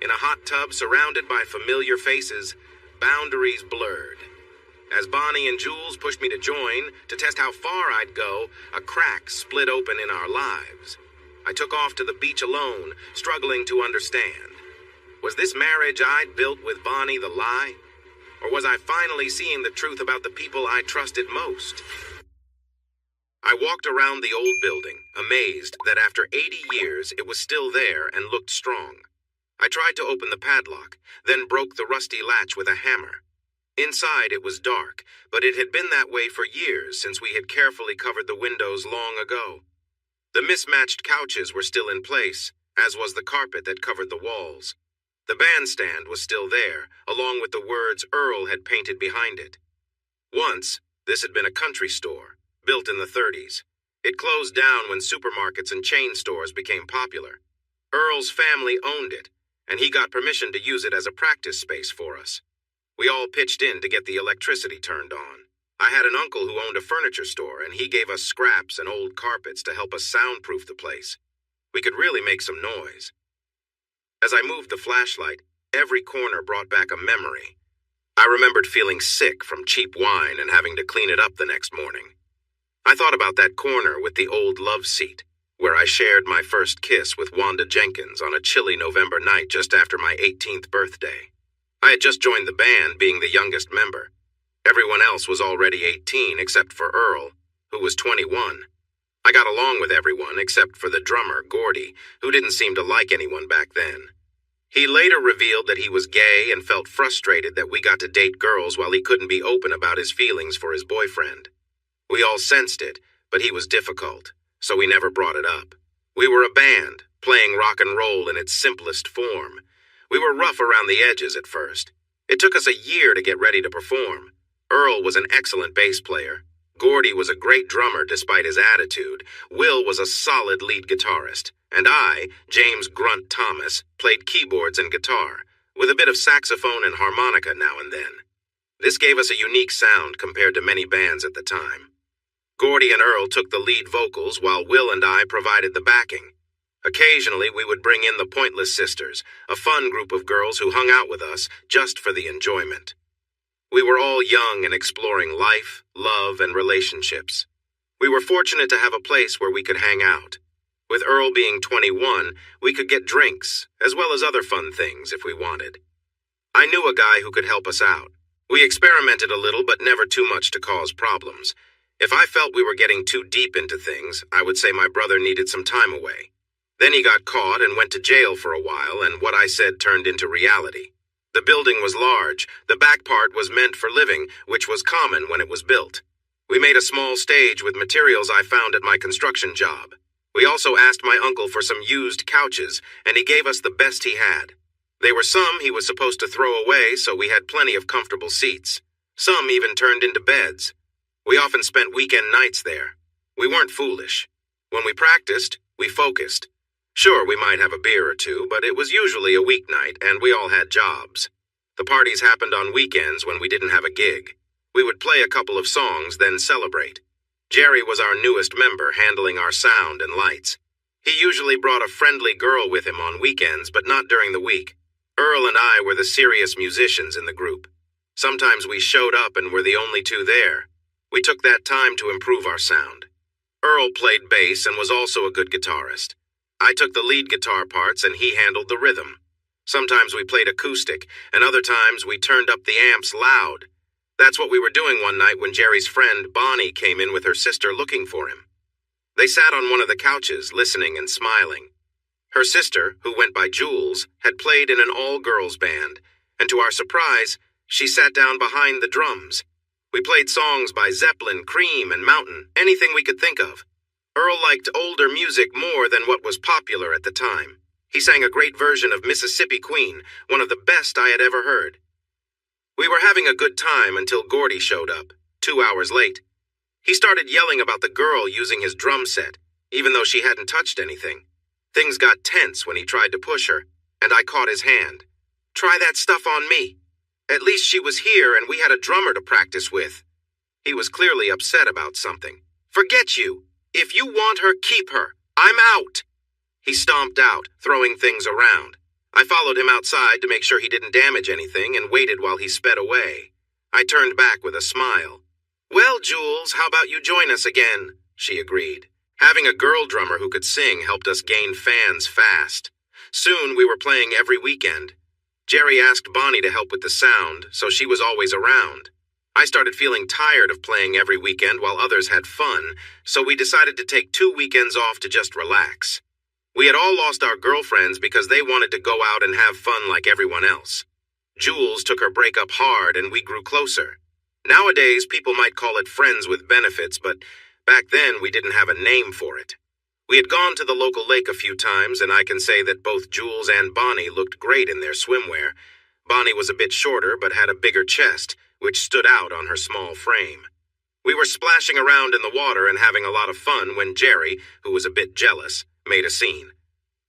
In a hot tub surrounded by familiar faces, boundaries blurred. As Bonnie and Jules pushed me to join, to test how far I'd go, a crack split open in our lives. I took off to the beach alone, struggling to understand. Was this marriage I'd built with Bonnie the lie? Or was I finally seeing the truth about the people I trusted most? I walked around the old building, amazed that after 80 years it was still there and looked strong. I tried to open the padlock, then broke the rusty latch with a hammer. Inside it was dark, but it had been that way for years since we had carefully covered the windows long ago. The mismatched couches were still in place, as was the carpet that covered the walls. The bandstand was still there, along with the words Earl had painted behind it. Once, this had been a country store, built in the 30s. It closed down when supermarkets and chain stores became popular. Earl's family owned it, and he got permission to use it as a practice space for us. We all pitched in to get the electricity turned on. I had an uncle who owned a furniture store, and he gave us scraps and old carpets to help us soundproof the place. We could really make some noise. As I moved the flashlight, every corner brought back a memory. I remembered feeling sick from cheap wine and having to clean it up the next morning. I thought about that corner with the old love seat, where I shared my first kiss with Wanda Jenkins on a chilly November night just after my 18th birthday. I had just joined the band, being the youngest member. Everyone else was already 18 except for Earl, who was 21. I got along with everyone except for the drummer, Gordy, who didn't seem to like anyone back then. He later revealed that he was gay and felt frustrated that we got to date girls while he couldn't be open about his feelings for his boyfriend. We all sensed it, but he was difficult, so we never brought it up. We were a band, playing rock and roll in its simplest form. We were rough around the edges at first. It took us a year to get ready to perform. Earl was an excellent bass player. Gordy was a great drummer despite his attitude. Will was a solid lead guitarist. And I, James Grunt Thomas, played keyboards and guitar, with a bit of saxophone and harmonica now and then. This gave us a unique sound compared to many bands at the time. Gordy and Earl took the lead vocals while Will and I provided the backing. Occasionally we would bring in the Pointless Sisters, a fun group of girls who hung out with us just for the enjoyment. We were all young and exploring life, love, and relationships. We were fortunate to have a place where we could hang out. With Earl being 21, we could get drinks, as well as other fun things if we wanted. I knew a guy who could help us out. We experimented a little, but never too much to cause problems. If I felt we were getting too deep into things, I would say my brother needed some time away. Then he got caught and went to jail for a while, and what I said turned into reality. The building was large. The back part was meant for living, which was common when it was built. We made a small stage with materials I found at my construction job. We also asked my uncle for some used couches, and he gave us the best he had. There were some he was supposed to throw away, so we had plenty of comfortable seats. Some even turned into beds. We often spent weekend nights there. We weren't foolish. When we practiced, we focused. Sure, we might have a beer or two, but it was usually a weeknight, and we all had jobs. The parties happened on weekends when we didn't have a gig. We would play a couple of songs, then celebrate. Jerry was our newest member, handling our sound and lights. He usually brought a friendly girl with him on weekends, but not during the week. Earl and I were the serious musicians in the group. Sometimes we showed up and were the only two there. We took that time to improve our sound. Earl played bass and was also a good guitarist. I took the lead guitar parts and he handled the rhythm. Sometimes we played acoustic, and other times we turned up the amps loud. That's what we were doing one night when Jerry's friend Bonnie came in with her sister looking for him. They sat on one of the couches, listening and smiling. Her sister, who went by Jules, had played in an all-girls band, and to our surprise, she sat down behind the drums. We played songs by Zeppelin, Cream, and Mountain, anything we could think of. Earl liked older music more than what was popular at the time. He sang a great version of Mississippi Queen, one of the best I had ever heard. We were having a good time until Gordy showed up, 2 hours late. He started yelling about the girl using his drum set, even though she hadn't touched anything. Things got tense when he tried to push her, and I caught his hand. "Try that stuff on me. At least she was here and we had a drummer to practice with." He was clearly upset about something. "Forget you. If you want her, keep her. I'm out." He stomped out, throwing things around. I followed him outside to make sure he didn't damage anything and waited while he sped away. I turned back with a smile. "Well, Jules, how about you join us again?" she agreed. Having a girl drummer who could sing helped us gain fans fast. Soon we were playing every weekend. Jerry asked Bonnie to help with the sound, so she was always around. I started feeling tired of playing every weekend while others had fun, so we decided to take 2 weekends off to just relax. We had all lost our girlfriends because they wanted to go out and have fun like everyone else. Jules took her breakup hard and we grew closer. Nowadays, people might call it friends with benefits, but back then we didn't have a name for it. We had gone to the local lake a few times, and I can say that both Jules and Bonnie looked great in their swimwear. Bonnie was a bit shorter but had a bigger chest, which stood out on her small frame. We were splashing around in the water and having a lot of fun when Jerry, who was a bit jealous, made a scene.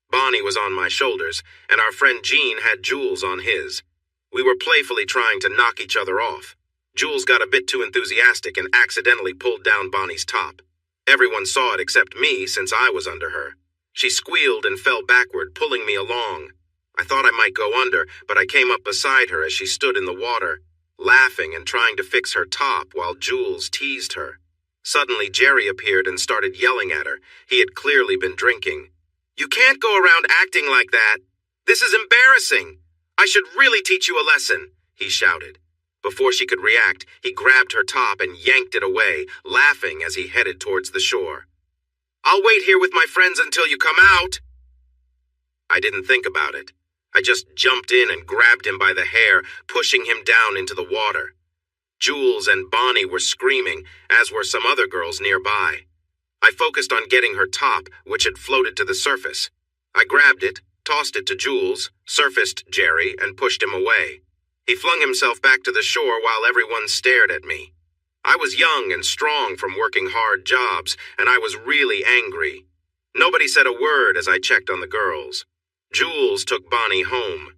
Bonnie was on my shoulders, and our friend Jean had Jules on his. We were playfully trying to knock each other off. Jules got a bit too enthusiastic and accidentally pulled down Bonnie's top. Everyone saw it except me since I was under her. She squealed and fell backward, pulling me along. I thought I might go under, but I came up beside her as she stood in the water, laughing and trying to fix her top while Jules teased her. Suddenly, Jerry appeared and started yelling at her. He had clearly been drinking. "You can't go around acting like that. This is embarrassing. I should really teach you a lesson," he shouted. Before she could react, he grabbed her top and yanked it away, laughing as he headed towards the shore. "I'll wait here with my friends until you come out." I didn't think about it. I just jumped in and grabbed him by the hair, pushing him down into the water. Jules and Bonnie were screaming, as were some other girls nearby. I focused on getting her top, which had floated to the surface. I grabbed it, tossed it to Jules, surfaced Jerry, and pushed him away. He flung himself back to the shore while everyone stared at me. I was young and strong from working hard jobs, and I was really angry. Nobody said a word as I checked on the girls. Jules took Bonnie home.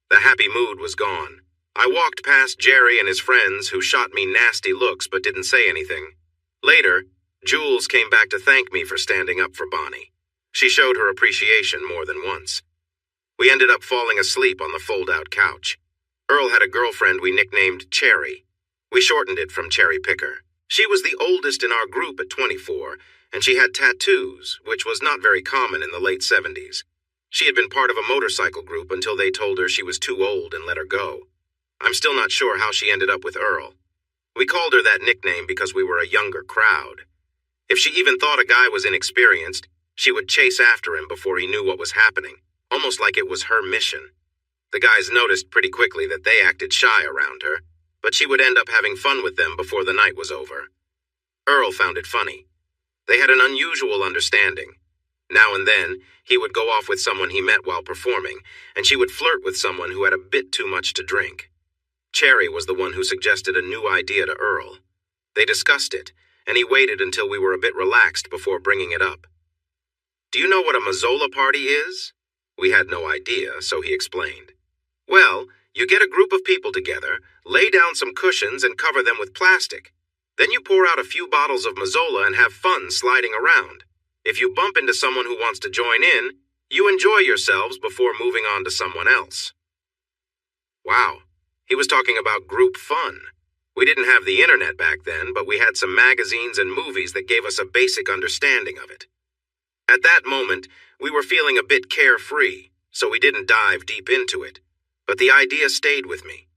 The happy mood was gone. I walked past Jerry and his friends, who shot me nasty looks but didn't say anything. Later, Jules came back to thank me for standing up for Bonnie. She showed her appreciation more than once. We ended up falling asleep on the fold-out couch. Earl had a girlfriend we nicknamed Cherry. We shortened it from Cherry Picker. She was the oldest in our group at 24, and she had tattoos, which was not very common in the late 70s. She had been part of a motorcycle group until they told her she was too old and let her go. I'm still not sure how she ended up with Earl. We called her that nickname because we were a younger crowd. If she even thought a guy was inexperienced, she would chase after him before he knew what was happening, almost like it was her mission. The guys noticed pretty quickly that they acted shy around her, but she would end up having fun with them before the night was over. Earl found it funny. They had an unusual understanding. Now and then, he would go off with someone he met while performing, and she would flirt with someone who had a bit too much to drink. Cherry was the one who suggested a new idea to Earl. They discussed it, and he waited until we were a bit relaxed before bringing it up. "Do you know what a Mazola party is?" We had no idea, so he explained. "Well, you get a group of people together, lay down some cushions and cover them with plastic. Then you pour out a few bottles of Mazola and have fun sliding around. If you bump into someone who wants to join in, you enjoy yourselves before moving on to someone else." Wow, he was talking about group fun. We didn't have the internet back then, but we had some magazines and movies that gave us a basic understanding of it. At that moment, we were feeling a bit carefree, so we didn't dive deep into it, but the idea stayed with me.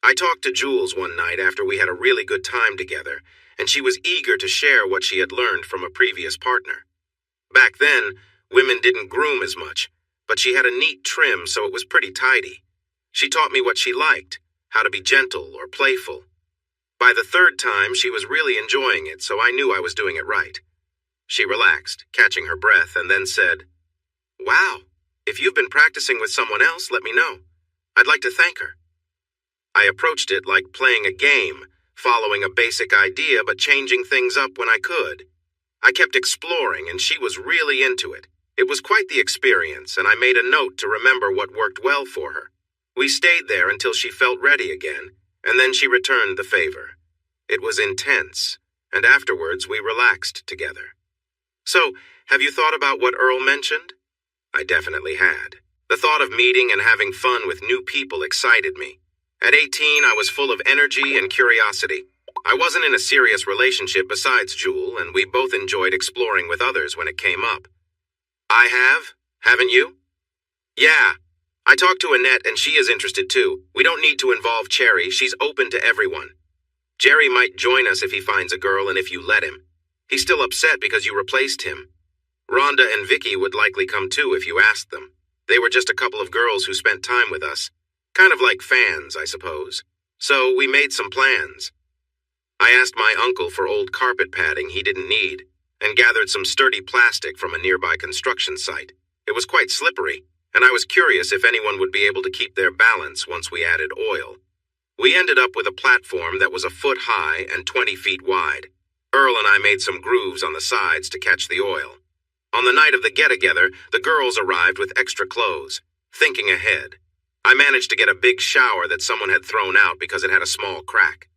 I talked to Jules one night after we had a really good time together, and she was eager to share what she had learned from a previous partner. Back then, women didn't groom as much, but she had a neat trim, so it was pretty tidy. She taught me what she liked, how to be gentle or playful. By the third time, she was really enjoying it, so I knew I was doing it right. She relaxed, catching her breath, and then said, "Wow, if you've been practicing with someone else, let me know. I'd like to thank her." I approached it like playing a game, following a basic idea but changing things up when I could. I kept exploring, and she was really into it. It was quite the experience, and I made a note to remember what worked well for her. We stayed there until she felt ready again, and then she returned the favor. It was intense, and afterwards we relaxed together. So, have you thought about what Earl mentioned? I definitely had. The thought of meeting and having fun with new people excited me. At 18, I was full of energy and curiosity. I wasn't in a serious relationship besides Jewel, and we both enjoyed exploring with others when it came up. I have? Haven't you? Yeah. I talked to Annette and she is interested too. We don't need to involve Cherry, she's open to everyone. Jerry might join us if he finds a girl and if you let him. He's still upset because you replaced him. Rhonda and Vicky would likely come too if you asked them. They were just a couple of girls who spent time with us. Kind of like fans, I suppose. So we made some plans. I asked my uncle for old carpet padding he didn't need, and gathered some sturdy plastic from a nearby construction site. It was quite slippery, and I was curious if anyone would be able to keep their balance once we added oil. We ended up with a platform that was a foot high and 20 feet wide. Earl and I made some grooves on the sides to catch the oil. On the night of the get-together, the girls arrived with extra clothes, thinking ahead. I managed to get a big shower that someone had thrown out because it had a small crack.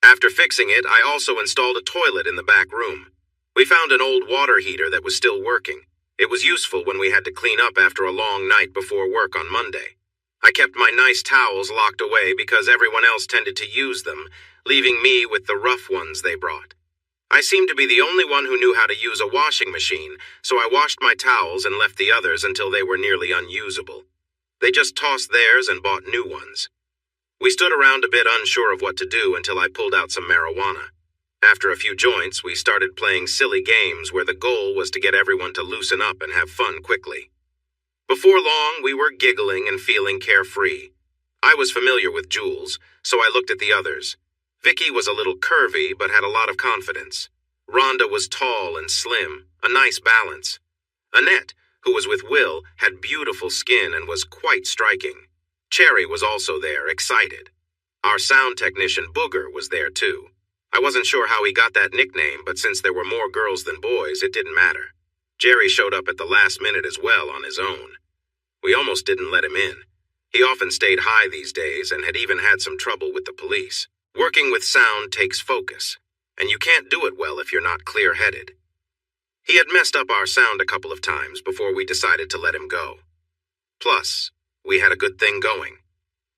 After fixing it, I also installed a toilet in the back room. We found an old water heater that was still working. It was useful when we had to clean up after a long night before work on Monday. I kept my nice towels locked away because everyone else tended to use them, leaving me with the rough ones they brought. I seemed to be the only one who knew how to use a washing machine, so I washed my towels and left the others until they were nearly unusable. They just tossed theirs and bought new ones. We stood around a bit unsure of what to do until I pulled out some marijuana. After a few joints, we started playing silly games where the goal was to get everyone to loosen up and have fun quickly. Before long, we were giggling and feeling carefree. I was familiar with Jules, so I looked at the others. Vicky was a little curvy, but had a lot of confidence. Rhonda was tall and slim, a nice balance. Annette, who was with Will, had beautiful skin and was quite striking. Cherry was also there, excited. Our sound technician, Booger, was there too. I wasn't sure how he got that nickname, but since there were more girls than boys, it didn't matter. Jerry showed up at the last minute as well on his own. We almost didn't let him in. He often stayed high these days and had even had some trouble with the police. Working with sound takes focus, and you can't do it well if you're not clear-headed. He had messed up our sound a couple of times before we decided to let him go. Plus, we had a good thing going.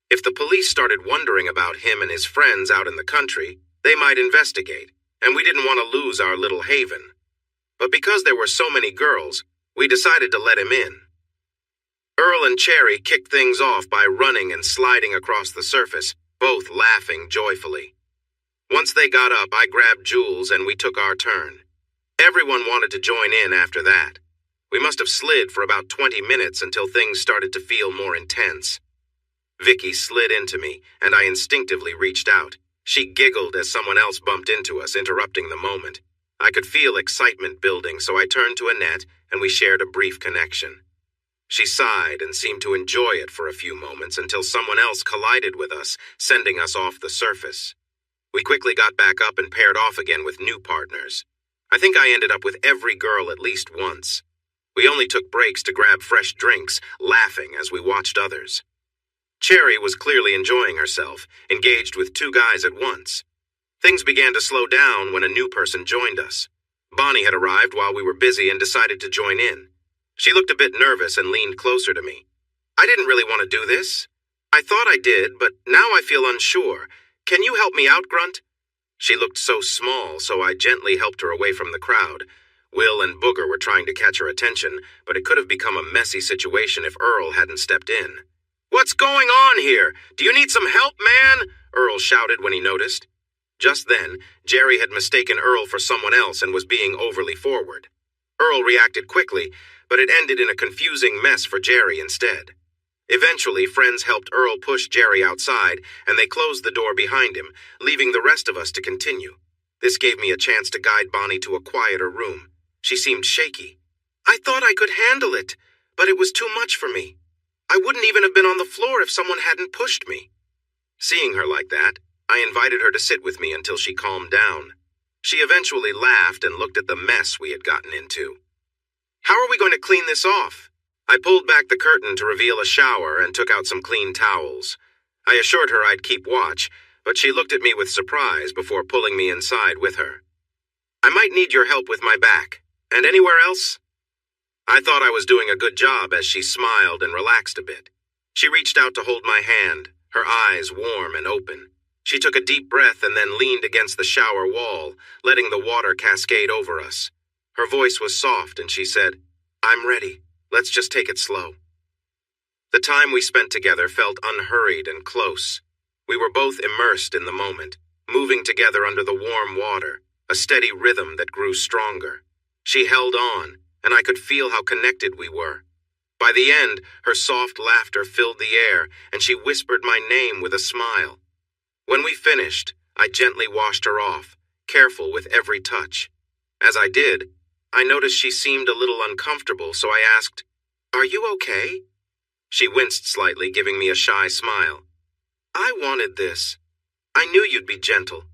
If the police started wondering about him and his friends out in the country, they might investigate, and we didn't want to lose our little haven. But because there were so many girls, we decided to let him in. Earl and Cherry kicked things off by running and sliding across the surface, both laughing joyfully. Once they got up, I grabbed Jules and we took our turn. Everyone wanted to join in after that. We must have slid for about 20 minutes until things started to feel more intense. Vicky slid into me, and I instinctively reached out. She giggled as someone else bumped into us, interrupting the moment. I could feel excitement building, so I turned to Annette, and we shared a brief connection. She sighed and seemed to enjoy it for a few moments until someone else collided with us, sending us off the surface. We quickly got back up and paired off again with new partners. I think I ended up with every girl at least once. We only took breaks to grab fresh drinks, laughing as we watched others. Cherry was clearly enjoying herself, engaged with 2 guys at once. Things began to slow down when a new person joined us. Bonnie had arrived while we were busy and decided to join in. She looked a bit nervous and leaned closer to me. I didn't really want to do this. I thought I did, but now I feel unsure. Can you help me out, Grunt? She looked so small, so I gently helped her away from the crowd. Will and Booger were trying to catch her attention, but it could have become a messy situation if Earl hadn't stepped in. What's going on here? Do you need some help, man? Earl shouted when he noticed. Just then, Jerry had mistaken Earl for someone else and was being overly forward. Earl reacted quickly, but it ended in a confusing mess for Jerry instead. Eventually, friends helped Earl push Jerry outside, and they closed the door behind him, leaving the rest of us to continue. This gave me a chance to guide Bonnie to a quieter room. She seemed shaky. I thought I could handle it, but it was too much for me. I wouldn't even have been on the floor if someone hadn't pushed me. Seeing her like that, I invited her to sit with me until she calmed down. She eventually laughed and looked at the mess we had gotten into. How are we going to clean this off? I pulled back the curtain to reveal a shower and took out some clean towels. I assured her I'd keep watch, but she looked at me with surprise before pulling me inside with her. I might need your help with my back. And anywhere else? I thought I was doing a good job as she smiled and relaxed a bit. She reached out to hold my hand, her eyes warm and open. She took a deep breath and then leaned against the shower wall, letting the water cascade over us. Her voice was soft and she said, "I'm ready. Let's just take it slow." The time we spent together felt unhurried and close. We were both immersed in the moment, moving together under the warm water, a steady rhythm that grew stronger. She held on, and I could feel how connected we were. By the end, her soft laughter filled the air, and she whispered my name with a smile. When we finished, I gently washed her off, careful with every touch. As I did, I noticed she seemed a little uncomfortable, so I asked, "Are you okay?" She winced slightly, giving me a shy smile. "I wanted this. I knew you'd be gentle.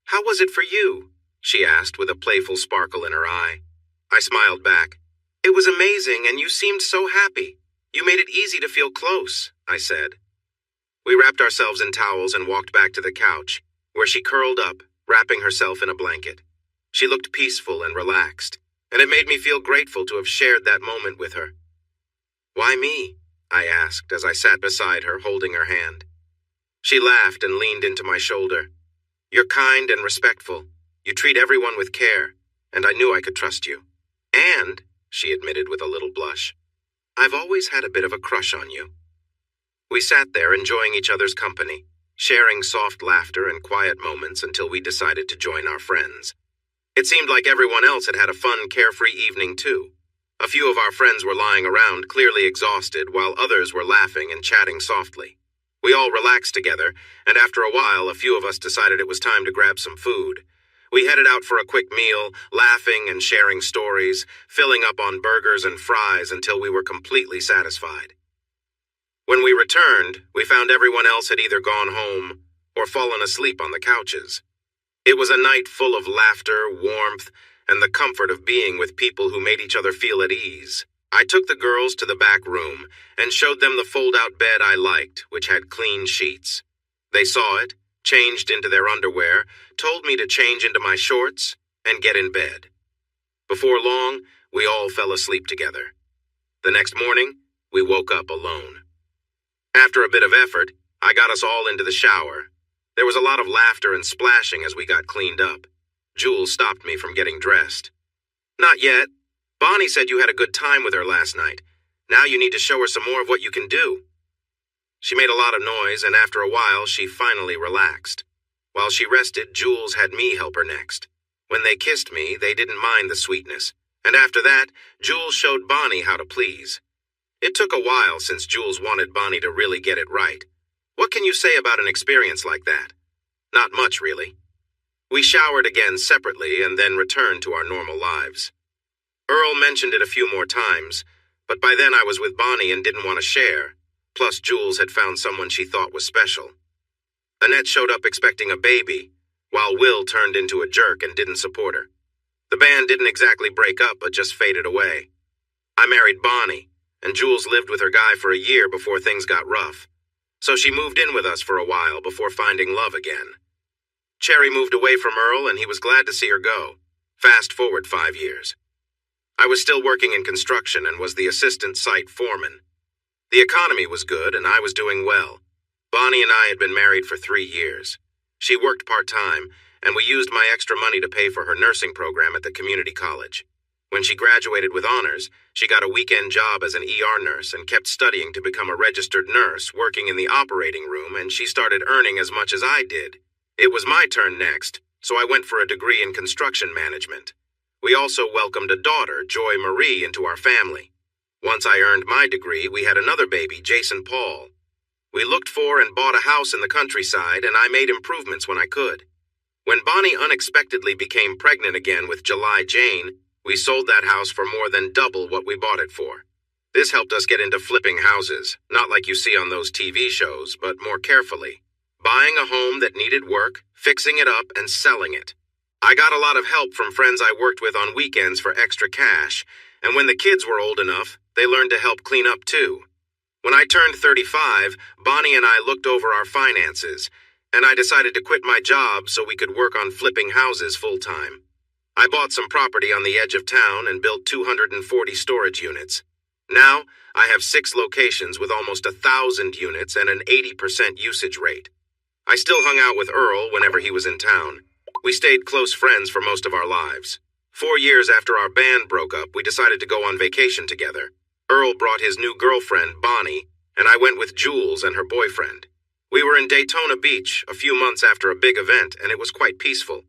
How was it for you?" she asked with a playful sparkle in her eye. I smiled back. "It was amazing, and you seemed so happy. You made it easy to feel close," I said. We wrapped ourselves in towels and walked back to the couch, where she curled up, wrapping herself in a blanket. She looked peaceful and relaxed, and it made me feel grateful to have shared that moment with her. "Why me?" I asked as I sat beside her, holding her hand. She laughed and leaned into my shoulder. "You're kind and respectful. You treat everyone with care, and I knew I could trust you. And," she admitted with a little blush, "I've always had a bit of a crush on you." We sat there enjoying each other's company, sharing soft laughter and quiet moments until we decided to join our friends. It seemed like everyone else had had a fun, carefree evening too. A few of our friends were lying around, clearly exhausted, while others were laughing and chatting softly. We all relaxed together, and after a while, a few of us decided it was time to grab some food. We headed out for a quick meal, laughing and sharing stories, filling up on burgers and fries until we were completely satisfied. When we returned, we found everyone else had either gone home or fallen asleep on the couches. It was a night full of laughter, warmth, and the comfort of being with people who made each other feel at ease. I took the girls to the back room and showed them the fold-out bed I liked, which had clean sheets. They saw it, changed into their underwear, told me to change into my shorts, and get in bed. Before long, we all fell asleep together. The next morning, we woke up alone. After a bit of effort, I got us all into the shower. There was a lot of laughter and splashing as we got cleaned up. Jules stopped me from getting dressed. "Not yet. Bonnie said you had a good time with her last night. Now you need to show her some more of what you can do." She made a lot of noise, and after a while, she finally relaxed. While she rested, Jules had me help her next. When they kissed me, they didn't mind the sweetness, and after that, Jules showed Bonnie how to please. It took a while since Jules wanted Bonnie to really get it right. What can you say about an experience like that? Not much, really. We showered again separately and then returned to our normal lives. Earl mentioned it a few more times, but by then I was with Bonnie and didn't want to share. Plus, Jules had found someone she thought was special. Annette showed up expecting a baby, while Will turned into a jerk and didn't support her. The band didn't exactly break up, but just faded away. I married Bonnie, and Jules lived with her guy for a year before things got rough. So she moved in with us for a while before finding love again. Cherry moved away from Earl, and he was glad to see her go. Fast forward 5 years. I was still working in construction and was the assistant site foreman. The economy was good, and I was doing well. Bonnie and I had been married for 3 years. She worked part-time, and we used my extra money to pay for her nursing program at the community college. When she graduated with honors, she got a weekend job as an ER nurse and kept studying to become a registered nurse, working in the operating room, and she started earning as much as I did. It was my turn next, so I went for a degree in construction management. We also welcomed a daughter, Joy Marie, into our family. Once I earned my degree, we had another baby, Jason Paul. We looked for and bought a house in the countryside, and I made improvements when I could. When Bonnie unexpectedly became pregnant again with July Jane, we sold that house for more than double what we bought it for. This helped us get into flipping houses, not like you see on those TV shows, but more carefully. Buying a home that needed work, fixing it up, and selling it. I got a lot of help from friends I worked with on weekends for extra cash, and when the kids were old enough, they learned to help clean up too. When I turned 35, Bonnie and I looked over our finances, and I decided to quit my job so we could work on flipping houses full-time. I bought some property on the edge of town and built 240 storage units. Now, I have 6 locations with almost 1,000 units and an 80% usage rate. I still hung out with Earl whenever he was in town. We stayed close friends for most of our lives. 4 years after our band broke up, we decided to go on vacation together. Earl brought his new girlfriend, Bonnie, and I went with Jules and her boyfriend. We were in Daytona Beach a few months after a big event, and it was quite peaceful.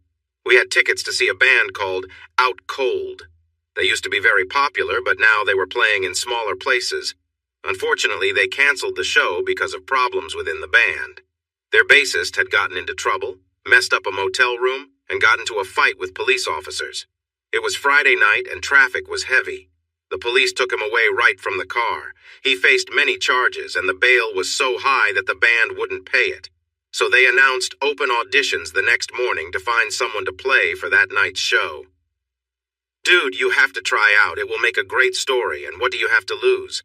We had tickets to see a band called Out Cold. They used to be very popular, but now they were playing in smaller places. Unfortunately, they canceled the show because of problems within the band. Their bassist had gotten into trouble, messed up a motel room, and got into a fight with police officers. It was Friday night and traffic was heavy. The police took him away right from the car. He faced many charges, and the bail was so high that the band wouldn't pay it. So they announced open auditions the next morning to find someone to play for that night's show. "Dude, you have to try out. It will make a great story, and what do you have to lose?"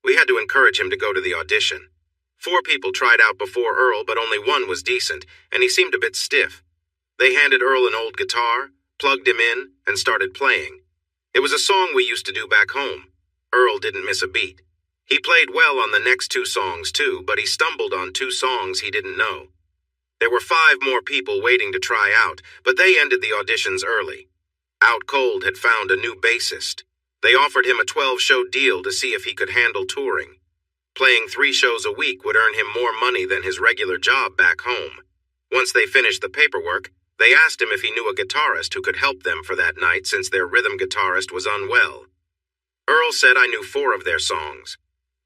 We had to encourage him to go to the audition. 4 people tried out before Earl, but only one was decent, and he seemed a bit stiff. They handed Earl an old guitar, plugged him in, and started playing. It was a song we used to do back home. Earl didn't miss a beat. He played well on the next 2 songs too, but he stumbled on 2 songs he didn't know. There were 5 more people waiting to try out, but they ended the auditions early. Out Cold had found a new bassist. They offered him a 12-show deal to see if he could handle touring. Playing 3 shows a week would earn him more money than his regular job back home. Once they finished the paperwork, they asked him if he knew a guitarist who could help them for that night since their rhythm guitarist was unwell. Earl said I knew 4 of their songs.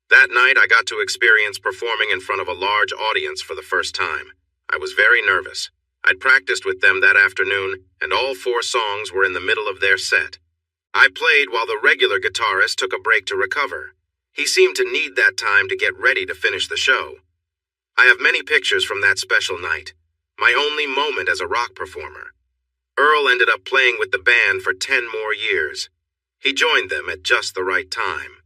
That night I got to experience performing in front of a large audience for the first time. I was very nervous. I'd practiced with them that afternoon, and all 4 songs were in the middle of their set. I played while the regular guitarist took a break to recover. He seemed to need that time to get ready to finish the show. I have many pictures from that special night, my only moment as a rock performer. Earl ended up playing with the band for 10 more years. He joined them at just the right time.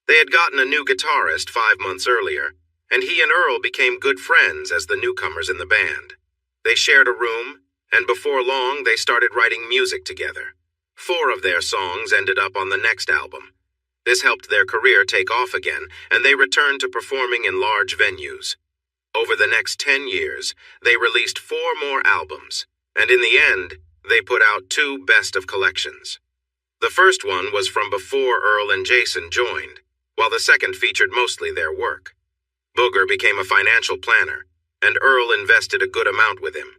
They had gotten a new guitarist 5 months earlier, and he and Earl became good friends as the newcomers in the band. They shared a room, and before long they started writing music together. 4 of their songs ended up on the next album. This helped their career take off again, and they returned to performing in large venues. Over the next 10 years, they released 4 more albums, and in the end, they put out 2 best of collections. The first one was from before Earl and Jason joined, while the second featured mostly their work. Booger became a financial planner, and Earl invested a good amount with him.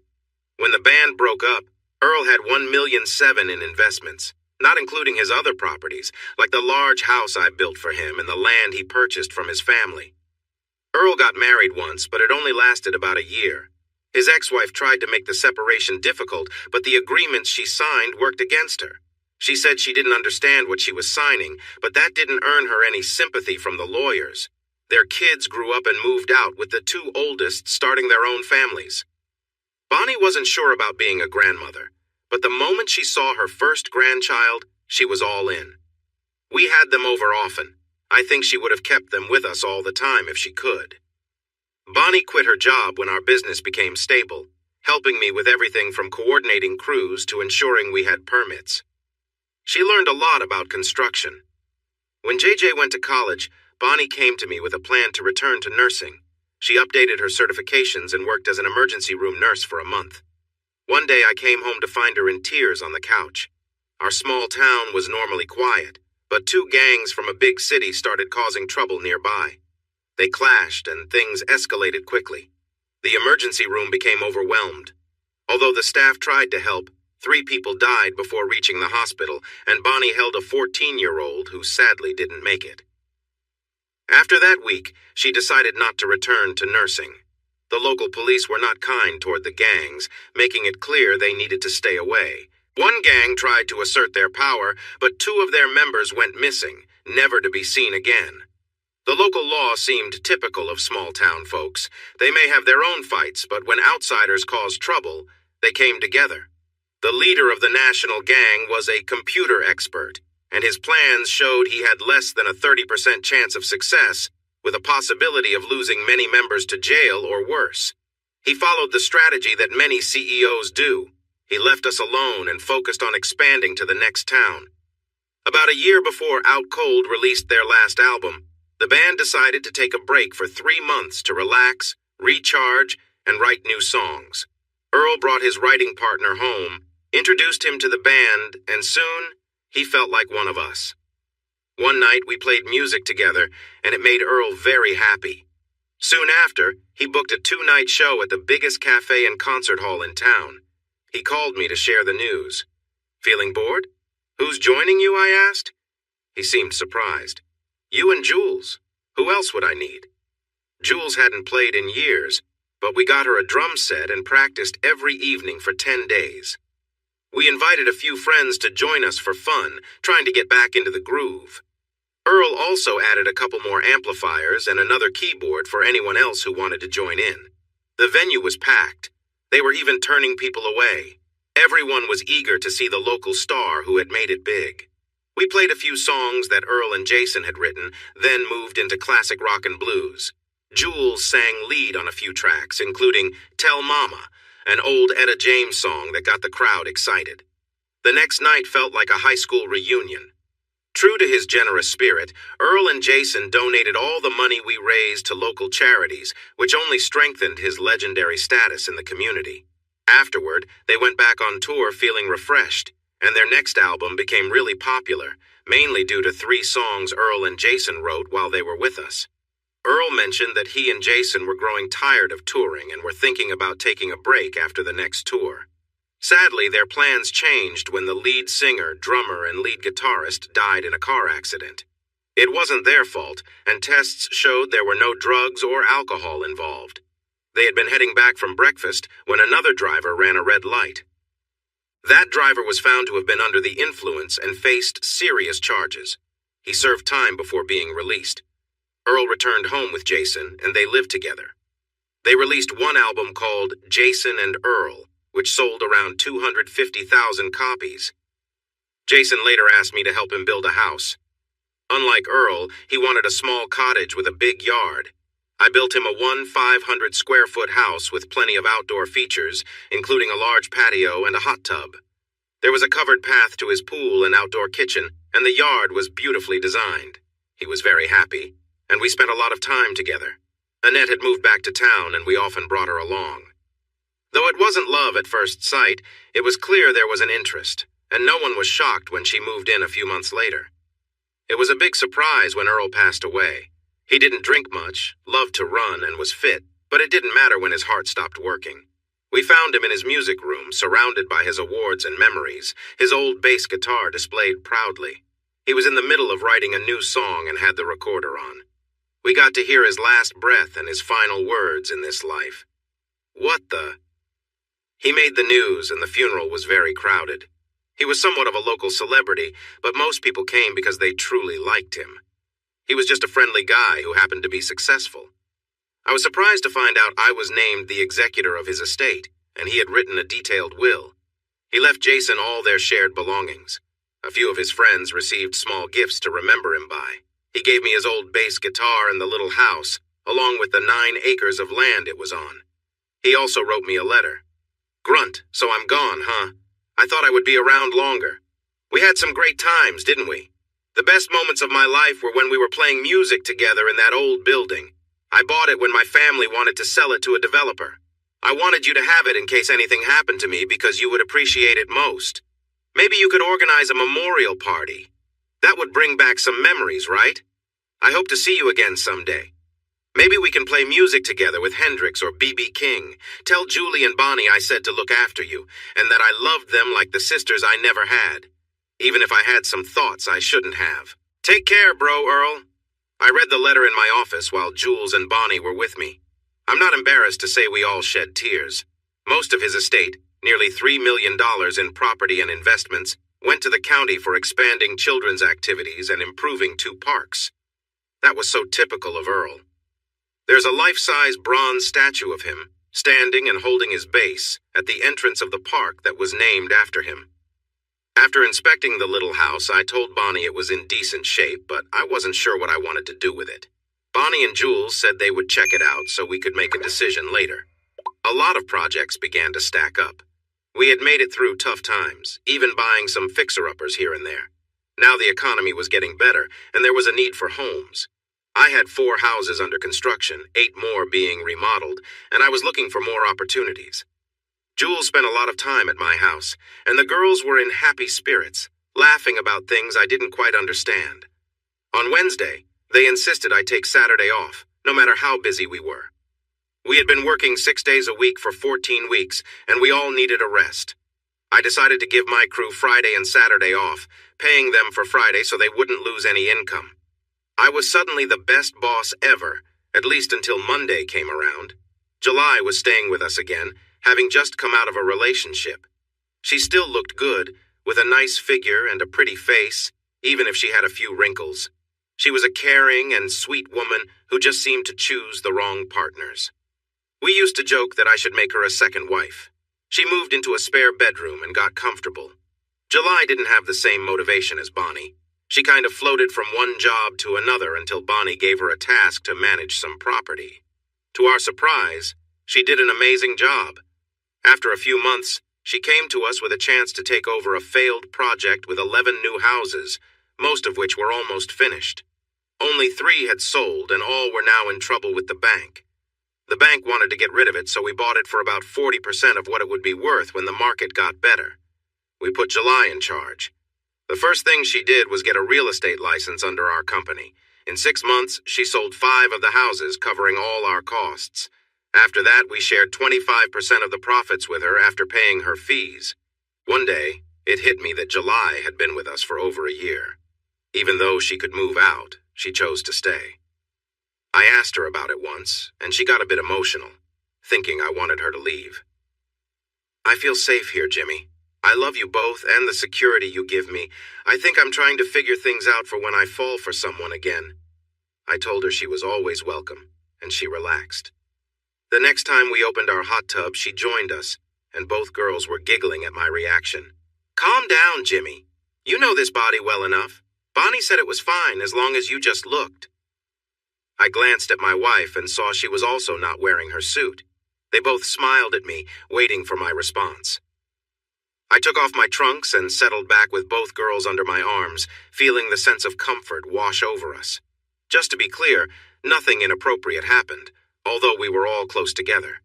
When the band broke up, Earl had $1.7 million in investments, not including his other properties, like the large house I built for him and the land he purchased from his family. Earl got married once, but it only lasted about a year. His ex-wife tried to make the separation difficult, but the agreements she signed worked against her. She said she didn't understand what she was signing, but that didn't earn her any sympathy from the lawyers. Their kids grew up and moved out, with the 2 oldest starting their own families. Bonnie wasn't sure about being a grandmother, but the moment she saw her first grandchild, she was all in. We had them over often. I think she would have kept them with us all the time if she could. Bonnie quit her job when our business became stable, helping me with everything from coordinating crews to ensuring we had permits. She learned a lot about construction. When JJ went to college, Bonnie came to me with a plan to return to nursing. She updated her certifications and worked as an emergency room nurse for a month. One day I came home to find her in tears on the couch. Our small town was normally quiet, but 2 gangs from a big city started causing trouble nearby. They clashed and things escalated quickly. The emergency room became overwhelmed. Although the staff tried to help, 3 people died before reaching the hospital, and Bonnie held a 14-year-old who sadly didn't make it. After that week, she decided not to return to nursing. The local police were not kind toward the gangs, making it clear they needed to stay away. One gang tried to assert their power, but 2 of their members went missing, never to be seen again. The local law seemed typical of small-town folks. They may have their own fights, but when outsiders caused trouble, they came together. The leader of the national gang was a computer expert, and his plans showed he had less than a 30% chance of success, with a possibility of losing many members to jail or worse. He followed the strategy that many CEOs do. He left us alone and focused on expanding to the next town. About a year before Out Cold released their last album, the band decided to take a break for 3 months to relax, recharge, and write new songs. Earl brought his writing partner home, introduced him to the band, and soon he felt like one of us. One night we played music together, and it made Earl very happy. Soon after, he booked a 2-night show at the biggest cafe and concert hall in town. He called me to share the news. "Feeling bored? Who's joining you?" I asked. He seemed surprised. "You and Jules. Who else would I need?" Jules hadn't played in years, but we got her a drum set and practiced every evening for 10 days. We invited a few friends to join us for fun, trying to get back into the groove. Earl also added a couple more amplifiers and another keyboard for anyone else who wanted to join in. The venue was packed. They were even turning people away. Everyone was eager to see the local star who had made it big. We played a few songs that Earl and Jason had written, then moved into classic rock and blues. Jules sang lead on a few tracks, including Tell Mama, an old Etta James song that got the crowd excited. The next night felt like a high school reunion. True to his generous spirit, Earl and Jason donated all the money we raised to local charities, which only strengthened his legendary status in the community. Afterward, they went back on tour feeling refreshed, and their next album became really popular, mainly due to 3 songs Earl and Jason wrote while they were with us. Earl mentioned that he and Jason were growing tired of touring and were thinking about taking a break after the next tour. Sadly, their plans changed when the lead singer, drummer, and lead guitarist died in a car accident. It wasn't their fault, and tests showed there were no drugs or alcohol involved. They had been heading back from breakfast when another driver ran a red light. That driver was found to have been under the influence and faced serious charges. He served time before being released. Earl returned home with Jason, and they lived together. They released one album called Jason and Earl, which sold around 250,000 copies. Jason later asked me to help him build a house. Unlike Earl, he wanted a small cottage with a big yard. I built him a 500-square-foot house with plenty of outdoor features, including a large patio and a hot tub. There was a covered path to his pool and outdoor kitchen, and the yard was beautifully designed. He was very happy, and we spent a lot of time together. Annette had moved back to town, and we often brought her along. Though it wasn't love at first sight, it was clear there was an interest, and no one was shocked when she moved in a few months later. It was a big surprise when Earl passed away. He didn't drink much, loved to run, and was fit, but it didn't matter when his heart stopped working. We found him in his music room, surrounded by his awards and memories, his old bass guitar displayed proudly. He was in the middle of writing a new song and had the recorder on. We got to hear his last breath and his final words in this life. What the... He made the news, and the funeral was very crowded. He was somewhat of a local celebrity, but most people came because they truly liked him. He was just a friendly guy who happened to be successful. I was surprised to find out I was named the executor of his estate, and he had written a detailed will. He left Jason all their shared belongings. A few of his friends received small gifts to remember him by. He gave me his old bass guitar and the little house, along with the 9 acres of land it was on. He also wrote me a letter. "Grunt, so I'm gone, huh? I thought I would be around longer. We had some great times, didn't we? The best moments of my life were when we were playing music together in that old building. I bought it when my family wanted to sell it to a developer. I wanted you to have it in case anything happened to me because you would appreciate it most. Maybe you could organize a memorial party. That would bring back some memories, right? I hope to see you again someday. Maybe we can play music together with Hendrix or B.B. King. Tell Julie and Bonnie I said to look after you, and that I loved them like the sisters I never had, even if I had some thoughts I shouldn't have. Take care, bro, Earl." I read the letter in my office while Jules and Bonnie were with me. I'm not embarrassed to say we all shed tears. Most of his estate, nearly $3 million in property and investments, went to the county for expanding children's activities and improving 2 parks. That was so typical of Earl. There's a life-size bronze statue of him, standing and holding his bass, at the entrance of the park that was named after him. After inspecting the little house, I told Bonnie it was in decent shape, but I wasn't sure what I wanted to do with it. Bonnie and Jules said they would check it out so we could make a decision later. A lot of projects began to stack up. We had made it through tough times, even buying some fixer-uppers here and there. Now the economy was getting better, and there was a need for homes. I had 4 houses under construction, 8 more being remodeled, and I was looking for more opportunities. Jules spent a lot of time at my house, and the girls were in happy spirits, laughing about things I didn't quite understand. On Wednesday, they insisted I take Saturday off, no matter how busy we were. We had been working 6 days a week for 14 weeks, and we all needed a rest. I decided to give my crew Friday and Saturday off, paying them for Friday so they wouldn't lose any income. I was suddenly the best boss ever, at least until Monday came around. July was staying with us again, having just come out of a relationship. She still looked good, with a nice figure and a pretty face, even if she had a few wrinkles. She was a caring and sweet woman who just seemed to choose the wrong partners. We used to joke that I should make her a second wife. She moved into a spare bedroom and got comfortable. July didn't have the same motivation as Bonnie. She kind of floated from one job to another until Bonnie gave her a task to manage some property. To our surprise, she did an amazing job. After a few months, she came to us with a chance to take over a failed project with 11 new houses, most of which were almost finished. Only 3 had sold, and all were now in trouble with the bank. The bank wanted to get rid of it, so we bought it for about 40% of what it would be worth when the market got better. We put July in charge. The first thing she did was get a real estate license under our company. In 6 months, she sold 5 of the houses, covering all our costs. After that, we shared 25% of the profits with her after paying her fees. One day, it hit me that July had been with us for over a year. Even though she could move out, she chose to stay. I asked her about it once, and she got a bit emotional, thinking I wanted her to leave. I feel safe here, Jimmy. I love you both and the security you give me. I think I'm trying to figure things out for when I fall for someone again. I told her she was always welcome, and she relaxed. The next time we opened our hot tub, she joined us, and both girls were giggling at my reaction. Calm down, Jimmy. You know this body well enough. Bonnie said it was fine as long as you just looked. I glanced at my wife and saw she was also not wearing her suit. They both smiled at me, waiting for my response. I took off my trunks and settled back with both girls under my arms, feeling the sense of comfort wash over us. Just to be clear, nothing inappropriate happened, although we were all close together.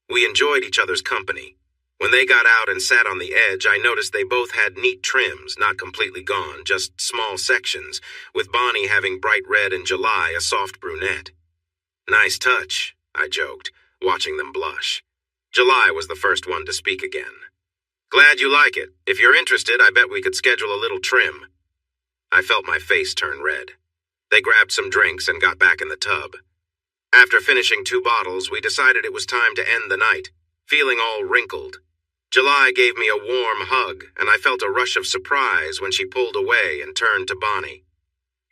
We enjoyed each other's company. When they got out and sat on the edge, I noticed they both had neat trims, not completely gone, just small sections, with Bonnie having bright red and July a soft brunette. Nice touch, I joked, watching them blush. July was the first one to speak again. Glad you like it. If you're interested, I bet we could schedule a little trim. I felt my face turn red. They grabbed some drinks and got back in the tub. After finishing 2 bottles, we decided it was time to end the night, feeling all wrinkled. July gave me a warm hug, and I felt a rush of surprise when she pulled away and turned to Bonnie.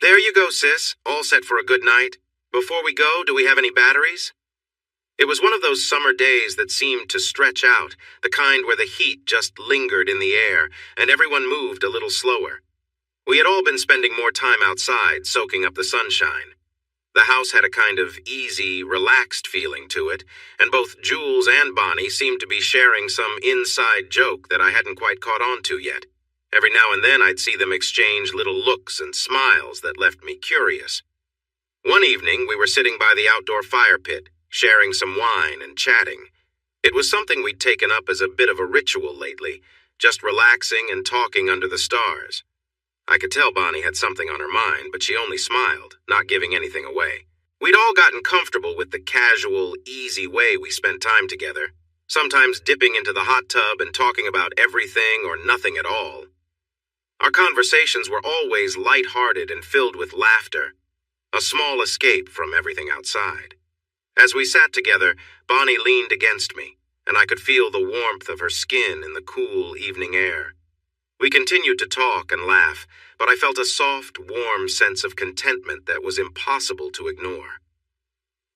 There you go, sis. All set for a good night. Before we go, do we have any batteries? It was one of those summer days that seemed to stretch out, the kind where the heat just lingered in the air, and everyone moved a little slower. We had all been spending more time outside, soaking up the sunshine. The house had a kind of easy, relaxed feeling to it, and both Jules and Bonnie seemed to be sharing some inside joke that I hadn't quite caught on to yet. Every now and then I'd see them exchange little looks and smiles that left me curious. One evening we were sitting by the outdoor fire pit, sharing some wine and chatting. It was something we'd taken up as a bit of a ritual lately, just relaxing and talking under the stars. I could tell Bonnie had something on her mind, but she only smiled, not giving anything away. We'd all gotten comfortable with the casual, easy way we spent time together, sometimes dipping into the hot tub and talking about everything or nothing at all. Our conversations were always light-hearted and filled with laughter, a small escape from everything outside. As we sat together, Bonnie leaned against me, and I could feel the warmth of her skin in the cool evening air. We continued to talk and laugh, but I felt a soft, warm sense of contentment that was impossible to ignore.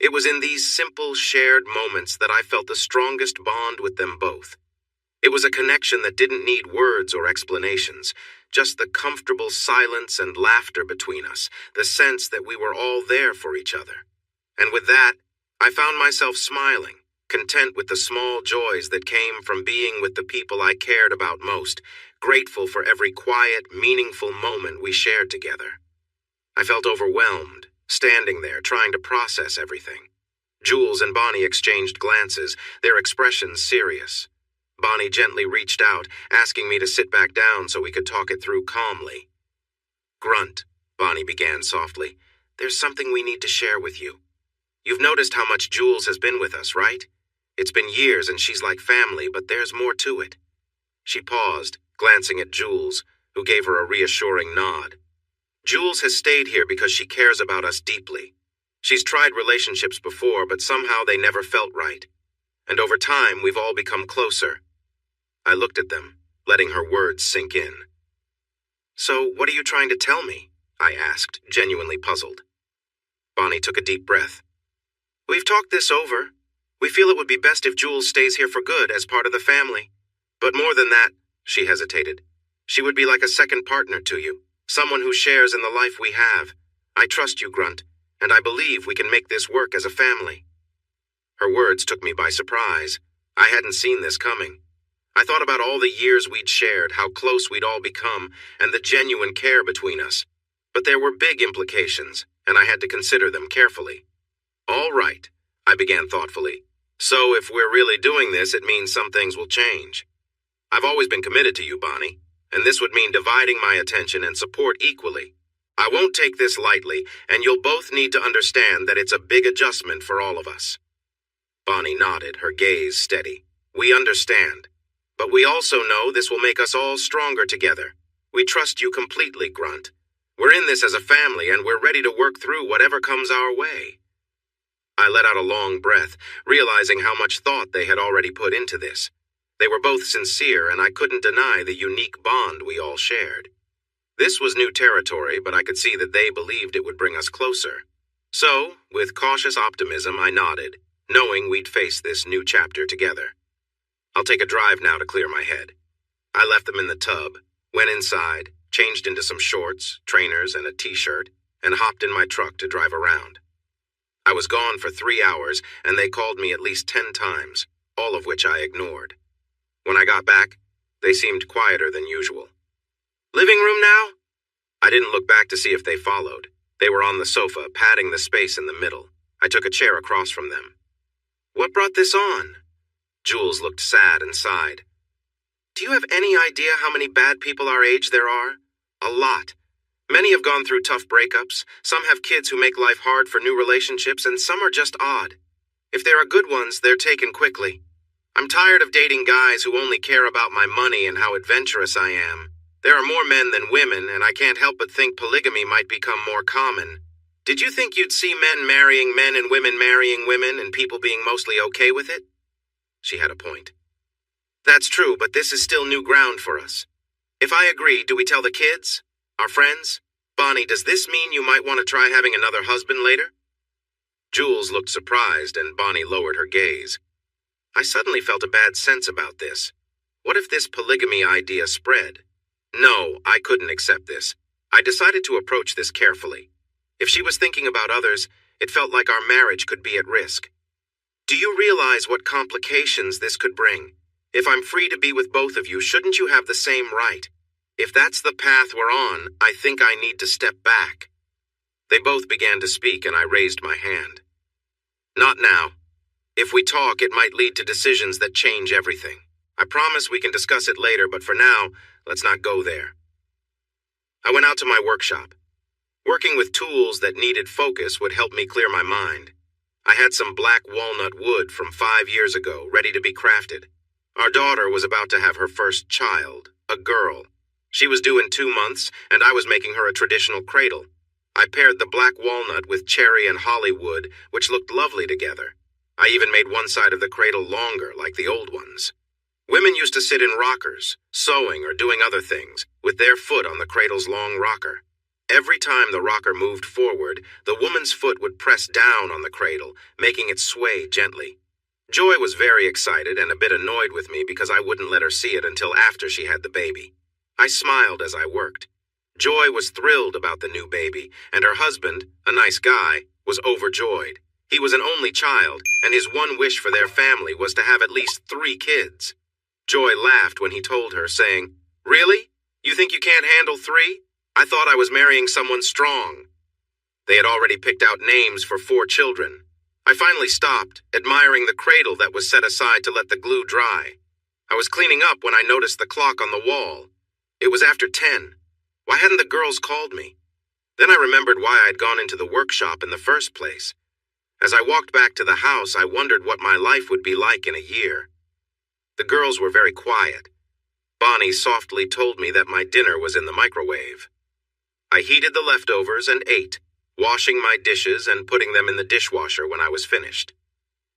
It was in these simple, shared moments that I felt the strongest bond with them both. It was a connection that didn't need words or explanations, just the comfortable silence and laughter between us, the sense that we were all there for each other. And with that, I found myself smiling, content with the small joys that came from being with the people I cared about most, grateful for every quiet, meaningful moment we shared together. I felt overwhelmed, standing there trying to process everything. Jules and Bonnie exchanged glances, their expressions serious. Bonnie gently reached out, asking me to sit back down so we could talk it through calmly. "Grunt," Bonnie began softly, "there's something we need to share with you. You've noticed how much Jules has been with us, right? It's been years and she's like family, but there's more to it." She paused, glancing at Jules, who gave her a reassuring nod. "Jules has stayed here because she cares about us deeply. She's tried relationships before, but somehow they never felt right. And over time, we've all become closer." I looked at them, letting her words sink in. "So, what are you trying to tell me?" I asked, genuinely puzzled. Bonnie took a deep breath. "We've talked this over. We feel it would be best if Jules stays here for good as part of the family. But more than that," she hesitated, "she would be like a second partner to you, someone who shares in the life we have. I trust you, Grunt, and I believe we can make this work as a family." Her words took me by surprise. I hadn't seen this coming. I thought about all the years we'd shared, how close we'd all become, and the genuine care between us. But there were big implications, and I had to consider them carefully. "All right," I began thoughtfully. "So if we're really doing this, it means some things will change. I've always been committed to you, Bonnie, and this would mean dividing my attention and support equally. I won't take this lightly, and you'll both need to understand that it's a big adjustment for all of us." Bonnie nodded, her gaze steady. "We understand. But we also know this will make us all stronger together. We trust you completely, Grunt. We're in this as a family, and we're ready to work through whatever comes our way." I let out a long breath, realizing how much thought they had already put into this. They were both sincere, and I couldn't deny the unique bond we all shared. This was new territory, but I could see that they believed it would bring us closer. So, with cautious optimism, I nodded, knowing we'd face this new chapter together. "I'll take a drive now to clear my head." I left them in the tub, went inside, changed into some shorts, trainers, and a t-shirt, and hopped in my truck to drive around. I was gone for 3 hours, and they called me at least 10 times, all of which I ignored. When I got back, they seemed quieter than usual. "Living room now?" I didn't look back to see if they followed. They were on the sofa, padding the space in the middle. I took a chair across from them. "What brought this on?" Jules looked sad and sighed. "Do you have any idea how many bad people our age there are? A lot. Many have gone through tough breakups, some have kids who make life hard for new relationships, and some are just odd. If there are good ones, they're taken quickly. I'm tired of dating guys who only care about my money and how adventurous I am. There are more men than women, and I can't help but think polygamy might become more common. Did you think you'd see men marrying men and women marrying women and people being mostly okay with it?" She had a point. "That's true, but this is still new ground for us. If I agree, do we tell the kids? Our friends? Bonnie, does this mean you might want to try having another husband later?" Jules looked surprised, and Bonnie lowered her gaze. I suddenly felt a bad sense about this. What if this polygamy idea spread? No, I couldn't accept this. I decided to approach this carefully. If she was thinking about others, it felt like our marriage could be at risk. "Do you realize what complications this could bring? If I'm free to be with both of you, shouldn't you have the same right? If that's the path we're on, I think I need to step back." They both began to speak, and I raised my hand. "Not now. If we talk, it might lead to decisions that change everything. I promise we can discuss it later, but for now, let's not go there." I went out to my workshop. Working with tools that needed focus would help me clear my mind. I had some black walnut wood from 5 years ago, ready to be crafted. Our daughter was about to have her first child, a girl. She was due in 2 months, and I was making her a traditional cradle. I paired the black walnut with cherry and holly wood, which looked lovely together. I even made one side of the cradle longer, like the old ones. Women used to sit in rockers, sewing or doing other things, with their foot on the cradle's long rocker. Every time the rocker moved forward, the woman's foot would press down on the cradle, making it sway gently. Joy was very excited and a bit annoyed with me because I wouldn't let her see it until after she had the baby. I smiled as I worked. Joy was thrilled about the new baby, and her husband, a nice guy, was overjoyed. He was an only child, and his one wish for their family was to have at least 3 kids. Joy laughed when he told her, saying, "Really? You think you can't handle 3? I thought I was marrying someone strong." They had already picked out names for 4 children. I finally stopped, admiring the cradle that was set aside to let the glue dry. I was cleaning up when I noticed the clock on the wall. It was after 10. Why hadn't the girls called me? Then I remembered why I'd gone into the workshop in the first place. As I walked back to the house, I wondered what my life would be like in a year. The girls were very quiet. Bonnie softly told me that my dinner was in the microwave. I heated the leftovers and ate, washing my dishes and putting them in the dishwasher when I was finished.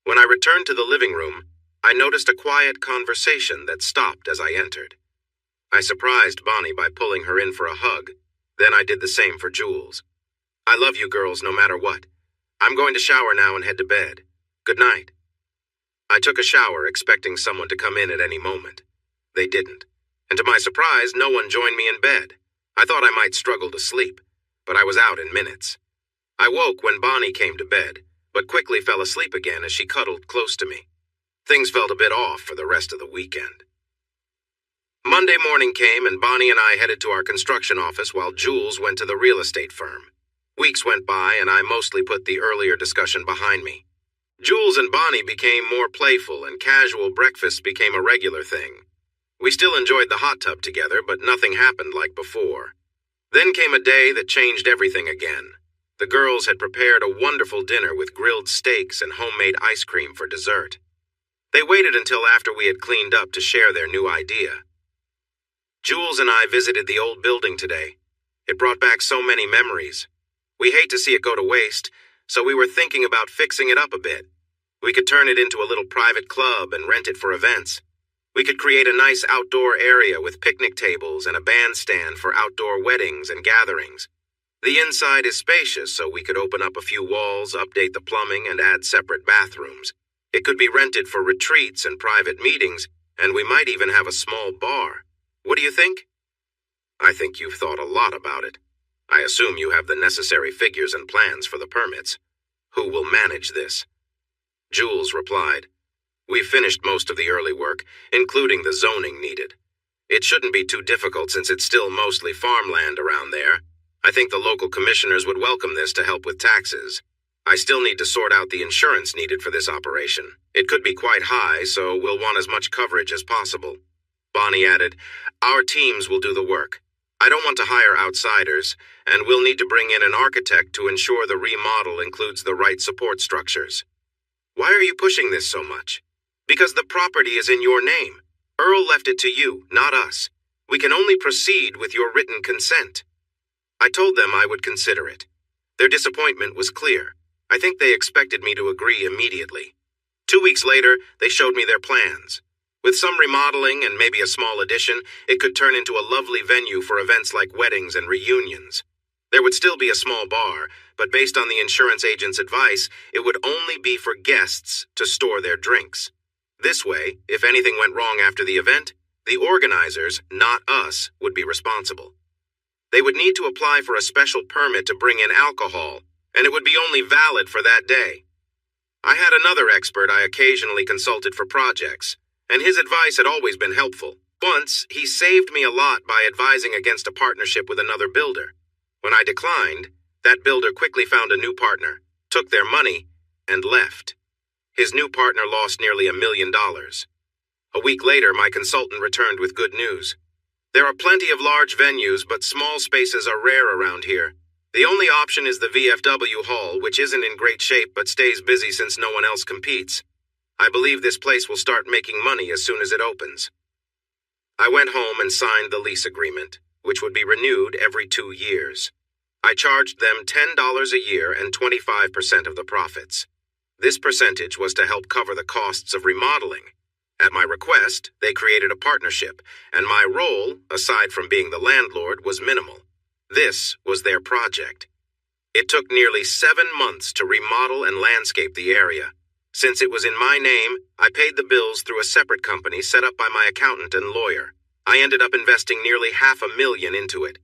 When I returned to the living room, I noticed a quiet conversation that stopped as I entered. I surprised Bonnie by pulling her in for a hug. Then I did the same for Jules. "I love you girls no matter what. I'm going to shower now and head to bed. Good night." I took a shower expecting someone to come in at any moment. They didn't. And to my surprise, no one joined me in bed. I thought I might struggle to sleep, but I was out in minutes. I woke when Bonnie came to bed, but quickly fell asleep again as she cuddled close to me. Things felt a bit off for the rest of the weekend. Monday morning came and Bonnie and I headed to our construction office while Jules went to the real estate firm. Weeks went by and I mostly put the earlier discussion behind me. Jules and Bonnie became more playful and casual breakfasts became a regular thing. We still enjoyed the hot tub together, but nothing happened like before. Then came a day that changed everything again. The girls had prepared a wonderful dinner with grilled steaks and homemade ice cream for dessert. They waited until after we had cleaned up to share their new idea. Jules and I visited the old building today. It brought back so many memories. We hate to see it go to waste, so we were thinking about fixing it up a bit. We could turn it into a little private club and rent it for events. We could create a nice outdoor area with picnic tables and a bandstand for outdoor weddings and gatherings. The inside is spacious, so we could open up a few walls, update the plumbing, and add separate bathrooms. It could be rented for retreats and private meetings, and we might even have a small bar. What do you think? I think you've thought a lot about it. I assume you have the necessary figures and plans for the permits. Who will manage this? Jules replied, "We've finished most of the early work, including the zoning needed. It shouldn't be too difficult since it's still mostly farmland around there. I think the local commissioners would welcome this to help with taxes. I still need to sort out the insurance needed for this operation. It could be quite high, so we'll want as much coverage as possible." Bonnie added, "Our teams will do the work. I don't want to hire outsiders, and we'll need to bring in an architect to ensure the remodel includes the right support structures." "Why are you pushing this so much?" "Because the property is in your name. Earl left it to you, not us. We can only proceed with your written consent." I told them I would consider it. Their disappointment was clear. I think they expected me to agree immediately. 2 weeks later, they showed me their plans. With some remodeling and maybe a small addition, it could turn into a lovely venue for events like weddings and reunions. There would still be a small bar, but based on the insurance agent's advice, it would only be for guests to store their drinks. This way, if anything went wrong after the event, the organizers, not us, would be responsible. They would need to apply for a special permit to bring in alcohol, and it would be only valid for that day. I had another expert I occasionally consulted for projects, and his advice had always been helpful. Once, he saved me a lot by advising against a partnership with another builder. When I declined, that builder quickly found a new partner, took their money, and left. His new partner lost nearly $1 million. A week later, my consultant returned with good news. There are plenty of large venues, but small spaces are rare around here. The only option is the VFW Hall, which isn't in great shape but stays busy since no one else competes. I believe this place will start making money as soon as it opens. I went home and signed the lease agreement, which would be renewed every 2 years. I charged them $10 a year and 25% of the profits. This percentage was to help cover the costs of remodeling. At my request, they created a partnership, and my role, aside from being the landlord, was minimal. This was their project. It took nearly 7 months to remodel and landscape the area. Since it was in my name, I paid the bills through a separate company set up by my accountant and lawyer. I ended up investing nearly $500,000 into it.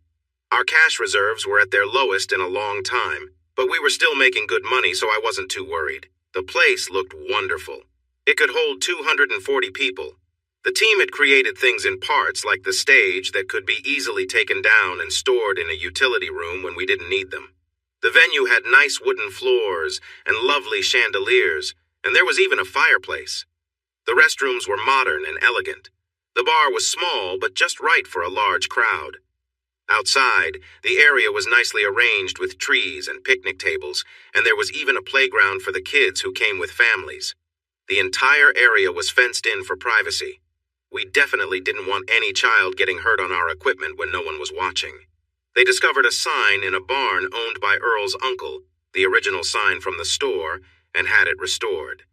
Our cash reserves were at their lowest in a long time, But we were still making good money, so I wasn't too worried. The place looked wonderful. It could hold 240 people. The team had created things in parts like the stage that could be easily taken down and stored in a utility room when we didn't need them. The venue had nice wooden floors and lovely chandeliers, and there was even a fireplace. The restrooms were modern and elegant. The bar was small, but just right for a large crowd. Outside, the area was nicely arranged with trees and picnic tables, and there was even a playground for the kids who came with families. The entire area was fenced in for privacy. We definitely didn't want any child getting hurt on our equipment when no one was watching. They discovered a sign in a barn owned by Earl's uncle, the original sign from the store, and had it restored.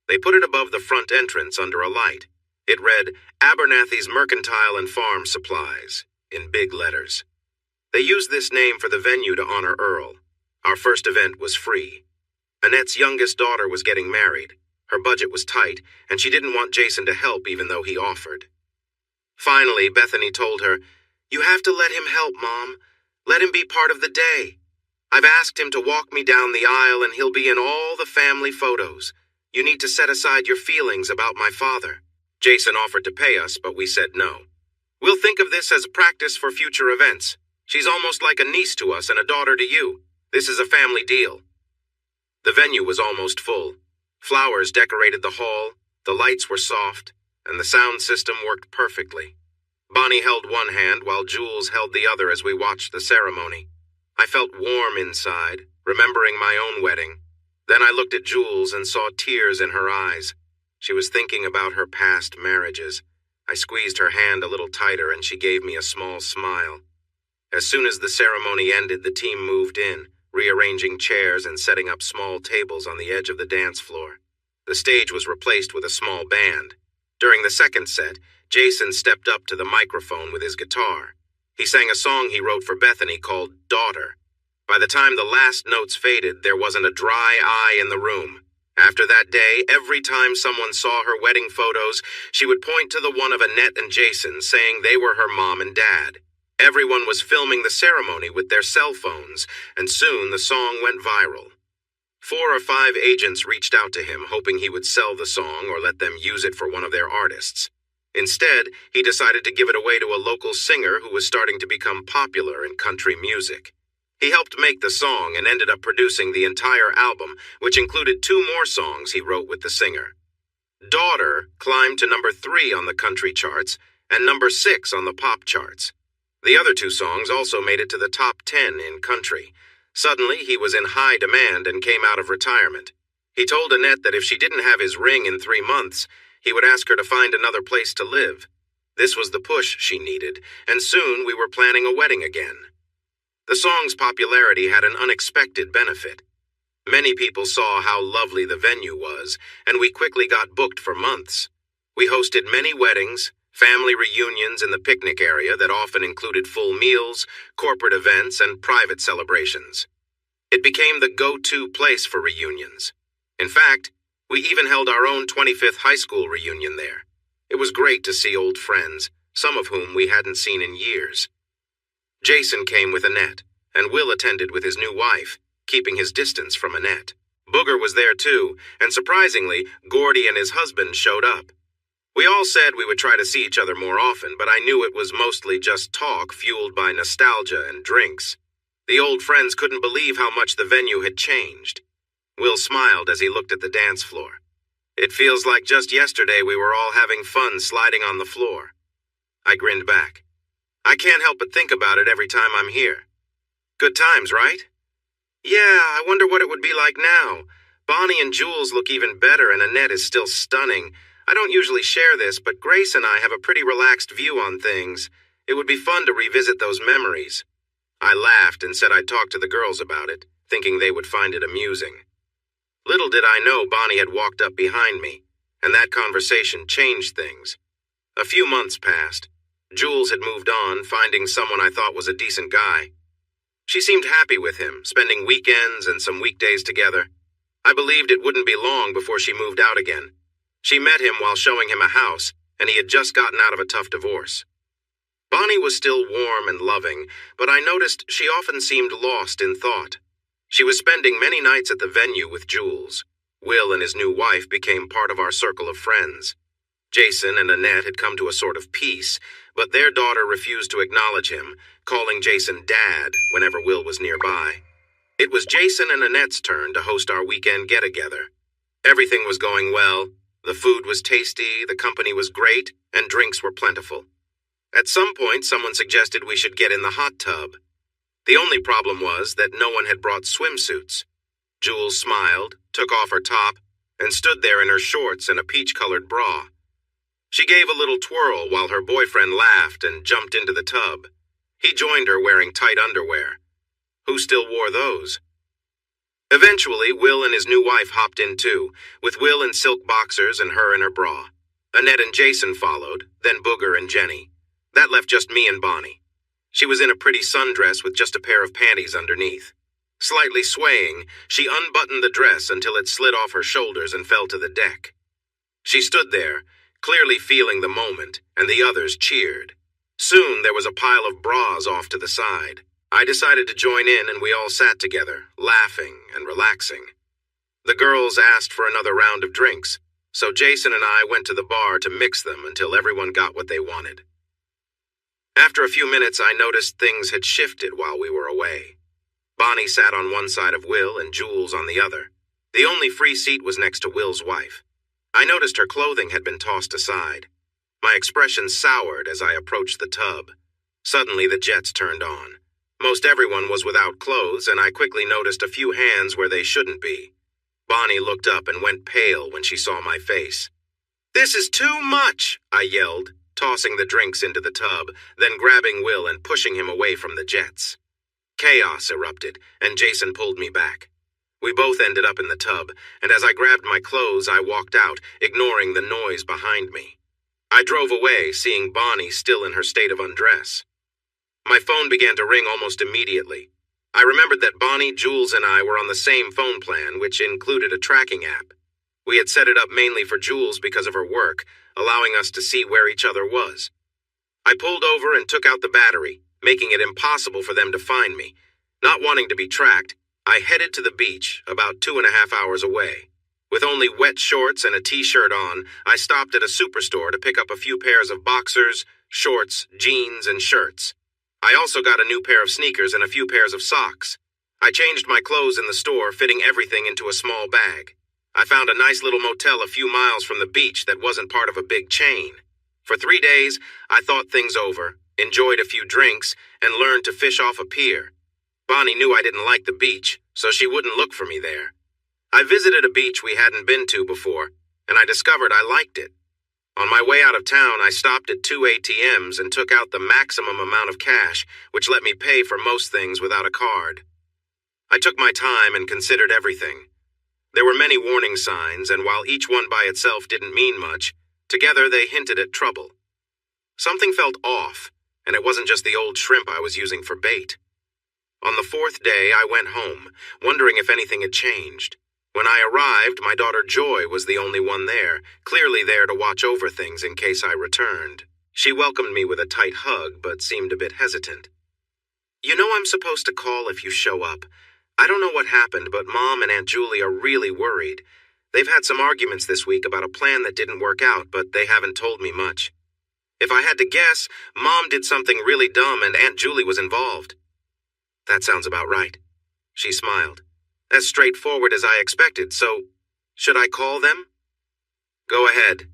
They put it above the front entrance under a light. It read, Abernathy's Mercantile and Farm Supplies, in big letters. They used this name for the venue to honor Earl. Our first event was free. Annette's youngest daughter was getting married. Her budget was tight, and she didn't want Jason to help even though he offered. Finally, Bethany told her, You have to let him help, Mom. Let him be part of the day. I've asked him to walk me down the aisle and he'll be in all the family photos. You need to set aside your feelings about my father. Jason offered to pay us, but we said no. We'll think of this as practice for future events. She's almost like a niece to us and a daughter to you. This is a family deal. The venue was almost full. Flowers decorated the hall, the lights were soft, and the sound system worked perfectly. Bonnie held one hand while Jules held the other as we watched the ceremony. I felt warm inside, remembering my own wedding. Then I looked at Jules and saw tears in her eyes. She was thinking about her past marriages. I squeezed her hand a little tighter and she gave me a small smile. As soon as the ceremony ended, the team moved in, rearranging chairs and setting up small tables on the edge of the dance floor. The stage was replaced with a small band. During the second set, Jason stepped up to the microphone with his guitar. He sang a song he wrote for Bethany called Daughter. By the time the last notes faded, there wasn't a dry eye in the room. After that day, every time someone saw her wedding photos, she would point to the one of Annette and Jason, saying they were her mom and dad. Everyone was filming the ceremony with their cell phones, and soon the song went viral. 4 or 5 agents reached out to him, hoping he would sell the song or let them use it for one of their artists. Instead, he decided to give it away to a local singer who was starting to become popular in country music. He helped make the song and ended up producing the entire album, which included 2 more songs he wrote with the singer. Daughter climbed to number 3 on the country charts and number 6 on the pop charts. The other 2 songs also made it to the top 10 in country. Suddenly, he was in high demand and came out of retirement. He told Annette that if she didn't have his ring in 3 months, he would ask her to find another place to live. This was the push she needed, and soon we were planning a wedding again. The song's popularity had an unexpected benefit. Many people saw how lovely the venue was, and we quickly got booked for months. We hosted many weddings, family reunions in the picnic area that often included full meals, corporate events, and private celebrations. It became the go-to place for reunions. In fact, we even held our own 25th high school reunion there. It was great to see old friends, some of whom we hadn't seen in years. Jason came with Annette, and Will attended with his new wife, keeping his distance from Annette. Booger was there too, and surprisingly, Gordy and his husband showed up. We all said we would try to see each other more often, but I knew it was mostly just talk fueled by nostalgia and drinks. The old friends couldn't believe how much the venue had changed. Will smiled as he looked at the dance floor. It feels like just yesterday we were all having fun sliding on the floor. I grinned back. I can't help but think about it every time I'm here. Good times, right? Yeah, I wonder what it would be like now. Bonnie and Jules look even better and Annette is still stunning. I don't usually share this, but Grace and I have a pretty relaxed view on things. It would be fun to revisit those memories. I laughed and said I'd talk to the girls about it, thinking they would find it amusing. Little did I know Bonnie had walked up behind me, and that conversation changed things. A few months passed. Jules had moved on, finding someone I thought was a decent guy. She seemed happy with him, spending weekends and some weekdays together. I believed it wouldn't be long before she moved out again. She met him while showing him a house, and he had just gotten out of a tough divorce. Bonnie was still warm and loving, but I noticed she often seemed lost in thought. She was spending many nights at the venue with Jules. Will and his new wife became part of our circle of friends. Jason and Annette had come to a sort of peace, but their daughter refused to acknowledge him, calling Jason Dad whenever Will was nearby. It was Jason and Annette's turn to host our weekend get-together. Everything was going well. The food was tasty, the company was great, and drinks were plentiful. At some point, someone suggested we should get in the hot tub. The only problem was that no one had brought swimsuits. Jules smiled, took off her top, and stood there in her shorts and a peach-colored bra. She gave a little twirl while her boyfriend laughed and jumped into the tub. He joined her wearing tight underwear. Who still wore those? Eventually, Will and his new wife hopped in too, with Will in silk boxers and her in her bra. Annette and Jason followed, then Booger and Jenny. That left just me and Bonnie. She was in a pretty sundress with just a pair of panties underneath. Slightly swaying, she unbuttoned the dress until it slid off her shoulders and fell to the deck. She stood there, clearly feeling the moment, and the others cheered. Soon there was a pile of bras off to the side. I decided to join in and we all sat together, laughing and relaxing. The girls asked for another round of drinks, so Jason and I went to the bar to mix them until everyone got what they wanted. After a few minutes, I noticed things had shifted while we were away. Bonnie sat on one side of Will and Jules on the other. The only free seat was next to Will's wife. I noticed her clothing had been tossed aside. My expression soured as I approached the tub. Suddenly, the jets turned on. Most everyone was without clothes, and I quickly noticed a few hands where they shouldn't be. Bonnie looked up and went pale when she saw my face. "This is too much," I yelled, tossing the drinks into the tub, then grabbing Will and pushing him away from the jets. Chaos erupted, and Jason pulled me back. We both ended up in the tub, and as I grabbed my clothes, I walked out, ignoring the noise behind me. I drove away, seeing Bonnie still in her state of undress. My phone began to ring almost immediately. I remembered that Bonnie, Jules, and I were on the same phone plan, which included a tracking app. We had set it up mainly for Jules because of her work, allowing us to see where each other was. I pulled over and took out the battery, making it impossible for them to find me. Not wanting to be tracked, I headed to the beach, about 2.5 hours away. With only wet shorts and a t-shirt on, I stopped at a superstore to pick up a few pairs of boxers, shorts, jeans, and shirts. I also got a new pair of sneakers and a few pairs of socks. I changed my clothes in the store, fitting everything into a small bag. I found a nice little motel a few miles from the beach that wasn't part of a big chain. For 3 days, I thought things over, enjoyed a few drinks, and learned to fish off a pier. Bonnie knew I didn't like the beach, so she wouldn't look for me there. I visited a beach we hadn't been to before, and I discovered I liked it. On my way out of town, I stopped at 2 ATMs and took out the maximum amount of cash, which let me pay for most things without a card. I took my time and considered everything. There were many warning signs, and while each one by itself didn't mean much, together they hinted at trouble. Something felt off, and it wasn't just the old shrimp I was using for bait. On the 4th day, I went home, wondering if anything had changed. When I arrived, my daughter Joy was the only one there, clearly there to watch over things in case I returned. She welcomed me with a tight hug, but seemed a bit hesitant. "You know I'm supposed to call if you show up. I don't know what happened, but Mom and Aunt Julie are really worried. They've had some arguments this week about a plan that didn't work out, but they haven't told me much. If I had to guess, Mom did something really dumb and Aunt Julie was involved." "That sounds about right." She smiled. "As straightforward as I expected, so should I call them?" "Go ahead.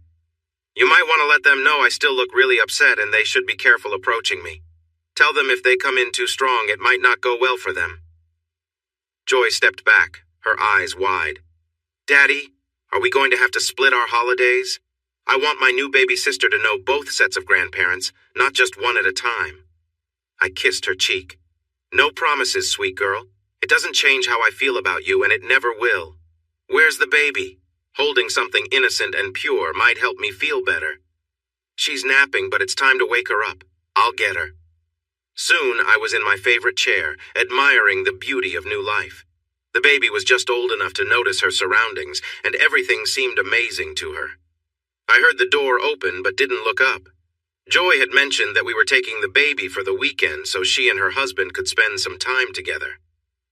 You might want to let them know I still look really upset and they should be careful approaching me. Tell them if they come in too strong, it might not go well for them." Joy stepped back, her eyes wide. "Daddy, are we going to have to split our holidays? I want my new baby sister to know both sets of grandparents, not just one at a time." I kissed her cheek. "No promises, sweet girl. It doesn't change how I feel about you, and it never will. Where's the baby? Holding something innocent and pure might help me feel better. She's napping, but it's time to wake her up. I'll get her." Soon, I was in my favorite chair, admiring the beauty of new life. The baby was just old enough to notice her surroundings, and everything seemed amazing to her. I heard the door open, but didn't look up. Joy had mentioned that we were taking the baby for the weekend so she and her husband could spend some time together.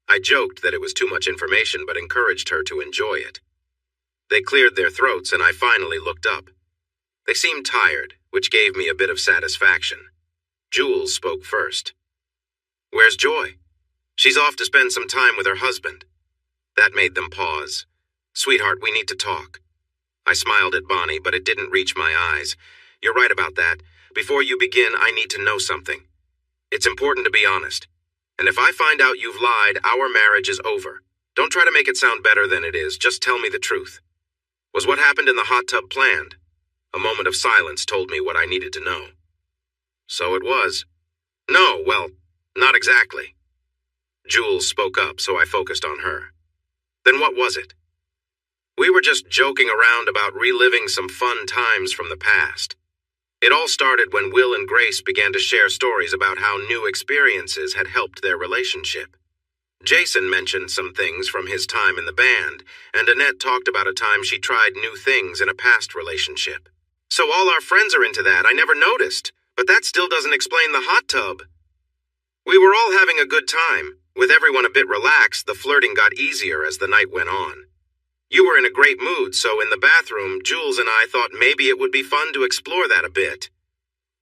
I joked that it was too much information but encouraged her to enjoy it. They cleared their throats and I finally looked up. They seemed tired, which gave me a bit of satisfaction. Jules spoke first. "Where's Joy?" "She's off to spend some time with her husband." That made them pause. "Sweetheart, we need to talk." I smiled at Bonnie, but it didn't reach my eyes. "You're right about that. Before you begin, I need to know something. It's important to be honest. And if I find out you've lied, our marriage is over. Don't try to make it sound better than it is. Just tell me the truth. Was what happened in the hot tub planned?" A moment of silence told me what I needed to know. "So it was." "No, well, not exactly." Jules spoke up, so I focused on her. "Then what was it?" "We were just joking around about reliving some fun times from the past. It all started when Will and Grace began to share stories about how new experiences had helped their relationship. Jason mentioned some things from his time in the band, and Annette talked about a time she tried new things in a past relationship. So all our friends are into that. I never noticed, but that still doesn't explain the hot tub. We were all having a good time. With everyone a bit relaxed, the flirting got easier as the night went on. You were in a great mood, so in the bathroom, Jules and I thought maybe it would be fun to explore that a bit."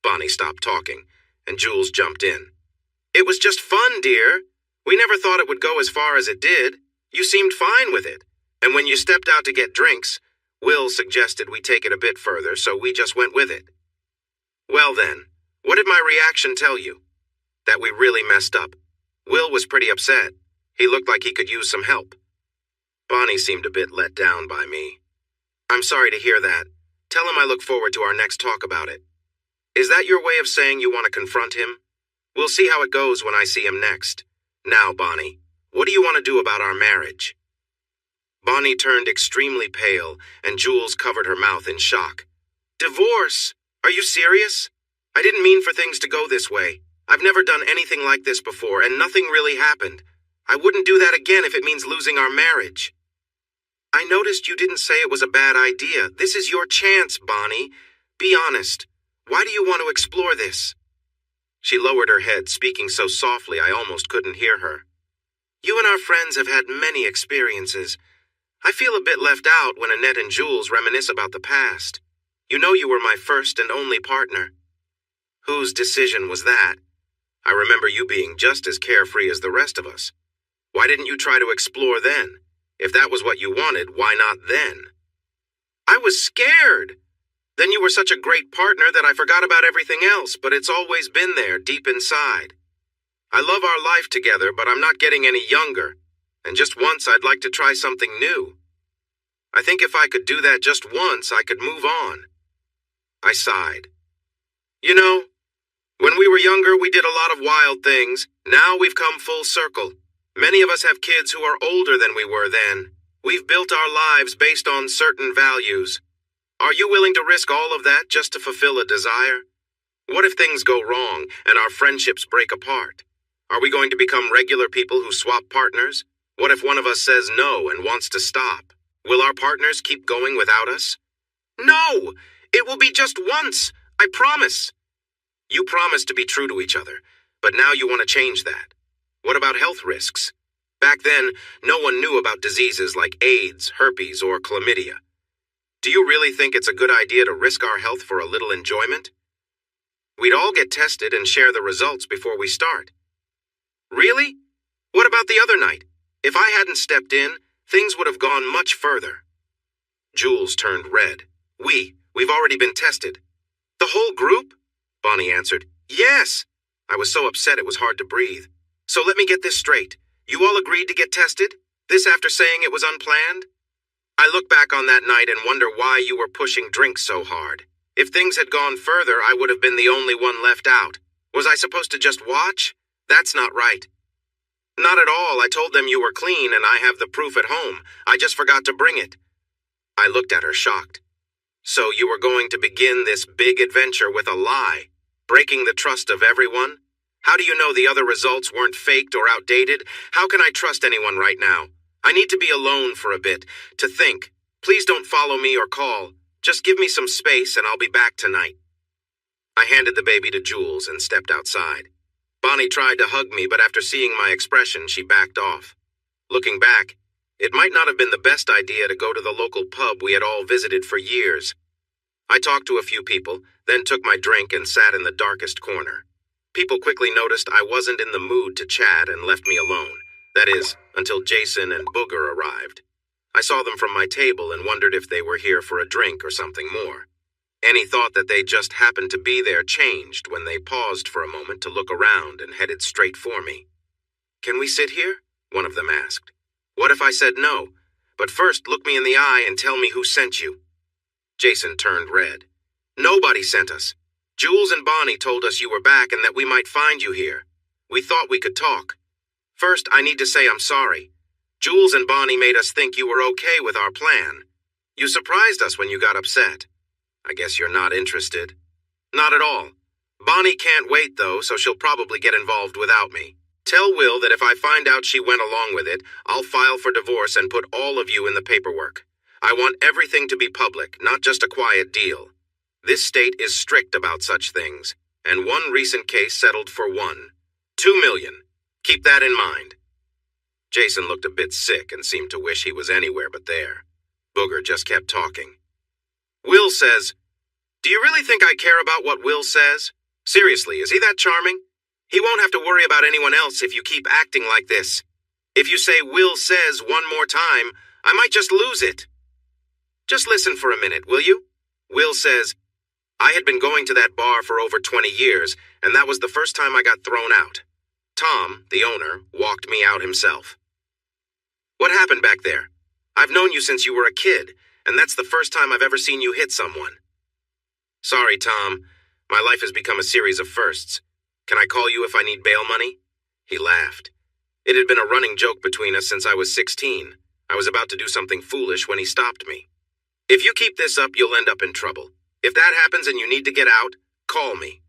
Bonnie stopped talking, and Jules jumped in. "It was just fun, dear. We never thought it would go as far as it did. You seemed fine with it. And when you stepped out to get drinks, Will suggested we take it a bit further, so we just went with it." "Well then, what did my reaction tell you?" "That we really messed up. Will was pretty upset. He looked like he could use some help." Bonnie seemed a bit let down by me. "I'm sorry to hear that. Tell him I look forward to our next talk about it." "Is that your way of saying you want to confront him?" "We'll see how it goes when I see him next. Now, Bonnie, what do you want to do about our marriage?" Bonnie turned extremely pale, and Jules covered her mouth in shock. "Divorce? Are you serious? I didn't mean for things to go this way. I've never done anything like this before, and nothing really happened. I wouldn't do that again if it means losing our marriage." "I noticed you didn't say it was a bad idea. This is your chance, Bonnie. Be honest. Why do you want to explore this?" She lowered her head, speaking so softly I almost couldn't hear her. "You and our friends have had many experiences. I feel a bit left out when Annette and Jules reminisce about the past. You know you were my first and only partner." "Whose decision was that? I remember you being just as carefree as the rest of us. Why didn't you try to explore then? If that was what you wanted, why not then?" "I was scared. Then you were such a great partner that I forgot about everything else, but it's always been there, deep inside. I love our life together, but I'm not getting any younger, and just once I'd like to try something new. I think if I could do that just once, I could move on." I sighed. "You know, when we were younger, we did a lot of wild things. Now we've come full circle. Many of us have kids who are older than we were then. We've built our lives based on certain values. Are you willing to risk all of that just to fulfill a desire? What if things go wrong and our friendships break apart? Are we going to become regular people who swap partners? What if one of us says no and wants to stop? Will our partners keep going without us?" "No! It will be just once! I promise!" "You promised to be true to each other, but now you want to change that. What about health risks? Back then, no one knew about diseases like AIDS, herpes, or chlamydia. Do you really think it's a good idea to risk our health for a little enjoyment? We'd all get tested and share the results before we start." "Really? What about the other night? If I hadn't stepped in, things would have gone much further." Jules turned red. We've already been tested." "The whole group?" Bonnie answered. "Yes." I was so upset it was hard to breathe. "So let me get this straight. You all agreed to get tested? This after saying it was unplanned?" I look back on that night and wonder why you were pushing drinks so hard. If things had gone further, I would have been the only one left out. Was I supposed to just watch? That's not right." "Not at all. I told them you were clean and I have the proof at home. I just forgot to bring it." I looked at her shocked. "So you were going to begin this big adventure with a lie, breaking the trust of everyone? How do you know the other results weren't faked or outdated? How can I trust anyone right now? I need to be alone for a bit, to think. Please don't follow me or call. Just give me some space and I'll be back tonight." I handed the baby to Jules and stepped outside. Bonnie tried to hug me, but after seeing my expression, she backed off. Looking back, it might not have been the best idea to go to the local pub we had all visited for years. I talked to a few people, then took my drink and sat in the darkest corner. People quickly noticed I wasn't in the mood to chat and left me alone. That is, until Jason and Booger arrived. I saw them from my table and wondered if they were here for a drink or something more. Any thought that they just happened to be there changed when they paused for a moment to look around and headed straight for me. "Can we sit here?" one of them asked. "What if I said no? But first look me in the eye and tell me who sent you." Jason turned red. "Nobody sent us. Jules and Bonnie told us you were back and that we might find you here. We thought we could talk. First, I need to say I'm sorry. Jules and Bonnie made us think you were okay with our plan. You surprised us when you got upset. I guess you're not interested." "Not at all. Bonnie can't wait, though, so she'll probably get involved without me. Tell Will that if I find out she went along with it, I'll file for divorce and put all of you in the paperwork. I want everything to be public, not just a quiet deal. This state is strict about such things, and one recent case settled for $2 million. Keep that in mind." Jason looked a bit sick and seemed to wish he was anywhere but there. Booger just kept talking. "Will says, do you really think I care about what Will says? Seriously, is he that charming? He won't have to worry about anyone else if you keep acting like this. If you say Will says one more time, I might just lose it. Just listen for a minute, will you? Will says, I had been going to that bar for over 20 years, and that was the first time I got thrown out. Tom, the owner, walked me out himself. What happened back there? I've known you since you were a kid, and that's the first time I've ever seen you hit someone. Sorry, Tom. My life has become a series of firsts. Can I call you if I need bail money? He laughed. It had been a running joke between us since I was 16. I was about to do something foolish when he stopped me. If you keep this up, you'll end up in trouble. If that happens and you need to get out, call me.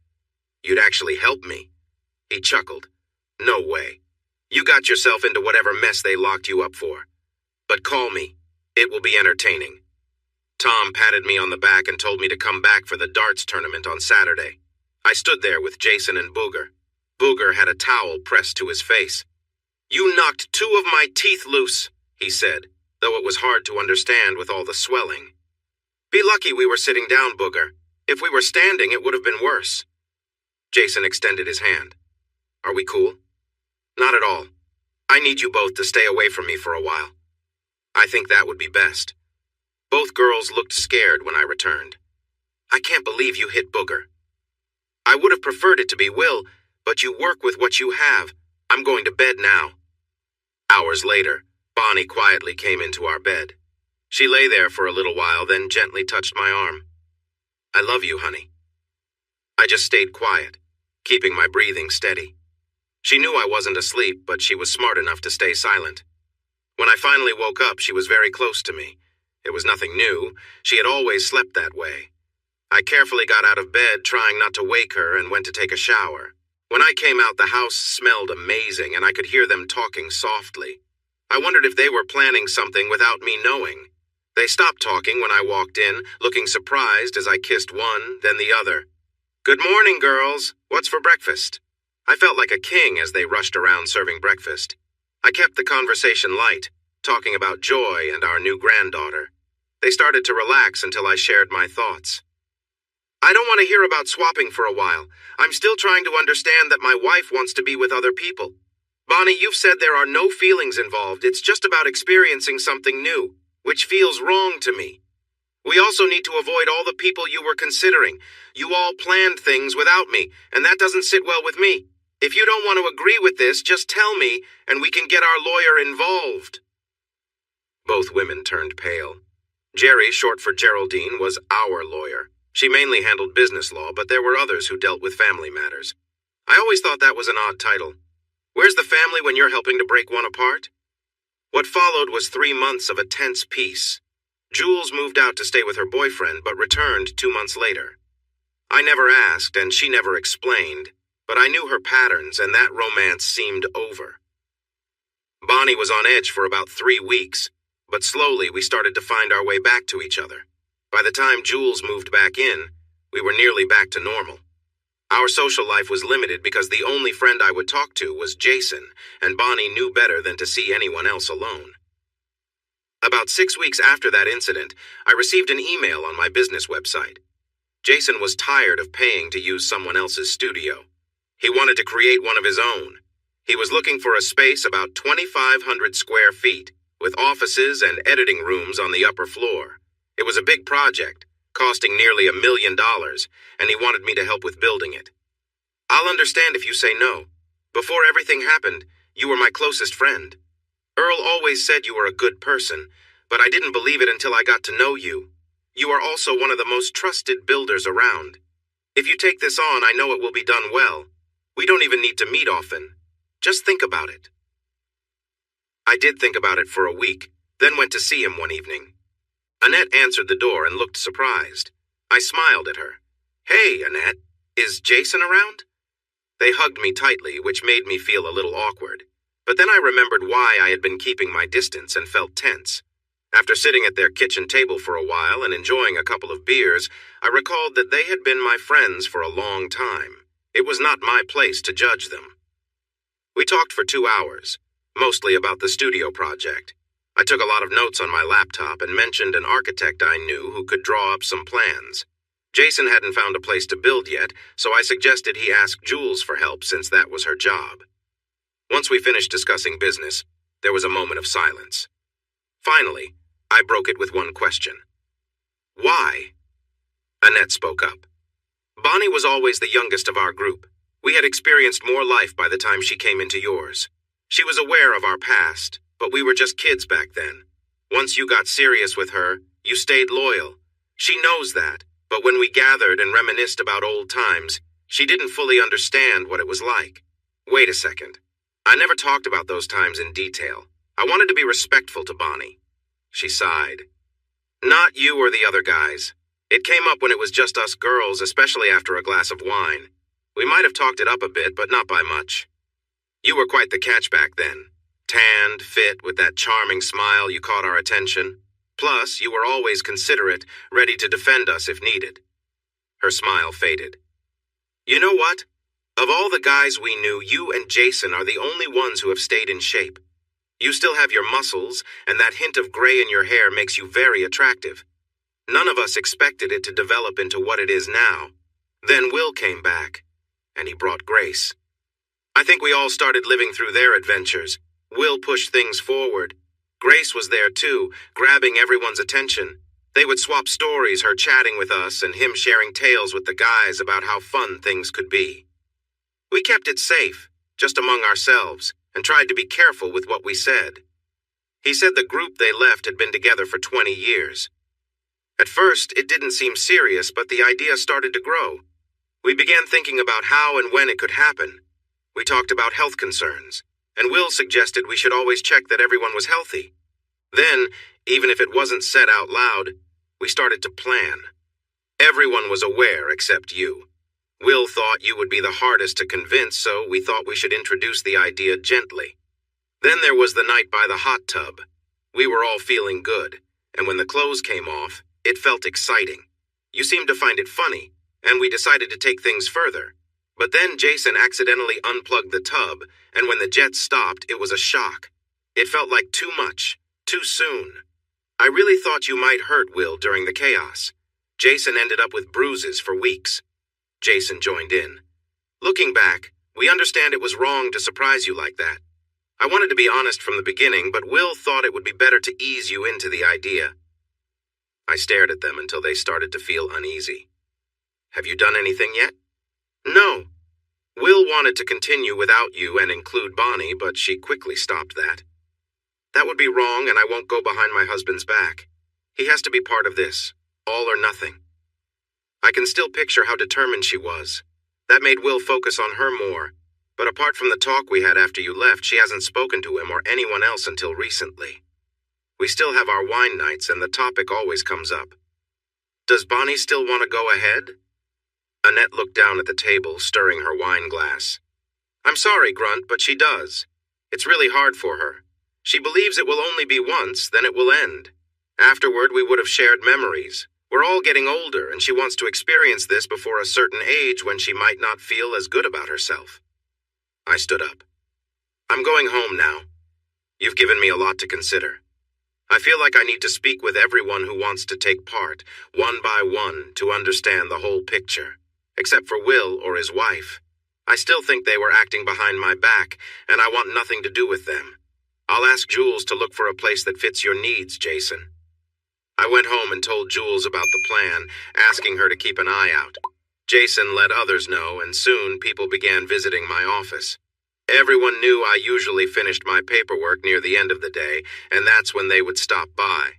You'd actually help me. He chuckled. No way. You got yourself into whatever mess they locked you up for. But call me. It will be entertaining. Tom patted me on the back and told me to come back for the darts tournament on Saturday. I stood there with Jason and Booger. Booger had a towel pressed to his face. You knocked 2 of my teeth loose, he said, though it was hard to understand with all the swelling. Be lucky we were sitting down, Booger. If we were standing, it would have been worse. Jason extended his hand. Are we cool? Not at all. I need you both to stay away from me for a while. I think that would be best. Both girls looked scared when I returned. I can't believe you hit Booger. I would have preferred it to be Will, but you work with what you have. I'm going to bed now. Hours later, Bonnie quietly came into our bed. She lay there for a little while, then gently touched my arm. I love you, honey. I just stayed quiet, keeping my breathing steady. She knew I wasn't asleep, but she was smart enough to stay silent. When I finally woke up, she was very close to me. It was nothing new. She had always slept that way. I carefully got out of bed, trying not to wake her, and went to take a shower. When I came out, the house smelled amazing, and I could hear them talking softly. I wondered if they were planning something without me knowing. They stopped talking when I walked in, looking surprised as I kissed one, then the other. Good morning, girls. What's for breakfast? I felt like a king as they rushed around serving breakfast. I kept the conversation light, talking about Joy and our new granddaughter. They started to relax until I shared my thoughts. I don't want to hear about swapping for a while. I'm still trying to understand that my wife wants to be with other people. Bonnie, you've said there are no feelings involved. It's just about experiencing something new, which feels wrong to me. We also need to avoid all the people you were considering. You all planned things without me, and that doesn't sit well with me. If you don't want to agree with this, just tell me, and we can get our lawyer involved. Both women turned pale. Jerry, short for Geraldine, was our lawyer. She mainly handled business law, but there were others who dealt with family matters. I always thought that was an odd title. Where's the family when you're helping to break one apart? What followed was 3 months of a tense peace. Jules moved out to stay with her boyfriend, but returned 2 months later. I never asked, and she never explained, but I knew her patterns, and that romance seemed over. Bonnie was on edge for about 3 weeks, but slowly we started to find our way back to each other. By the time Jules moved back in, we were nearly back to normal. Our social life was limited because the only friend I would talk to was Jason, and Bonnie knew better than to see anyone else alone. About 6 weeks after that incident, I received an email on my business website. Jason was tired of paying to use someone else's studio. He wanted to create one of his own. He was looking for a space about 2,500 square feet, with offices and editing rooms on the upper floor. It was a big project, costing nearly $1 million, and he wanted me to help with building it. I'll understand if you say no. Before everything happened, you were my closest friend. Earl always said you were a good person, but I didn't believe it until I got to know you. You are also one of the most trusted builders around. If you take this on, I know it will be done well. We don't even need to meet often. Just think about it. I did think about it for a week, then went to see him one evening. Annette answered the door and looked surprised. I smiled at her. Hey, Annette, is Jason around? They hugged me tightly, which made me feel a little awkward. But then I remembered why I had been keeping my distance and felt tense. After sitting at their kitchen table for a while and enjoying a couple of beers, I recalled that they had been my friends for a long time. It was not my place to judge them. We talked for 2 hours, mostly about the studio project. I took a lot of notes on my laptop and mentioned an architect I knew who could draw up some plans. Jason hadn't found a place to build yet, so I suggested he ask Jules for help since that was her job. Once we finished discussing business, there was a moment of silence. Finally, I broke it with one question. Why? Annette spoke up. Bonnie was always the youngest of our group. We had experienced more life by the time she came into yours. She was aware of our past, but we were just kids back then. Once you got serious with her, you stayed loyal. She knows that, but when we gathered and reminisced about old times, she didn't fully understand what it was like. Wait a second. I never talked about those times in detail. I wanted to be respectful to Bonnie. She sighed. Not you or the other guys. It came up when it was just us girls, especially after a glass of wine. We might have talked it up a bit, but not by much. You were quite the catch back then. Tanned, fit, with that charming smile, you caught our attention. Plus, you were always considerate, ready to defend us if needed. Her smile faded. You know what? Of all the guys we knew, you and Jason are the only ones who have stayed in shape. You still have your muscles, and that hint of gray in your hair makes you very attractive. None of us expected it to develop into what it is now. Then Will came back, and he brought Grace. I think we all started living through their adventures. Will pushed things forward. Grace was there too, grabbing everyone's attention. They would swap stories, her chatting with us and him sharing tales with the guys about how fun things could be. We kept it safe, just among ourselves, and tried to be careful with what we said. He said the group they left had been together for 20 years. At first, it didn't seem serious, but the idea started to grow. We began thinking about how and when it could happen. We talked about health concerns, and Will suggested we should always check that everyone was healthy. Then, even if it wasn't said out loud, we started to plan. Everyone was aware except you. Will thought you would be the hardest to convince, so we thought we should introduce the idea gently. Then there was the night by the hot tub. We were all feeling good, and when the clothes came off, it felt exciting. You seemed to find it funny, and we decided to take things further. But then Jason accidentally unplugged the tub, and when the jets stopped, it was a shock. It felt like too much, too soon. I really thought you might hurt Will during the chaos. Jason ended up with bruises for weeks. Jason joined in. Looking back, we understand it was wrong to surprise you like that. I wanted to be honest from the beginning, but Will thought it would be better to ease you into the idea. I stared at them until they started to feel uneasy. Have you done anything yet? No. Will wanted to continue without you and include Bonnie, but she quickly stopped that. That would be wrong, and I won't go behind my husband's back. He has to be part of this, all or nothing. I can still picture how determined she was. That made Will focus on her more. But apart from the talk we had after you left, she hasn't spoken to him or anyone else until recently. We still have our wine nights, and the topic always comes up. Does Bonnie still want to go ahead? Annette looked down at the table, stirring her wine glass. I'm sorry, Grunt, but she does. It's really hard for her. She believes it will only be once, then it will end. Afterward, we would have shared memories. We're We're all getting older, and she wants to experience this before a certain age when she might not feel as good about herself. I stood up. I'm going home now. You've given me a lot to consider. I feel like I need to speak with everyone who wants to take part, one by one, to understand the whole picture, except for Will or his wife. I still think they were acting behind my back, and I want nothing to do with them. I'll ask Jules to look for a place that fits your needs, Jason. I went home and told Jules about the plan, asking her to keep an eye out. Jason let others know, and soon people began visiting my office. Everyone knew I usually finished my paperwork near the end of the day, and that's when they would stop by.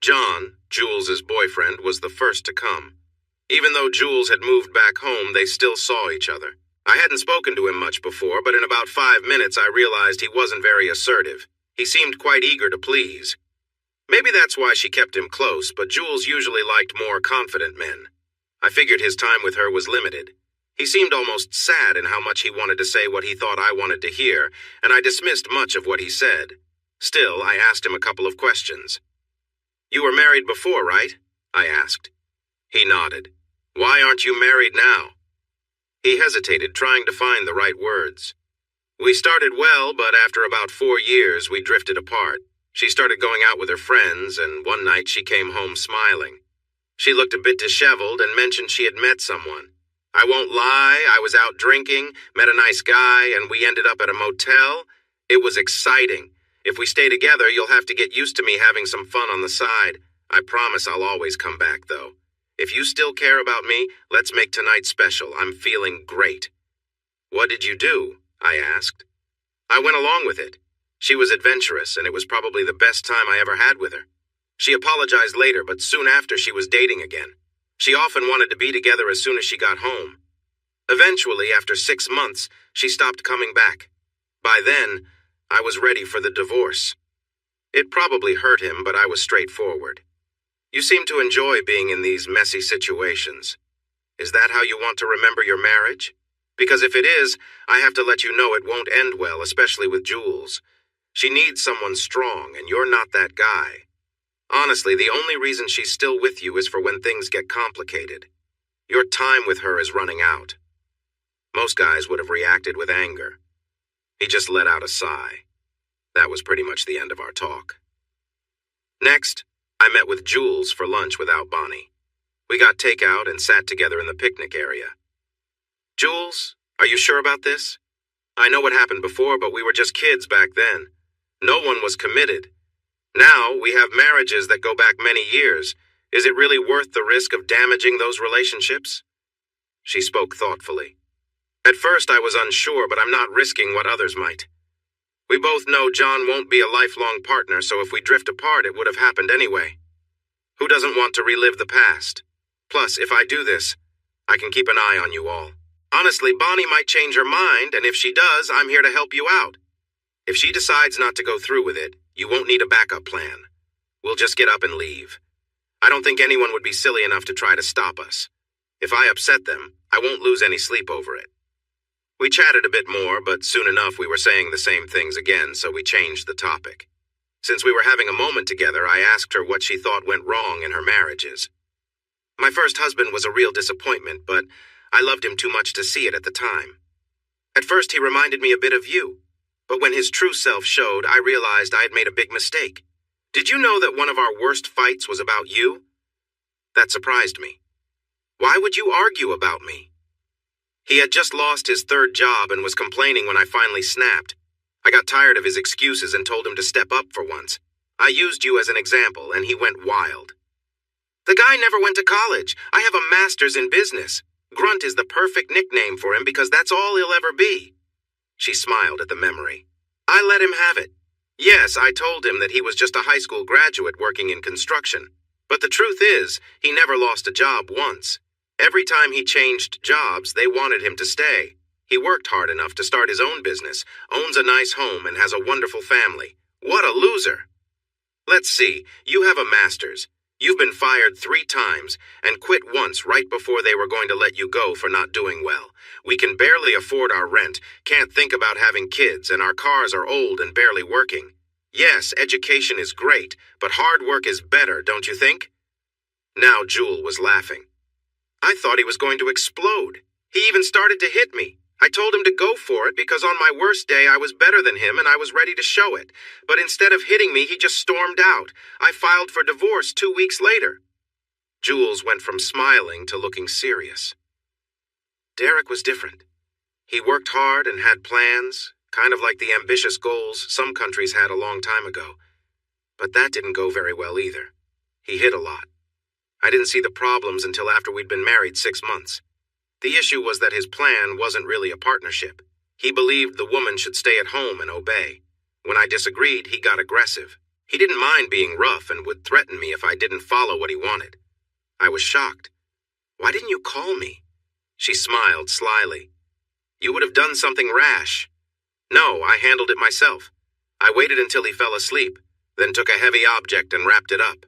John, Jules's boyfriend, was the first to come. Even though Jules had moved back home, they still saw each other. I hadn't spoken to him much before, but in about 5 minutes I realized he wasn't very assertive. He seemed quite eager to please. Maybe that's why she kept him close, but Jules usually liked more confident men. I figured his time with her was limited. He seemed almost sad in how much he wanted to say what he thought I wanted to hear, and I dismissed much of what he said. Still, I asked him a couple of questions. You were married before, right? I asked. He nodded. Why aren't you married now? He hesitated, trying to find the right words. We started well, but after about 4 years, we drifted apart. She started going out with her friends, and one night she came home smiling. She looked a bit disheveled and mentioned she had met someone. I won't lie, I was out drinking, met a nice guy, and we ended up at a motel. It was exciting. If we stay together, you'll have to get used to me having some fun on the side. I promise I'll always come back, though. If you still care about me, let's make tonight special. I'm feeling great. What did you do? I asked. I went along with it. She was adventurous, and it was probably the best time I ever had with her. She apologized later, but soon after she was dating again. She often wanted to be together as soon as she got home. Eventually, after 6 months, she stopped coming back. By then, I was ready for the divorce. It probably hurt him, but I was straightforward. You seem to enjoy being in these messy situations. Is that how you want to remember your marriage? Because if it is, I have to let you know it won't end well, especially with Jules. She needs someone strong, and you're not that guy. Honestly, the only reason she's still with you is for when things get complicated. Your time with her is running out. Most guys would have reacted with anger. He just let out a sigh. That was pretty much the end of our talk. Next, I met with Jules for lunch without Bonnie. We got takeout and sat together in the picnic area. Jules, are you sure about this? I know what happened before, but we were just kids back then. No one was committed. Now we have marriages that go back many years. Is it really worth the risk of damaging those relationships? She spoke thoughtfully. At first I was unsure, but I'm not risking what others might. We both know John won't be a lifelong partner, so if we drift apart, it would have happened anyway. Who doesn't want to relive the past? Plus, if I do this, I can keep an eye on you all. Honestly, Bonnie might change her mind, and if she does, I'm here to help you out. If she decides not to go through with it, you won't need a backup plan. We'll just get up and leave. I don't think anyone would be silly enough to try to stop us. If I upset them, I won't lose any sleep over it. We chatted a bit more, but soon enough we were saying the same things again, so we changed the topic. Since we were having a moment together, I asked her what she thought went wrong in her marriages. My first husband was a real disappointment, but I loved him too much to see it at the time. At first he reminded me a bit of you, but when his true self showed, I realized I had made a big mistake. Did you know that one of our worst fights was about you? That surprised me. Why would you argue about me? He had just lost his 3rd job and was complaining when I finally snapped. I got tired of his excuses and told him to step up for once. I used you as an example, and he went wild. The guy never went to college. I have a master's in business. Grunt is the perfect nickname for him because that's all he'll ever be. She smiled at the memory. I let him have it. Yes, I told him that he was just a high school graduate working in construction. But the truth is, he never lost a job once. Every time he changed jobs, they wanted him to stay. He worked hard enough to start his own business, owns a nice home, and has a wonderful family. What a loser! Let's see, you have a master's. You've been fired 3 times and quit once right before they were going to let you go for not doing well. We can barely afford our rent, can't think about having kids, and our cars are old and barely working. Yes, education is great, but hard work is better, don't you think? Now Jewel was laughing. I thought he was going to explode. He even started to hit me. I told him to go for it because on my worst day I was better than him and I was ready to show it. But instead of hitting me, he just stormed out. I filed for divorce 2 weeks later. Jules went from smiling to looking serious. Derek was different. He worked hard and had plans, kind of like the ambitious goals some countries had a long time ago. But that didn't go very well either. He hid a lot. I didn't see the problems until after we'd been married 6 months. The issue was that his plan wasn't really a partnership. He believed the woman should stay at home and obey. When I disagreed, he got aggressive. He didn't mind being rough and would threaten me if I didn't follow what he wanted. I was shocked. "Why didn't you call me?" She smiled slyly. "You would have done something rash." "No, I handled it myself. I waited until he fell asleep, then took a heavy object and wrapped it up.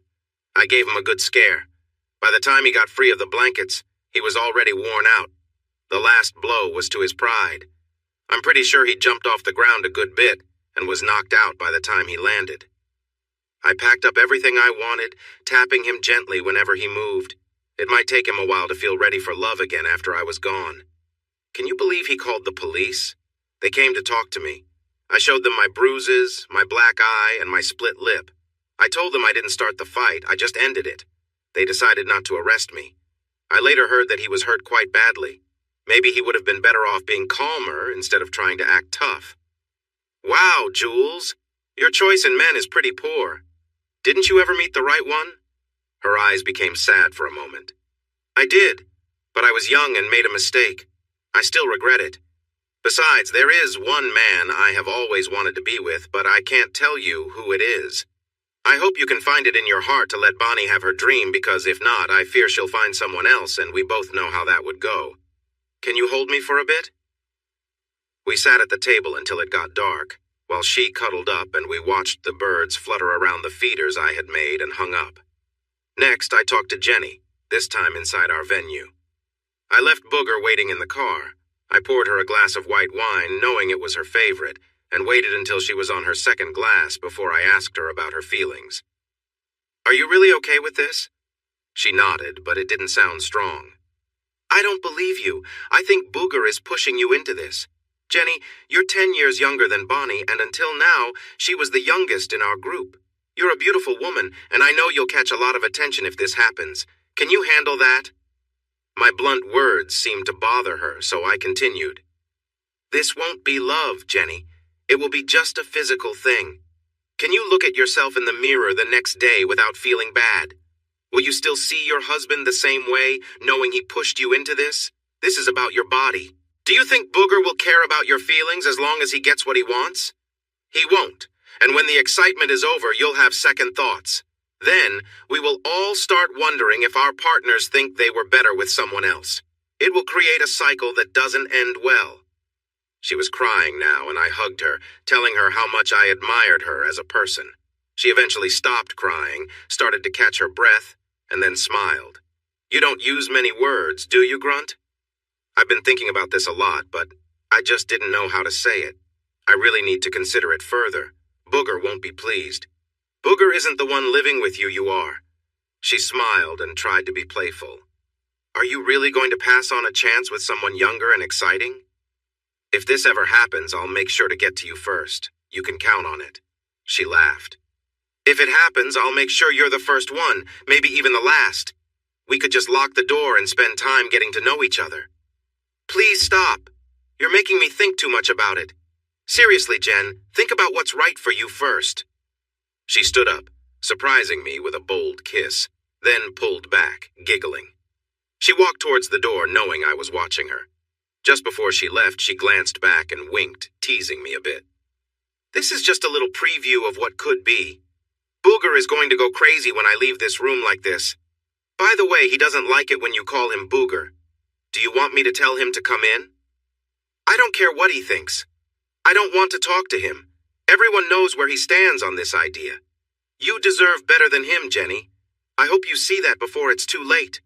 I gave him a good scare. By the time he got free of the blankets, he was already worn out. The last blow was to his pride. I'm pretty sure he jumped off the ground a good bit and was knocked out by the time he landed. I packed up everything I wanted, tapping him gently whenever he moved. It might take him a while to feel ready for love again after I was gone. Can you believe he called the police? They came to talk to me. I showed them my bruises, my black eye, and my split lip. I told them I didn't start the fight, I just ended it. They decided not to arrest me. I later heard that he was hurt quite badly. Maybe he would have been better off being calmer instead of trying to act tough. Wow, Jules, your choice in men is pretty poor. Didn't you ever meet the right one? Her eyes became sad for a moment. I did, but I was young and made a mistake. I still regret it. Besides, there is one man I have always wanted to be with, but I can't tell you who it is. I hope you can find it in your heart to let Bonnie have her dream, because if not, I fear she'll find someone else, and we both know how that would go. Can you hold me for a bit? We sat at the table until it got dark, while she cuddled up and we watched the birds flutter around the feeders I had made and hung up. Next, I talked to Jenny, this time inside our venue. I left Booger waiting in the car. I poured her a glass of white wine, knowing it was her favorite, and waited until she was on her second glass before I asked her about her feelings. Are you really okay with this? She nodded, but it didn't sound strong. I don't believe you. I think Booger is pushing you into this. Jenny, you're 10 years younger than Bonnie, and until now, she was the youngest in our group. You're a beautiful woman, and I know you'll catch a lot of attention if this happens. Can you handle that? My blunt words seemed to bother her, so I continued. This won't be love, Jenny. It will be just a physical thing. Can you look at yourself in the mirror the next day without feeling bad? Will you still see your husband the same way, knowing he pushed you into this? This is about your body. Do you think Booger will care about your feelings as long as he gets what he wants? He won't, and when the excitement is over, you'll have second thoughts. Then, we will all start wondering if our partners think they were better with someone else. It will create a cycle that doesn't end well. She was crying now, and I hugged her, telling her how much I admired her as a person. She eventually stopped crying, started to catch her breath, and then smiled. You don't use many words, do you, Grunt? I've been thinking about this a lot, but I just didn't know how to say it. I really need to consider it further. Booger won't be pleased. Booger isn't the one living with you, you are. She smiled and tried to be playful. Are you really going to pass on a chance with someone younger and exciting? If this ever happens, I'll make sure to get to you first. You can count on it. She laughed. If it happens, I'll make sure you're the first one, maybe even the last. We could just lock the door and spend time getting to know each other. Please stop. You're making me think too much about it. Seriously, Jen, think about what's right for you first. She stood up, surprising me with a bold kiss, then pulled back, giggling. She walked towards the door, knowing I was watching her. Just before she left, she glanced back and winked, teasing me a bit. This is just a little preview of what could be. Booger is going to go crazy when I leave this room like this. By the way, he doesn't like it when you call him Booger. Do you want me to tell him to come in? I don't care what he thinks. I don't want to talk to him. Everyone knows where he stands on this idea. You deserve better than him, Jenny. I hope you see that before it's too late.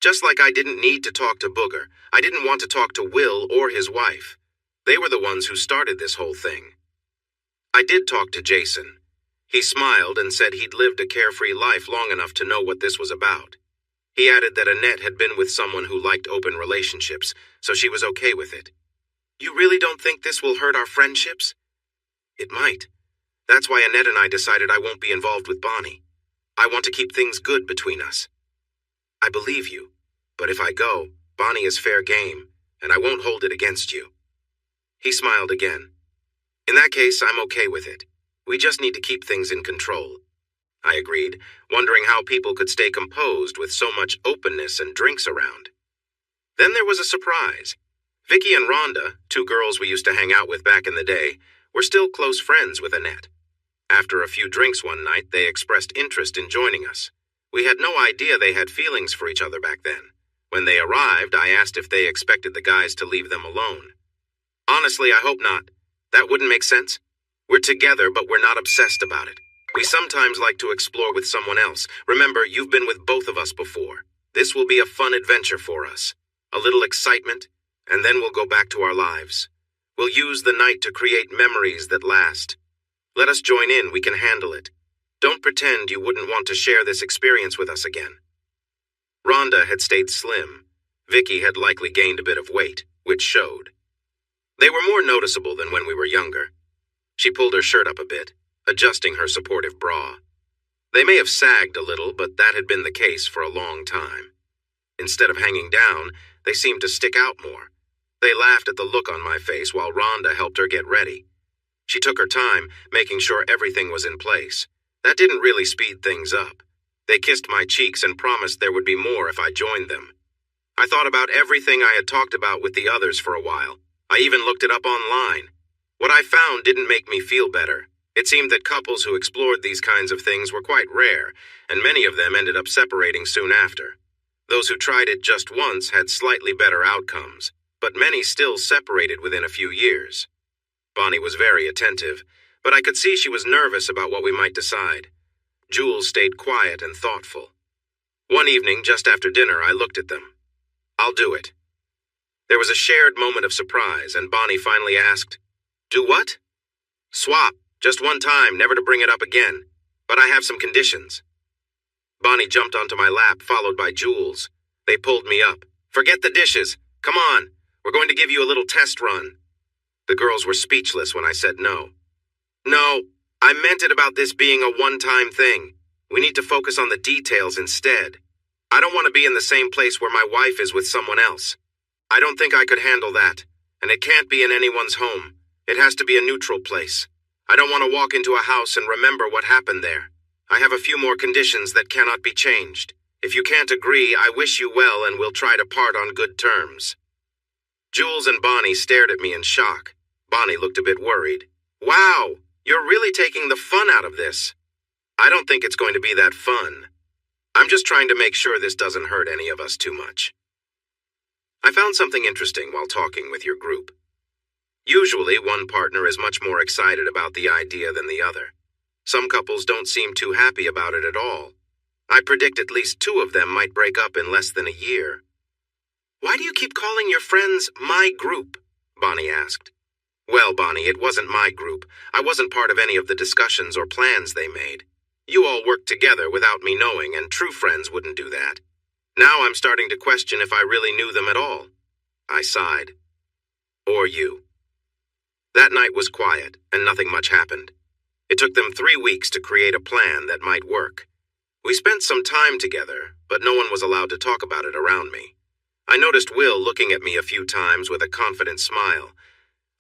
Just like I didn't need to talk to Booger, I didn't want to talk to Will or his wife. They were the ones who started this whole thing. I did talk to Jason. He smiled and said he'd lived a carefree life long enough to know what this was about. He added that Annette had been with someone who liked open relationships, so she was okay with it. You really don't think this will hurt our friendships? It might. That's why Annette and I decided I won't be involved with Bonnie. I want to keep things good between us. I believe you, but if I go, Bonnie is fair game, and I won't hold it against you. He smiled again. In that case, I'm okay with it. We just need to keep things in control. I agreed, wondering how people could stay composed with so much openness and drinks around. Then there was a surprise. Vicky and Rhonda, two girls we used to hang out with back in the day, were still close friends with Annette. After a few drinks one night, they expressed interest in joining us. We had no idea they had feelings for each other back then. When they arrived, I asked if they expected the guys to leave them alone. Honestly, I hope not. That wouldn't make sense. We're together, but we're not obsessed about it. We sometimes like to explore with someone else. Remember, you've been with both of us before. This will be a fun adventure for us. A little excitement, and then we'll go back to our lives. We'll use the night to create memories that last. Let us join in, we can handle it. Don't pretend you wouldn't want to share this experience with us again. Rhonda had stayed slim. Vicky had likely gained a bit of weight, which showed. They were more noticeable than when we were younger. She pulled her shirt up a bit, adjusting her supportive bra. They may have sagged a little, but that had been the case for a long time. Instead of hanging down, they seemed to stick out more. They laughed at the look on my face while Rhonda helped her get ready. She took her time, making sure everything was in place. That didn't really speed things up. They kissed my cheeks and promised there would be more if I joined them. I thought about everything I had talked about with the others for a while. I even looked it up online. What I found didn't make me feel better. It seemed that couples who explored these kinds of things were quite rare, and many of them ended up separating soon after. Those who tried it just once had slightly better outcomes, but many still separated within a few years. Bonnie was very attentive, but I could see she was nervous about what we might decide. Jules stayed quiet and thoughtful. One evening, just after dinner, I looked at them. I'll do it. There was a shared moment of surprise, and Bonnie finally asked, Do what? Swap, just one time, never to bring it up again. But I have some conditions. Bonnie jumped onto my lap, followed by Jules. They pulled me up. Forget the dishes. Come on, we're going to give you a little test run. The girls were speechless when I said no. No, I meant it about this being a one-time thing. We need to focus on the details instead. I don't want to be in the same place where my wife is with someone else. I don't think I could handle that, and it can't be in anyone's home. It has to be a neutral place. I don't want to walk into a house and remember what happened there. I have a few more conditions that cannot be changed. If you can't agree, I wish you well and we'll try to part on good terms. Jules and Bonnie stared at me in shock. Bonnie looked a bit worried. Wow, you're really taking the fun out of this. I don't think it's going to be that fun. I'm just trying to make sure this doesn't hurt any of us too much. I found something interesting while talking with your group. Usually, one partner is much more excited about the idea than the other. Some couples don't seem too happy about it at all. I predict at least 2 of them might break up in less than a year. Why do you keep calling your friends my group? Bonnie asked. Well, Bonnie, it wasn't my group. I wasn't part of any of the discussions or plans they made. You all worked together without me knowing, and true friends wouldn't do that. Now I'm starting to question if I really knew them at all. I sighed. Or you. That night was quiet, and nothing much happened. It took them 3 weeks to create a plan that might work. We spent some time together, but no one was allowed to talk about it around me. I noticed Will looking at me a few times with a confident smile.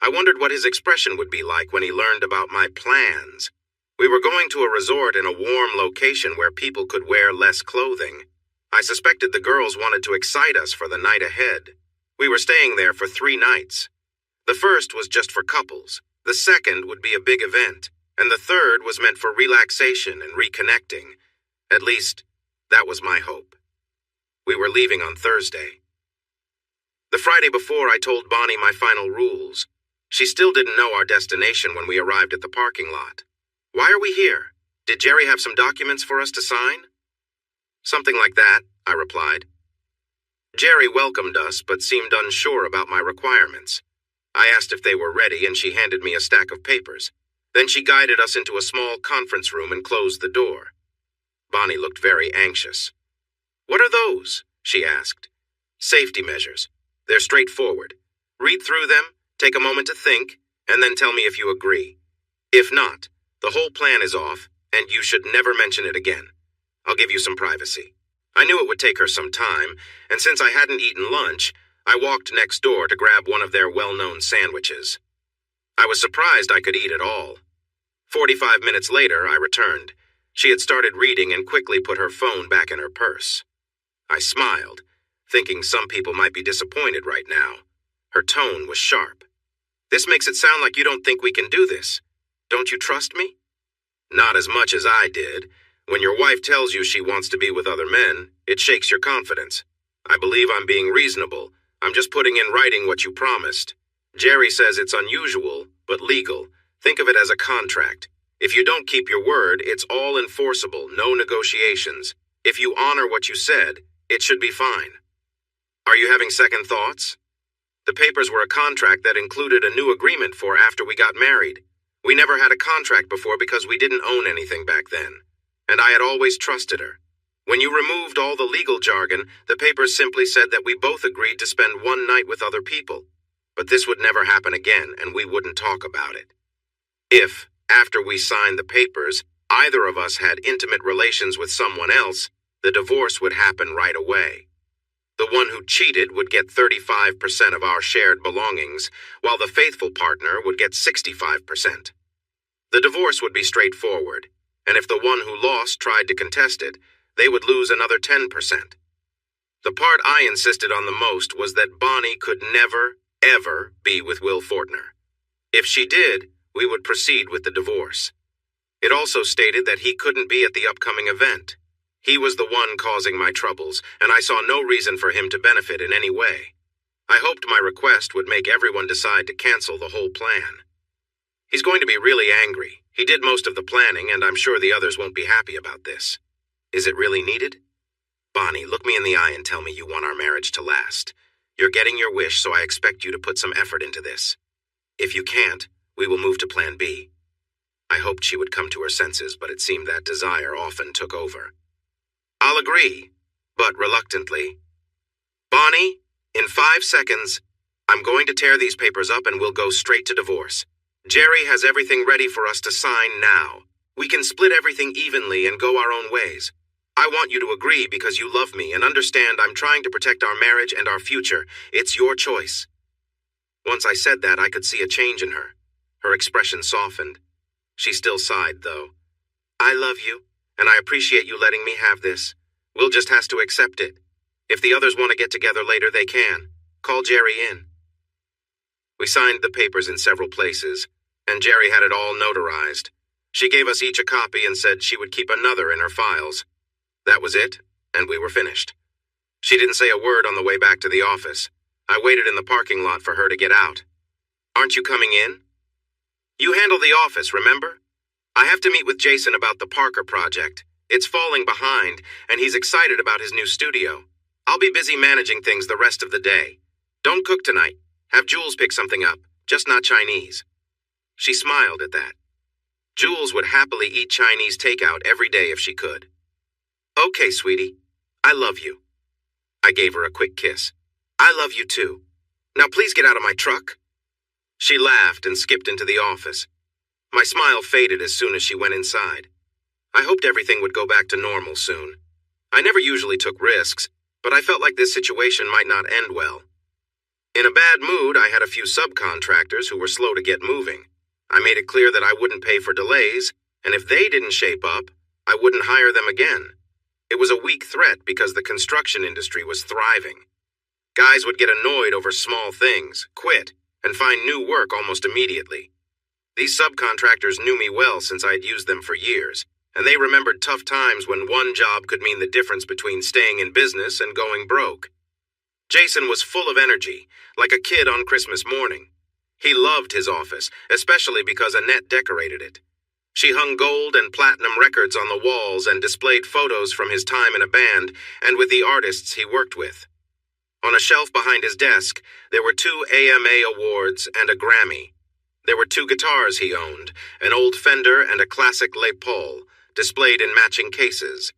I wondered what his expression would be like when he learned about my plans. We were going to a resort in a warm location where people could wear less clothing. I suspected the girls wanted to excite us for the night ahead. We were staying there for 3 nights. The first was just for couples. The second would be a big event. And the third was meant for relaxation and reconnecting. At least, that was my hope. We were leaving on Thursday. The Friday before, I told Bonnie my final rules. She still didn't know our destination when we arrived at the parking lot. Why are we here? Did Jerry have some documents for us to sign? Something like that, I replied. Jerry welcomed us, but seemed unsure about my requirements. I asked if they were ready, and she handed me a stack of papers. Then she guided us into a small conference room and closed the door. Bonnie looked very anxious. "What are those?" she asked. "Safety measures. They're straightforward. Read through them, take a moment to think, and then tell me if you agree. If not, the whole plan is off, and you should never mention it again. I'll give you some privacy." I knew it would take her some time, and since I hadn't eaten lunch, I walked next door to grab one of their well-known sandwiches. I was surprised I could eat at all. 45 minutes later, I returned. She had started reading and quickly put her phone back in her purse. I smiled, thinking some people might be disappointed right now. Her tone was sharp. "This makes it sound like you don't think we can do this. Don't you trust me?" "Not as much as I did. When your wife tells you she wants to be with other men, it shakes your confidence. I believe I'm being reasonable. I'm just putting in writing what you promised. Jerry says it's unusual, but legal. Think of it as a contract. If you don't keep your word, it's all enforceable, no negotiations. If you honor what you said, it should be fine." "Are you having second thoughts?" "The papers were a contract that included a new agreement for after we got married. We never had a contract before because we didn't own anything back then. And I had always trusted her. When you removed all the legal jargon, the papers simply said that we both agreed to spend one night with other people. But this would never happen again, and we wouldn't talk about it. If, after we signed the papers, either of us had intimate relations with someone else, the divorce would happen right away. The one who cheated would get 35% of our shared belongings, while the faithful partner would get 65%. The divorce would be straightforward, and if the one who lost tried to contest it, they would lose another 10%. The part I insisted on the most was that Bonnie could never, ever be with Will Fortner. If she did, we would proceed with the divorce. It also stated that he couldn't be at the upcoming event. He was the one causing my troubles, and I saw no reason for him to benefit in any way. I hoped my request would make everyone decide to cancel the whole plan. He's going to be really angry. He did most of the planning, and I'm sure the others won't be happy about this. Is it really needed? Bonnie, look me in the eye and tell me you want our marriage to last. You're getting your wish, so I expect you to put some effort into this. If you can't, we will move to Plan B. I hoped she would come to her senses, but it seemed that desire often took over. I'll agree, but reluctantly. Bonnie, in 5 seconds, I'm going to tear these papers up and we'll go straight to divorce. Jerry has everything ready for us to sign now. We can split everything evenly and go our own ways. I want you to agree because you love me and understand I'm trying to protect our marriage and our future. It's your choice. Once I said that, I could see a change in her. Her expression softened. She still sighed, though. I love you, and I appreciate you letting me have this. We'll just have to accept it. If the others want to get together later, they can. Call Jerry in. We signed the papers in several places, and Jerry had it all notarized. She gave us each a copy and said she would keep another in her files. That was it, and we were finished. She didn't say a word on the way back to the office. I waited in the parking lot for her to get out. Aren't you coming in? You handle the office, remember? I have to meet with Jason about the Parker project. It's falling behind, and he's excited about his new studio. I'll be busy managing things the rest of the day. Don't cook tonight. Have Jules pick something up, just not Chinese. She smiled at that. Jules would happily eat Chinese takeout every day if she could. Okay, sweetie. I love you. I gave her a quick kiss. I love you too. Now please get out of my truck. She laughed and skipped into the office. My smile faded as soon as she went inside. I hoped everything would go back to normal soon. I never usually took risks, but I felt like this situation might not end well. In a bad mood, I had a few subcontractors who were slow to get moving. I made it clear that I wouldn't pay for delays, and if they didn't shape up, I wouldn't hire them again. It was a weak threat because the construction industry was thriving. Guys would get annoyed over small things, quit, and find new work almost immediately. These subcontractors knew me well since I'd used them for years, and they remembered tough times when one job could mean the difference between staying in business and going broke. Jason was full of energy, like a kid on Christmas morning. He loved his office, especially because Annette decorated it. She hung gold and platinum records on the walls and displayed photos from his time in a band and with the artists he worked with. On a shelf behind his desk, there were 2 AMA awards and a Grammy. There were two guitars he owned, an old Fender and a classic Les Paul, displayed in matching cases.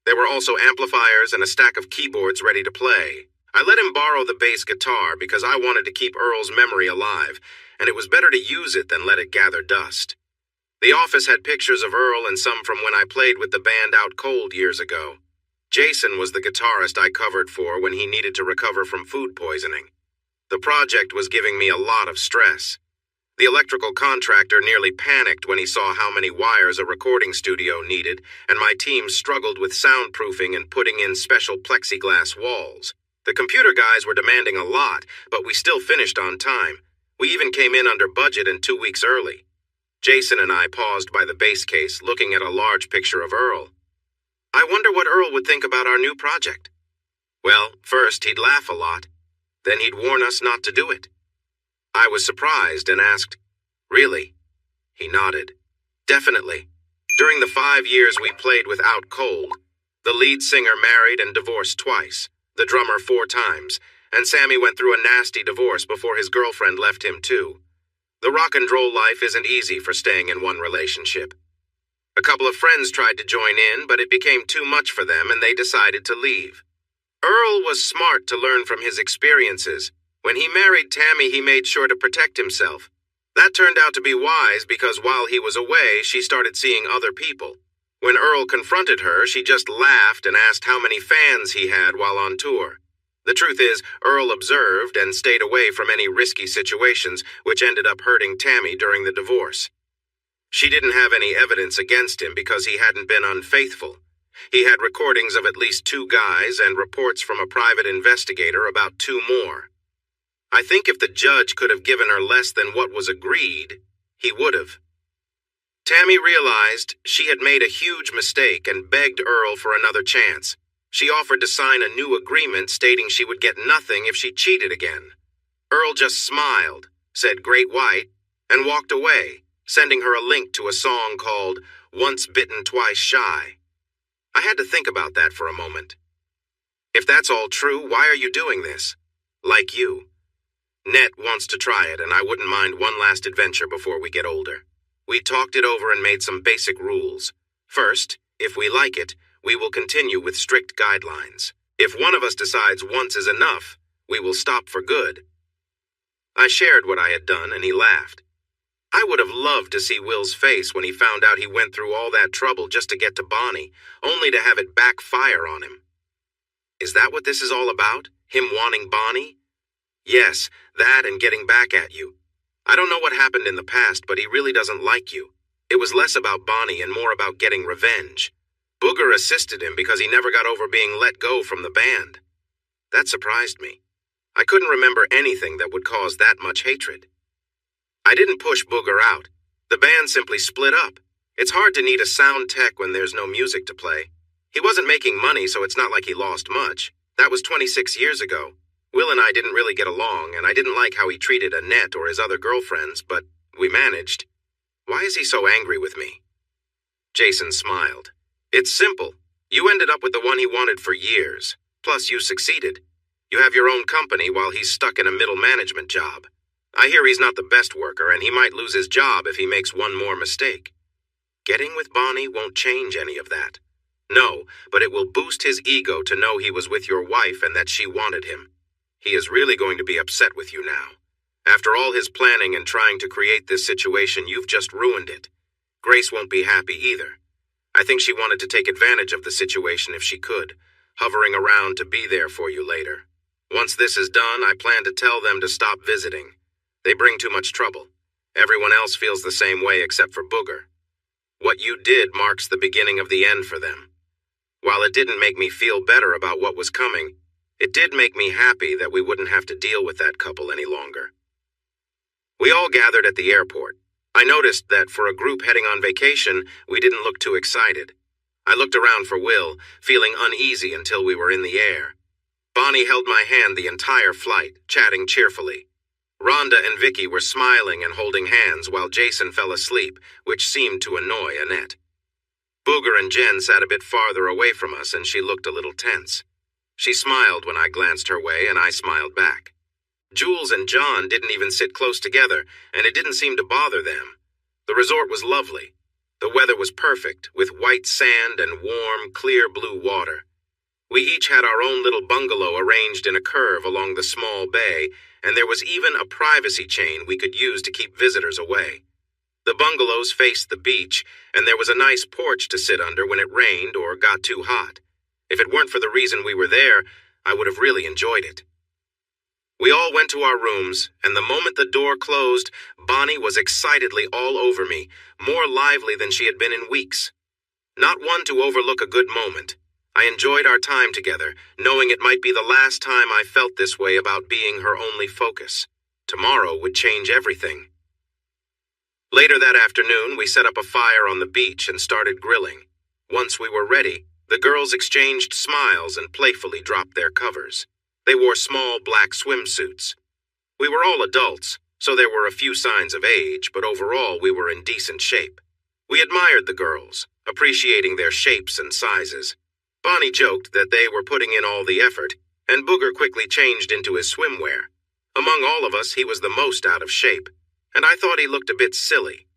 There were also amplifiers and a stack of keyboards ready to play. I let him borrow the bass guitar because I wanted to keep Earl's memory alive, and it was better to use it than let it gather dust. The office had pictures of Earl and some from when I played with the band Out Cold years ago. Jason was the guitarist I covered for when he needed to recover from food poisoning. The project was giving me a lot of stress. The electrical contractor nearly panicked when he saw how many wires a recording studio needed, and my team struggled with soundproofing and putting in special plexiglass walls. The computer guys were demanding a lot, but we still finished on time. We even came in under budget and 2 weeks early. Jason and I paused by the bass case, looking at a large picture of Earl. I wonder what Earl would think about our new project. Well, first he'd laugh a lot. Then he'd warn us not to do it. I was surprised and asked, "Really?" He nodded. "Definitely. During the 5 years we played with Out Cold, the lead singer married and divorced twice, the drummer 4 times, and Sammy went through a nasty divorce before his girlfriend left him too. The rock and roll life isn't easy for staying in one relationship. A couple of friends tried to join in, but it became too much for them and they decided to leave. Earl was smart to learn from his experiences. When he married Tammy, he made sure to protect himself. That turned out to be wise because while he was away, she started seeing other people. When Earl confronted her, she just laughed and asked how many fans he had while on tour. The truth is, Earl observed and stayed away from any risky situations, which ended up hurting Tammy during the divorce. She didn't have any evidence against him because he hadn't been unfaithful. He had recordings of at least 2 guys and reports from a private investigator about 2 more. I think if the judge could have given her less than what was agreed, he would have. Tammy realized she had made a huge mistake and begged Earl for another chance. She offered to sign a new agreement stating she would get nothing if she cheated again. Earl just smiled, said "Great White," and walked away, sending her a link to a song called "Once Bitten, Twice Shy." I had to think about that for a moment. If that's all true, why are you doing this? Like you. Net wants to try it, and I wouldn't mind one last adventure before we get older. We talked it over and made some basic rules. First, if we like it, we will continue with strict guidelines. If one of us decides once is enough, we will stop for good. I shared what I had done, and he laughed. I would have loved to see Will's face when he found out he went through all that trouble just to get to Bonnie, only to have it backfire on him. Is that what this is all about? Him wanting Bonnie? Yes, that and getting back at you. I don't know what happened in the past, but he really doesn't like you. It was less about Bonnie and more about getting revenge. Booger assisted him because he never got over being let go from the band. That surprised me. I couldn't remember anything that would cause that much hatred. I didn't push Booger out. The band simply split up. It's hard to need a sound tech when there's no music to play. He wasn't making money, so it's not like he lost much. That was 26 years ago. Will and I didn't really get along, and I didn't like how he treated Annette or his other girlfriends, but we managed. Why is he so angry with me? Jason smiled. It's simple. You ended up with the one he wanted for years. Plus, you succeeded. You have your own company while he's stuck in a middle management job. I hear he's not the best worker, and he might lose his job if he makes one more mistake. Getting with Bonnie won't change any of that. No, but it will boost his ego to know he was with your wife and that she wanted him. He is really going to be upset with you now. After all his planning and trying to create this situation, you've just ruined it. Grace won't be happy either. I think she wanted to take advantage of the situation if she could, hovering around to be there for you later. Once this is done, I plan to tell them to stop visiting. They bring too much trouble. Everyone else feels the same way except for Booger. What you did marks the beginning of the end for them. While it didn't make me feel better about what was coming, it did make me happy that we wouldn't have to deal with that couple any longer. We all gathered at the airport. I noticed that for a group heading on vacation, we didn't look too excited. I looked around for Will, feeling uneasy until we were in the air. Bonnie held my hand the entire flight, chatting cheerfully. Rhonda and Vicky were smiling and holding hands while Jason fell asleep, which seemed to annoy Annette. Booger and Jen sat a bit farther away from us, and she looked a little tense. She smiled when I glanced her way, and I smiled back. Jules and John didn't even sit close together, and it didn't seem to bother them. The resort was lovely. The weather was perfect, with white sand and warm, clear blue water. We each had our own little bungalow arranged in a curve along the small bay, and there was even a privacy chain we could use to keep visitors away. The bungalows faced the beach, and there was a nice porch to sit under when it rained or got too hot. If it weren't for the reason we were there, I would have really enjoyed it. We all went to our rooms, and the moment the door closed, Bonnie was excitedly all over me, more lively than she had been in weeks. Not one to overlook a good moment. I enjoyed our time together, knowing it might be the last time I felt this way about being her only focus. Tomorrow would change everything. Later that afternoon, we set up a fire on the beach and started grilling. Once we were ready, the girls exchanged smiles and playfully dropped their covers. They wore small black swimsuits. We were all adults, so there were a few signs of age, but overall we were in decent shape. We admired the girls, appreciating their shapes and sizes. Bonnie joked that they were putting in all the effort, and Booger quickly changed into his swimwear. Among all of us, he was the most out of shape, and I thought he looked a bit silly.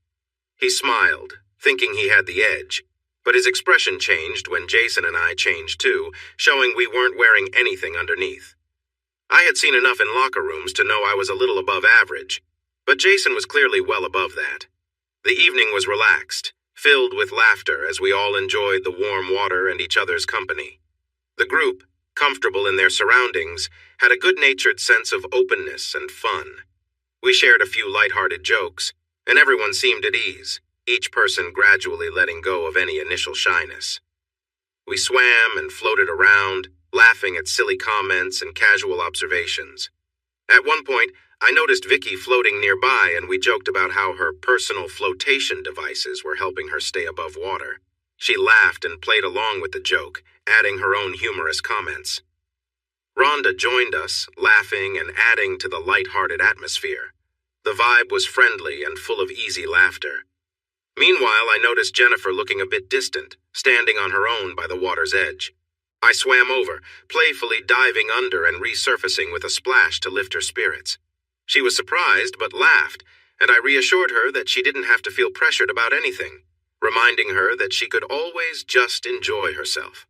He smiled, thinking he had the edge, but his expression changed when Jason and I changed too, showing we weren't wearing anything underneath. I had seen enough in locker rooms to know I was a little above average, but Jason was clearly well above that. The evening was relaxed, filled with laughter as we all enjoyed the warm water and each other's company. The group, comfortable in their surroundings, had a good-natured sense of openness and fun. We shared a few light-hearted jokes, and everyone seemed at ease, each person gradually letting go of any initial shyness. We swam and floated around, laughing at silly comments and casual observations. At one point, I noticed Vicky floating nearby, and we joked about how her personal flotation devices were helping her stay above water. She laughed and played along with the joke, adding her own humorous comments. Rhonda joined us, laughing and adding to the light-hearted atmosphere. The vibe was friendly and full of easy laughter. Meanwhile, I noticed Jennifer looking a bit distant, standing on her own by the water's edge. I swam over, playfully diving under and resurfacing with a splash to lift her spirits. She was surprised but laughed, and I reassured her that she didn't have to feel pressured about anything, reminding her that she could always just enjoy herself.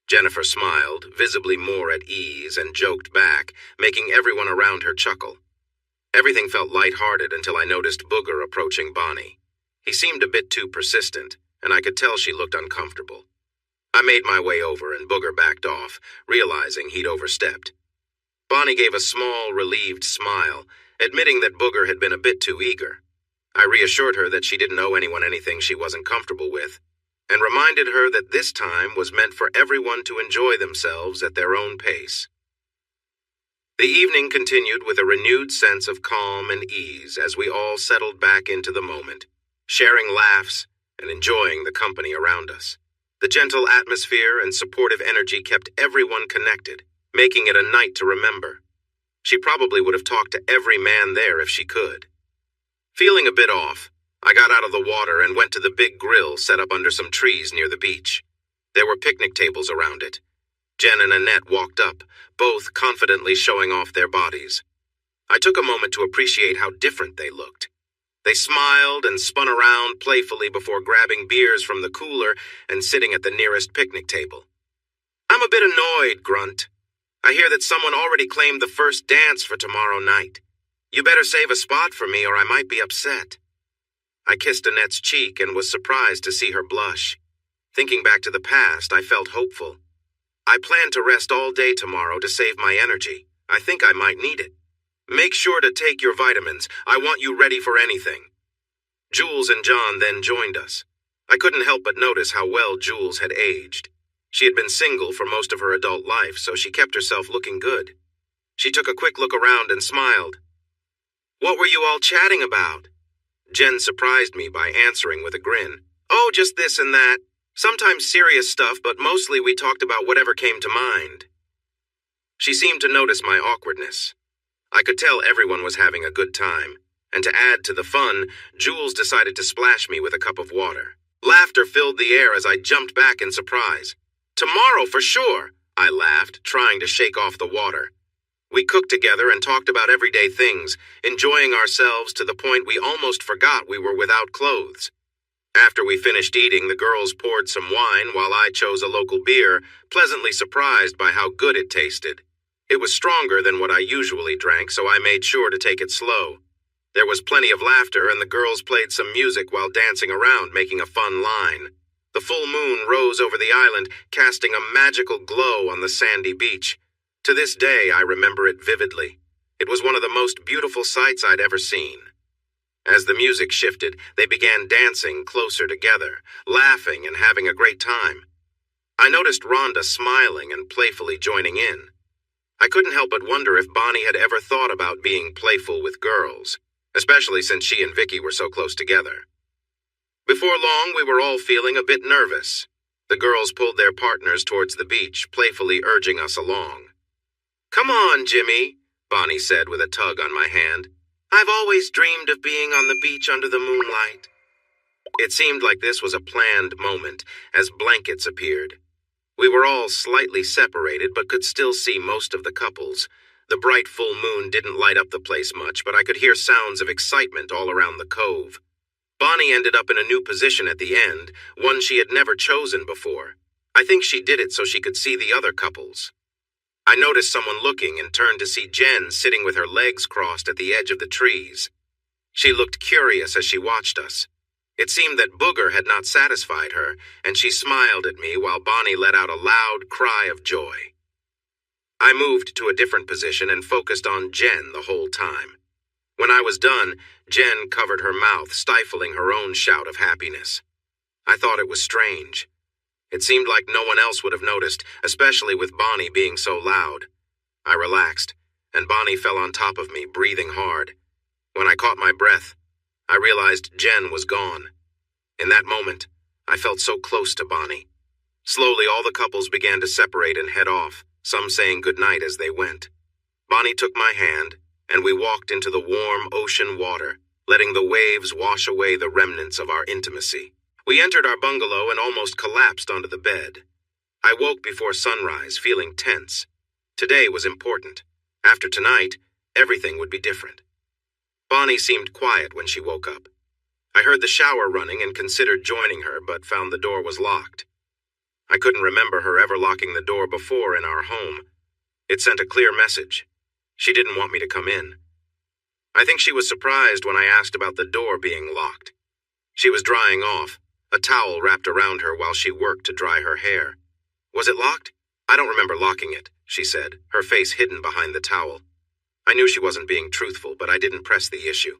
Jennifer smiled, visibly more at ease, and joked back, making everyone around her chuckle. Everything felt light-hearted until I noticed Booger approaching Bonnie. He seemed a bit too persistent, and I could tell she looked uncomfortable. I made my way over and Booger backed off, realizing he'd overstepped. Bonnie gave a small, relieved smile, admitting that Booger had been a bit too eager. I reassured her that she didn't owe anyone anything she wasn't comfortable with, and reminded her that this time was meant for everyone to enjoy themselves at their own pace. The evening continued with a renewed sense of calm and ease as we all settled back into the moment, sharing laughs and enjoying the company around us. The gentle atmosphere and supportive energy kept everyone connected, making it a night to remember. She probably would have talked to every man there if she could. Feeling a bit off, I got out of the water and went to the big grill set up under some trees near the beach. There were picnic tables around it. Jen and Annette walked up, both confidently showing off their bodies. I took a moment to appreciate how different they looked. They smiled and spun around playfully before grabbing beers from the cooler and sitting at the nearest picnic table. "I'm a bit annoyed, Grunt. I hear that someone already claimed the first dance for tomorrow night. You better save a spot for me or I might be upset." I kissed Annette's cheek and was surprised to see her blush. Thinking back to the past, I felt hopeful. I plan to rest all day tomorrow to save my energy. I think I might need it. "Make sure to take your vitamins. I want you ready for anything." Jules and John then joined us. I couldn't help but notice how well Jules had aged. She had been single for most of her adult life, so she kept herself looking good. She took a quick look around and smiled. "What were you all chatting about?" Jen surprised me by answering with a grin. "Oh, just this and that. Sometimes serious stuff, but mostly we talked about whatever came to mind." She seemed to notice my awkwardness. I could tell everyone was having a good time, and to add to the fun, Jules decided to splash me with a cup of water. Laughter filled the air as I jumped back in surprise. "Tomorrow for sure," I laughed, trying to shake off the water. We cooked together and talked about everyday things, enjoying ourselves to the point we almost forgot we were without clothes. After we finished eating, the girls poured some wine while I chose a local beer, pleasantly surprised by how good it tasted. It was stronger than what I usually drank, so I made sure to take it slow. There was plenty of laughter, and the girls played some music while dancing around, making a fun line. The full moon rose over the island, casting a magical glow on the sandy beach. To this day, I remember it vividly. It was one of the most beautiful sights I'd ever seen. As the music shifted, they began dancing closer together, laughing and having a great time. I noticed Rhonda smiling and playfully joining in. I couldn't help but wonder if Bonnie had ever thought about being playful with girls, especially since she and Vicky were so close together. Before long, we were all feeling a bit nervous. The girls pulled their partners towards the beach, playfully urging us along. "Come on, Jimmy," Bonnie said with a tug on my hand. "I've always dreamed of being on the beach under the moonlight." It seemed like this was a planned moment, as blankets appeared. We were all slightly separated, but could still see most of the couples. The bright full moon didn't light up the place much, but I could hear sounds of excitement all around the cove. Bonnie ended up in a new position at the end, one she had never chosen before. I think she did it so she could see the other couples. I noticed someone looking and turned to see Jen sitting with her legs crossed at the edge of the trees. She looked curious as she watched us. It seemed that Booger had not satisfied her, and she smiled at me while Bonnie let out a loud cry of joy. I moved to a different position and focused on Jen the whole time. When I was done, Jen covered her mouth, stifling her own shout of happiness. I thought it was strange. It seemed like no one else would have noticed, especially with Bonnie being so loud. I relaxed, and Bonnie fell on top of me, breathing hard. When I caught my breath, I realized Jen was gone. In that moment, I felt so close to Bonnie. Slowly, all the couples began to separate and head off, some saying goodnight as they went. Bonnie took my hand, and we walked into the warm ocean water, letting the waves wash away the remnants of our intimacy. We entered our bungalow and almost collapsed onto the bed. I woke before sunrise, feeling tense. Today was important. After tonight, everything would be different. Bonnie seemed quiet when she woke up. I heard the shower running and considered joining her, but found the door was locked. I couldn't remember her ever locking the door before in our home. It sent a clear message. She didn't want me to come in. I think she was surprised when I asked about the door being locked. She was drying off, a towel wrapped around her while she worked to dry her hair. "Was it locked?" "I don't remember locking it," she said, her face hidden behind the towel. I knew she wasn't being truthful, but I didn't press the issue.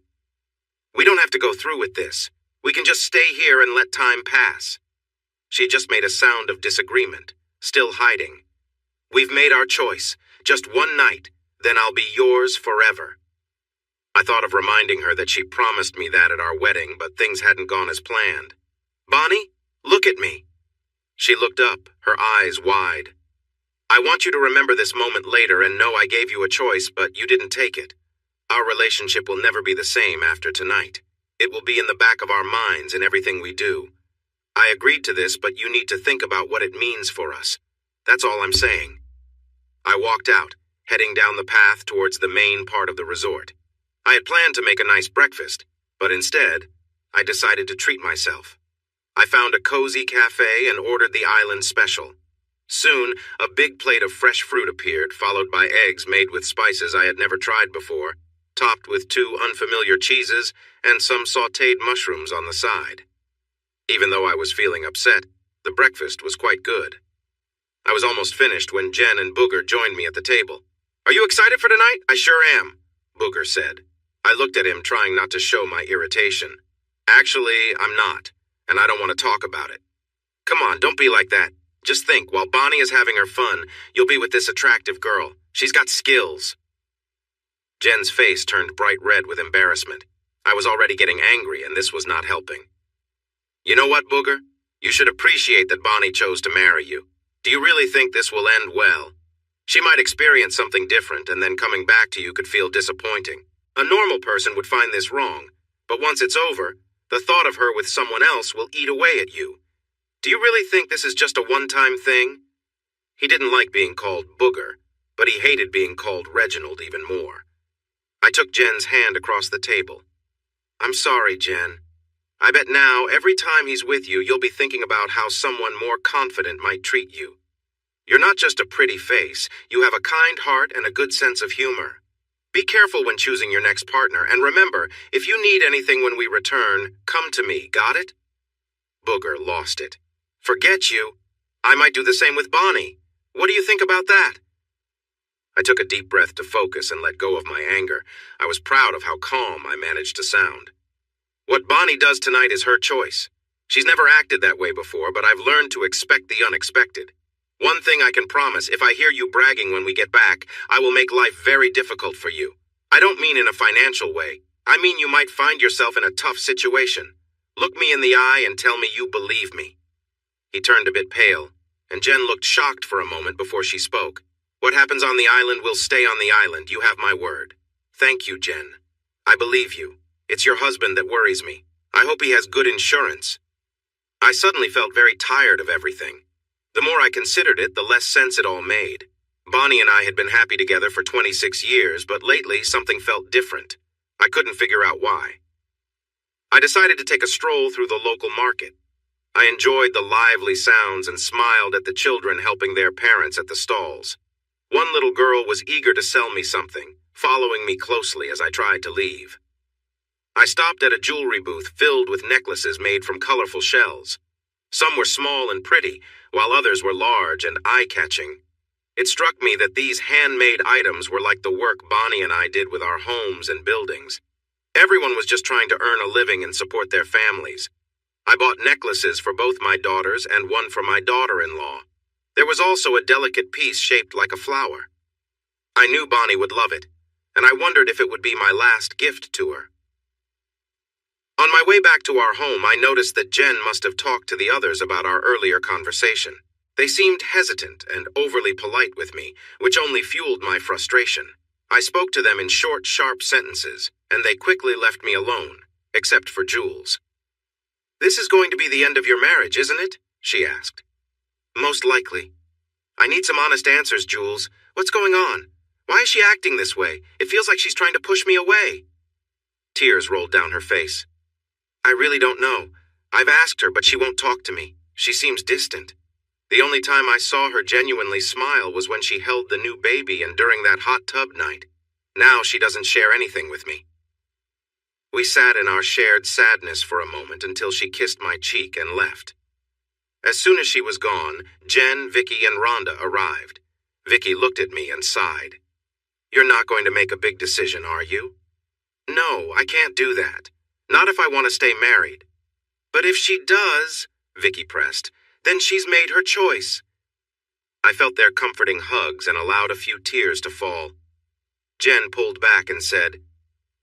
"We don't have to go through with this. We can just stay here and let time pass." She just made a sound of disagreement, still hiding. "We've made our choice. Just one night, then I'll be yours forever." I thought of reminding her that she promised me that at our wedding, but things hadn't gone as planned. "Bonnie, look at me." She looked up, her eyes wide. "I want you to remember this moment later and know I gave you a choice, but you didn't take it. Our relationship will never be the same after tonight. It will be in the back of our minds in everything we do. I agreed to this, but you need to think about what it means for us. That's all I'm saying." I walked out, heading down the path towards the main part of the resort. I had planned to make a nice breakfast, but instead, I decided to treat myself. I found a cozy cafe and ordered the island special. Soon, a big plate of fresh fruit appeared, followed by eggs made with spices I had never tried before, topped with 2 unfamiliar cheeses and some sautéed mushrooms on the side. Even though I was feeling upset, the breakfast was quite good. I was almost finished when Jen and Booger joined me at the table. "Are you excited for tonight?" "I sure am," Booger said. I looked at him, trying not to show my irritation. "Actually, I'm not, and I don't want to talk about it." "Come on, don't be like that. Just think, while Bonnie is having her fun, you'll be with this attractive girl. She's got skills." Jen's face turned bright red with embarrassment. I was already getting angry, and this was not helping. "You know what, Booger? You should appreciate that Bonnie chose to marry you. Do you really think this will end well? She might experience something different, and then coming back to you could feel disappointing. A normal person would find this wrong, but once it's over, the thought of her with someone else will eat away at you. Do you really think this is just a one-time thing?" He didn't like being called Booger, but he hated being called Reginald even more. I took Jen's hand across the table. I'm sorry, Jen. I bet now, every time he's with you, you'll be thinking about how someone more confident might treat you. You're not just a pretty face, you have a kind heart and a good sense of humor. Be careful when choosing your next partner, and remember, if you need anything when we return, come to me, got it? Booger lost it. Forget you. I might do the same with Bonnie. What do you think about that? I took a deep breath to focus and let go of my anger. I was proud of how calm I managed to sound. What Bonnie does tonight is her choice. She's never acted that way before, but I've learned to expect the unexpected. One thing I can promise, if I hear you bragging when we get back, I will make life very difficult for you. I don't mean in a financial way. I mean you might find yourself in a tough situation. Look me in the eye and tell me you believe me. He turned a bit pale, and Jen looked shocked for a moment before she spoke. What happens on the island will stay on the island, you have my word. Thank you, Jen. I believe you. It's your husband that worries me. I hope he has good insurance. I suddenly felt very tired of everything. The more I considered it, the less sense it all made. Bonnie and I had been happy together for 26 years, but lately something felt different. I couldn't figure out why. I decided to take a stroll through the local market. I enjoyed the lively sounds and smiled at the children helping their parents at the stalls. One little girl was eager to sell me something, following me closely as I tried to leave. I stopped at a jewelry booth filled with necklaces made from colorful shells. Some were small and pretty, while others were large and eye-catching. It struck me that these handmade items were like the work Bonnie and I did with our homes and buildings. Everyone was just trying to earn a living and support their families. I bought necklaces for both my daughters and one for my daughter-in-law. There was also a delicate piece shaped like a flower. I knew Bonnie would love it, and I wondered if it would be my last gift to her. On my way back to our home, I noticed that Jen must have talked to the others about our earlier conversation. They seemed hesitant and overly polite with me, which only fueled my frustration. I spoke to them in short, sharp sentences, and they quickly left me alone, except for Jules. This is going to be the end of your marriage, isn't it? She asked. Most likely. I need some honest answers, Jules. What's going on? Why is she acting this way? It feels like she's trying to push me away. Tears rolled down her face. I really don't know. I've asked her, but she won't talk to me. She seems distant. The only time I saw her genuinely smile was when she held the new baby and during that hot tub night. Now she doesn't share anything with me. We sat in our shared sadness for a moment until she kissed my cheek and left. As soon as she was gone, Jen, Vicky, and Rhonda arrived. Vicky looked at me and sighed. You're not going to make a big decision, are you? No, I can't do that. Not if I want to stay married. But if she does, Vicky pressed, then she's made her choice. I felt their comforting hugs and allowed a few tears to fall. Jen pulled back and said,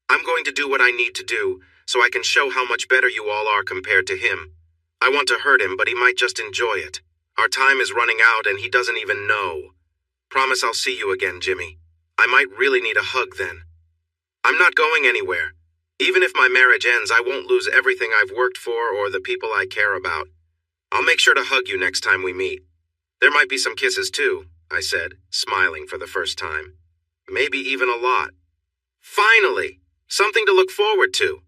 I'm going to do what I need to do, so I can show how much better you all are compared to him. I want to hurt him, but he might just enjoy it. Our time is running out and he doesn't even know. Promise I'll see you again, Jimmy. I might really need a hug then. I'm not going anywhere. Even if my marriage ends, I won't lose everything I've worked for or the people I care about. I'll make sure to hug you next time we meet. There might be some kisses too, I said, smiling for the first time. Maybe even a lot. Finally! Something to look forward to.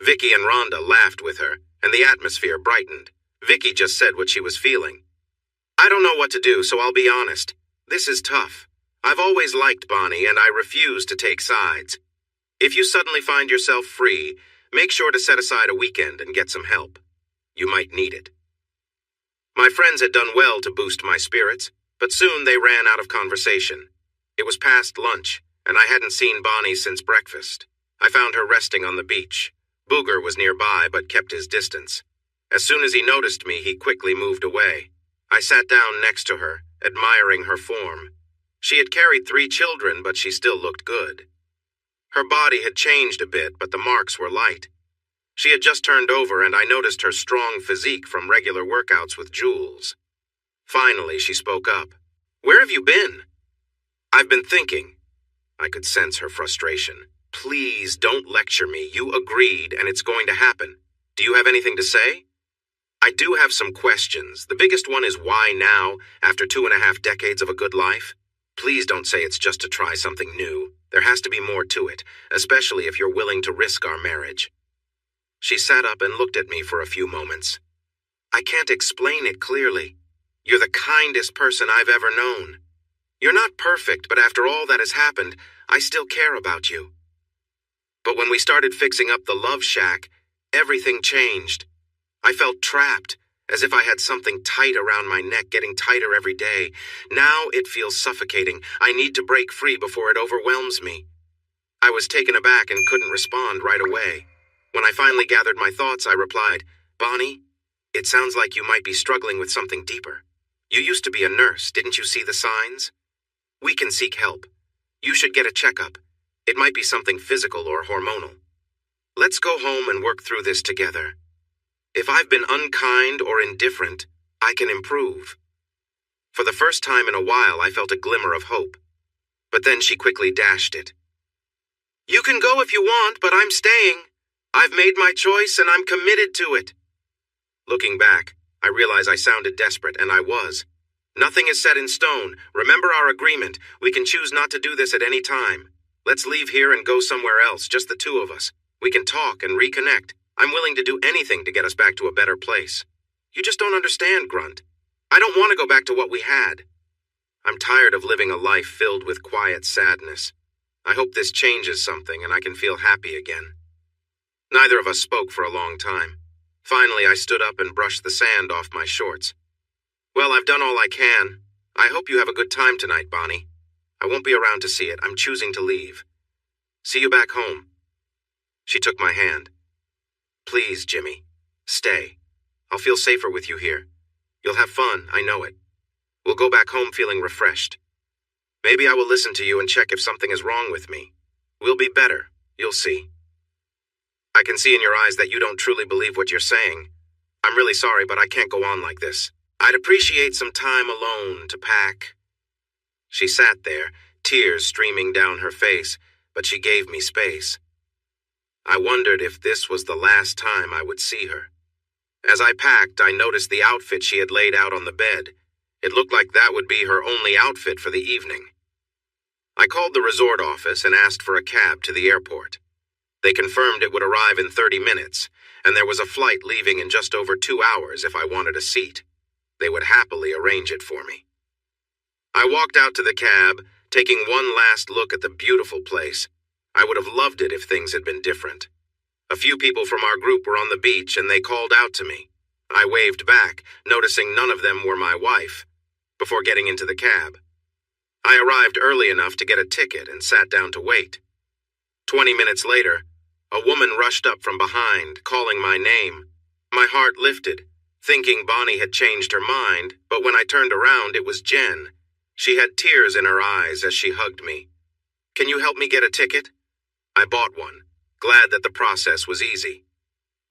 Vicky and Rhonda laughed with her, and the atmosphere brightened. Vicky just said what she was feeling. I don't know what to do, so I'll be honest. This is tough. I've always liked Bonnie, and I refuse to take sides. If you suddenly find yourself free, make sure to set aside a weekend and get some help. You might need it. My friends had done well to boost my spirits, but soon they ran out of conversation. It was past lunch, and I hadn't seen Bonnie since breakfast. I found her resting on the beach. Booger was nearby, but kept his distance. As soon as he noticed me, he quickly moved away. I sat down next to her, admiring her form. She had carried 3 children, but she still looked good. Her body had changed a bit, but the marks were light. She had just turned over, and I noticed her strong physique from regular workouts with Jules. Finally, she spoke up. Where have you been? I've been thinking. I could sense her frustration. Please don't lecture me. You agreed, and it's going to happen. Do you have anything to say? I do have some questions. The biggest one is why now, after 2.5 decades of a good life? Please don't say it's just to try something new. There has to be more to it, especially if you're willing to risk our marriage." She sat up and looked at me for a few moments. "I can't explain it clearly. You're the kindest person I've ever known. You're not perfect, but after all that has happened, I still care about you." But when we started fixing up the love shack, everything changed. I felt trapped, as if I had something tight around my neck, getting tighter every day. Now it feels suffocating. I need to break free before it overwhelms me. I was taken aback and couldn't respond right away. When I finally gathered my thoughts, I replied, "Bonnie, it sounds like you might be struggling with something deeper. You used to be a nurse, didn't you see the signs? We can seek help. You should get a checkup. It might be something physical or hormonal. Let's go home and work through this together. If I've been unkind or indifferent, I can improve." For the first time in a while, I felt a glimmer of hope. But then she quickly dashed it. "You can go if you want, but I'm staying. I've made my choice and I'm committed to it." Looking back, I realize I sounded desperate, and I was. "Nothing is set in stone. Remember our agreement. We can choose not to do this at any time. Let's leave here and go somewhere else, just the two of us. We can talk and reconnect. I'm willing to do anything to get us back to a better place. You just don't understand, Grunt. I don't want to go back to what we had. I'm tired of living a life filled with quiet sadness. I hope this changes something and I can feel happy again." Neither of us spoke for a long time. Finally, I stood up and brushed the sand off my shorts. "Well, I've done all I can. I hope you have a good time tonight, Bonnie. I won't be around to see it. I'm choosing to leave. See you back home." She took my hand. "Please, Jimmy, stay. I'll feel safer with you here. You'll have fun, I know it. We'll go back home feeling refreshed. Maybe I will listen to you and check if something is wrong with me. We'll be better, you'll see. I can see in your eyes that you don't truly believe what you're saying. I'm really sorry, but I can't go on like this. I'd appreciate some time alone to pack." She sat there, tears streaming down her face, but she gave me space. I wondered if this was the last time I would see her. As I packed, I noticed the outfit she had laid out on the bed. It looked like that would be her only outfit for the evening. I called the resort office and asked for a cab to the airport. They confirmed it would arrive in 30 minutes, and there was a flight leaving in just over 2 hours if I wanted a seat. They would happily arrange it for me. I walked out to the cab, taking one last look at the beautiful place. I would have loved it if things had been different. A few people from our group were on the beach and they called out to me. I waved back, noticing none of them were my wife, before getting into the cab. I arrived early enough to get a ticket and sat down to wait. 20 minutes later, a woman rushed up from behind, calling my name. My heart lifted, thinking Bonnie had changed her mind, but when I turned around, it was Jen. She had tears in her eyes as she hugged me. "Can you help me get a ticket?" I bought one, glad that the process was easy.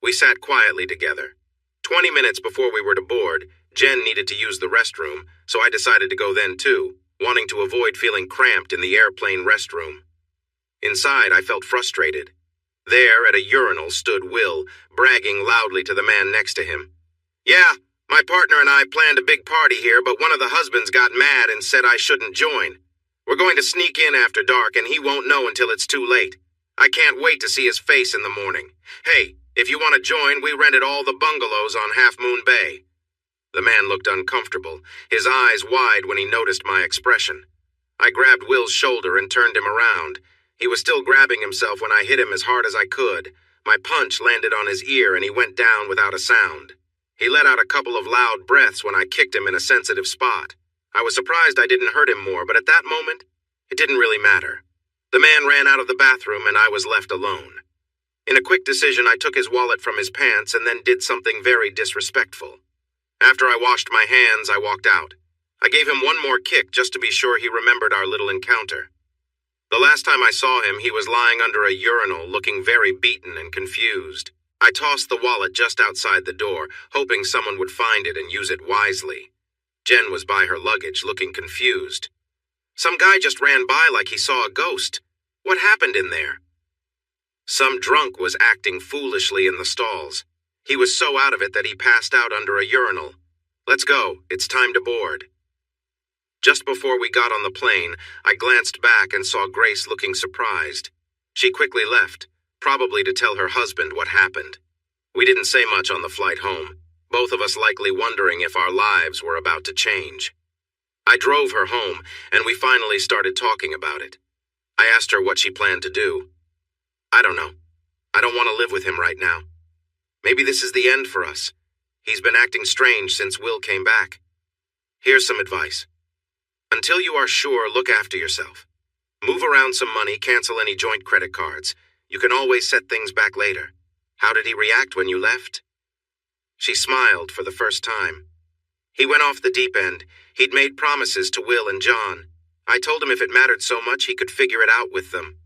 We sat quietly together. 20 minutes before we were to board, Jen needed to use the restroom, so I decided to go then too, wanting to avoid feeling cramped in the airplane restroom. Inside, I felt frustrated. There, at a urinal, stood Will, bragging loudly to the man next to him. "Yeah, my partner and I planned a big party here, but one of the husbands got mad and said I shouldn't join. We're going to sneak in after dark, and he won't know until it's too late. I can't wait to see his face in the morning. Hey, if you want to join, we rented all the bungalows on Half Moon Bay." The man looked uncomfortable, his eyes wide when he noticed my expression. I grabbed Will's shoulder and turned him around. He was still grabbing himself when I hit him as hard as I could. My punch landed on his ear and he went down without a sound. He let out a couple of loud breaths when I kicked him in a sensitive spot. I was surprised I didn't hurt him more, but at that moment, it didn't really matter. The man ran out of the bathroom and I was left alone. In a quick decision, I took his wallet from his pants and then did something very disrespectful. After I washed my hands, I walked out. I gave him one more kick just to be sure he remembered our little encounter. The last time I saw him, he was lying under a urinal, looking very beaten and confused. I tossed the wallet just outside the door, hoping someone would find it and use it wisely. Jen was by her luggage, looking confused. Some guy just ran by like he saw a ghost. What happened in there? Some drunk was acting foolishly in the stalls. He was so out of it that he passed out under a urinal. Let's go. It's time to board. Just before we got on the plane, I glanced back and saw Grace looking surprised. She quickly left, probably to tell her husband what happened. We didn't say much on the flight home, both of us likely wondering if our lives were about to change. I drove her home, and we finally started talking about it. I asked her what she planned to do. I don't know. I don't want to live with him right now. Maybe this is the end for us. He's been acting strange since Will came back. Here's some advice. Until you are sure, look after yourself. Move around some money, cancel any joint credit cards. You can always set things back later. How did he react when you left? She smiled for the first time. He went off the deep end. He'd made promises to Will and John. I told him if it mattered so much, he could figure it out with them.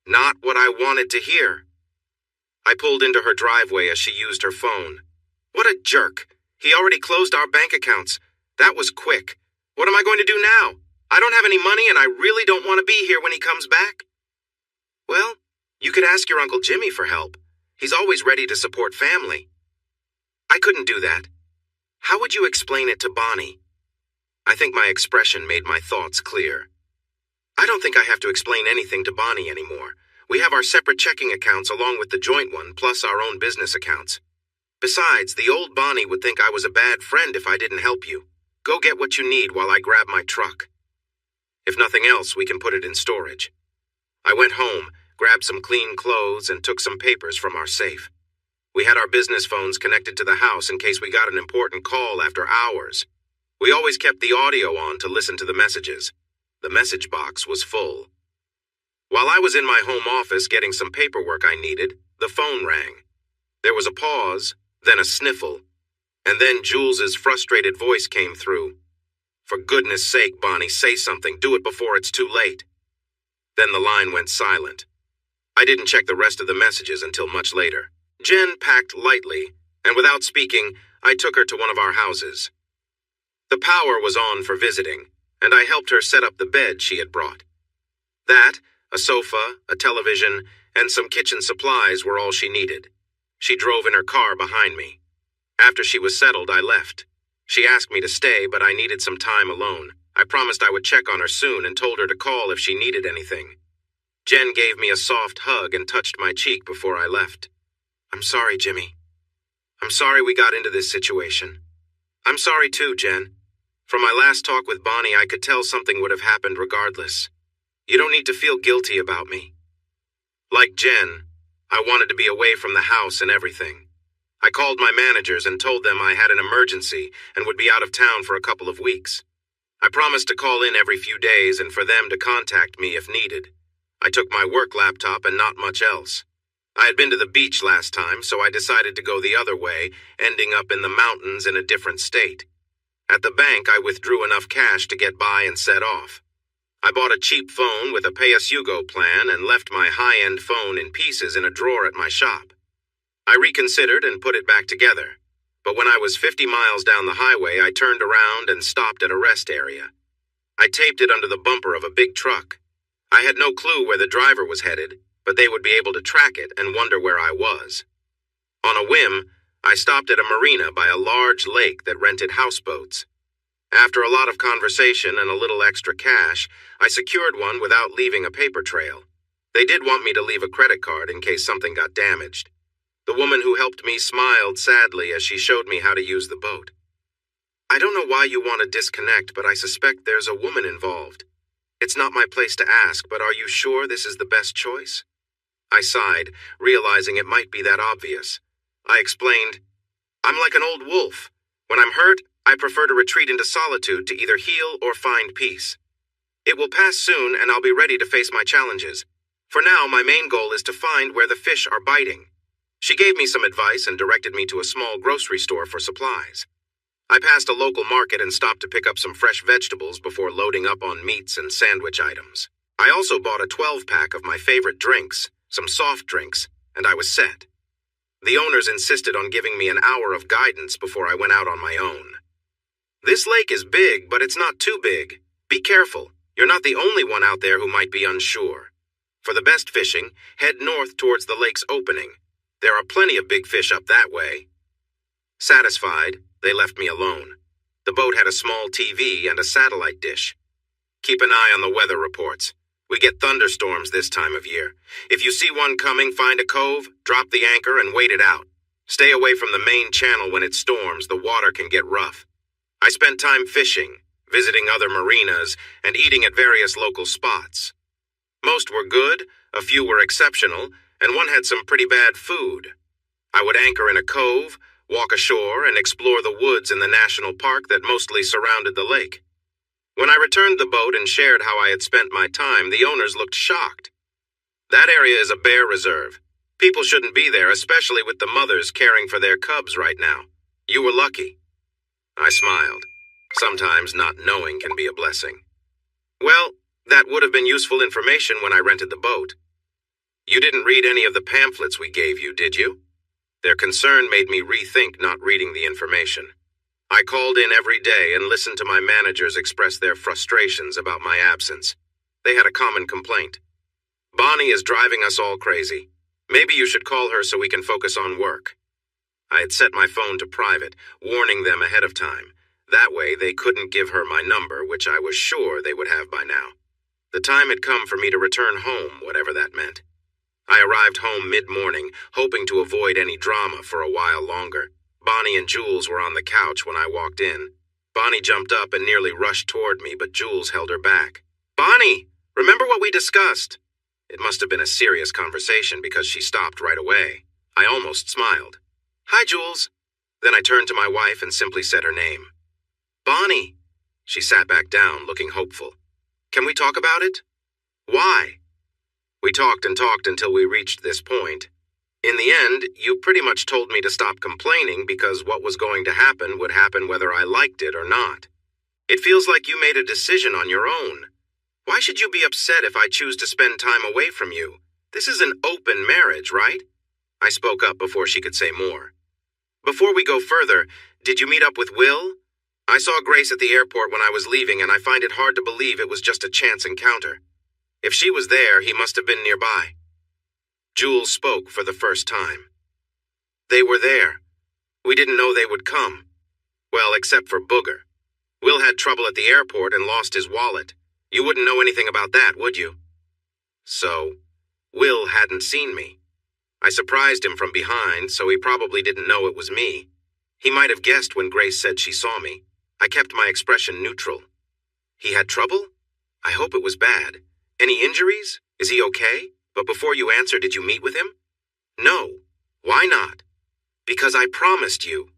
Not what I wanted to hear. I pulled into her driveway as she used her phone. What a jerk. He already closed our bank accounts. That was quick. What am I going to do now? I don't have any money and I really don't want to be here when he comes back. Well, you could ask your Uncle Jimmy for help. He's always ready to support family. I couldn't do that. How would you explain it to Bonnie? I think my expression made my thoughts clear. I don't think I have to explain anything to Bonnie anymore. We have our separate checking accounts along with the joint one, plus our own business accounts. Besides, the old Bonnie would think I was a bad friend if I didn't help you. Go get what you need while I grab my truck. If nothing else, we can put it in storage. I went home, grabbed some clean clothes, and took some papers from our safe. We had our business phones connected to the house in case we got an important call after hours. We always kept the audio on to listen to the messages. The message box was full. While I was in my home office getting some paperwork I needed, the phone rang. There was a pause, then a sniffle, and then Jules's frustrated voice came through. For goodness sake, Bonnie, say something. Do it before it's too late. Then the line went silent. I didn't check the rest of the messages until much later. Jen packed lightly, and without speaking, I took her to one of our houses. The power was on for visiting, and I helped her set up the bed she had brought. That, a sofa, a television, and some kitchen supplies were all she needed. She drove in her car behind me. After she was settled, I left. She asked me to stay, but I needed some time alone. I promised I would check on her soon and told her to call if she needed anything. Jen gave me a soft hug and touched my cheek before I left. I'm sorry, Jimmy. I'm sorry we got into this situation. I'm sorry too, Jen. From my last talk with Bonnie, I could tell something would have happened regardless. You don't need to feel guilty about me. Like Jen, I wanted to be away from the house and everything. I called my managers and told them I had an emergency and would be out of town for a couple of weeks. I promised to call in every few days and for them to contact me if needed. I took my work laptop and not much else. I had been to the beach last time, so I decided to go the other way, ending up in the mountains in a different state. At the bank, I withdrew enough cash to get by and set off. I bought a cheap phone with a pay-as-you-go plan and left my high-end phone in pieces in a drawer at my shop. I reconsidered and put it back together, but when I was 50 miles down the highway, I turned around and stopped at a rest area. I taped it under the bumper of a big truck. I had no clue where the driver was headed, but they would be able to track it and wonder where I was. On a whim, I stopped at a marina by a large lake that rented houseboats. After a lot of conversation and a little extra cash, I secured one without leaving a paper trail. They did want me to leave a credit card in case something got damaged. The woman who helped me smiled sadly as she showed me how to use the boat. I don't know why you want to disconnect, but I suspect there's a woman involved. It's not my place to ask, but are you sure this is the best choice? I sighed, realizing it might be that obvious. I explained, I'm like an old wolf. When I'm hurt, I prefer to retreat into solitude to either heal or find peace. It will pass soon and I'll be ready to face my challenges. For now, my main goal is to find where the fish are biting. She gave me some advice and directed me to a small grocery store for supplies. I passed a local market and stopped to pick up some fresh vegetables before loading up on meats and sandwich items. I also bought a 12-pack of my favorite drinks, some soft drinks, and I was set. The owners insisted on giving me an hour of guidance before I went out on my own. This lake is big, but it's not too big. Be careful. You're not the only one out there who might be unsure. For the best fishing, head north towards the lake's opening. There are plenty of big fish up that way. Satisfied, they left me alone. The boat had a small TV and a satellite dish. Keep an eye on the weather reports. We get thunderstorms this time of year. If you see one coming, find a cove, drop the anchor, and wait it out. Stay away from the main channel when it storms. The water can get rough. I spent time fishing, visiting other marinas, and eating at various local spots. Most were good, a few were exceptional, and one had some pretty bad food. I would anchor in a cove, walk ashore, and explore the woods in the national park that mostly surrounded the lake. When I returned the boat and shared how I had spent my time, the owners looked shocked. That area is a bear reserve. People shouldn't be there, especially with the mothers caring for their cubs right now. You were lucky. I smiled. Sometimes not knowing can be a blessing. Well, that would have been useful information when I rented the boat. You didn't read any of the pamphlets we gave you, did you? Their concern made me rethink not reading the information. I called in every day and listened to my managers express their frustrations about my absence. They had a common complaint. Bonnie is driving us all crazy. Maybe you should call her so we can focus on work. I had set my phone to private, warning them ahead of time. That way they couldn't give her my number, which I was sure they would have by now. The time had come for me to return home, whatever that meant. I arrived home mid-morning, hoping to avoid any drama for a while longer. Bonnie and Jules were on the couch when I walked in. Bonnie jumped up and nearly rushed toward me, but Jules held her back. "Bonnie, remember what we discussed?" It must have been a serious conversation because she stopped right away. I almost smiled. "Hi, Jules." Then I turned to my wife and simply said her name. "Bonnie." She sat back down, looking hopeful. "Can we talk about it?" "Why?" We talked and talked until we reached this point. In the end, you pretty much told me to stop complaining because what was going to happen would happen whether I liked it or not. It feels like you made a decision on your own. Why should you be upset if I choose to spend time away from you? This is an open marriage, right? I spoke up before she could say more. Before we go further, did you meet up with Will? I saw Grace at the airport when I was leaving, and I find it hard to believe it was just a chance encounter. If she was there, he must have been nearby. Jules spoke for the first time. They were there. We didn't know they would come. Well, except for Booger. Will had trouble at the airport and lost his wallet. You wouldn't know anything about that, would you? So, Will hadn't seen me. I surprised him from behind, so he probably didn't know it was me. He might have guessed when Grace said she saw me. I kept my expression neutral. He had trouble? I hope it was bad. Any injuries? Is he okay? But before you answer, did you meet with him? No. Why not? Because I promised you.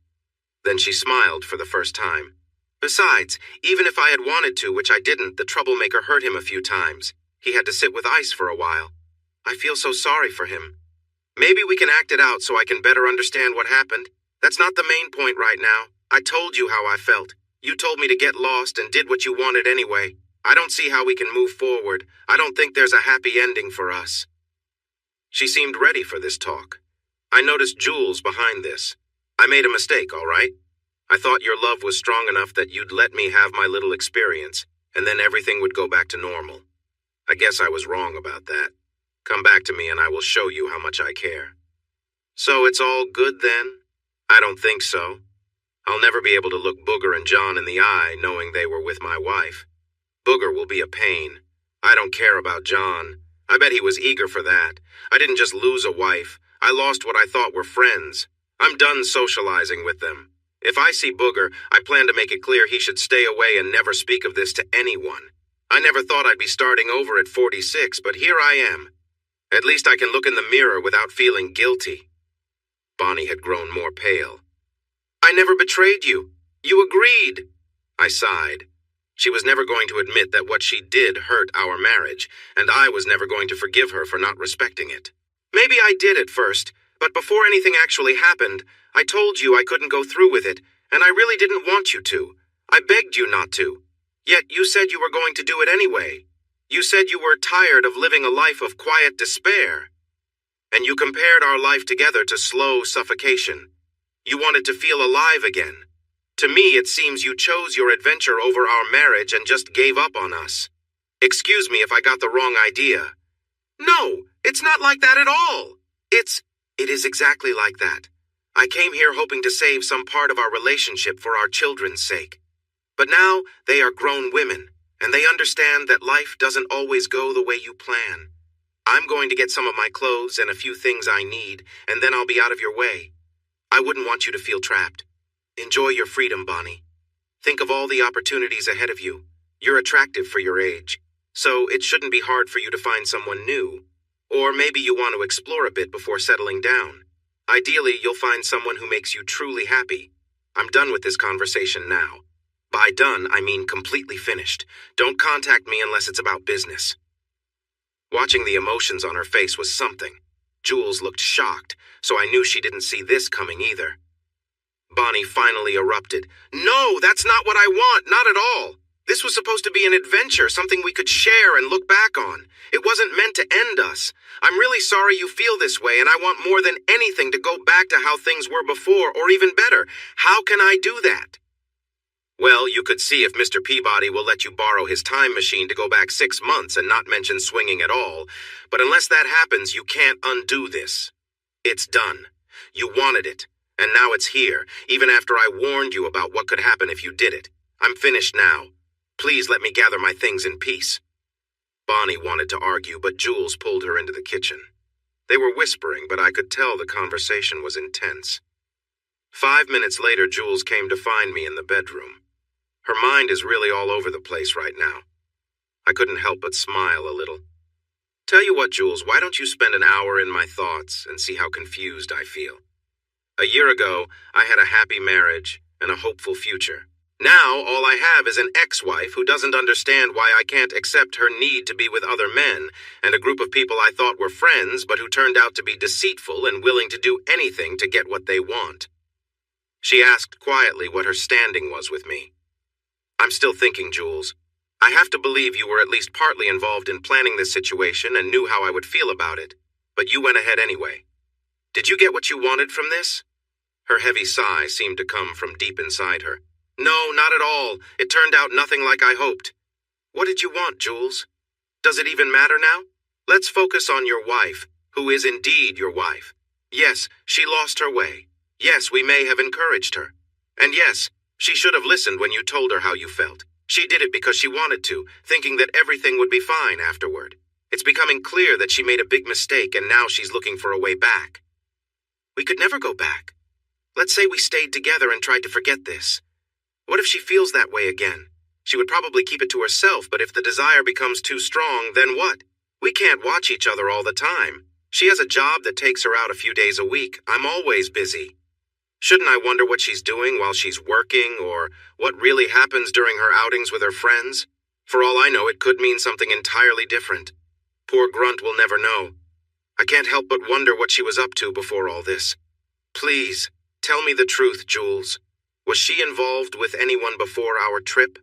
Then she smiled for the first time. Besides, even if I had wanted to, which I didn't, the troublemaker hurt him a few times. He had to sit with ice for a while. I feel so sorry for him. Maybe we can act it out so I can better understand what happened. That's not the main point right now. I told you how I felt. You told me to get lost and did what you wanted anyway. I don't see how we can move forward. I don't think there's a happy ending for us. She seemed ready for this talk. I noticed Jules behind this. I made a mistake, all right? I thought your love was strong enough that you'd let me have my little experience, and then everything would go back to normal. I guess I was wrong about that. Come back to me and I will show you how much I care. So it's all good then? I don't think so. I'll never be able to look Booger and John in the eye knowing they were with my wife. Booger will be a pain. I don't care about John. I bet he was eager for that. I didn't just lose a wife. I lost what I thought were friends. I'm done socializing with them. If I see Booger, I plan to make it clear he should stay away and never speak of this to anyone. I never thought I'd be starting over at 46, but here I am. At least I can look in the mirror without feeling guilty. Bonnie had grown more pale. I never betrayed you. You agreed. I sighed. She was never going to admit that what she did hurt our marriage, and I was never going to forgive her for not respecting it. Maybe I did at first, but before anything actually happened, I told you I couldn't go through with it, and I really didn't want you to. I begged you not to. Yet you said you were going to do it anyway. You said you were tired of living a life of quiet despair. And you compared our life together to slow suffocation. You wanted to feel alive again. To me, it seems you chose your adventure over our marriage and just gave up on us. Excuse me if I got the wrong idea. No, it's not like that at all. It is exactly like that. I came here hoping to save some part of our relationship for our children's sake. But now they are grown women, and they understand that life doesn't always go the way you plan. I'm going to get some of my clothes and a few things I need, and then I'll be out of your way. I wouldn't want you to feel trapped. Enjoy your freedom, Bonnie. Think of all the opportunities ahead of you. You're attractive for your age, so it shouldn't be hard for you to find someone new. Or maybe you want to explore a bit before settling down. Ideally, you'll find someone who makes you truly happy. I'm done with this conversation now. By done, I mean completely finished. Don't contact me unless it's about business. Watching the emotions on her face was something. Jules looked shocked, so I knew she didn't see this coming either. Bonnie finally erupted. No, that's not what I want, not at all. This was supposed to be an adventure, something we could share and look back on. It wasn't meant to end us. I'm really sorry you feel this way, and I want more than anything to go back to how things were before, or even better. How can I do that? Well, you could see if Mr. Peabody will let you borrow his time machine to go back 6 months and not mention swinging at all. But unless that happens, you can't undo this. It's done. You wanted it, and now it's here, even after I warned you about what could happen if you did it. I'm finished now. Please let me gather my things in peace. Bonnie wanted to argue, but Jules pulled her into the kitchen. They were whispering, but I could tell the conversation was intense. 5 minutes later, Jules came to find me in the bedroom. Her mind is really all over the place right now. I couldn't help but smile a little. Tell you what, Jules, why don't you spend an hour in my thoughts and see how confused I feel? A year ago, I had a happy marriage and a hopeful future. Now, all I have is an ex-wife who doesn't understand why I can't accept her need to be with other men, and a group of people I thought were friends but who turned out to be deceitful and willing to do anything to get what they want. She asked quietly what her standing was with me. I'm still thinking, Jules. I have to believe you were at least partly involved in planning this situation and knew how I would feel about it, but you went ahead anyway. Did you get what you wanted from this? Her heavy sigh seemed to come from deep inside her. No, not at all. It turned out nothing like I hoped. What did you want, Jules? Does it even matter now? Let's focus on your wife, who is indeed your wife. Yes, she lost her way. Yes, we may have encouraged her. And yes, she should have listened when you told her how you felt. She did it because she wanted to, thinking that everything would be fine afterward. It's becoming clear that she made a big mistake and now she's looking for a way back. We could never go back. Let's say we stayed together and tried to forget this. What if she feels that way again? She would probably keep it to herself, but if the desire becomes too strong, then what? We can't watch each other all the time. She has a job that takes her out a few days a week. I'm always busy. Shouldn't I wonder what she's doing while she's working, or what really happens during her outings with her friends? For all I know, it could mean something entirely different. Poor Grunt will never know. I can't help but wonder what she was up to before all this. Please, tell me the truth, Jules. Was she involved with anyone before our trip?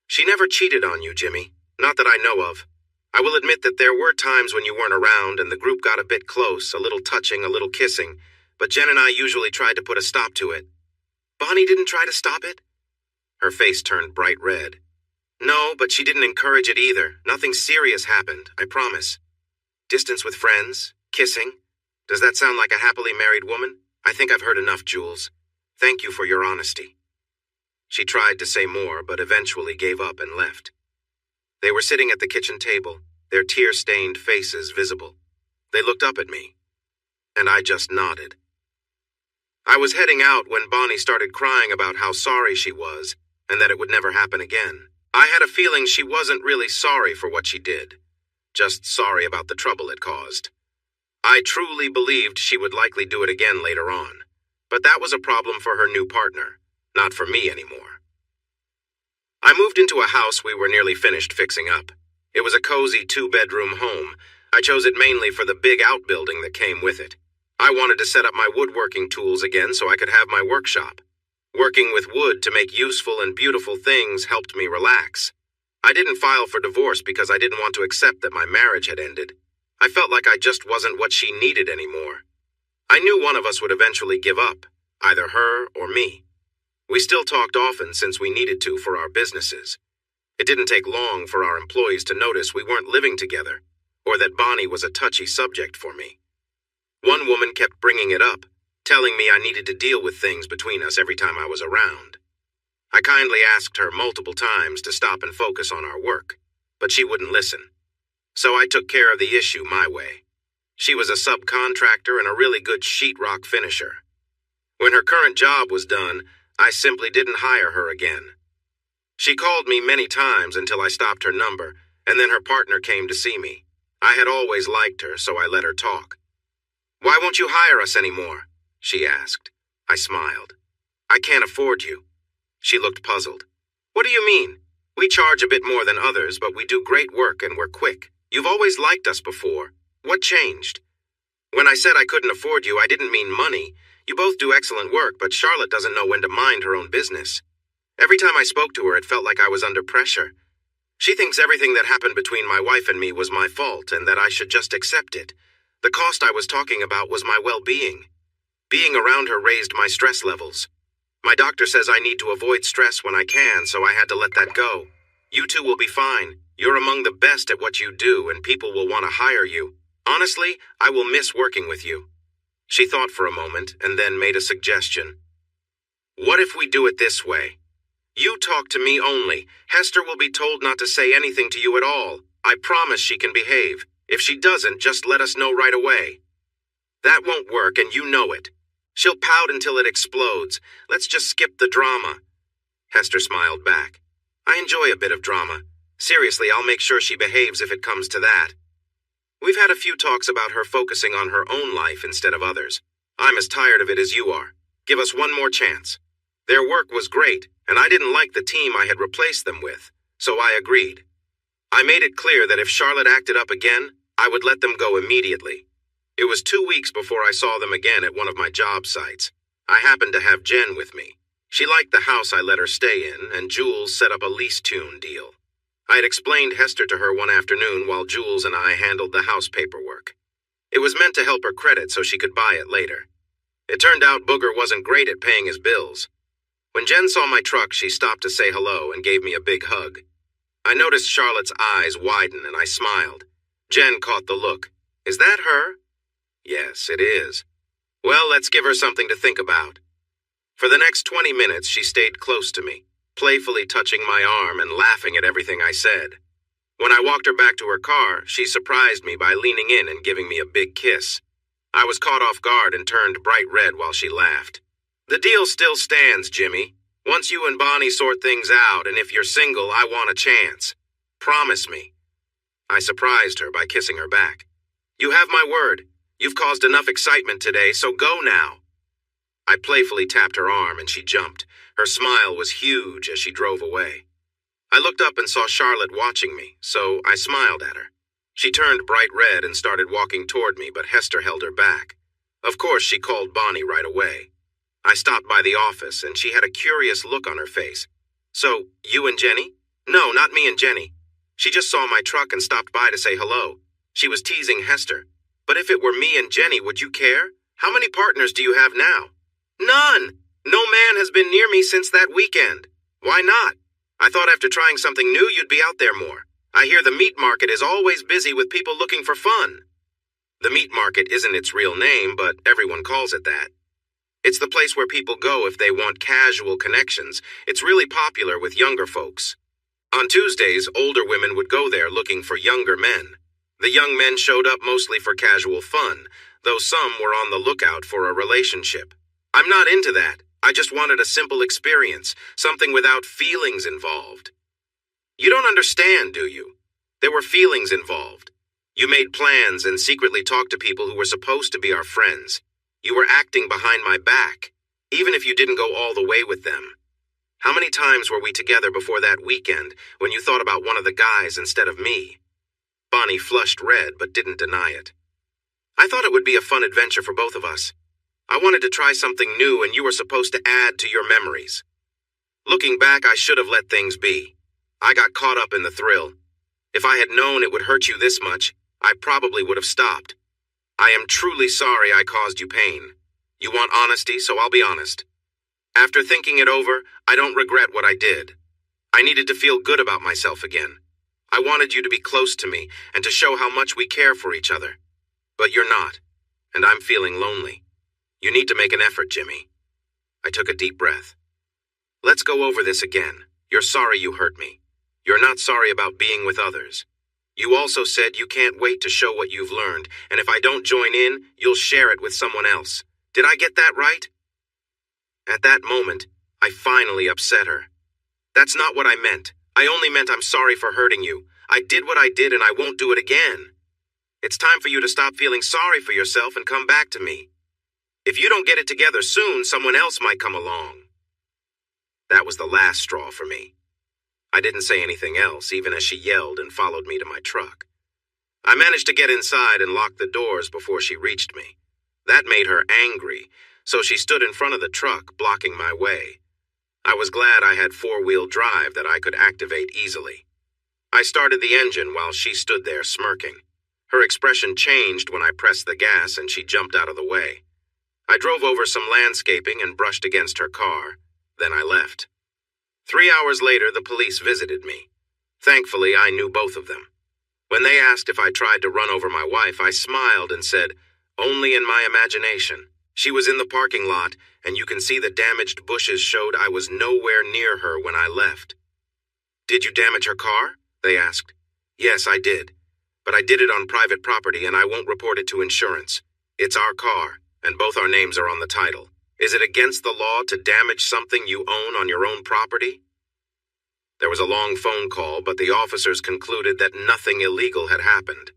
She never cheated on you, Jimmy. Not that I know of. I will admit that there were times when you weren't around and the group got a bit close, a little touching, a little kissing, but Jen and I usually tried to put a stop to it. Bonnie didn't try to stop it? Her face turned bright red. No, but she didn't encourage it either. Nothing serious happened, I promise. Distance with friends? Kissing? Does that sound like a happily married woman? I think I've heard enough, Jules. Thank you for your honesty. She tried to say more, but eventually gave up and left. They were sitting at the kitchen table, their tear-stained faces visible. They looked up at me, and I just nodded. I was heading out when Bonnie started crying about how sorry she was, and that it would never happen again. I had a feeling she wasn't really sorry for what she did, just sorry about the trouble it caused. I truly believed she would likely do it again later on. But that was a problem for her new partner, not for me anymore. I moved into a house we were nearly finished fixing up. It was a cozy 2-bedroom home. I chose it mainly for the big outbuilding that came with it. I wanted to set up my woodworking tools again so I could have my workshop. Working with wood to make useful and beautiful things helped me relax. I didn't file for divorce because I didn't want to accept that my marriage had ended. I felt like I just wasn't what she needed anymore. I knew one of us would eventually give up, either her or me. We still talked often since we needed to for our businesses. It didn't take long for our employees to notice we weren't living together, or that Bonnie was a touchy subject for me. One woman kept bringing it up, telling me I needed to deal with things between us every time I was around. I kindly asked her multiple times to stop and focus on our work, but she wouldn't listen. So I took care of the issue my way. She was a subcontractor and a really good sheetrock finisher. When her current job was done, I simply didn't hire her again. She called me many times until I stopped her number, and then her partner came to see me. I had always liked her, so I let her talk. "Why won't you hire us anymore?" she asked. I smiled. "I can't afford you." She looked puzzled. "What do you mean? We charge a bit more than others, but we do great work and we're quick. You've always liked us before. What changed?" "When I said I couldn't afford you, I didn't mean money. You both do excellent work, but Charlotte doesn't know when to mind her own business. Every time I spoke to her, it felt like I was under pressure. She thinks everything that happened between my wife and me was my fault and that I should just accept it. The cost I was talking about was my well-being. Being around her raised my stress levels. My doctor says I need to avoid stress when I can, so I had to let that go. You two will be fine. You're among the best at what you do, and people will want to hire you. Honestly, I will miss working with you." She thought for a moment and then made a suggestion. "What if we do it this way? You talk to me only. Hester will be told not to say anything to you at all. I promise she can behave. If she doesn't, just let us know right away." "That won't work, and you know it. She'll pout until it explodes. Let's just skip the drama." Hester smiled back. "I enjoy a bit of drama. Seriously, I'll make sure she behaves if it comes to that." We've had a few talks about her focusing on her own life instead of others. I'm as tired of it as you are. Give us one more chance. Their work was great, and I didn't like the team I had replaced them with, so I agreed. I made it clear that if Charlotte acted up again, I would let them go immediately. It was 2 weeks before I saw them again at one of my job sites. I happened to have Jen with me. She liked the house I let her stay in, and Jules set up a lease tune deal. I had explained Hester to her one afternoon while Jules and I handled the house paperwork. It was meant to help her credit so she could buy it later. It turned out Booger wasn't great at paying his bills. When Jen saw my truck, she stopped to say hello and gave me a big hug. I noticed Charlotte's eyes widen and I smiled. Jen caught the look. "Is that her?" "Yes, it is." "Well, let's give her something to think about." For the next 20 minutes, she stayed close to me, playfully touching my arm and laughing at everything I said. When I walked her back to her car, she surprised me by leaning in and giving me a big kiss. I was caught off guard and turned bright red while she laughed. "The deal still stands, Jimmy. Once you and Bonnie sort things out, and if you're single, I want a chance. Promise me." I surprised her by kissing her back. "You have my word. You've caused enough excitement today, so go now." I playfully tapped her arm and she jumped. Her smile was huge as she drove away. I looked up and saw Charlotte watching me, so I smiled at her. She turned bright red and started walking toward me, but Hester held her back. Of course, she called Bonnie right away. I stopped by the office, and she had a curious look on her face. "So, you and Jenny?" "No, not me and Jenny. She just saw my truck and stopped by to say hello. She was teasing Hester. But if it were me and Jenny, would you care? How many partners do you have now?" "None. No man has been near me since that weekend." "Why not? I thought after trying something new you'd be out there more. I hear the meat market is always busy with people looking for fun." The meat market isn't its real name, but everyone calls it that. It's the place where people go if they want casual connections. It's really popular with younger folks. On Tuesdays, older women would go there looking for younger men. The young men showed up mostly for casual fun, though some were on the lookout for a relationship. I'm not into that. I just wanted a simple experience, something without feelings involved. You don't understand, do you? There were feelings involved. You made plans and secretly talked to people who were supposed to be our friends. You were acting behind my back, even if you didn't go all the way with them. How many times were we together before that weekend when you thought about one of the guys instead of me? Bonnie flushed red but didn't deny it. I thought it would be a fun adventure for both of us. I wanted to try something new and you were supposed to add to your memories. Looking back, I should have let things be. I got caught up in the thrill. If I had known it would hurt you this much, I probably would have stopped. I am truly sorry I caused you pain. You want honesty, so I'll be honest. After thinking it over, I don't regret what I did. I needed to feel good about myself again. I wanted you to be close to me and to show how much we care for each other. But you're not, and I'm feeling lonely. You need to make an effort, Jimmy. I took a deep breath. Let's go over this again. You're sorry you hurt me. You're not sorry about being with others. You also said you can't wait to show what you've learned, and if I don't join in, you'll share it with someone else. Did I get that right? At that moment, I finally upset her. That's not what I meant. I only meant I'm sorry for hurting you. I did what I did and I won't do it again. It's time for you to stop feeling sorry for yourself and come back to me. If you don't get it together soon, someone else might come along. That was the last straw for me. I didn't say anything else, even as she yelled and followed me to my truck. I managed to get inside and lock the doors before she reached me. That made her angry, so she stood in front of the truck, blocking my way. I was glad I had four-wheel drive that I could activate easily. I started the engine while she stood there smirking. Her expression changed when I pressed the gas and she jumped out of the way. I drove over some landscaping and brushed against her car. Then I left. 3 hours later, the police visited me. Thankfully, I knew both of them. When they asked if I tried to run over my wife, I smiled and said, "Only in my imagination." She was in the parking lot, and you can see the damaged bushes showed I was nowhere near her when I left. "Did you damage her car?" they asked. "Yes, I did. But I did it on private property, and I won't report it to insurance. It's our car, and both our names are on the title. Is it against the law to damage something you own on your own property?" There was a long phone call, but the officers concluded that nothing illegal had happened.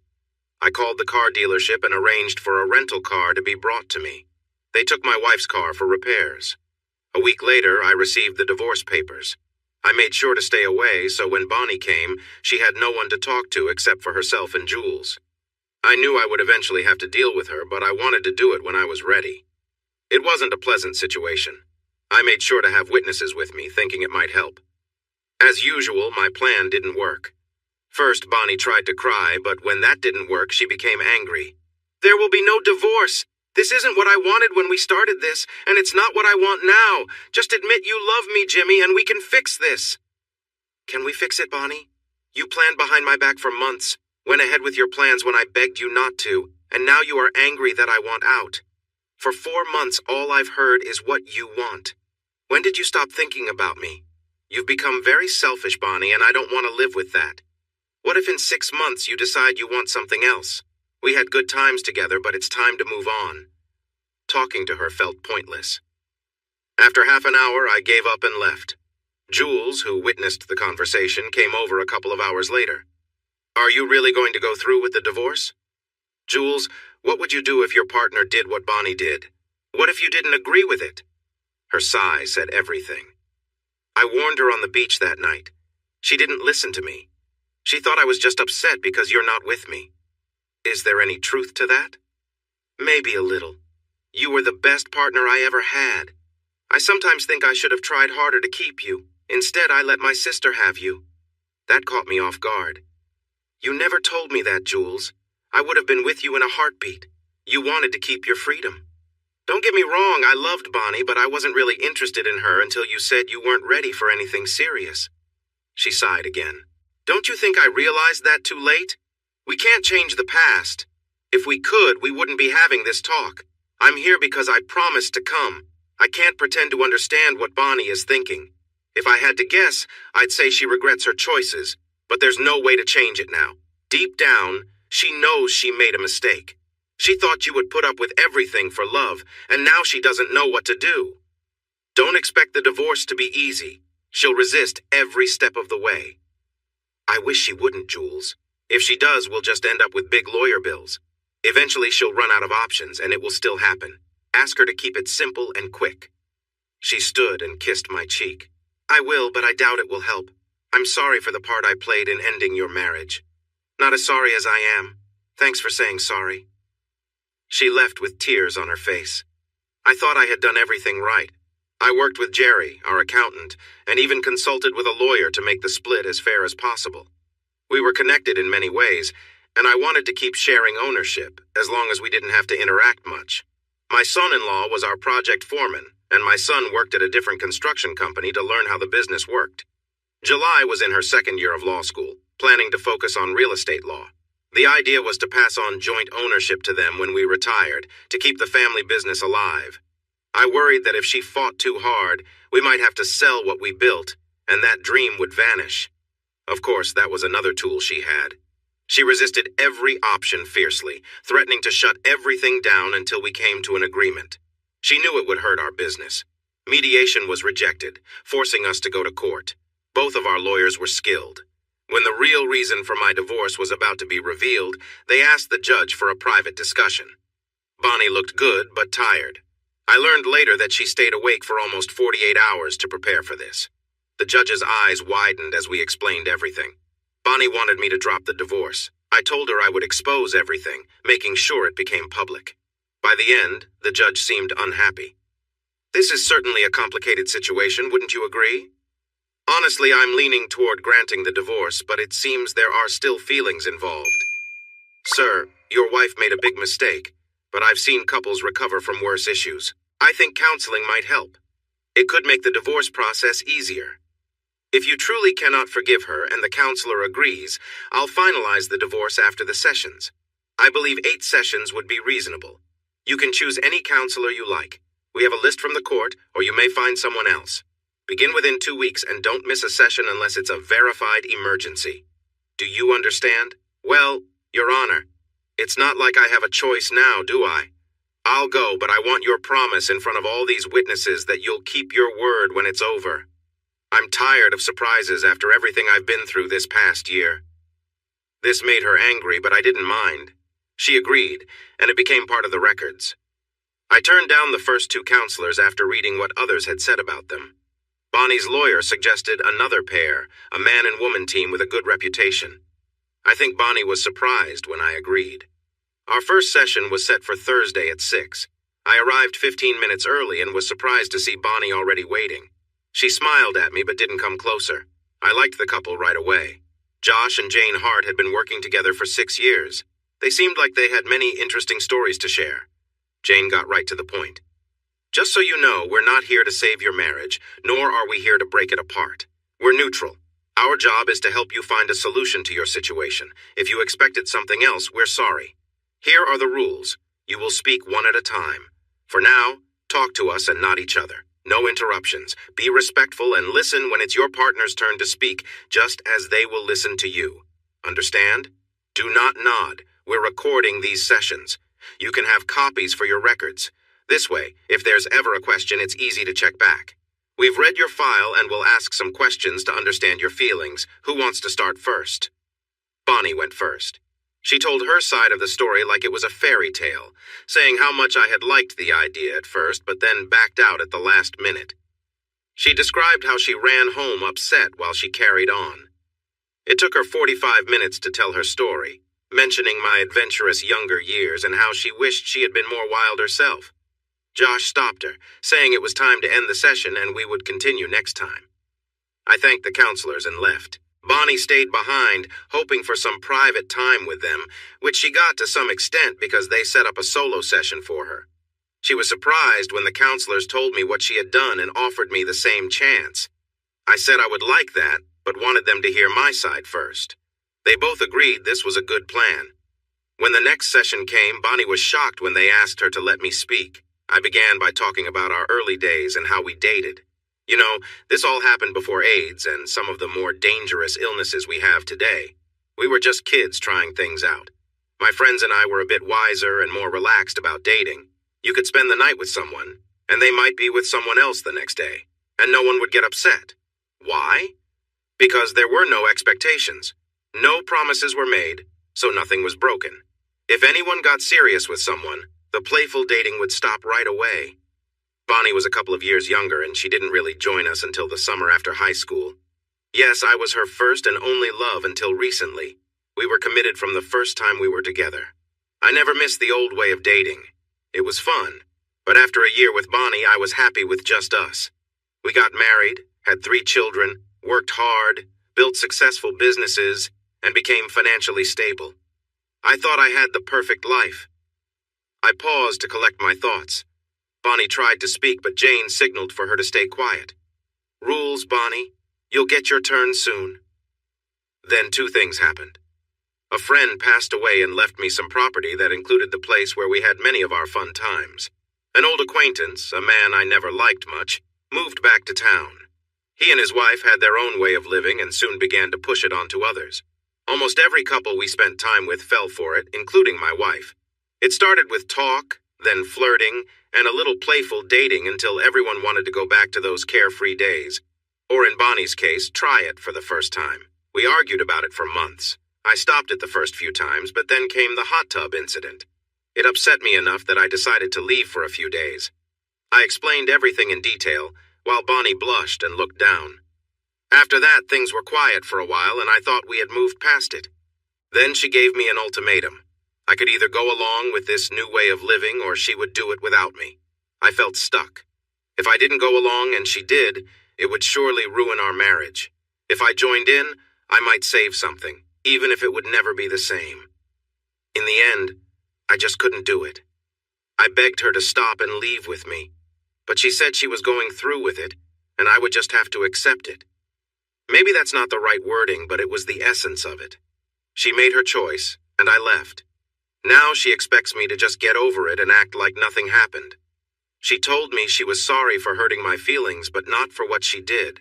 I called the car dealership and arranged for a rental car to be brought to me. They took my wife's car for repairs. A week later, I received the divorce papers. I made sure to stay away, so when Bonnie came, she had no one to talk to except for herself and Jules. I knew I would eventually have to deal with her, but I wanted to do it when I was ready. It wasn't a pleasant situation. I made sure to have witnesses with me, thinking it might help. As usual, my plan didn't work. First, Bonnie tried to cry, but when that didn't work, she became angry. "There will be no divorce. This isn't what I wanted when we started this, and it's not what I want now. Just admit you love me, Jimmy, and we can fix this." "Can we fix it, Bonnie? You planned behind my back for months, went ahead with your plans when I begged you not to, and now you are angry that I want out. For 4 months, all I've heard is what you want. When did you stop thinking about me? You've become very selfish, Bonnie, and I don't want to live with that. What if in 6 months you decide you want something else? We had good times together, but it's time to move on." Talking to her felt pointless. After half an hour, I gave up and left. Jules, who witnessed the conversation, came over a couple of hours later. "Are you really going to go through with the divorce?" "Jules, what would you do if your partner did what Bonnie did? What if you didn't agree with it?" Her sigh said everything. "I warned her on the beach that night. She didn't listen to me. She thought I was just upset because you're not with me. Is there any truth to that?" "Maybe a little. You were the best partner I ever had. I sometimes think I should have tried harder to keep you. Instead, I let my sister have you. That caught me off guard. You never told me that, Jules. I would have been with you in a heartbeat. You wanted to keep your freedom. Don't get me wrong, I loved Bonnie, but I wasn't really interested in her until you said you weren't ready for anything serious." She sighed again. "Don't you think I realized that too late? We can't change the past. If we could, we wouldn't be having this talk. I'm here because I promised to come. I can't pretend to understand what Bonnie is thinking. If I had to guess, I'd say she regrets her choices, but there's no way to change it now. Deep down, she knows she made a mistake. She thought you would put up with everything for love, and now she doesn't know what to do. Don't expect the divorce to be easy. She'll resist every step of the way." "I wish she wouldn't, Jules. If she does, we'll just end up with big lawyer bills. Eventually she'll run out of options, and it will still happen. Ask her to keep it simple and quick." She stood and kissed my cheek. "I will, but I doubt it will help. I'm sorry for the part I played in ending your marriage. Not as sorry as I am. Thanks for saying sorry." She left with tears on her face. I thought I had done everything right. I worked with Jerry, our accountant, and even consulted with a lawyer to make the split as fair as possible. We were connected in many ways, and I wanted to keep sharing ownership, as long as we didn't have to interact much. My son-in-law was our project foreman, and my son worked at a different construction company to learn how the business worked. July was in her second year of law school, planning to focus on real estate law. The idea was to pass on joint ownership to them when we retired, to keep the family business alive. I worried that if she fought too hard, we might have to sell what we built, and that dream would vanish. Of course, that was another tool she had. She resisted every option fiercely, threatening to shut everything down until we came to an agreement. She knew it would hurt our business. Mediation was rejected, forcing us to go to court. Both of our lawyers were skilled. When the real reason for my divorce was about to be revealed, they asked the judge for a private discussion. Bonnie looked good, but tired. I learned later that she stayed awake for almost 48 hours to prepare for this. The judge's eyes widened as we explained everything. Bonnie wanted me to drop the divorce. I told her I would expose everything, making sure it became public. By the end, the judge seemed unhappy. This is certainly a complicated situation, wouldn't you agree? Honestly, I'm leaning toward granting the divorce, but it seems there are still feelings involved. Sir, your wife made a big mistake, but I've seen couples recover from worse issues. I think counseling might help. It could make the divorce process easier. If you truly cannot forgive her and the counselor agrees, I'll finalize the divorce after the sessions. I believe 8 sessions would be reasonable. You can choose any counselor you like. We have a list from the court, or you may find someone else. Begin within 2 weeks and don't miss a session unless it's a verified emergency. Do you understand? Well, Your Honor, it's not like I have a choice now, do I? I'll go, but I want your promise in front of all these witnesses that you'll keep your word when it's over. I'm tired of surprises after everything I've been through this past year. This made her angry, but I didn't mind. She agreed, and it became part of the records. I turned down the first 2 counselors after reading what others had said about them. Bonnie's lawyer suggested another pair, a man and woman team with a good reputation. I think Bonnie was surprised when I agreed. Our first session was set for Thursday at 6. I arrived 15 minutes early and was surprised to see Bonnie already waiting. She smiled at me but didn't come closer. I liked the couple right away. Josh and Jane Hart had been working together for 6 years. They seemed like they had many interesting stories to share. Jane got right to the point. Just so you know, we're not here to save your marriage, nor are we here to break it apart. We're neutral. Our job is to help you find a solution to your situation. If you expected something else, we're sorry. Here are the rules. You will speak one at a time. For now, talk to us and not each other. No interruptions. Be respectful and listen when it's your partner's turn to speak, just as they will listen to you. Understand? Do not nod. We're recording these sessions. You can have copies for your records. This way, if there's ever a question, it's easy to check back. We've read your file and will ask some questions to understand your feelings. Who wants to start first? Bonnie went first. She told her side of the story like it was a fairy tale, saying how much I had liked the idea at first, but then backed out at the last minute. She described how she ran home upset while she carried on. It took her 45 minutes to tell her story, mentioning my adventurous younger years and how she wished she had been more wild herself. Josh stopped her, saying it was time to end the session and we would continue next time. I thanked the counselors and left. Bonnie stayed behind, hoping for some private time with them, which she got to some extent because they set up a solo session for her. She was surprised when the counselors told me what she had done and offered me the same chance. I said I would like that, but wanted them to hear my side first. They both agreed this was a good plan. When the next session came, Bonnie was shocked when they asked her to let me speak. I began by talking about our early days and how we dated. You know, this all happened before AIDS and some of the more dangerous illnesses we have today. We were just kids trying things out. My friends and I were a bit wiser and more relaxed about dating. You could spend the night with someone, and they might be with someone else the next day, and no one would get upset. Why? Because there were no expectations. No promises were made, so nothing was broken. If anyone got serious with someone, the playful dating would stop right away. Bonnie was a couple of years younger, and she didn't really join us until the summer after high school. Yes, I was her first and only love until recently. We were committed from the first time we were together. I never missed the old way of dating. It was fun, but after a year with Bonnie, I was happy with just us. We got married, had 3 children, worked hard, built successful businesses, and became financially stable. I thought I had the perfect life. I paused to collect my thoughts. Bonnie tried to speak, but Jane signaled for her to stay quiet. Rules, Bonnie. You'll get your turn soon. Then 2 things happened. A friend passed away and left me some property that included the place where we had many of our fun times. An old acquaintance, a man I never liked much, moved back to town. He and his wife had their own way of living and soon began to push it onto others. Almost every couple we spent time with fell for it, including my wife. It started with talk, then flirting, and a little playful dating until everyone wanted to go back to those carefree days. Or in Bonnie's case, try it for the first time. We argued about it for months. I stopped it the first few times, but then came the hot tub incident. It upset me enough that I decided to leave for a few days. I explained everything in detail, while Bonnie blushed and looked down. After that, things were quiet for a while, and I thought we had moved past it. Then she gave me an ultimatum. I could either go along with this new way of living, or she would do it without me. I felt stuck. If I didn't go along and she did, it would surely ruin our marriage. If I joined in, I might save something, even if it would never be the same. In the end, I just couldn't do it. I begged her to stop and leave with me, but she said she was going through with it, and I would just have to accept it. Maybe that's not the right wording, but it was the essence of it. She made her choice, and I left. Now she expects me to just get over it and act like nothing happened. She told me she was sorry for hurting my feelings, but not for what she did.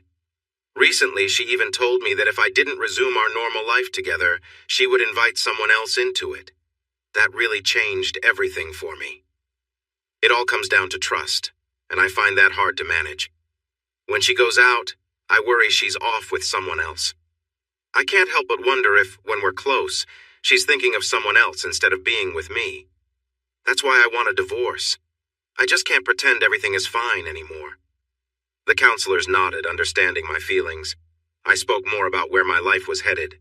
Recently, she even told me that if I didn't resume our normal life together, she would invite someone else into it. That really changed everything for me. It all comes down to trust, and I find that hard to manage. When she goes out, I worry she's off with someone else. I can't help but wonder if, when we're close, she's thinking of someone else instead of being with me. That's why I want a divorce. I just can't pretend everything is fine anymore. The counselors nodded, understanding my feelings. I spoke more about where my life was headed.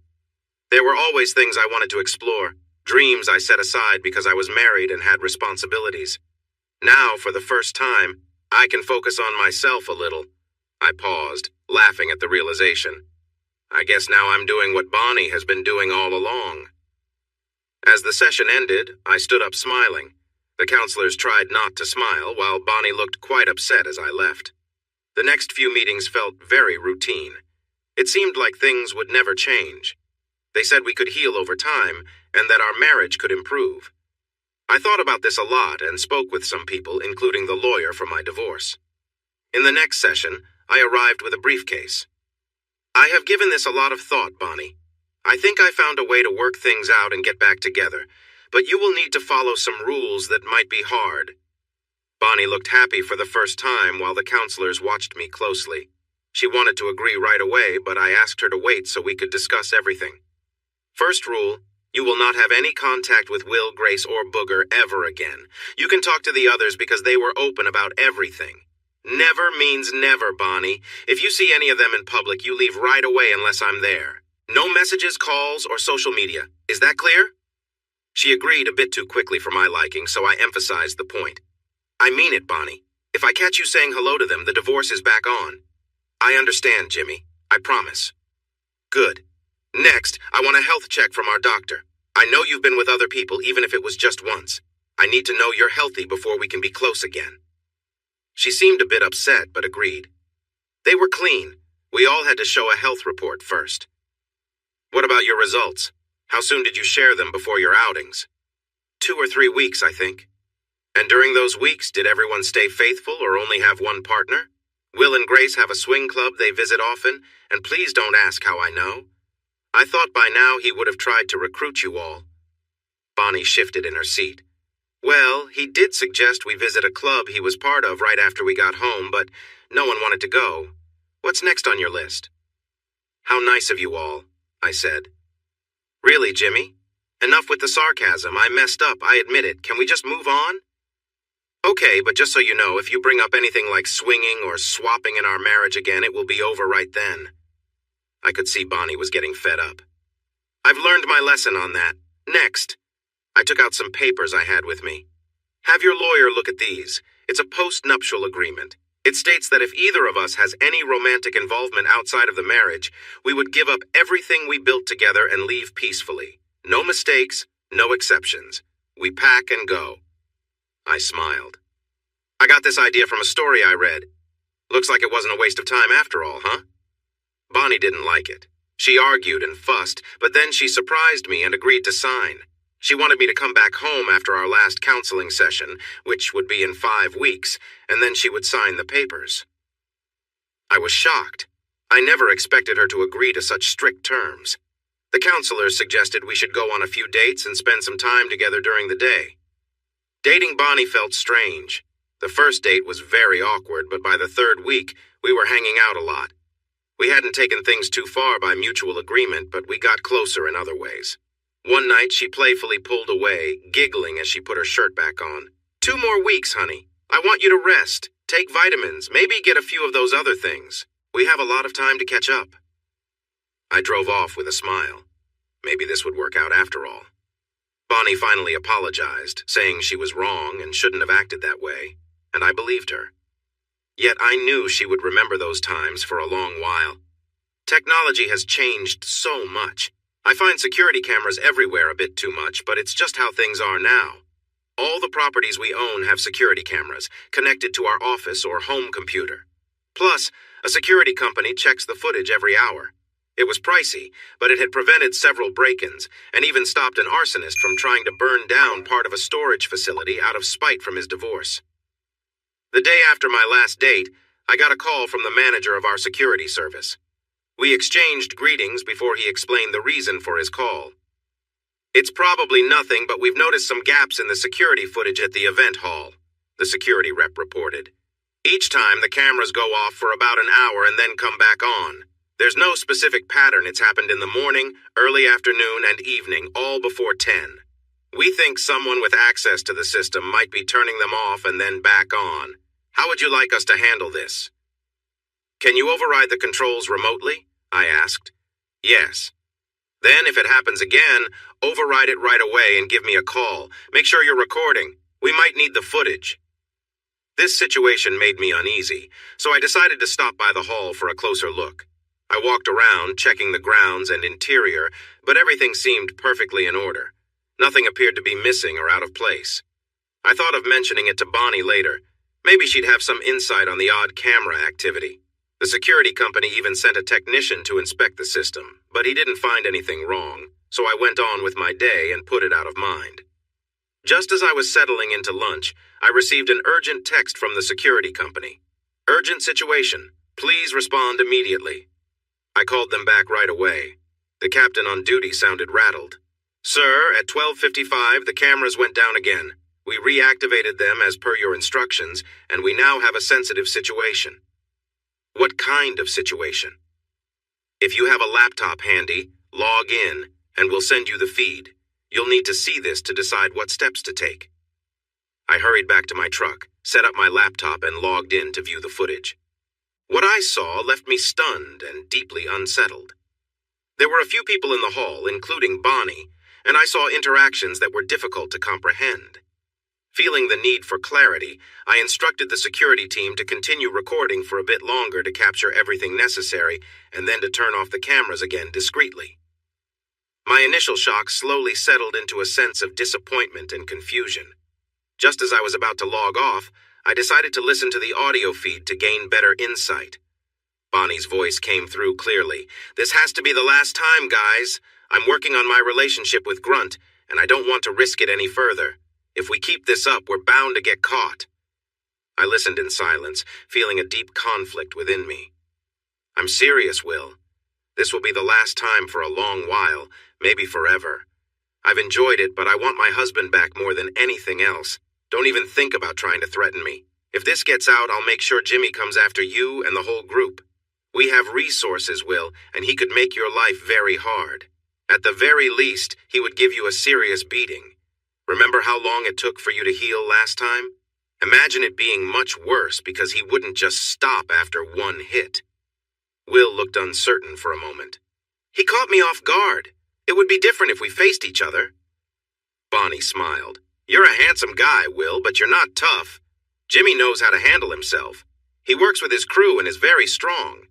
There were always things I wanted to explore, dreams I set aside because I was married and had responsibilities. Now, for the first time, I can focus on myself a little. I paused, laughing at the realization. I guess now I'm doing what Bonnie has been doing all along. As the session ended, I stood up smiling. The counselors tried not to smile, while Bonnie looked quite upset as I left. The next few meetings felt very routine. It seemed like things would never change. They said we could heal over time, and that our marriage could improve. I thought about this a lot and spoke with some people, including the lawyer for my divorce. In the next session, I arrived with a briefcase. I have given this a lot of thought, Bonnie. I think I found a way to work things out and get back together, but you will need to follow some rules that might be hard. Bonnie looked happy for the first time while the counselors watched me closely. She wanted to agree right away, but I asked her to wait so we could discuss everything. First rule, you will not have any contact with Will, Grace, or Booger ever again. You can talk to the others because they were open about everything. Never means never, Bonnie. If you see any of them in public, you leave right away unless I'm there. No messages, calls, or social media. Is that clear? She agreed a bit too quickly for my liking, so I emphasized the point. I mean it, Bonnie. If I catch you saying hello to them, the divorce is back on. I understand, Jimmy. I promise. Good. Next, I want a health check from our doctor. I know you've been with other people, even if it was just once. I need to know you're healthy before we can be close again. She seemed a bit upset, but agreed. They were clean. We all had to show a health report first. What about your results? How soon did you share them before your outings? 2 or 3 weeks, I think. And during those weeks, did everyone stay faithful or only have one partner? Will and Grace have a swing club they visit often, and please don't ask how I know. I thought by now he would have tried to recruit you all. Bonnie shifted in her seat. Well, he did suggest we visit a club he was part of right after we got home, but no one wanted to go. What's next on your list? How nice of you all, I said. Really, Jimmy? Enough with the sarcasm. I messed up, I admit it. Can we just move on? Okay, but just so you know, if you bring up anything like swinging or swapping in our marriage again, it will be over right then. I could see Bonnie was getting fed up. I've learned my lesson on that. Next. I took out some papers I had with me. Have your lawyer look at these. It's a post-nuptial agreement. It states that if either of us has any romantic involvement outside of the marriage, we would give up everything we built together and leave peacefully. No mistakes, no exceptions. We pack and go. I smiled. I got this idea from a story I read. Looks like it wasn't a waste of time after all, huh? Bonnie didn't like it. She argued and fussed, but then she surprised me and agreed to sign. She wanted me to come back home after our last counseling session, which would be in 5 weeks, and then she would sign the papers. I was shocked. I never expected her to agree to such strict terms. The counselors suggested we should go on a few dates and spend some time together during the day. Dating Bonnie felt strange. The first date was very awkward, but by the 3rd week, we were hanging out a lot. We hadn't taken things too far by mutual agreement, but we got closer in other ways. One night, she playfully pulled away, giggling as she put her shirt back on. 2 more weeks, honey. I want you to rest, take vitamins, maybe get a few of those other things. We have a lot of time to catch up. I drove off with a smile. Maybe this would work out after all. Bonnie finally apologized, saying she was wrong and shouldn't have acted that way, and I believed her. Yet I knew she would remember those times for a long while. Technology has changed so much. I find security cameras everywhere a bit too much, but it's just how things are now. All the properties we own have security cameras, connected to our office or home computer. Plus, a security company checks the footage every hour. It was pricey, but it had prevented several break-ins, and even stopped an arsonist from trying to burn down part of a storage facility out of spite from his divorce. The day after my last date, I got a call from the manager of our security service. We exchanged greetings before he explained the reason for his call. It's probably nothing, but we've noticed some gaps in the security footage at the event hall, the security rep reported. Each time the cameras go off for about an hour and then come back on. There's no specific pattern. It's happened in the morning, early afternoon, and evening, all before 10. We think someone with access to the system might be turning them off and then back on. How would you like us to handle this? Can you override the controls remotely? I asked. Yes. Then, if it happens again, override it right away and give me a call. Make sure you're recording. We might need the footage. This situation made me uneasy, so I decided to stop by the hall for a closer look. I walked around, checking the grounds and interior, but everything seemed perfectly in order. Nothing appeared to be missing or out of place. I thought of mentioning it to Bonnie later. Maybe she'd have some insight on the odd camera activity. The security company even sent a technician to inspect the system, but he didn't find anything wrong, so I went on with my day and put it out of mind. Just as I was settling into lunch, I received an urgent text from the security company. Urgent situation. Please respond immediately. I called them back right away. The captain on duty sounded rattled. Sir, at 12:55, the cameras went down again. We reactivated them as per your instructions, and we now have a sensitive situation. What kind of situation? If you have a laptop handy, log in, and we'll send you the feed. You'll need to see this to decide what steps to take. I hurried back to my truck, set up my laptop, and logged in to view the footage. What I saw left me stunned and deeply unsettled. There were a few people in the hall, including Bonnie, and I saw interactions that were difficult to comprehend. Feeling the need for clarity, I instructed the security team to continue recording for a bit longer to capture everything necessary, and then to turn off the cameras again discreetly. My initial shock slowly settled into a sense of disappointment and confusion. Just as I was about to log off, I decided to listen to the audio feed to gain better insight. Bonnie's voice came through clearly. This has to be the last time, guys. I'm working on my relationship with Grunt, and I don't want to risk it any further. If we keep this up, we're bound to get caught. I listened in silence, feeling a deep conflict within me. I'm serious, Will. This will be the last time for a long while, maybe forever. I've enjoyed it, but I want my husband back more than anything else. Don't even think about trying to threaten me. If this gets out, I'll make sure Jimmy comes after you and the whole group. We have resources, Will, and he could make your life very hard. At the very least, he would give you a serious beating. Remember how long it took for you to heal last time? Imagine it being much worse because he wouldn't just stop after one hit. Will looked uncertain for a moment. He caught me off guard. It would be different if we faced each other. Bonnie smiled. You're a handsome guy, Will, but you're not tough. Jimmy knows how to handle himself. He works with his crew and is very strong.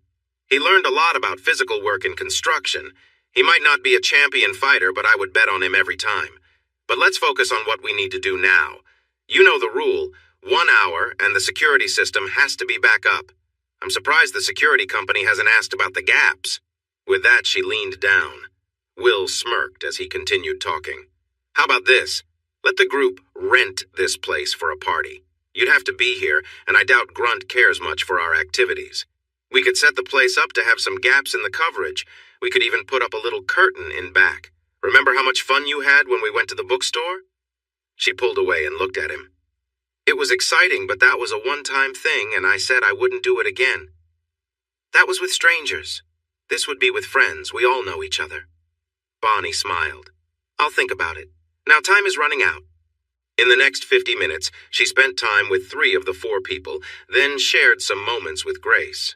He learned a lot about physical work and construction. He might not be a champion fighter, but I would bet on him every time. But let's focus on what we need to do now. You know the rule. 1 hour, and the security system has to be back up. I'm surprised the security company hasn't asked about the gaps. With that, she leaned down. Will smirked as he continued talking. How about this? Let the group rent this place for a party. You'd have to be here, and I doubt Grunt cares much for our activities. We could set the place up to have some gaps in the coverage. We could even put up a little curtain in back. Remember how much fun you had when we went to the bookstore? She pulled away and looked at him. It was exciting, but that was a one-time thing, and I said I wouldn't do it again. That was with strangers. This would be with friends. We all know each other. Bonnie smiled. I'll think about it. Now time is running out. In the next 50 minutes, she spent time with 3 of the 4 people, then shared some moments with Grace.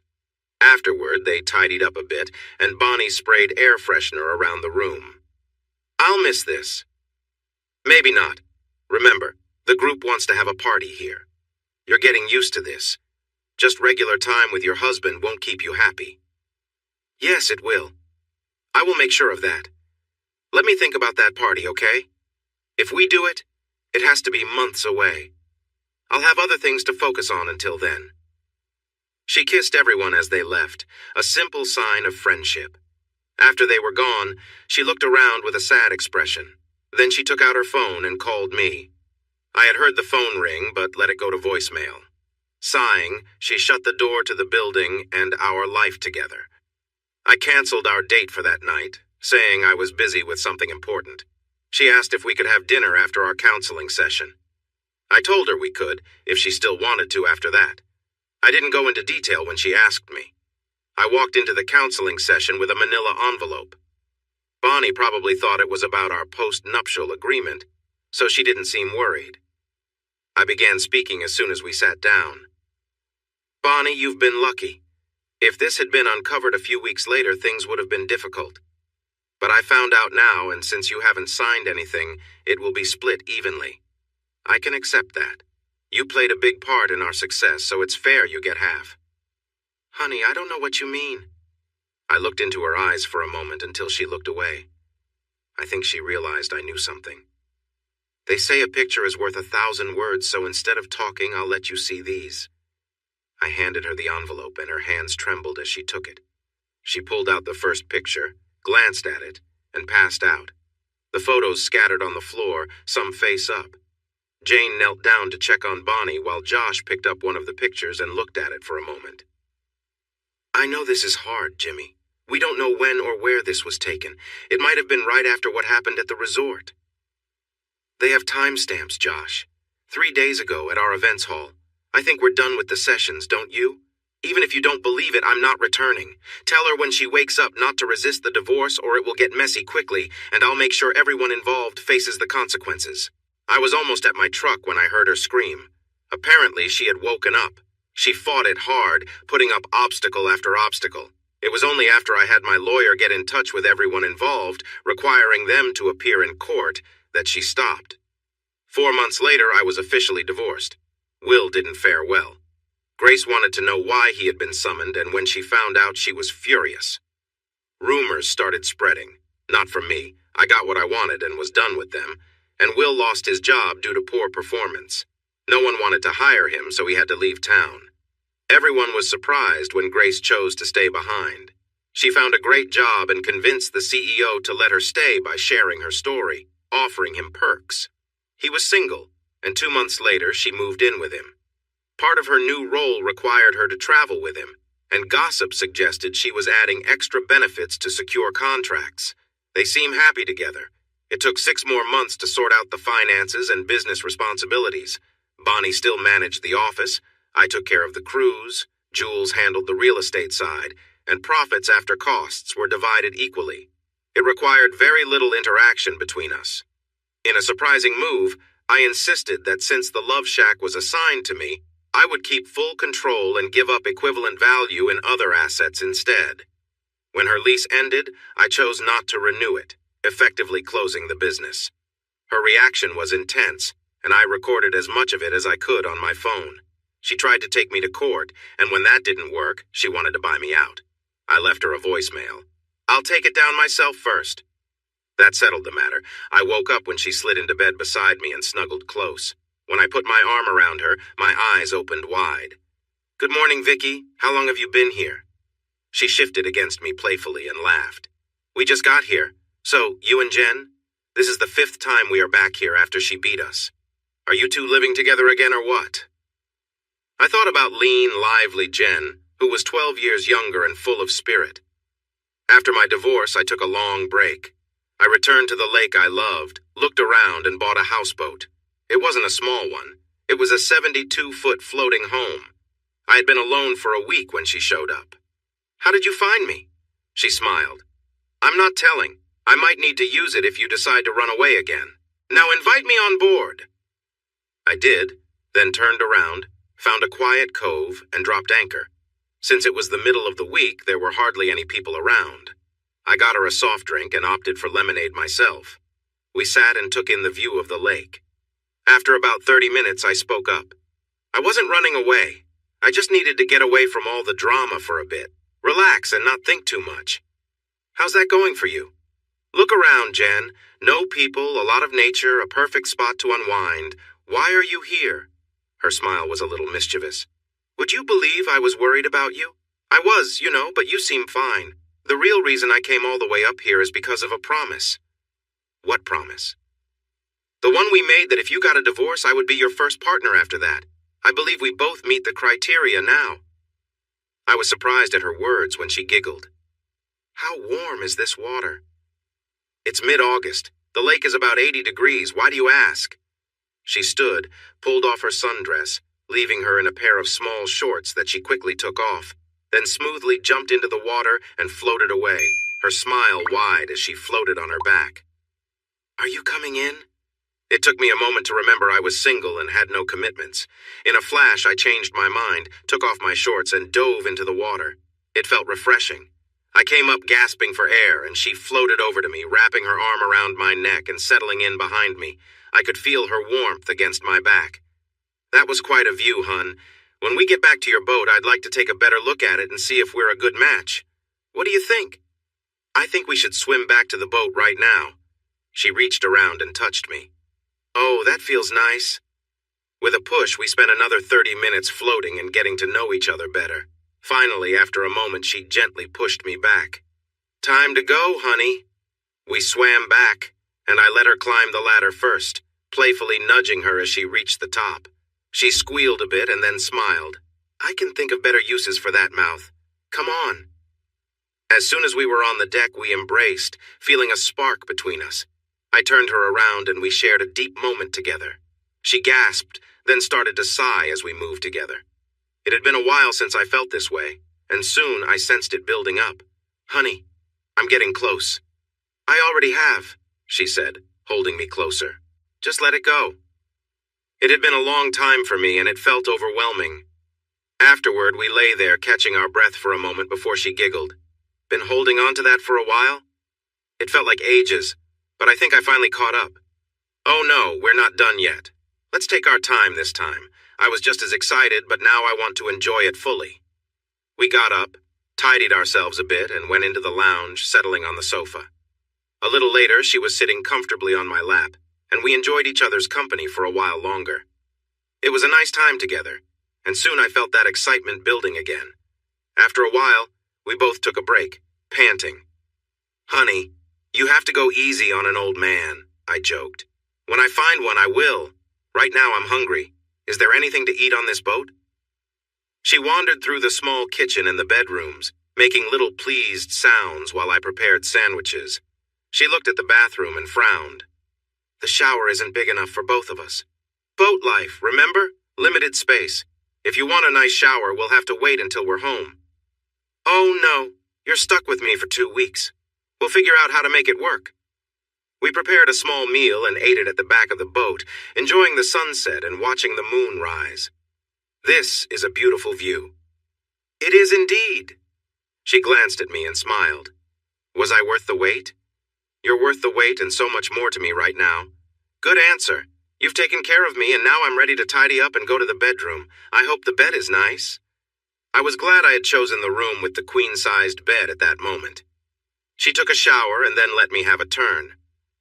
Afterward, they tidied up a bit, and Bonnie sprayed air freshener around the room. I'll miss this. Maybe not. Remember, the group wants to have a party here. You're getting used to this. Just regular time with your husband won't keep you happy. Yes, it will. I will make sure of that. Let me think about that party, okay? If we do it, it has to be months away. I'll have other things to focus on until then. She kissed everyone as they left, a simple sign of friendship. After they were gone, she looked around with a sad expression. Then she took out her phone and called me. I had heard the phone ring, but let it go to voicemail. Sighing, she shut the door to the building and our life together. I canceled our date for that night, saying I was busy with something important. She asked if we could have dinner after our counseling session. I told her we could, if she still wanted to after that. I didn't go into detail when she asked me. I walked into the counseling session with a manila envelope. Bonnie probably thought it was about our post-nuptial agreement, so she didn't seem worried. I began speaking as soon as we sat down. Bonnie, you've been lucky. If this had been uncovered a few weeks later, things would have been difficult. But I found out now, and since you haven't signed anything, it will be split evenly. I can accept that. You played a big part in our success, so it's fair you get half. Honey, I don't know what you mean. I looked into her eyes for a moment until she looked away. I think she realized I knew something. They say a picture is worth 1,000 words, so instead of talking, I'll let you see these. I handed her the envelope, and her hands trembled as she took it. She pulled out the first picture, glanced at it, and passed out. The photos scattered on the floor, some face up. Jane knelt down to check on Bonnie while Josh picked up one of the pictures and looked at it for a moment. I know this is hard, Jimmy. We don't know when or where this was taken. It might have been right after what happened at the resort. They have timestamps, Josh. 3 days ago at our events hall. I think we're done with the sessions, don't you? Even if you don't believe it, I'm not returning. Tell her when she wakes up not to resist the divorce or it will get messy quickly, and I'll make sure everyone involved faces the consequences. I was almost at my truck when I heard her scream. Apparently, she had woken up. She fought it hard, putting up obstacle after obstacle. It was only after I had my lawyer get in touch with everyone involved, requiring them to appear in court, that she stopped. 4 months later, I was officially divorced. Will didn't fare well. Grace wanted to know why he had been summoned, and when she found out, she was furious. Rumors started spreading. Not from me. I got what I wanted and was done with them. And Will lost his job due to poor performance. No one wanted to hire him, so he had to leave town. Everyone was surprised when Grace chose to stay behind. She found a great job and convinced the CEO to let her stay by sharing her story, offering him perks. He was single, and 2 months later she moved in with him. Part of her new role required her to travel with him, and gossip suggested she was adding extra benefits to secure contracts. They seem happy together. It took 6 more months to sort out the finances and business responsibilities. Bonnie still managed the office. I took care of the cruise. Jules handled the real estate side, and profits after costs were divided equally. It required very little interaction between us. In a surprising move, I insisted that since the Love Shack was assigned to me, I would keep full control and give up equivalent value in other assets instead. When her lease ended, I chose not to renew it, effectively closing the business. Her reaction was intense, and I recorded as much of it as I could on my phone. She tried to take me to court, and when that didn't work, she wanted to buy me out. I left her a voicemail. I'll take it down myself first. That settled the matter. I woke up when she slid into bed beside me and snuggled close. When I put my arm around her, my eyes opened wide. Good morning, Vicky. How long have you been here? She shifted against me playfully and laughed. We just got here. So, you and Jen? This is the 5th time we are back here after she beat us. Are you two living together again or what? I thought about lean, lively Jen, who was 12 years younger and full of spirit. After my divorce, I took a long break. I returned to the lake I loved, looked around, and bought a houseboat. It wasn't a small one. It was a 72-foot floating home. I had been alone for a week when she showed up. How did you find me? She smiled. I'm not telling. I might need to use it if you decide to run away again. Now invite me on board. I did, then turned around, found a quiet cove, and dropped anchor. Since it was the middle of the week, there were hardly any people around. I got her a soft drink and opted for lemonade myself. We sat and took in the view of the lake. After about 30 minutes, I spoke up. I wasn't running away. I just needed to get away from all the drama for a bit, relax and not think too much. How's that going for you? Look around, Jen. No people, a lot of nature, a perfect spot to unwind. Why are you here? Her smile was a little mischievous. Would you believe I was worried about you? I was, but you seem fine. The real reason I came all the way up here is because of a promise. What promise? The one we made that if you got a divorce, I would be your first partner after that. I believe we both meet the criteria now. I was surprised at her words when she giggled. How warm is this water? It's mid-August. The lake is about 80 degrees. Why do you ask? She stood, pulled off her sundress, leaving her in a pair of small shorts that she quickly took off, then smoothly jumped into the water and floated away, her smile wide as she floated on her back. Are you coming in? It took me a moment to remember I was single and had no commitments. In a flash, I changed my mind, took off my shorts, and dove into the water. It felt refreshing. I came up gasping for air, and she floated over to me, wrapping her arm around my neck and settling in behind me. I could feel her warmth against my back. That was quite a view, hun. When we get back to your boat, I'd like to take a better look at it and see if we're a good match. What do you think? I think we should swim back to the boat right now. She reached around and touched me. Oh, that feels nice. With a push, we spent another 30 minutes floating and getting to know each other better. Finally, after a moment, she gently pushed me back. Time to go, honey. We swam back, and I let her climb the ladder first, playfully nudging her as she reached the top. She squealed a bit and then smiled. I can think of better uses for that mouth. Come on. As soon as we were on the deck, we embraced, feeling a spark between us. I turned her around and we shared a deep moment together. She gasped, then started to sigh as we moved together. It had been a while since I felt this way, and soon I sensed it building up. Honey, I'm getting close. I already have, she said, holding me closer. Just let it go. It had been a long time for me, and it felt overwhelming. Afterward, we lay there catching our breath for a moment before she giggled. Been holding on to that for a while? It felt like ages, but I think I finally caught up. Oh no, we're not done yet. Let's take our time this time. I was just as excited, but now I want to enjoy it fully. We got up, tidied ourselves a bit, and went into the lounge, settling on the sofa. A little later, she was sitting comfortably on my lap, and we enjoyed each other's company for a while longer. It was a nice time together, and soon I felt that excitement building again. After a while, we both took a break, panting. Honey, you have to go easy on an old man, I joked. When I find one, I will. Right now, I'm hungry. Is there anything to eat on this boat? She wandered through the small kitchen and the bedrooms, making little pleased sounds while I prepared sandwiches. She looked at the bathroom and frowned. The shower isn't big enough for both of us. Boat life, remember? Limited space. If you want a nice shower, we'll have to wait until we're home. Oh no, you're stuck with me for 2 weeks. We'll figure out how to make it work. We prepared a small meal and ate it at the back of the boat, enjoying the sunset and watching the moon rise. This is a beautiful view. It is indeed. She glanced at me and smiled. Was I worth the wait? You're worth the wait and so much more to me right now. Good answer. You've taken care of me and now I'm ready to tidy up and go to the bedroom. I hope the bed is nice. I was glad I had chosen the room with the queen-sized bed at that moment. She took a shower and then let me have a turn.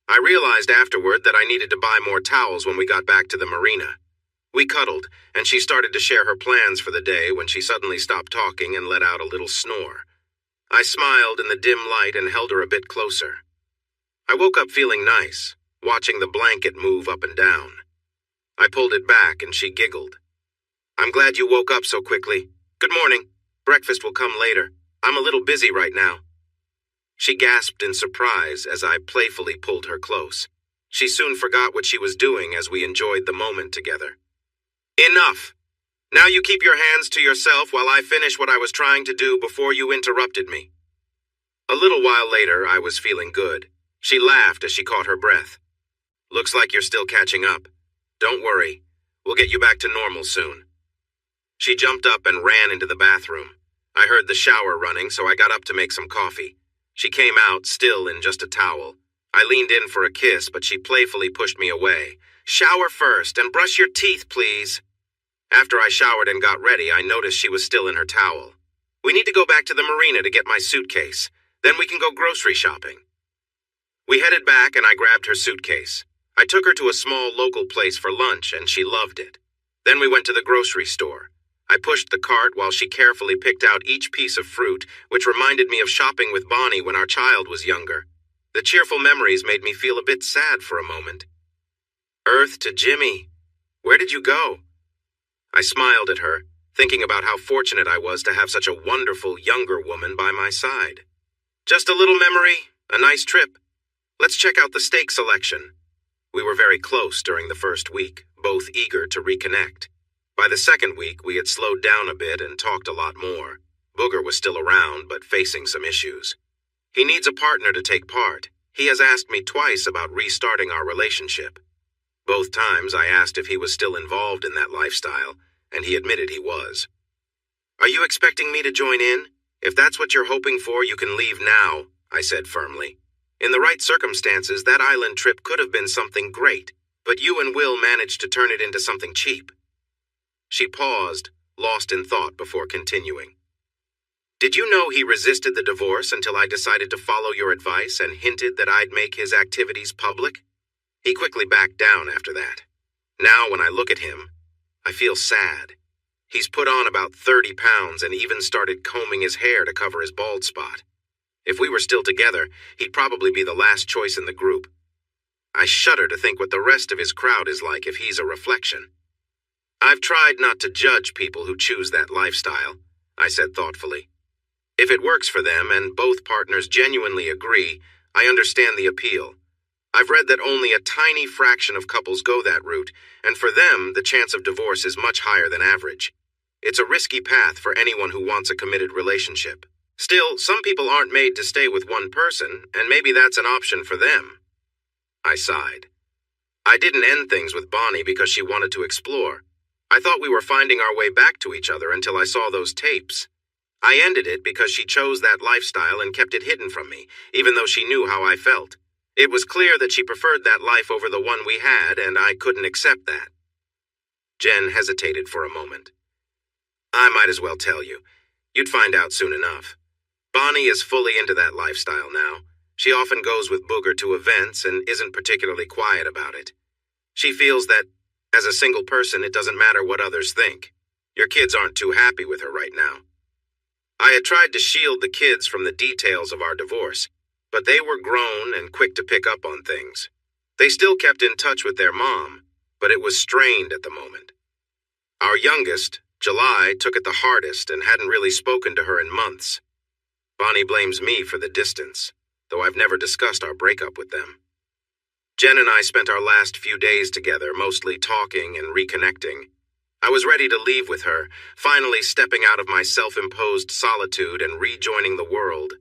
I realized afterward that I needed to buy more towels when we got back to the marina. We cuddled, and she started to share her plans for the day when she suddenly stopped talking and let out a little snore. I smiled in the dim light and held her a bit closer. I woke up feeling nice, watching the blanket move up and down. I pulled it back and she giggled. "I'm glad you woke up so quickly. Good morning. Breakfast will come later. I'm a little busy right now." She gasped in surprise as I playfully pulled her close. She soon forgot what she was doing as we enjoyed the moment together. "Enough! Now you keep your hands to yourself while I finish what I was trying to do before you interrupted me." A little while later, I was feeling good. She laughed as she caught her breath. "Looks like you're still catching up. Don't worry. We'll get you back to normal soon." She jumped up and ran into the bathroom. I heard the shower running, so I got up to make some coffee. She came out, still in just a towel. I leaned in for a kiss, but she playfully pushed me away. "Shower first, and brush your teeth, please." After I showered and got ready, I noticed she was still in her towel. "We need to go back to the marina to get my suitcase. Then we can go grocery shopping." We headed back and I grabbed her suitcase. I took her to a small local place for lunch and she loved it. Then we went to the grocery store. I pushed the cart while she carefully picked out each piece of fruit, which reminded me of shopping with Bonnie when our child was younger. The cheerful memories made me feel a bit sad for a moment. "Earth to Jimmy, where did you go?" I smiled at her, thinking about how fortunate I was to have such a wonderful younger woman by my side. "Just a little memory, a nice trip. Let's check out the steak selection." We were very close during the first week, both eager to reconnect. By the second week, we had slowed down a bit and talked a lot more. Booger was still around, but facing some issues. He needs a partner to take part. He has asked me twice about restarting our relationship. Both times I asked if he was still involved in that lifestyle, and he admitted he was. "Are you expecting me to join in? If that's what you're hoping for, you can leave now," I said firmly. "In the right circumstances, that island trip could have been something great, but you and Will managed to turn it into something cheap." She paused, lost in thought before continuing. "Did you know he resisted the divorce until I decided to follow your advice and hinted that I'd make his activities public? He quickly backed down after that. Now when I look at him, I feel sad. He's put on about 30 pounds and even started combing his hair to cover his bald spot. If we were still together, he'd probably be the last choice in the group. I shudder to think what the rest of his crowd is like if he's a reflection. I've tried not to judge people who choose that lifestyle," I said thoughtfully. "If it works for them and both partners genuinely agree, I understand the appeal. I've read that only a tiny fraction of couples go that route, and for them, the chance of divorce is much higher than average. It's a risky path for anyone who wants a committed relationship. Still, some people aren't made to stay with one person, and maybe that's an option for them." I sighed. I didn't end things with Bonnie because she wanted to explore. I thought we were finding our way back to each other until I saw those tapes. I ended it because she chose that lifestyle and kept it hidden from me, even though she knew how I felt. It was clear that she preferred that life over the one we had, and I couldn't accept that. Jen hesitated for a moment. "I might as well tell you. You'd find out soon enough. Bonnie is fully into that lifestyle now. She often goes with Booger to events and isn't particularly quiet about it. She feels that, as a single person, it doesn't matter what others think. Your kids aren't too happy with her right now." I had tried to shield the kids from the details of our divorce, but they were grown and quick to pick up on things. They still kept in touch with their mom, but it was strained at the moment. Our youngest, July, took it the hardest and hadn't really spoken to her in months. Bonnie blames me for the distance, though I've never discussed our breakup with them. Jen and I spent our last few days together, mostly talking and reconnecting. I was ready to leave with her, finally stepping out of my self-imposed solitude and rejoining the world.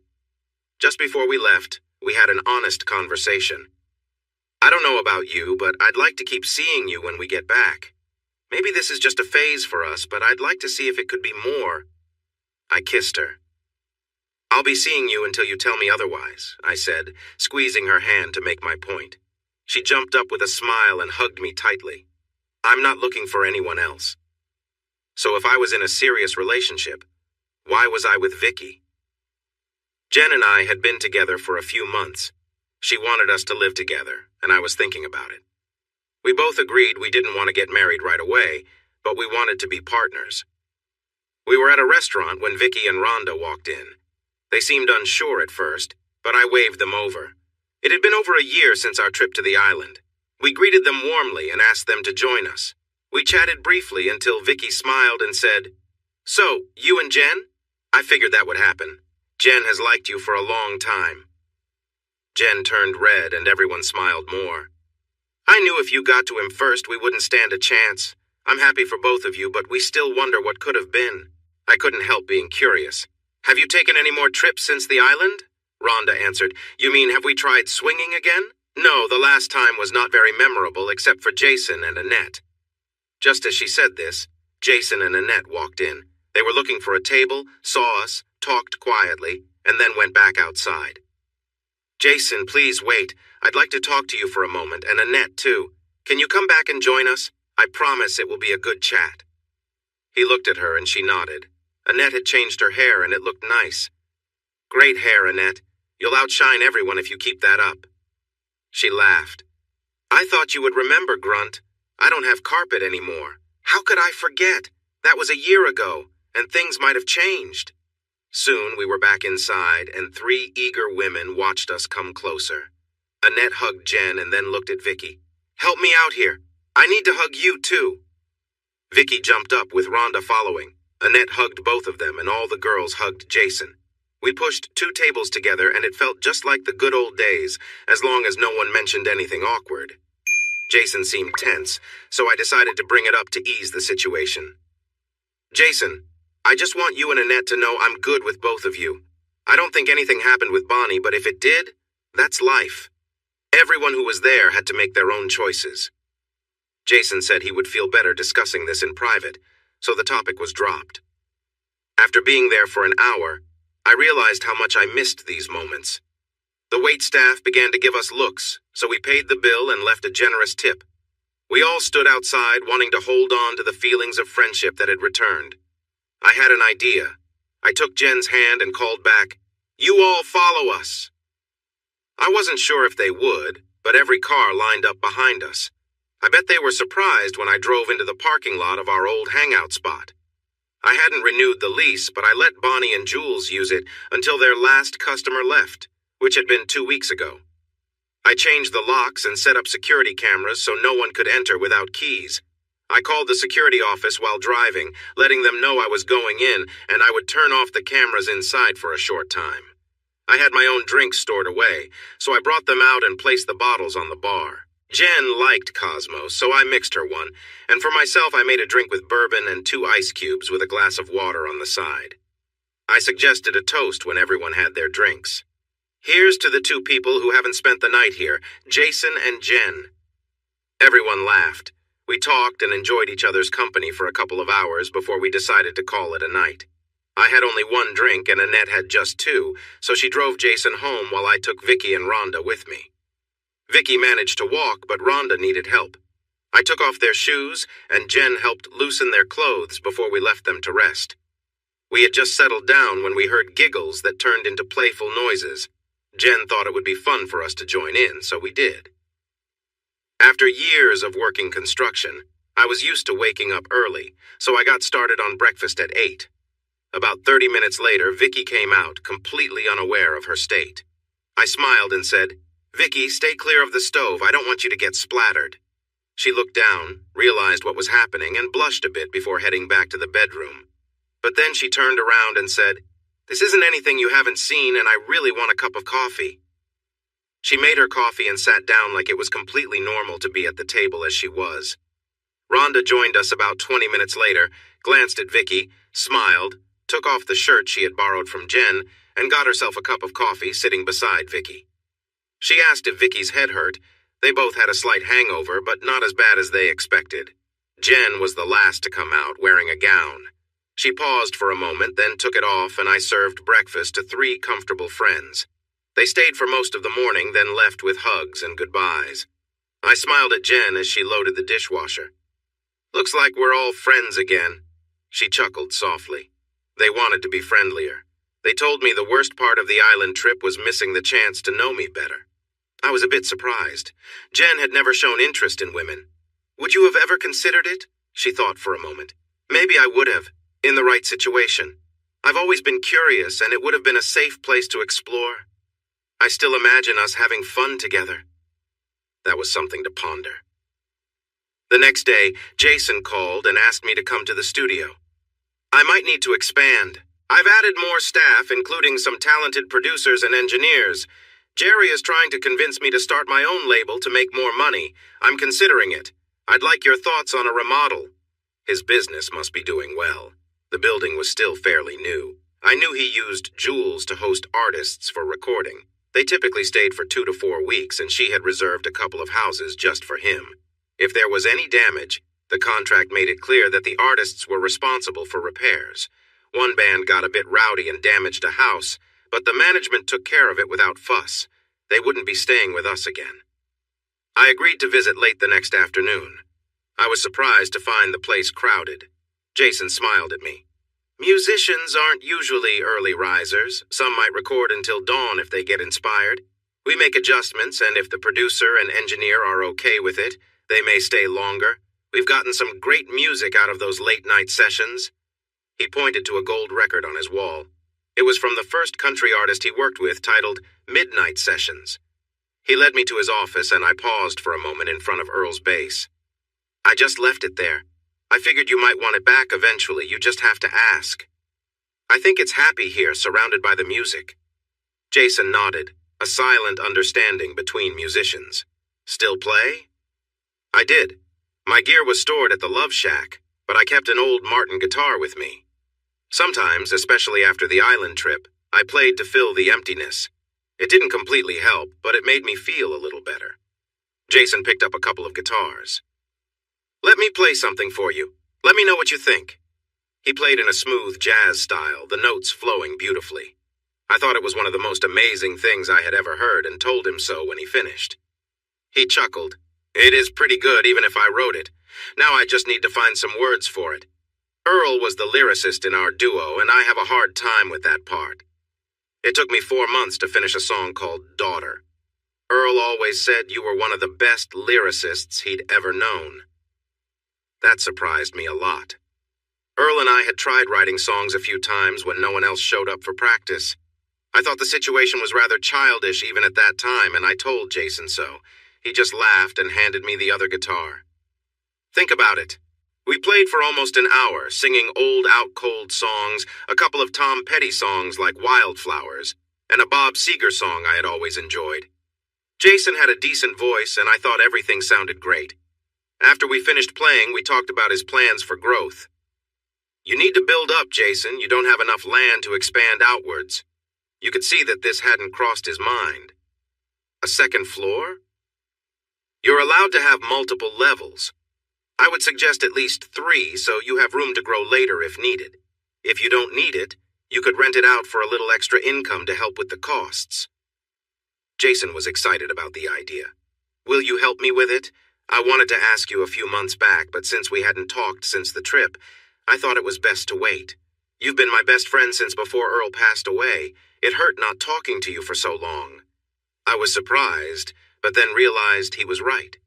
Just before we left, we had an honest conversation. "I don't know about you, but I'd like to keep seeing you when we get back. Maybe this is just a phase for us, but I'd like to see if it could be more." I kissed her. "I'll be seeing you until you tell me otherwise," I said, squeezing her hand to make my point. She jumped up with a smile and hugged me tightly. "I'm not looking for anyone else." So if I was in a serious relationship, why was I with Vicky? Jen and I had been together for a few months. She wanted us to live together, and I was thinking about it. We both agreed we didn't want to get married right away, but we wanted to be partners. We were at a restaurant when Vicky and Rhonda walked in. They seemed unsure at first, but I waved them over. It had been over a year since our trip to the island. We greeted them warmly and asked them to join us. We chatted briefly until Vicky smiled and said, "So, you and Jen?" I figured that would happen. Jen has liked you for a long time. Jen turned red and everyone smiled more. I knew if you got to him first, we wouldn't stand a chance. I'm happy for both of you, but we still wonder what could have been. I couldn't help being curious. Have you taken any more trips since the island? Rhonda answered. You mean, have we tried swinging again? No, the last time was not very memorable except for Jason and Annette. Just as she said this, Jason and Annette walked in. They were looking for a table, saw us, talked quietly, and then went back outside. Jason, please wait. I'd like to talk to you for a moment, and Annette too. Can you come back and join us? I promise it will be a good chat. He looked at her and she nodded. Annette had changed her hair and it looked nice. Great hair, Annette. You'll outshine everyone if you keep that up. She laughed. I thought you would remember, Grunt. I don't have carpet anymore. How could I forget? That was a year ago, and things might have changed. Soon we were back inside, and 3 eager women watched us come closer. Annette hugged Jen and then looked at Vicky. Help me out here. I need to hug you too. Vicky jumped up with Rhonda following. Annette hugged both of them, and all the girls hugged Jason. We pushed 2 tables together, and it felt just like the good old days, as long as no one mentioned anything awkward. Jason seemed tense, so I decided to bring it up to ease the situation. Jason, I just want you and Annette to know I'm good with both of you. I don't think anything happened with Bonnie, but if it did, that's life. Everyone who was there had to make their own choices. Jason said he would feel better discussing this in private, so the topic was dropped. After being there for an hour, I realized how much I missed these moments. The waitstaff began to give us looks, so we paid the bill and left a generous tip. We all stood outside wanting to hold on to the feelings of friendship that had returned. I had an idea. I took Jen's hand and called back, "You all follow us." I wasn't sure if they would, but every car lined up behind us. I bet they were surprised when I drove into the parking lot of our old hangout spot. I hadn't renewed the lease, but I let Bonnie and Jules use it until their last customer left, which had been 2 weeks ago. I changed the locks and set up security cameras so no one could enter without keys. I called the security office while driving, letting them know I was going in and I would turn off the cameras inside for a short time. I had my own drinks stored away, so I brought them out and placed the bottles on the bar. Jen liked Cosmos, so I mixed her one, and for myself I made a drink with bourbon and 2 ice cubes with a glass of water on the side. I suggested a toast when everyone had their drinks. Here's to the 2 people who haven't spent the night here, Jason and Jen. Everyone laughed. We talked and enjoyed each other's company for a couple of hours before we decided to call it a night. I had only 1 drink and Annette had just 2, so she drove Jason home while I took Vicky and Rhonda with me. Vicky managed to walk, but Rhonda needed help. I took off their shoes, and Jen helped loosen their clothes before we left them to rest. We had just settled down when we heard giggles that turned into playful noises. Jen thought it would be fun for us to join in, so we did. After years of working construction, I was used to waking up early, so I got started on breakfast at 8. About 30 minutes later, Vicky came out, completely unaware of her state. I smiled and said, "Vicky, stay clear of the stove. I don't want you to get splattered." She looked down, realized what was happening, and blushed a bit before heading back to the bedroom. But then she turned around and said, "This isn't anything you haven't seen, and I really want a cup of coffee." She made her coffee and sat down like it was completely normal to be at the table as she was. Rhonda joined us about 20 minutes later, glanced at Vicky, smiled, took off the shirt she had borrowed from Jen, and got herself a cup of coffee sitting beside Vicky. She asked if Vicky's head hurt. They both had a slight hangover, but not as bad as they expected. Jen was the last to come out, wearing a gown. She paused for a moment, then took it off, and I served breakfast to 3 comfortable friends. They stayed for most of the morning, then left with hugs and goodbyes. I smiled at Jen as she loaded the dishwasher. "Looks like we're all friends again." She chuckled softly. They wanted to be friendlier. They told me the worst part of the island trip was missing the chance to know me better. I was a bit surprised. Jen had never shown interest in women. "Would you have ever considered it?" She thought for a moment. "Maybe I would have, in the right situation. I've always been curious, and it would have been a safe place to explore." I still imagine us having fun together. That was something to ponder. The next day, Jason called and asked me to come to the studio. I might need to expand. I've added more staff, including some talented producers and engineers. Jerry is trying to convince me to start my own label to make more money. I'm considering it. I'd like your thoughts on a remodel. His business must be doing well. The building was still fairly new. I knew he used Jules to host artists for recording. They typically stayed for 2 to 4 weeks, and she had reserved a couple of houses just for him. If there was any damage, the contract made it clear that the artists were responsible for repairs. One band got a bit rowdy and damaged a house, but the management took care of it without fuss. They wouldn't be staying with us again. I agreed to visit late the next afternoon. I was surprised to find the place crowded. Jason smiled at me. Musicians aren't usually early risers. Some might record until dawn if they get inspired. We make adjustments, and if the producer and engineer are okay with it, they may stay longer. We've gotten some great music out of those late-night sessions. He pointed to a gold record on his wall. It was from the first country artist he worked with, titled Midnight Sessions. He led me to his office, and I paused for a moment in front of Earl's bass. I just left it there. I figured you might want it back eventually. You just have to ask. I think it's happy here, surrounded by the music. Jason nodded, a silent understanding between musicians. Still play? I did. My gear was stored at the Love Shack, but I kept an old Martin guitar with me. Sometimes, especially after the island trip, I played to fill the emptiness. It didn't completely help, but it made me feel a little better. Jason picked up a couple of guitars. Let me play something for you. Let me know what you think. He played in a smooth jazz style, the notes flowing beautifully. I thought it was one of the most amazing things I had ever heard and told him so when he finished. He chuckled. It is pretty good even if I wrote it. Now I just need to find some words for it. Earl was the lyricist in our duo, and I have a hard time with that part. It took me 4 months to finish a song called Daughter. Earl always said you were one of the best lyricists he'd ever known. That surprised me a lot. Earl and I had tried writing songs a few times when no one else showed up for practice. I thought the situation was rather childish even at that time, and I told Jason so. He just laughed and handed me the other guitar. Think about it. We played for almost an hour, singing old out-cold songs, a couple of Tom Petty songs like Wildflowers, and a Bob Seger song I had always enjoyed. Jason had a decent voice, and I thought everything sounded great. After we finished playing, we talked about his plans for growth. You need to build up, Jason. You don't have enough land to expand outwards. You could see that this hadn't crossed his mind. A second floor? You're allowed to have multiple levels. I would suggest at least 3 so you have room to grow later if needed. If you don't need it, you could rent it out for a little extra income to help with the costs. Jason was excited about the idea. Will you help me with it? I wanted to ask you a few months back, but since we hadn't talked since the trip, I thought it was best to wait. You've been my best friend since before Earl passed away. It hurt not talking to you for so long. I was surprised, but then realized he was right.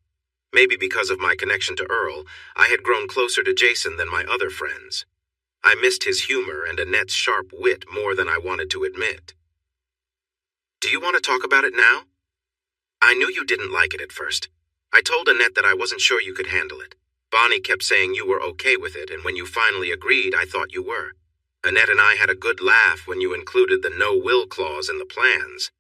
Maybe because of my connection to Earl, I had grown closer to Jason than my other friends. I missed his humor and Annette's sharp wit more than I wanted to admit. Do you want to talk about it now? I knew you didn't like it at first. I told Annette that I wasn't sure you could handle it. Bonnie kept saying you were okay with it, and when you finally agreed, I thought you were. Annette and I had a good laugh when you included the no-will clause in the plans.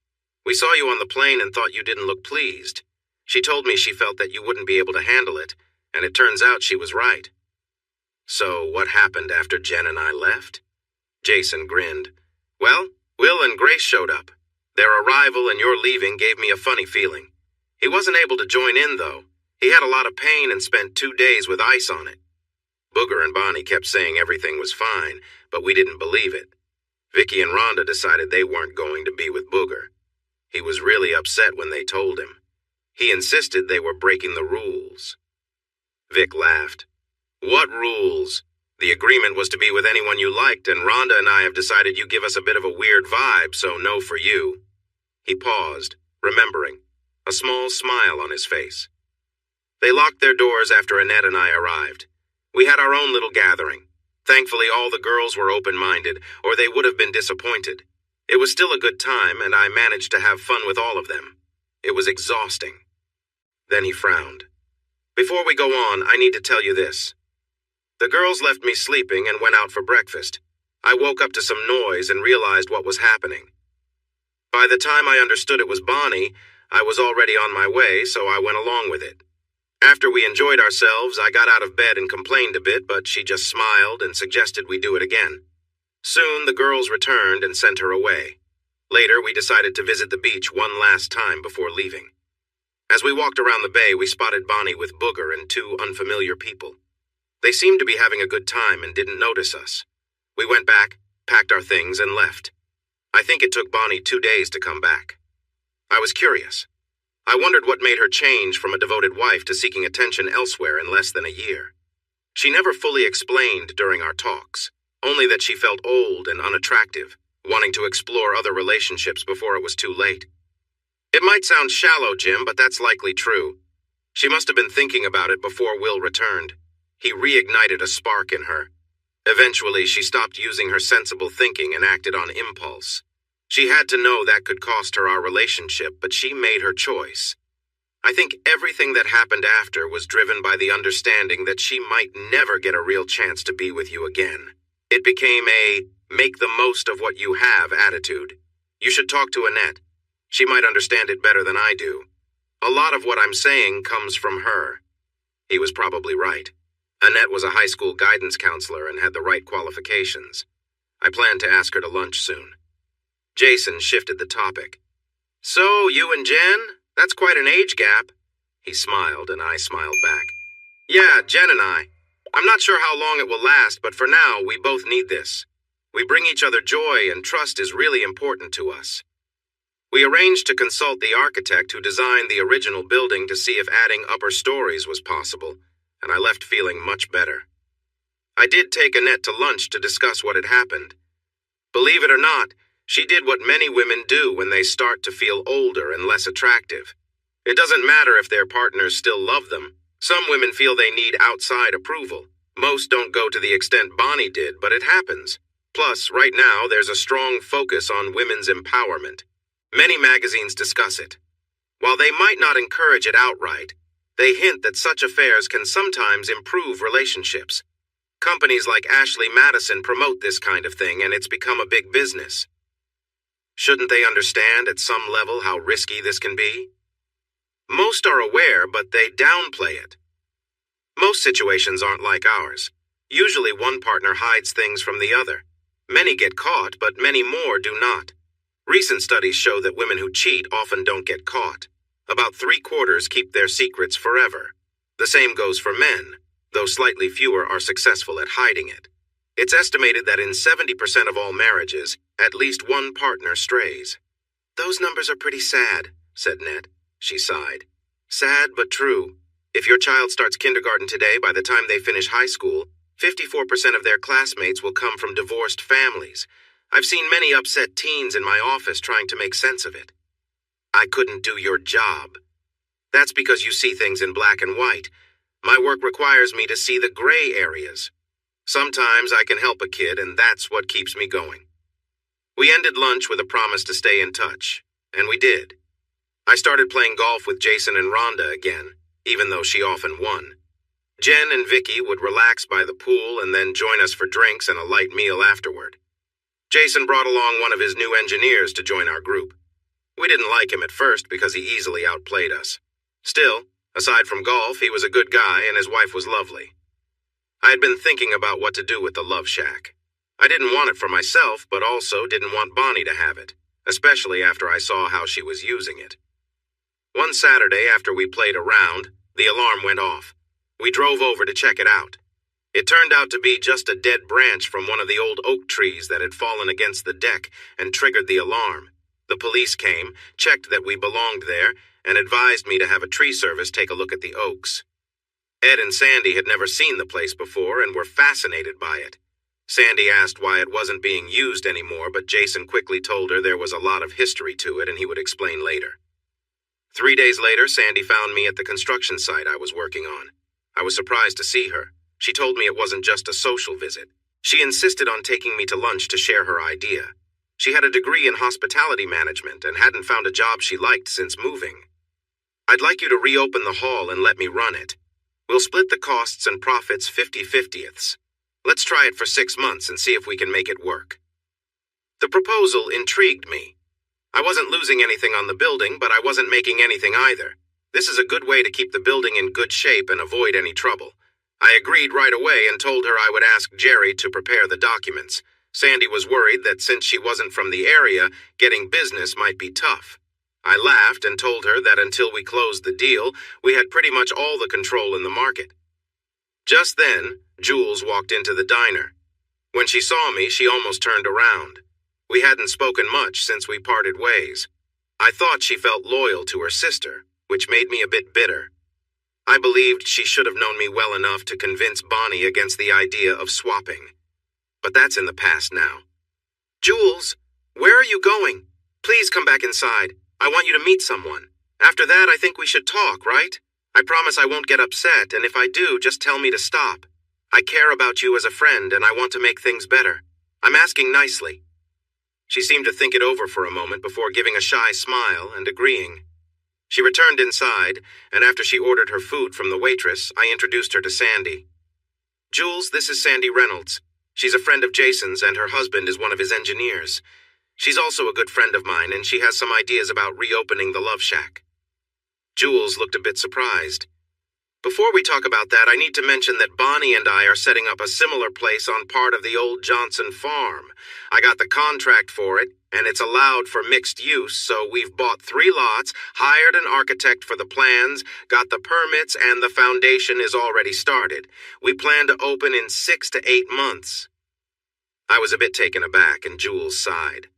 We saw you on the plane and thought you didn't look pleased. She told me she felt that you wouldn't be able to handle it, and it turns out she was right. So what happened after Jen and I left? Jason grinned. Well, Will and Grace showed up. Their arrival and your leaving gave me a funny feeling. He wasn't able to join in, though. He had a lot of pain and spent 2 days with ice on it. Booger and Bonnie kept saying everything was fine, but we didn't believe it. Vicky and Rhonda decided they weren't going to be with Booger. He was really upset when they told him. He insisted they were breaking the rules. Vic laughed. What rules? The agreement was to be with anyone you liked, and Rhonda and I have decided you give us a bit of a weird vibe, so no for you. He paused, remembering, a small smile on his face. They locked their doors after Annette and I arrived. We had our own little gathering. Thankfully, all the girls were open-minded, or they would have been disappointed. It was still a good time, and I managed to have fun with all of them. It was exhausting. Then he frowned. Before we go on, I need to tell you this. The girls left me sleeping and went out for breakfast. I woke up to some noise and realized what was happening. By the time I understood it was Bonnie, I was already on my way, so I went along with it. After we enjoyed ourselves, I got out of bed and complained a bit, but she just smiled and suggested we do it again. Soon, the girls returned and sent her away. Later, we decided to visit the beach one last time before leaving. As we walked around the bay, we spotted Bonnie with Booger and two unfamiliar people. They seemed to be having a good time and didn't notice us. We went back, packed our things, and left. I think it took Bonnie 2 days to come back. I was curious. I wondered what made her change from a devoted wife to seeking attention elsewhere in less than a year. She never fully explained during our talks, only that she felt old and unattractive, wanting to explore other relationships before it was too late. It might sound shallow, Jim, but that's likely true. She must have been thinking about it before Will returned. He reignited a spark in her. Eventually, she stopped using her sensible thinking and acted on impulse. She had to know that could cost her our relationship, but she made her choice. I think everything that happened after was driven by the understanding that she might never get a real chance to be with you again. It became a make the most of what you have attitude. You should talk to Annette. She might understand it better than I do. A lot of what I'm saying comes from her. He was probably right. Annette was a high school guidance counselor and had the right qualifications. I plan to ask her to lunch soon. Jason shifted the topic. So, you and Jen? That's quite an age gap. He smiled, and I smiled back. Yeah, Jen and I. I'm not sure how long it will last, but for now, we both need this. We bring each other joy, and trust is really important to us. We arranged to consult the architect who designed the original building to see if adding upper stories was possible, and I left feeling much better. I did take Annette to lunch to discuss what had happened. Believe it or not, she did what many women do when they start to feel older and less attractive. It doesn't matter if their partners still love them. Some women feel they need outside approval. Most don't go to the extent Bonnie did, but it happens. Plus, right now, there's a strong focus on women's empowerment. Many magazines discuss it. While they might not encourage it outright, they hint that such affairs can sometimes improve relationships. Companies like Ashley Madison promote this kind of thing, and it's become a big business. Shouldn't they understand at some level how risky this can be? Most are aware, but they downplay it. Most situations aren't like ours. Usually one partner hides things from the other. Many get caught, but many more do not. Recent studies show that women who cheat often don't get caught. About 3/4 keep their secrets forever. The same goes for men, though slightly fewer are successful at hiding it. It's estimated that in 70% of all marriages, at least one partner strays. Those numbers are pretty sad, said Ned. She sighed. Sad but true. If your child starts kindergarten today, by the time they finish high school, 54% of their classmates will come from divorced families. I've seen many upset teens in my office trying to make sense of it. I couldn't do your job. That's because you see things in black and white. My work requires me to see the gray areas. Sometimes I can help a kid, and that's what keeps me going. We ended lunch with a promise to stay in touch, and we did. I started playing golf with Jason and Rhonda again, even though she often won. Jen and Vicky would relax by the pool and then join us for drinks and a light meal afterward. Jason brought along one of his new engineers to join our group. We didn't like him at first because he easily outplayed us. Still, aside from golf, he was a good guy and his wife was lovely. I had been thinking about what to do with the Love Shack. I didn't want it for myself, but also didn't want Bonnie to have it, especially after I saw how she was using it. One Saturday after we played a round, the alarm went off. We drove over to check it out. It turned out to be just a dead branch from one of the old oak trees that had fallen against the deck and triggered the alarm. The police came, checked that we belonged there, and advised me to have a tree service take a look at the oaks. Ed and Sandy had never seen the place before and were fascinated by it. Sandy asked why it wasn't being used anymore, but Jason quickly told her there was a lot of history to it and he would explain later. 3 days later, Sandy found me at the construction site I was working on. I was surprised to see her. She told me it wasn't just a social visit. She insisted on taking me to lunch to share her idea. She had a degree in hospitality management and hadn't found a job she liked since moving. I'd like you to reopen the hall and let me run it. We'll split the costs and profits 50/50ths. Let's try it for 6 months and see if we can make it work. The proposal intrigued me. I wasn't losing anything on the building, but I wasn't making anything either. This is a good way to keep the building in good shape and avoid any trouble. I agreed right away and told her I would ask Jerry to prepare the documents. Sandy was worried that since she wasn't from the area, getting business might be tough. I laughed and told her that until we closed the deal, we had pretty much all the control in the market. Just then, Jules walked into the diner. When she saw me, she almost turned around. We hadn't spoken much since we parted ways. I thought she felt loyal to her sister, which made me a bit bitter. I believed she should have known me well enough to convince Bonnie against the idea of swapping. But that's in the past now. Jules, where are you going? Please come back inside. I want you to meet someone. After that, I think we should talk, right? I promise I won't get upset, and if I do, just tell me to stop. I care about you as a friend, and I want to make things better. I'm asking nicely. She seemed to think it over for a moment before giving a shy smile and agreeing. She returned inside, and after she ordered her food from the waitress, I introduced her to Sandy. Jules, this is Sandy Reynolds. She's a friend of Jason's, and her husband is one of his engineers. She's also a good friend of mine, and she has some ideas about reopening the Love Shack. Jules looked a bit surprised. Before we talk about that, I need to mention that Bonnie and I are setting up a similar place on part of the old Johnson farm. I got the contract for it, and it's allowed for mixed use, so we've bought 3 lots, hired an architect for the plans, got the permits, and the foundation is already started. We plan to open in 6 to 8 months. I was a bit taken aback, and Jules sighed.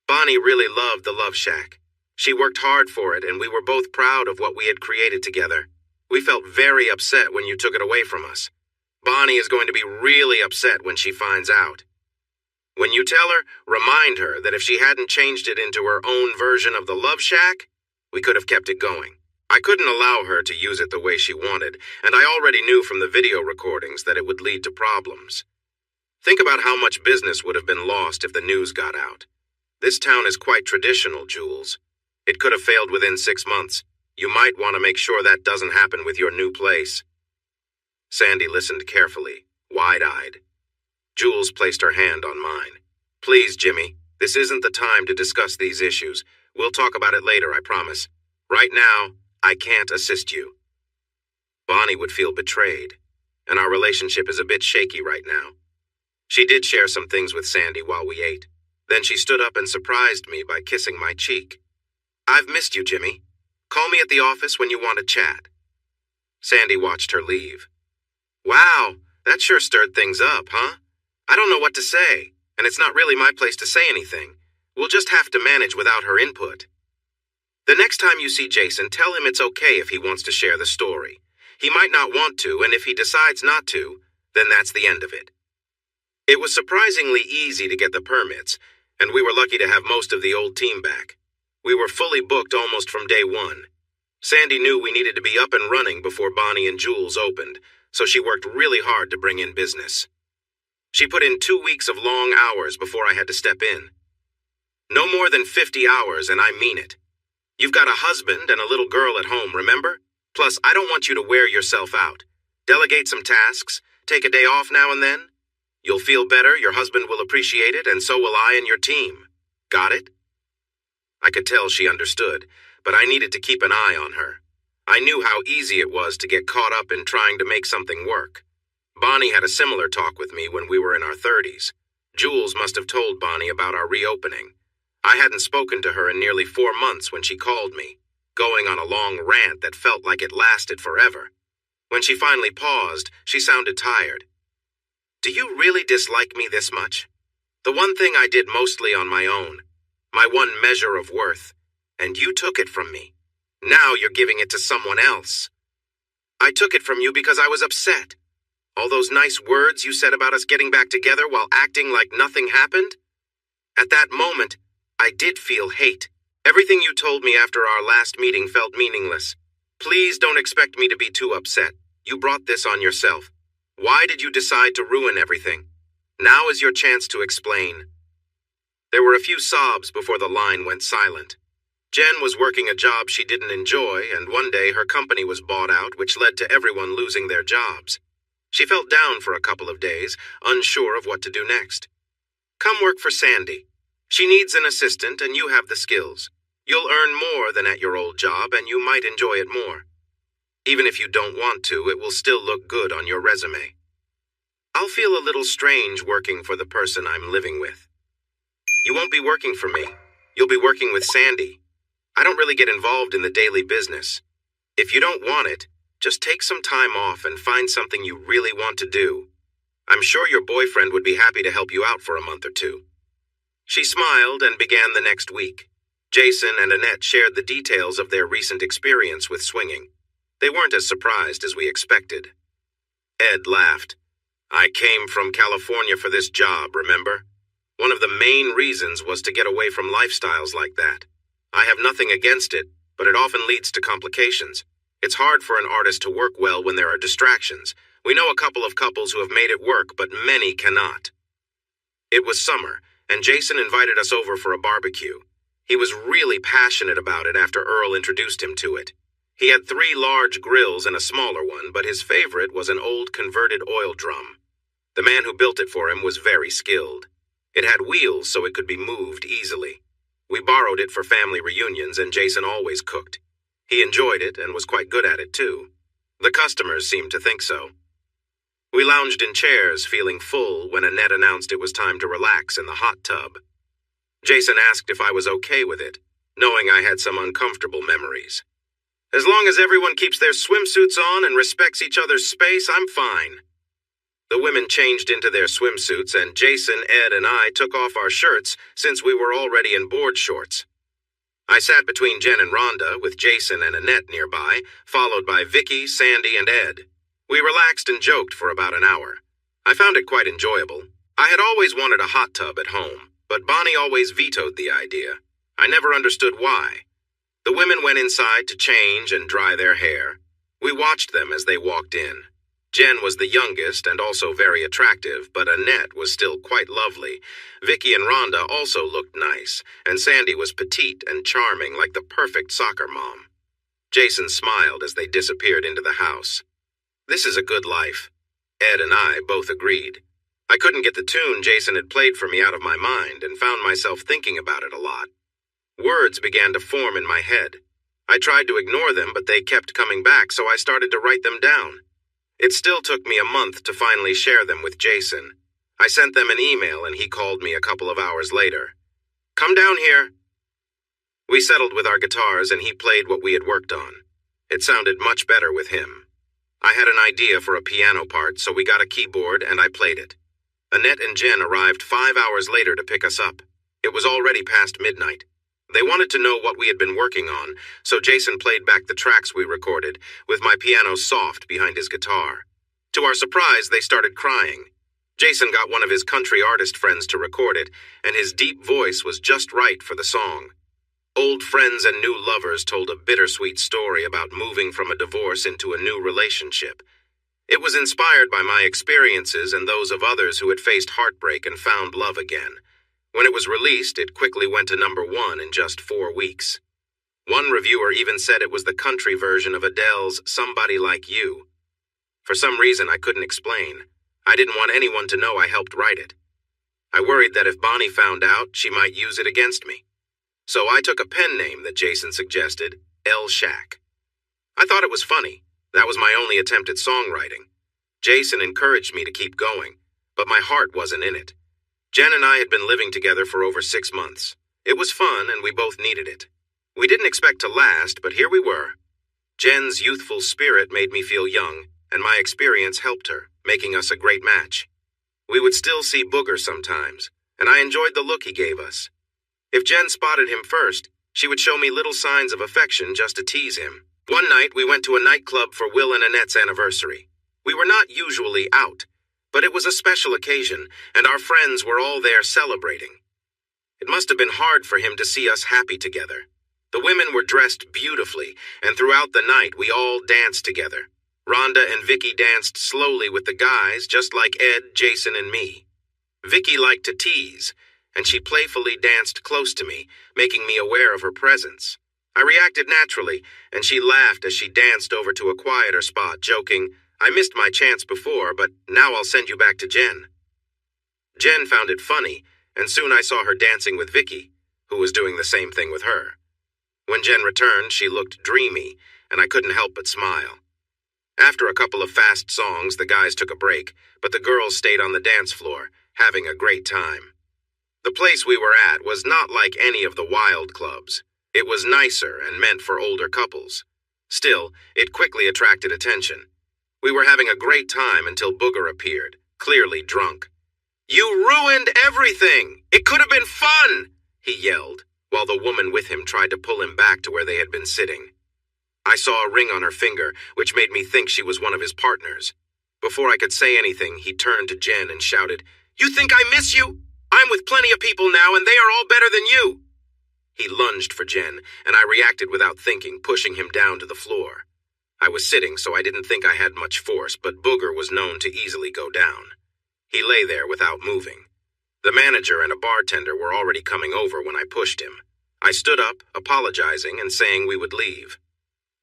Bonnie really loved the Love Shack. She worked hard for it, and we were both proud of what we had created together. We felt very upset when you took it away from us. Bonnie is going to be really upset when she finds out. When you tell her, remind her that if she hadn't changed it into her own version of the Love Shack, we could have kept it going. I couldn't allow her to use it the way she wanted, and I already knew from the video recordings that it would lead to problems. Think about how much business would have been lost if the news got out. This town is quite traditional, Jules. It could have failed within 6 months. You might want to make sure that doesn't happen with your new place. Sandy listened carefully, wide-eyed. Jules placed her hand on mine. Please, Jimmy, this isn't the time to discuss these issues. We'll talk about it later, I promise. Right now, I can't assist you. Bonnie would feel betrayed, and our relationship is a bit shaky right now. She did share some things with Sandy while we ate. Then she stood up and surprised me by kissing my cheek. I've missed you, Jimmy. Call me at the office when you want to chat. Sandy watched her leave. Wow, that sure stirred things up, huh? I don't know what to say, and it's not really my place to say anything. We'll just have to manage without her input. The next time you see Jason, tell him it's okay if he wants to share the story. He might not want to, and if he decides not to, then that's the end of it. It was surprisingly easy to get the permits, and we were lucky to have most of the old team back. We were fully booked almost from day one. Sandy knew we needed to be up and running before Bonnie and Jules opened, so she worked really hard to bring in business. She put in 2 weeks of long hours before I had to step in. No more than 50 hours, and I mean it. You've got a husband and a little girl at home, remember? Plus, I don't want you to wear yourself out. Delegate some tasks, take a day off now and then. You'll feel better, your husband will appreciate it, and so will I and your team. Got it? I could tell she understood, but I needed to keep an eye on her. I knew how easy it was to get caught up in trying to make something work. Bonnie had a similar talk with me when we were in our 30s. Jules must have told Bonnie about our reopening. I hadn't spoken to her in nearly 4 months when she called me, going on a long rant that felt like it lasted forever. When she finally paused, she sounded tired. Do you really dislike me this much? The one thing I did mostly on my own. My one measure of worth. And you took it from me. Now you're giving it to someone else. I took it from you because I was upset. All those nice words you said about us getting back together while acting like nothing happened? At that moment, I did feel hate. Everything you told me after our last meeting felt meaningless. Please don't expect me to be too upset. You brought this on yourself. Why did you decide to ruin everything? Now is your chance to explain. There were a few sobs before the line went silent. Jen was working a job she didn't enjoy, and one day her company was bought out, which led to everyone losing their jobs. She felt down for a couple of days, unsure of what to do next. Come work for Sandy. She needs an assistant, and you have the skills. You'll earn more than at your old job, and you might enjoy it more. Even if you don't want to, it will still look good on your resume. I'll feel a little strange working for the person I'm living with. You won't be working for me. You'll be working with Sandy. I don't really get involved in the daily business. If you don't want it, just take some time off and find something you really want to do. I'm sure your boyfriend would be happy to help you out for a month or two. She smiled and began the next week. Jason and Annette shared the details of their recent experience with swinging. They weren't as surprised as we expected. Ed laughed. I came from California for this job, remember? One of the main reasons was to get away from lifestyles like that. I have nothing against it, but it often leads to complications. It's hard for an artist to work well when there are distractions. We know a couple of couples who have made it work, but many cannot. It was summer, and Jason invited us over for a barbecue. He was really passionate about it after Earl introduced him to it. He had 3 large grills and a smaller one, but his favorite was an old converted oil drum. The man who built it for him was very skilled. It had wheels so it could be moved easily. We borrowed it for family reunions, and Jason always cooked. He enjoyed it and was quite good at it, too. The customers seemed to think so. We lounged in chairs, feeling full, when Annette announced it was time to relax in the hot tub. Jason asked if I was okay with it, knowing I had some uncomfortable memories. As long as everyone keeps their swimsuits on and respects each other's space, I'm fine. The women changed into their swimsuits, and Jason, Ed, and I took off our shirts since we were already in board shorts. I sat between Jen and Rhonda, with Jason and Annette nearby, followed by Vicky, Sandy, and Ed. We relaxed and joked for about an hour. I found it quite enjoyable. I had always wanted a hot tub at home, but Bonnie always vetoed the idea. I never understood why. The women went inside to change and dry their hair. We watched them as they walked in. Jen was the youngest and also very attractive, but Annette was still quite lovely. Vicky and Rhonda also looked nice, and Sandy was petite and charming like the perfect soccer mom. Jason smiled as they disappeared into the house. This is a good life. Ed and I both agreed. I couldn't get the tune Jason had played for me out of my mind and found myself thinking about it a lot. Words began to form in my head. I tried to ignore them, but they kept coming back, so I started to write them down. It still took me a month to finally share them with Jason. I sent them an email and he called me a couple of hours later. Come down here. We settled with our guitars and he played what we had worked on. It sounded much better with him. I had an idea for a piano part, so we got a keyboard and I played it. Annette and Jen arrived 5 hours later to pick us up. It was already past midnight. They wanted to know what we had been working on, so Jason played back the tracks we recorded, with my piano soft behind his guitar. To our surprise, they started crying. Jason got one of his country artist friends to record it, and his deep voice was just right for the song. Old friends and new lovers told a bittersweet story about moving from a divorce into a new relationship. It was inspired by my experiences and those of others who had faced heartbreak and found love again. When it was released, it quickly went to #1 in just 4 weeks. One reviewer even said it was the country version of Adele's Somebody Like You. For some reason I couldn't explain. I didn't want anyone to know I helped write it. I worried that if Bonnie found out, she might use it against me. So I took a pen name that Jason suggested, L. Shack. I thought it was funny. That was my only attempt at songwriting. Jason encouraged me to keep going, but my heart wasn't in it. Jen and I had been living together for over 6 months. It was fun, and we both needed it. We didn't expect to last, but here we were. Jen's youthful spirit made me feel young, and my experience helped her, making us a great match. We would still see Booger sometimes, and I enjoyed the look he gave us. If Jen spotted him first, she would show me little signs of affection just to tease him. One night, we went to a nightclub for Will and Annette's anniversary. We were not usually out, but it was a special occasion, and our friends were all there celebrating. It must have been hard for him to see us happy together. The women were dressed beautifully, and throughout the night we all danced together. Rhonda and Vicky danced slowly with the guys, just like Ed, Jason, and me. Vicky liked to tease, and she playfully danced close to me, making me aware of her presence. I reacted naturally, and she laughed as she danced over to a quieter spot, joking, "I missed my chance before, but now I'll send you back to Jen." Jen found it funny, and soon I saw her dancing with Vicky, who was doing the same thing with her. When Jen returned, she looked dreamy, and I couldn't help but smile. After a couple of fast songs, the guys took a break, but the girls stayed on the dance floor, having a great time. The place we were at was not like any of the wild clubs. It was nicer and meant for older couples. Still, it quickly attracted attention. We were having a great time until Booger appeared, clearly drunk. "You ruined everything! It could have been fun!" he yelled, while the woman with him tried to pull him back to where they had been sitting. I saw a ring on her finger, which made me think she was one of his partners. Before I could say anything, he turned to Jen and shouted, "You think I miss you? I'm with plenty of people now, and they are all better than you." He lunged for Jen, and I reacted without thinking, pushing him down to the floor. I was sitting, so I didn't think I had much force, but Booger was known to easily go down. He lay there without moving. The manager and a bartender were already coming over when I pushed him. I stood up, apologizing and saying we would leave.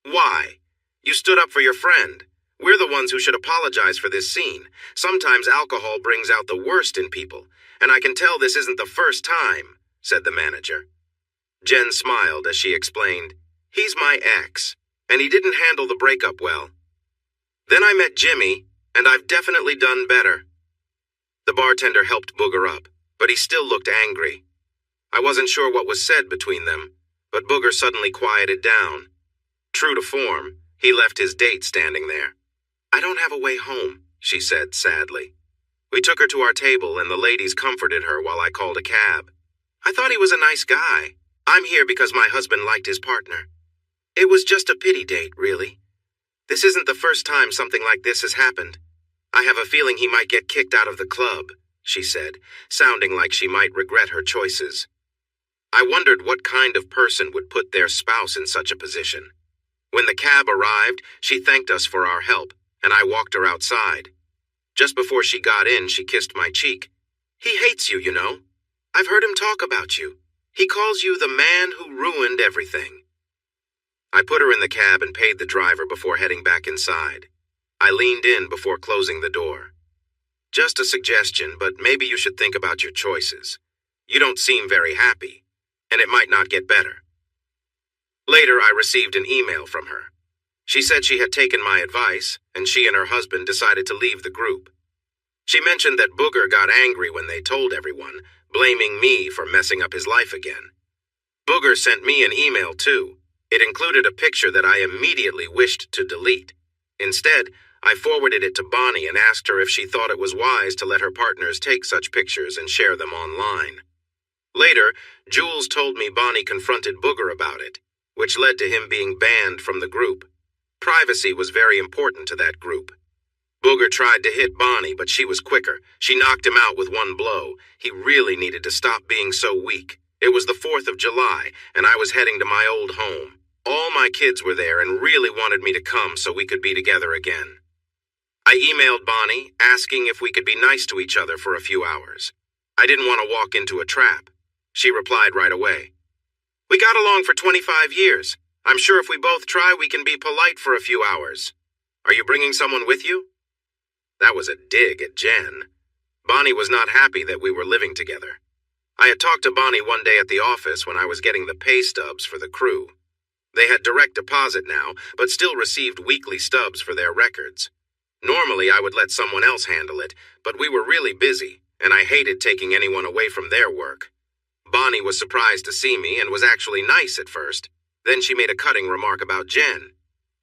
"Why? You stood up for your friend. We're the ones who should apologize for this scene. Sometimes alcohol brings out the worst in people, and I can tell this isn't the first time," said the manager. Jen smiled as she explained, "He's my ex, and he didn't handle the breakup well. Then I met Jimmy, and I've definitely done better." The bartender helped Booger up, but he still looked angry. I wasn't sure what was said between them, but Booger suddenly quieted down. True to form, he left his date standing there. "I don't have a way home," she said sadly. We took her to our table, and the ladies comforted her while I called a cab. "I thought he was a nice guy. I'm here because my husband liked his partner. It was just a pity date, really. This isn't the first time something like this has happened. I have a feeling he might get kicked out of the club," she said, sounding like she might regret her choices. I wondered what kind of person would put their spouse in such a position. When the cab arrived, she thanked us for our help, and I walked her outside. Just before she got in, she kissed my cheek. "He hates you, you know. I've heard him talk about you. He calls you the man who ruined everything." I put her in the cab and paid the driver before heading back inside. I leaned in before closing the door. "Just a suggestion, but maybe you should think about your choices. You don't seem very happy, and it might not get better." Later, I received an email from her. She said she had taken my advice, and she and her husband decided to leave the group. She mentioned that Booger got angry when they told everyone, blaming me for messing up his life again. Booger sent me an email too. It included a picture that I immediately wished to delete. Instead, I forwarded it to Bonnie and asked her if she thought it was wise to let her partners take such pictures and share them online. Later, Jules told me Bonnie confronted Booger about it, which led to him being banned from the group. Privacy was very important to that group. Booger tried to hit Bonnie, but she was quicker. She knocked him out with one blow. He really needed to stop being so weak. It was the 4th of July, and I was heading to my old home. All my kids were there and really wanted me to come so we could be together again. I emailed Bonnie, asking if we could be nice to each other for a few hours. I didn't want to walk into a trap. She replied right away. "We got along for 25 years. I'm sure if we both try, we can be polite for a few hours. Are you bringing someone with you?" That was a dig at Jen. Bonnie was not happy that we were living together. I had talked to Bonnie one day at the office when I was getting the pay stubs for the crew. They had direct deposit now, but still received weekly stubs for their records. Normally, I would let someone else handle it, but we were really busy, and I hated taking anyone away from their work. Bonnie was surprised to see me and was actually nice at first. Then she made a cutting remark about Jen.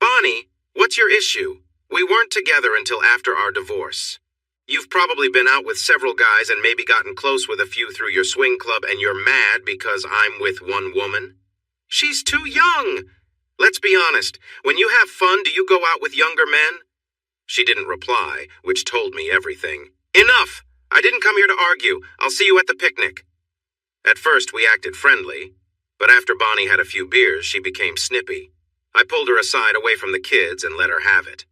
"Bonnie, what's your issue? We weren't together until after our divorce. You've probably been out with several guys and maybe gotten close with a few through your swing club, and you're mad because I'm with one woman? She's too young. Let's be honest, when you have fun, do you go out with younger men?" She didn't reply, which told me everything. "Enough! I didn't come here to argue. I'll see you at the picnic." At first, we acted friendly, but after Bonnie had a few beers, she became snippy. I pulled her aside away from the kids and let her have it.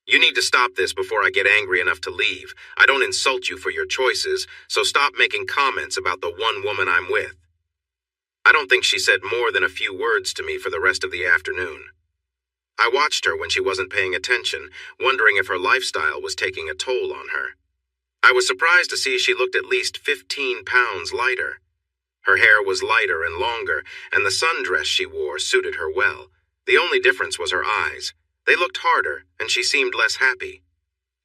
You need to stop this before I get angry enough to leave. I don't insult you for your choices, so stop making comments about the one woman I'm with. I don't think she said more than a few words to me for the rest of the afternoon. I watched her when she wasn't paying attention, wondering if her lifestyle was taking a toll on her. I was surprised to see she looked at least 15 pounds lighter. Her hair was lighter and longer, and the sundress she wore suited her well. The only difference was her eyes. They looked harder, and she seemed less happy.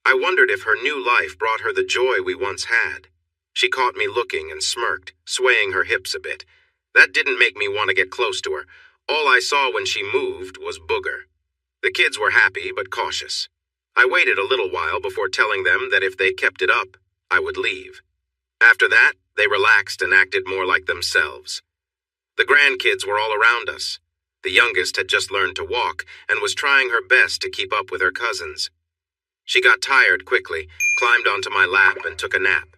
I wondered if her new life brought her the joy we once had. She caught me looking and smirked, swaying her hips a bit. That didn't make me want to get close to her. All I saw when she moved was booger. The kids were happy but cautious. I waited a little while before telling them that if they kept it up, I would leave. After that, they relaxed and acted more like themselves. The grandkids were all around us. The youngest had just learned to walk and was trying her best to keep up with her cousins. She got tired quickly, climbed onto my lap, and took a nap.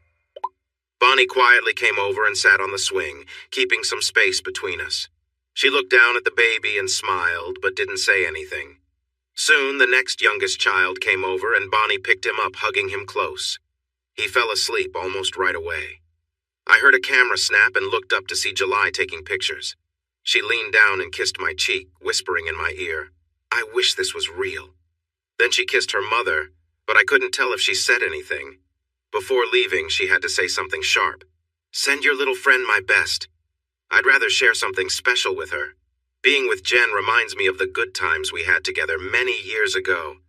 Bonnie quietly came over and sat on the swing, keeping some space between us. She looked down at the baby and smiled, but didn't say anything. Soon, the next youngest child came over and Bonnie picked him up, hugging him close. He fell asleep almost right away. I heard a camera snap and looked up to see July taking pictures. She leaned down and kissed my cheek, whispering in my ear, "I wish this was real." Then she kissed her mother, but I couldn't tell if she said anything. Before leaving, she had to say something sharp. "Send your little friend my best. I'd rather share something special with her. Being with Jen reminds me of the good times we had together many years ago."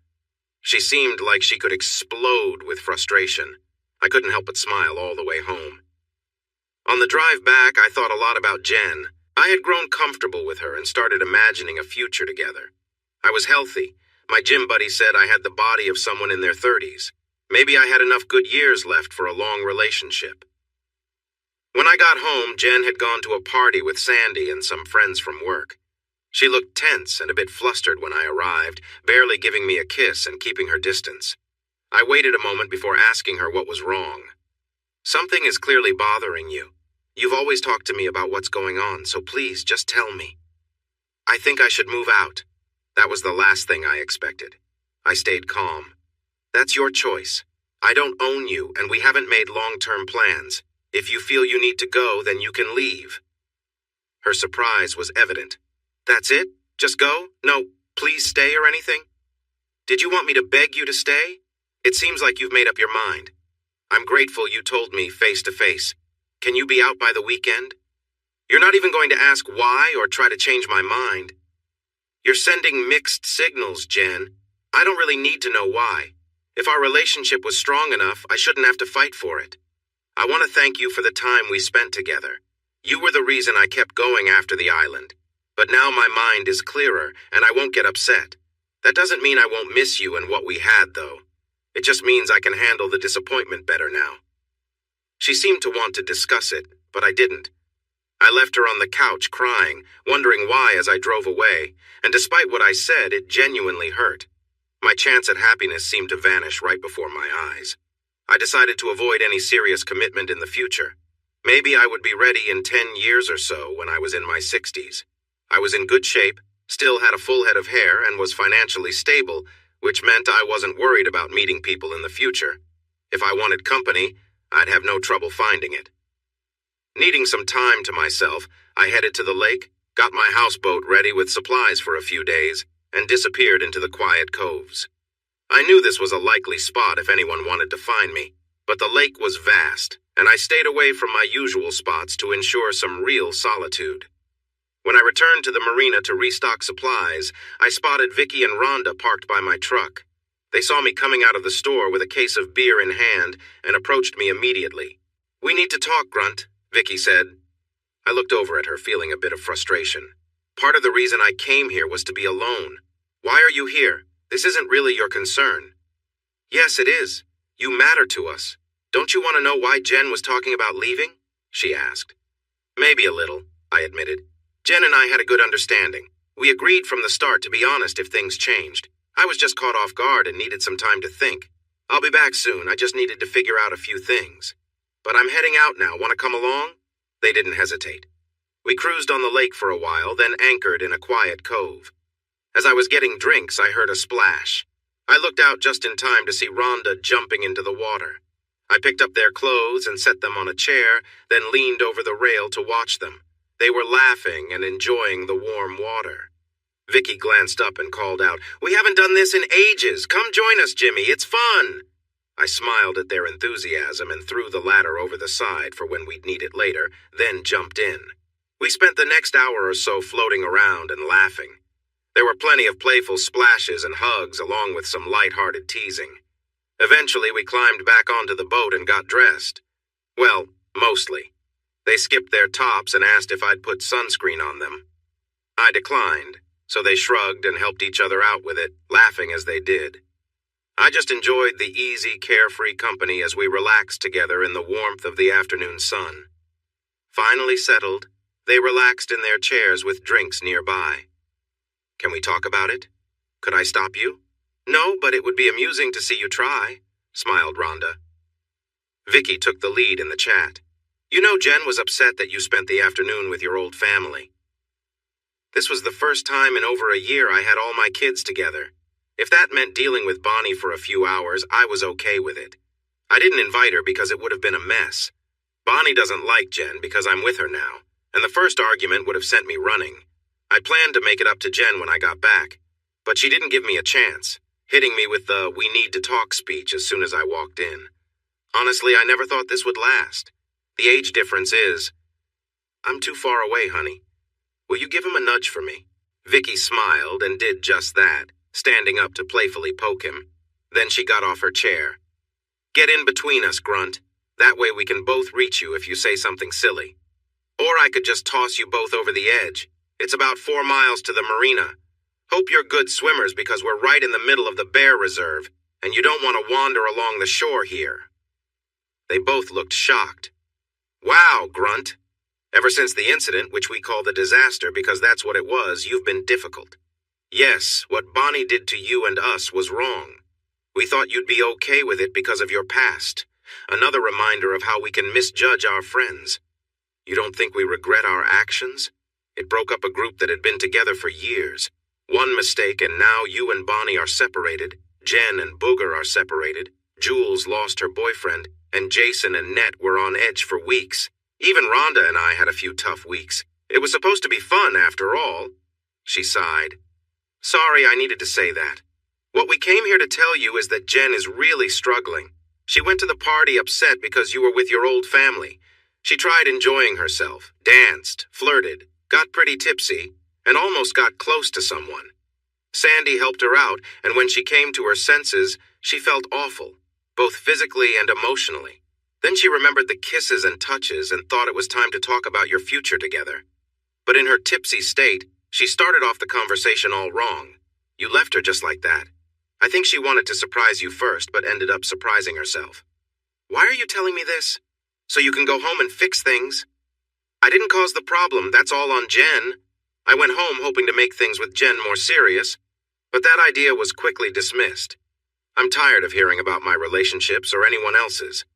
She seemed like she could explode with frustration. I couldn't help but smile all the way home. On the drive back, I thought a lot about Jen. I had grown comfortable with her and started imagining a future together. I was healthy. My gym buddy said I had the body of someone in their 30s. Maybe I had enough good years left for a long relationship. When I got home, Jen had gone to a party with Sandy and some friends from work. She looked tense and a bit flustered when I arrived, barely giving me a kiss and keeping her distance. I waited a moment before asking her what was wrong. "Something is clearly bothering you. You've always talked to me about what's going on, so please just tell me." "I think I should move out." That was the last thing I expected. I stayed calm. "That's your choice. I don't own you, and we haven't made long-term plans. If you feel you need to go, then you can leave." Her surprise was evident. "That's it? Just go? No, please stay or anything? Did you want me to beg you to stay? It seems like you've made up your mind. I'm grateful you told me face to face. Can you be out by the weekend? You're not even going to ask why or try to change my mind. You're sending mixed signals, Jen. I don't really need to know why. If our relationship was strong enough, I shouldn't have to fight for it. I want to thank you for the time we spent together. You were the reason I kept going after the island. But now my mind is clearer, and I won't get upset. That doesn't mean I won't miss you and what we had, though. It just means I can handle the disappointment better now." She seemed to want to discuss it, but I didn't. I left her on the couch crying, wondering why as I drove away, and despite what I said, it genuinely hurt. My chance at happiness seemed to vanish right before my eyes. I decided to avoid any serious commitment in the future. Maybe I would be ready in 10 years or so when I was in my 60s. I was in good shape, still had a full head of hair, and was financially stable, which meant I wasn't worried about meeting people in the future. If I wanted company, I'd have no trouble finding it. Needing some time to myself, I headed to the lake, got my houseboat ready with supplies for a few days, and disappeared into the quiet coves. I knew this was a likely spot if anyone wanted to find me, but the lake was vast, and I stayed away from my usual spots to ensure some real solitude. When I returned to the marina to restock supplies, I spotted Vicky and Rhonda parked by my truck. They saw me coming out of the store with a case of beer in hand and approached me immediately. "We need to talk, Grunt," Vicky said. I looked over at her, feeling a bit of frustration. "Part of the reason I came here was to be alone. Why are you here? This isn't really your concern." "Yes, it is. You matter to us. Don't you want to know why Jen was talking about leaving?" she asked. "Maybe a little," I admitted. "Jen and I had a good understanding. We agreed from the start to be honest if things changed. I was just caught off guard and needed some time to think. I'll be back soon. I just needed to figure out a few things. But I'm heading out now. Want to come along?" They didn't hesitate. We cruised on the lake for a while, then anchored in a quiet cove. As I was getting drinks, I heard a splash. I looked out just in time to see Rhonda jumping into the water. I picked up their clothes and set them on a chair, then leaned over the rail to watch them. They were laughing and enjoying the warm water. Vicky glanced up and called out, "We haven't done this in ages. Come join us, Jimmy. It's fun." I smiled at their enthusiasm and threw the ladder over the side for when we'd need it later, then jumped in. We spent the next hour or so floating around and laughing. There were plenty of playful splashes and hugs along with some light-hearted teasing. Eventually, we climbed back onto the boat and got dressed. Well, mostly. They skipped their tops and asked if I'd put sunscreen on them. I declined, so they shrugged and helped each other out with it, laughing as they did. I just enjoyed the easy, carefree company as we relaxed together in the warmth of the afternoon sun. Finally settled, they relaxed in their chairs with drinks nearby. "Can we talk about it? Could I stop you?" "No, but it would be amusing to see you try," smiled Rhonda. Vicky took the lead in the chat. "You know Jen was upset that you spent the afternoon with your old family. This was the first time in over a year I had all my kids together. If that meant dealing with Bonnie for a few hours, I was okay with it. I didn't invite her because it would have been a mess. Bonnie doesn't like Jen because I'm with her now, and the first argument would have sent me running. I planned to make it up to Jen when I got back, but she didn't give me a chance, hitting me with the 'we need to talk' speech as soon as I walked in. Honestly, I never thought this would last. The age difference is... I'm too far away, honey. Will you give him a nudge for me?" Vicky smiled and did just that, standing up to playfully poke him. Then she got off her chair. "Get in between us, Grunt. That way we can both reach you if you say something silly. Or I could just toss you both over the edge. It's about 4 miles to the marina. Hope you're good swimmers because we're right in the middle of the bear reserve, and you don't want to wander along the shore here." They both looked shocked. "Wow, Grunt. Ever since the incident, which we call the disaster because that's what it was, you've been difficult. Yes, what Bonnie did to you and us was wrong. We thought you'd be okay with it because of your past. Another reminder of how we can misjudge our friends. You don't think we regret our actions? It broke up a group that had been together for years. One mistake and now you and Bonnie are separated. Jen and Booger are separated. Jules lost her boyfriend, and Jason and Nett were on edge for weeks. Even Rhonda and I had a few tough weeks. It was supposed to be fun after all." She sighed. "Sorry, I needed to say that. What we came here to tell you is that Jen is really struggling. She went to the party upset because you were with your old family. She tried enjoying herself, danced, flirted, got pretty tipsy, and almost got close to someone. Sandy helped her out, and when she came to her senses, she felt awful, both physically and emotionally. Then she remembered the kisses and touches and thought it was time to talk about your future together. But in her tipsy state, she started off the conversation all wrong. You left her just like that. I think she wanted to surprise you first, but ended up surprising herself. Why are you telling me this? So you can go home and fix things? I didn't cause the problem, that's all on Jen. I went home hoping to make things with Jen more serious, but that idea was quickly dismissed. I'm tired of hearing about my relationships or anyone else's.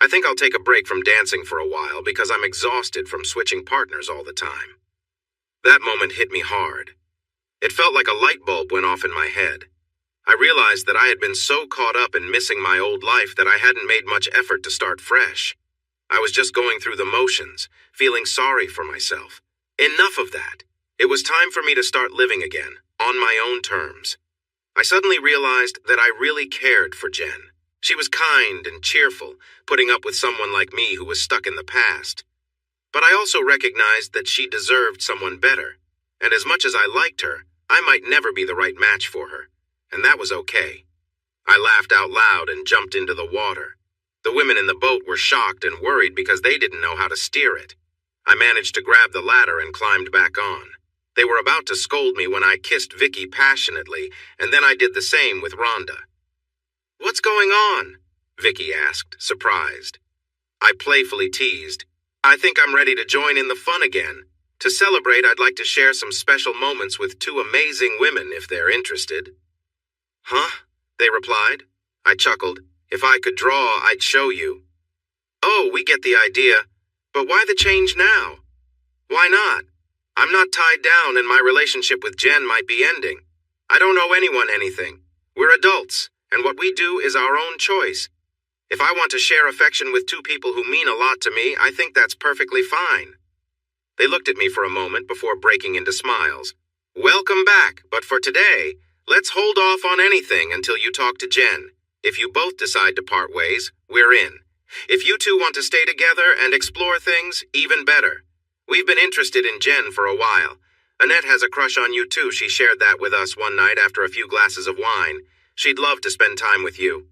I think I'll take a break from dancing for a while because I'm exhausted from switching partners all the time." That moment hit me hard. It felt like a light bulb went off in my head. I realized that I had been so caught up in missing my old life that I hadn't made much effort to start fresh. I was just going through the motions, feeling sorry for myself. Enough of that. It was time for me to start living again, on my own terms. I suddenly realized that I really cared for Jen. She was kind and cheerful, putting up with someone like me who was stuck in the past. But I also recognized that she deserved someone better, and as much as I liked her, I might never be the right match for her, and that was okay. I laughed out loud and jumped into the water. The women in the boat were shocked and worried because they didn't know how to steer it. I managed to grab the ladder and climbed back on. They were about to scold me when I kissed Vicky passionately, and then I did the same with Rhonda. "What's going on?" Vicky asked, surprised. I playfully teased, "I think I'm ready to join in the fun again. To celebrate, I'd like to share some special moments with 2 amazing women if they're interested." "Huh?" they replied. I chuckled. "If I could draw, I'd show you." "Oh, we get the idea. But why the change now?" "Why not? I'm not tied down and my relationship with Jen might be ending. I don't owe anyone anything. We're adults, and what we do is our own choice. If I want to share affection with two people who mean a lot to me, I think that's perfectly fine." They looked at me for a moment before breaking into smiles. "Welcome back, but for today, let's hold off on anything until you talk to Jen. If you both decide to part ways, we're in. If you two want to stay together and explore things, even better. We've been interested in Jen for a while. Annette has a crush on you too. She shared that with us one night after a few glasses of wine. She'd love to spend time with you."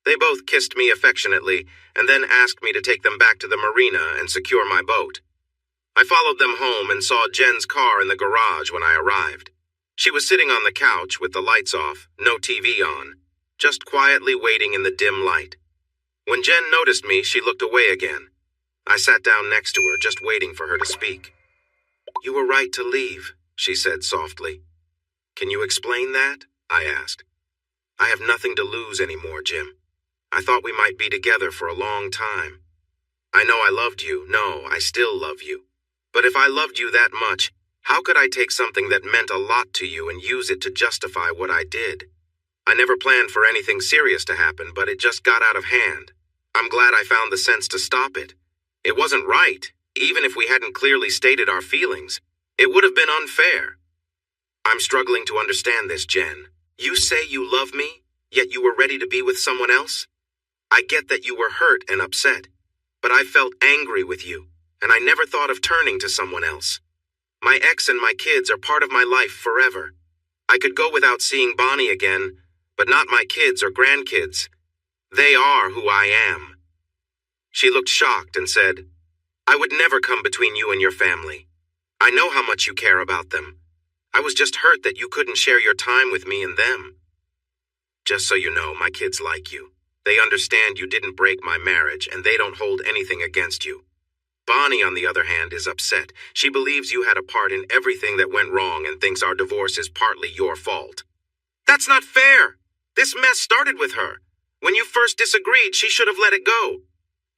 They both kissed me affectionately and then asked me to take them back to the marina and secure my boat. I followed them home and saw Jen's car in the garage when I arrived. She was sitting on the couch with the lights off, no TV on, just quietly waiting in the dim light. When Jen noticed me, she looked away again. I sat down next to her, just waiting for her to speak. "You were right to leave," she said softly. "Can you explain that?" I asked. "I have nothing to lose anymore, Jim. I thought we might be together for a long time. I know I loved you. No, I still love you. But if I loved you that much, how could I take something that meant a lot to you and use it to justify what I did? I never planned for anything serious to happen, but it just got out of hand. I'm glad I found the sense to stop it. It wasn't right, even if we hadn't clearly stated our feelings. It would have been unfair. I'm struggling to understand this, Jen. You say you love me, yet you were ready to be with someone else? I get that you were hurt and upset, but I felt angry with you, and I never thought of turning to someone else. My ex and my kids are part of my life forever. I could go without seeing Bonnie again, but not my kids or grandkids. They are who I am." She looked shocked and said, "I would never come between you and your family. I know how much you care about them. I was just hurt that you couldn't share your time with me and them. Just so you know, my kids like you. They understand you didn't break my marriage, and they don't hold anything against you. Bonnie, on the other hand, is upset. She believes you had a part in everything that went wrong and thinks our divorce is partly your fault." "That's not fair. This mess started with her. When you first disagreed, she should have let it go.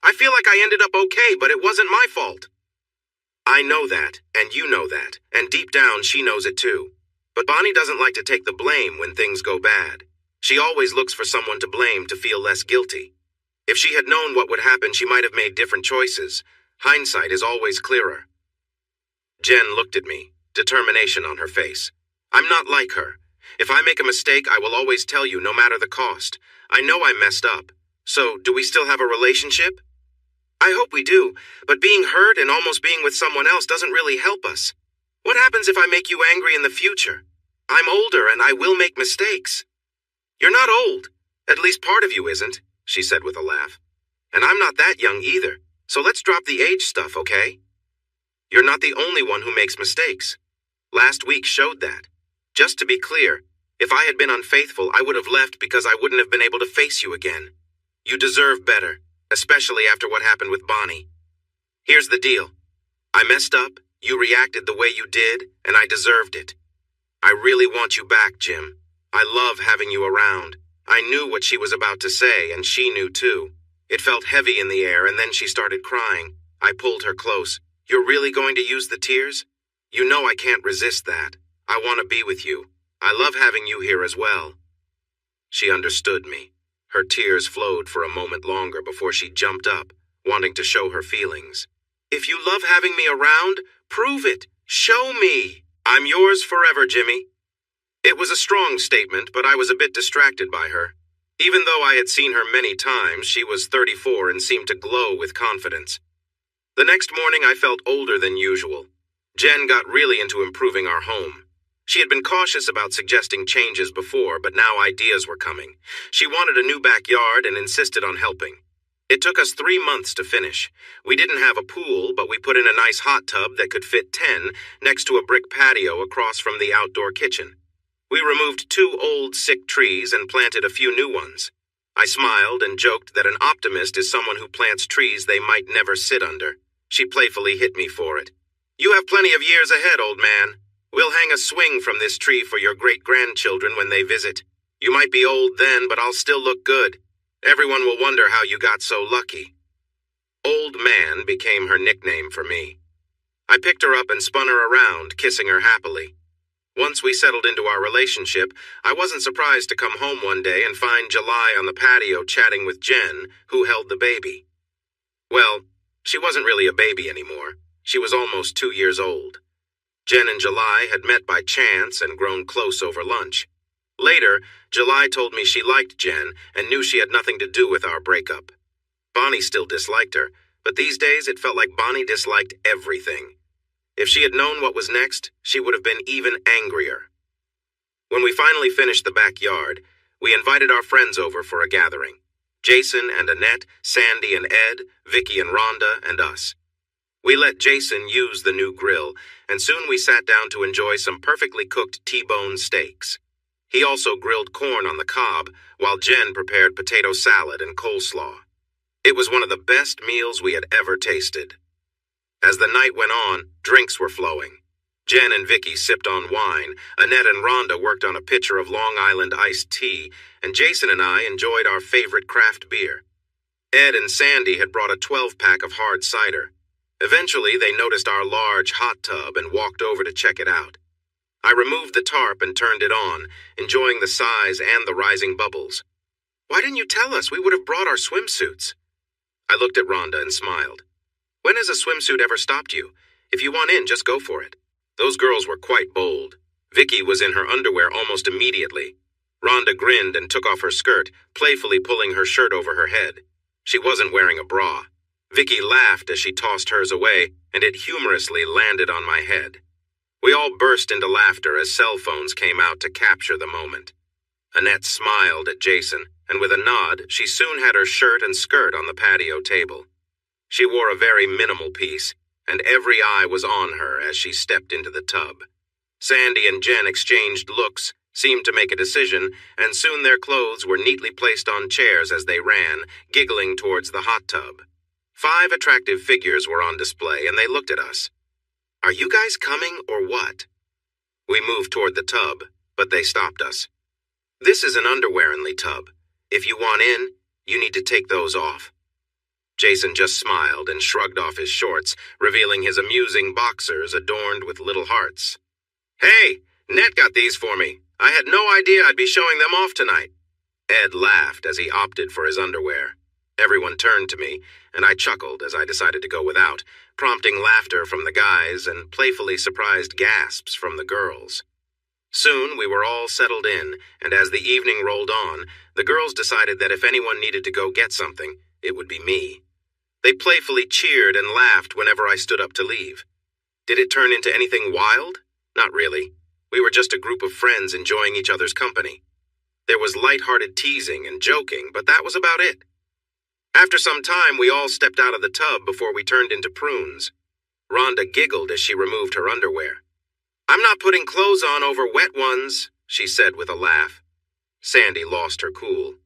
I feel like I ended up okay, but it wasn't my fault." "I know that, and you know that, and deep down she knows it too. But Bonnie doesn't like to take the blame when things go bad. She always looks for someone to blame to feel less guilty. If she had known what would happen, she might have made different choices. Hindsight is always clearer." Jen looked at me, determination on her face. "I'm not like her. If I make a mistake, I will always tell you, no matter the cost. I know I messed up. So, do we still have a relationship?" "I hope we do, but being hurt and almost being with someone else doesn't really help us. What happens if I make you angry in the future? I'm older and I will make mistakes." "You're not old. At least part of you isn't," she said with a laugh. "And I'm not that young either, so let's drop the age stuff, okay? You're not the only one who makes mistakes. Last week showed that. Just to be clear, if I had been unfaithful, I would have left because I wouldn't have been able to face you again. You deserve better, especially after what happened with Bonnie. Here's the deal. I messed up, you reacted the way you did, and I deserved it. I really want you back, Jim. I love having you around. I knew what she was about to say, and she knew too. It felt heavy in the air, and then she started crying. I pulled her close. You're really going to use the tears? You know I can't resist that. I want to be with you. I love having you here as well." She understood me. Her tears flowed for a moment longer before she jumped up, wanting to show her feelings. "If you love having me around, prove it. Show me. I'm yours forever, Jimmy." It was a strong statement, but I was a bit distracted by her. Even though I had seen her many times, she was 34 and seemed to glow with confidence. The next morning I felt older than usual. Jen got really into improving our home. She had been cautious about suggesting changes before, but now ideas were coming. She wanted a new backyard and insisted on helping. It took us 3 months to finish. We didn't have a pool, but we put in a nice hot tub that could fit 10 next to a brick patio across from the outdoor kitchen. We removed 2 old, sick trees and planted a few new ones. I smiled and joked that an optimist is someone who plants trees they might never sit under. She playfully hit me for it. "You have plenty of years ahead, old man. We'll hang a swing from this tree for your great-grandchildren when they visit. You might be old then, but I'll still look good. Everyone will wonder how you got so lucky." Old Man became her nickname for me. I picked her up and spun her around, kissing her happily. Once we settled into our relationship, I wasn't surprised to come home one day and find July on the patio chatting with Jen, who held the baby. Well, she wasn't really a baby anymore. She was almost 2 years old. Jen and July had met by chance and grown close over lunch. Later, July told me she liked Jen and knew she had nothing to do with our breakup. Bonnie still disliked her, but these days it felt like Bonnie disliked everything. If she had known what was next, she would have been even angrier. When we finally finished the backyard, we invited our friends over for a gathering. Jason and Annette, Sandy and Ed, Vicky and Rhonda, and us. We let Jason use the new grill, and soon we sat down to enjoy some perfectly cooked T-bone steaks. He also grilled corn on the cob, while Jen prepared potato salad and coleslaw. It was one of the best meals we had ever tasted. As the night went on, drinks were flowing. Jen and Vicky sipped on wine, Annette and Rhonda worked on a pitcher of Long Island iced tea, and Jason and I enjoyed our favorite craft beer. Ed and Sandy had brought a 12-pack of hard cider. Eventually, they noticed our large hot tub and walked over to check it out. I removed the tarp and turned it on, enjoying the size and the rising bubbles. "Why didn't you tell us? We would have brought our swimsuits." I looked at Rhonda and smiled. "When has a swimsuit ever stopped you? If you want in, just go for it." Those girls were quite bold. Vicky was in her underwear almost immediately. Rhonda grinned and took off her skirt, playfully pulling her shirt over her head. She wasn't wearing a bra. Vicky laughed as she tossed hers away, and it humorously landed on my head. We all burst into laughter as cell phones came out to capture the moment. Annette smiled at Jason, and with a nod, she soon had her shirt and skirt on the patio table. She wore a very minimal piece, and every eye was on her as she stepped into the tub. Sandy and Jen exchanged looks, seemed to make a decision, and soon their clothes were neatly placed on chairs as they ran, giggling towards the hot tub. 5 attractive figures were on display, and they looked at us. "Are you guys coming, or what?" We moved toward the tub, but they stopped us. "This is an underwear-only tub. If you want in, you need to take those off." Jason just smiled and shrugged off his shorts, revealing his amusing boxers adorned with little hearts. "Hey, Ned got these for me. I had no idea I'd be showing them off tonight." Ed laughed as he opted for his underwear. Everyone turned to me, and I chuckled as I decided to go without, prompting laughter from the guys and playfully surprised gasps from the girls. Soon we were all settled in, and as the evening rolled on, the girls decided that if anyone needed to go get something, it would be me. They playfully cheered and laughed whenever I stood up to leave. Did it turn into anything wild? Not really. We were just a group of friends enjoying each other's company. There was light-hearted teasing and joking, but that was about it. After some time, we all stepped out of the tub before we turned into prunes. Rhonda giggled as she removed her underwear. "I'm not putting clothes on over wet ones," she said with a laugh. Sandy lost her cool.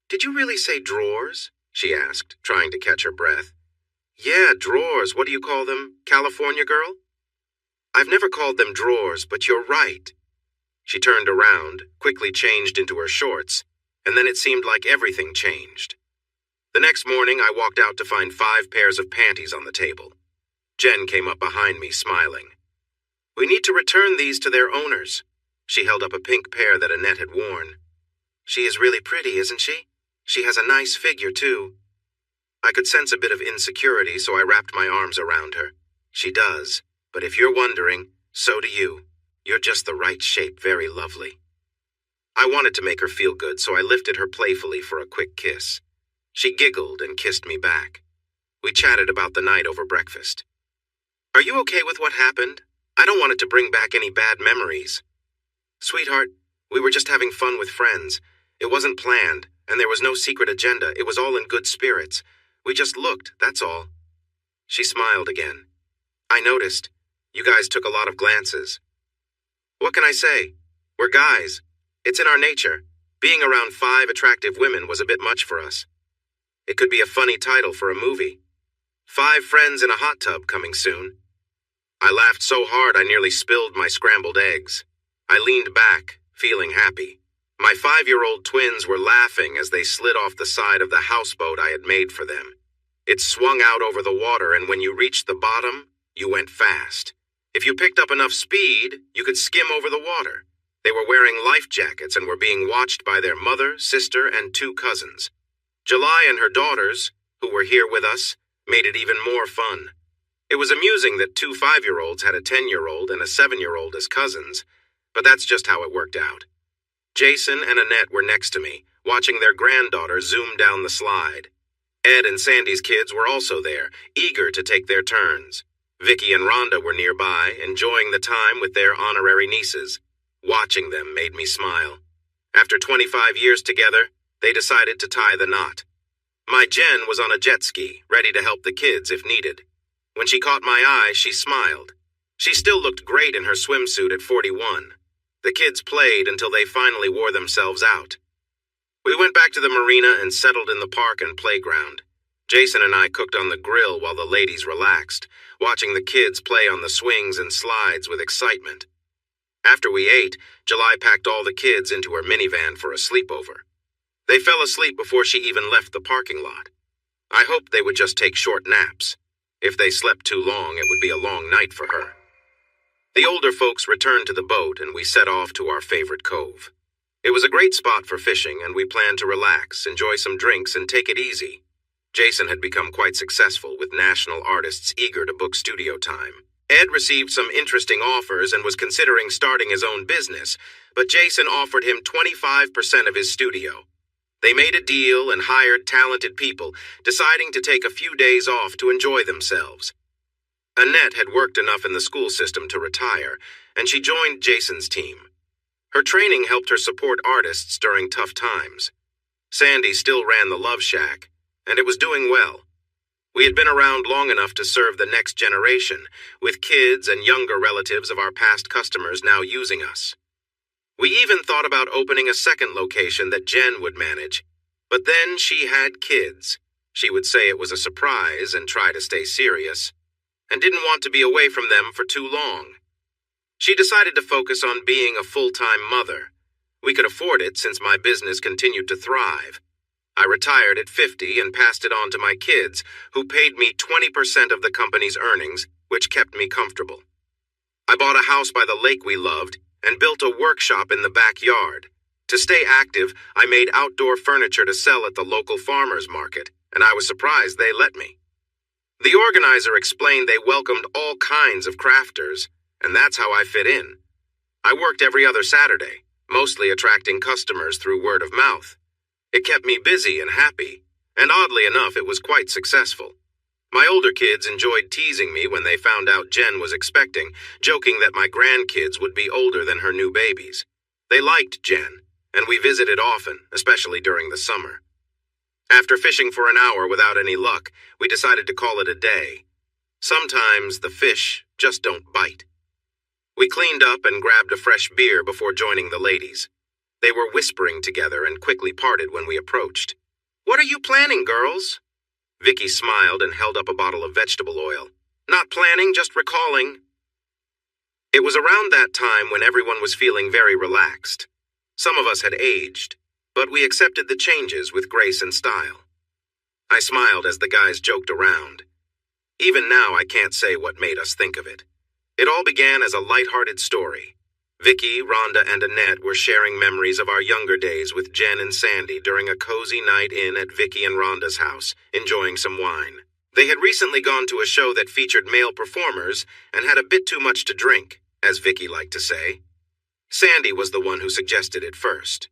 "Did you really say drawers?" she asked, trying to catch her breath. "Yeah, drawers. What do you call them? California girl?" "I've never called them drawers, but you're right." She turned around, quickly changed into her shorts, and then it seemed like everything changed. The next morning, I walked out to find 5 pairs of panties on the table. Jen came up behind me, smiling. "We need to return these to their owners." She held up a pink pair that Annette had worn. "She is really pretty, isn't she? She has a nice figure, too." I could sense a bit of insecurity, so I wrapped my arms around her. "She does, but if you're wondering, so do you. You're just the right shape, very lovely." I wanted to make her feel good, so I lifted her playfully for a quick kiss. She giggled and kissed me back. We chatted about the night over breakfast. "Are you okay with what happened? I don't want it to bring back any bad memories." "Sweetheart, we were just having fun with friends. It wasn't planned, and there was no secret agenda. It was all in good spirits. We just looked, that's all." She smiled again. "I noticed. You guys took a lot of glances." "What can I say? We're guys. It's in our nature. Being around 5 attractive women was a bit much for us. It could be a funny title for a movie. 5 Friends in a Hot Tub coming soon." I laughed so hard I nearly spilled my scrambled eggs. I leaned back, feeling happy. My 5-year-old twins were laughing as they slid off the side of the houseboat I had made for them. It swung out over the water, and when you reached the bottom, you went fast. If you picked up enough speed, you could skim over the water. They were wearing life jackets and were being watched by their mother, sister, and 2 cousins. July and her daughters, who were here with us, made it even more fun. It was amusing that 2 5-year-olds had a 10-year-old and a 7-year-old as cousins, but that's just how it worked out. Jason and Annette were next to me, watching their granddaughter zoom down the slide. Ed and Sandy's kids were also there, eager to take their turns. Vicky and Rhonda were nearby, enjoying the time with their honorary nieces. Watching them made me smile. After 25 years together, they decided to tie the knot. My Jen was on a jet ski, ready to help the kids if needed. When she caught my eye, she smiled. She still looked great in her swimsuit at 41. The kids played until they finally wore themselves out. We went back to the marina and settled in the park and playground. Jason and I cooked on the grill while the ladies relaxed, watching the kids play on the swings and slides with excitement. After we ate, July packed all the kids into her minivan for a sleepover. They fell asleep before she even left the parking lot. I hoped they would just take short naps. If they slept too long, it would be a long night for her. The older folks returned to the boat and we set off to our favorite cove. It was a great spot for fishing and we planned to relax, enjoy some drinks, and take it easy. Jason had become quite successful with national artists eager to book studio time. Ed received some interesting offers and was considering starting his own business, but Jason offered him 25% of his studio. They made a deal and hired talented people, deciding to take a few days off to enjoy themselves. Annette had worked enough in the school system to retire, and she joined Jason's team. Her training helped her support artists during tough times. Sandy still ran the Love Shack, and it was doing well. We had been around long enough to serve the next generation, with kids and younger relatives of our past customers now using us. We even thought about opening a second location that Jen would manage, but then she had kids. She would say it was a surprise and try to stay serious, and didn't want to be away from them for too long. She decided to focus on being a full-time mother. We could afford it since my business continued to thrive. I retired at 50 and passed it on to my kids, who paid me 20% of the company's earnings, which kept me comfortable. I bought a house by the lake we loved and built a workshop in the backyard. To stay active, I made outdoor furniture to sell at the local farmers market, and I was surprised they let me. The organizer explained they welcomed all kinds of crafters, and that's how I fit in. I worked every other Saturday, mostly attracting customers through word of mouth. It kept me busy and happy, and oddly enough, it was quite successful. My older kids enjoyed teasing me when they found out Jen was expecting, joking that my grandkids would be older than her new babies. They liked Jen, and we visited often, especially during the summer. After fishing for an hour without any luck, we decided to call it a day. Sometimes the fish just don't bite. We cleaned up and grabbed a fresh beer before joining the ladies. They were whispering together and quickly parted when we approached. "What are you planning, girls?" Vicky smiled and held up a bottle of vegetable oil. "Not planning, just recalling." It was around that time when everyone was feeling very relaxed. Some of us had aged, but we accepted the changes with grace and style. I smiled as the guys joked around. Even now, I can't say what made us think of it. It all began as a light-hearted story. Vicky, Rhonda, and Annette were sharing memories of our younger days with Jen and Sandy during a cozy night in at Vicky and Rhonda's house, enjoying some wine. They had recently gone to a show that featured male performers and had a bit too much to drink, as Vicky liked to say. Sandy was the one who suggested it first.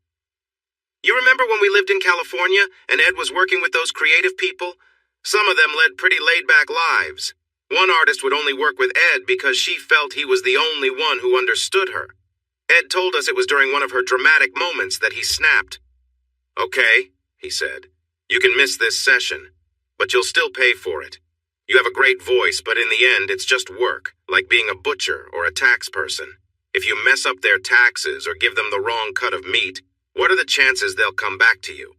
"You remember when we lived in California and Ed was working with those creative people? Some of them led pretty laid-back lives. One artist would only work with Ed because she felt he was the only one who understood her. Ed told us it was during one of her dramatic moments that he snapped. 'Okay,' he said, 'you can miss this session, but you'll still pay for it. You have a great voice, but in the end it's just work, like being a butcher or a tax person. If you mess up their taxes or give them the wrong cut of meat, what are the chances they'll come back to you?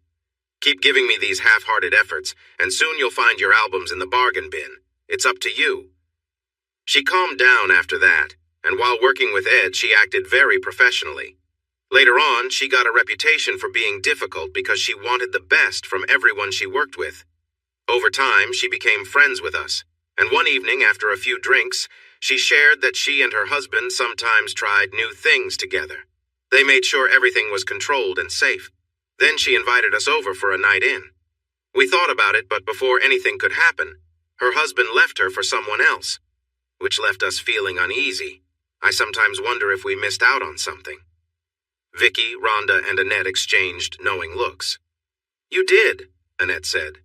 Keep giving me these half-hearted efforts, and soon you'll find your albums in the bargain bin. It's up to you.' She calmed down after that, and while working with Ed, she acted very professionally. Later on, she got a reputation for being difficult because she wanted the best from everyone she worked with. Over time, she became friends with us. And one evening, after a few drinks, she shared that she and her husband sometimes tried new things together. They made sure everything was controlled and safe. Then she invited us over for a night in. We thought about it, but before anything could happen, her husband left her for someone else, which left us feeling uneasy. I sometimes wonder if we missed out on something. Vicky, Rhonda, and Annette exchanged knowing looks. You did, Annette said.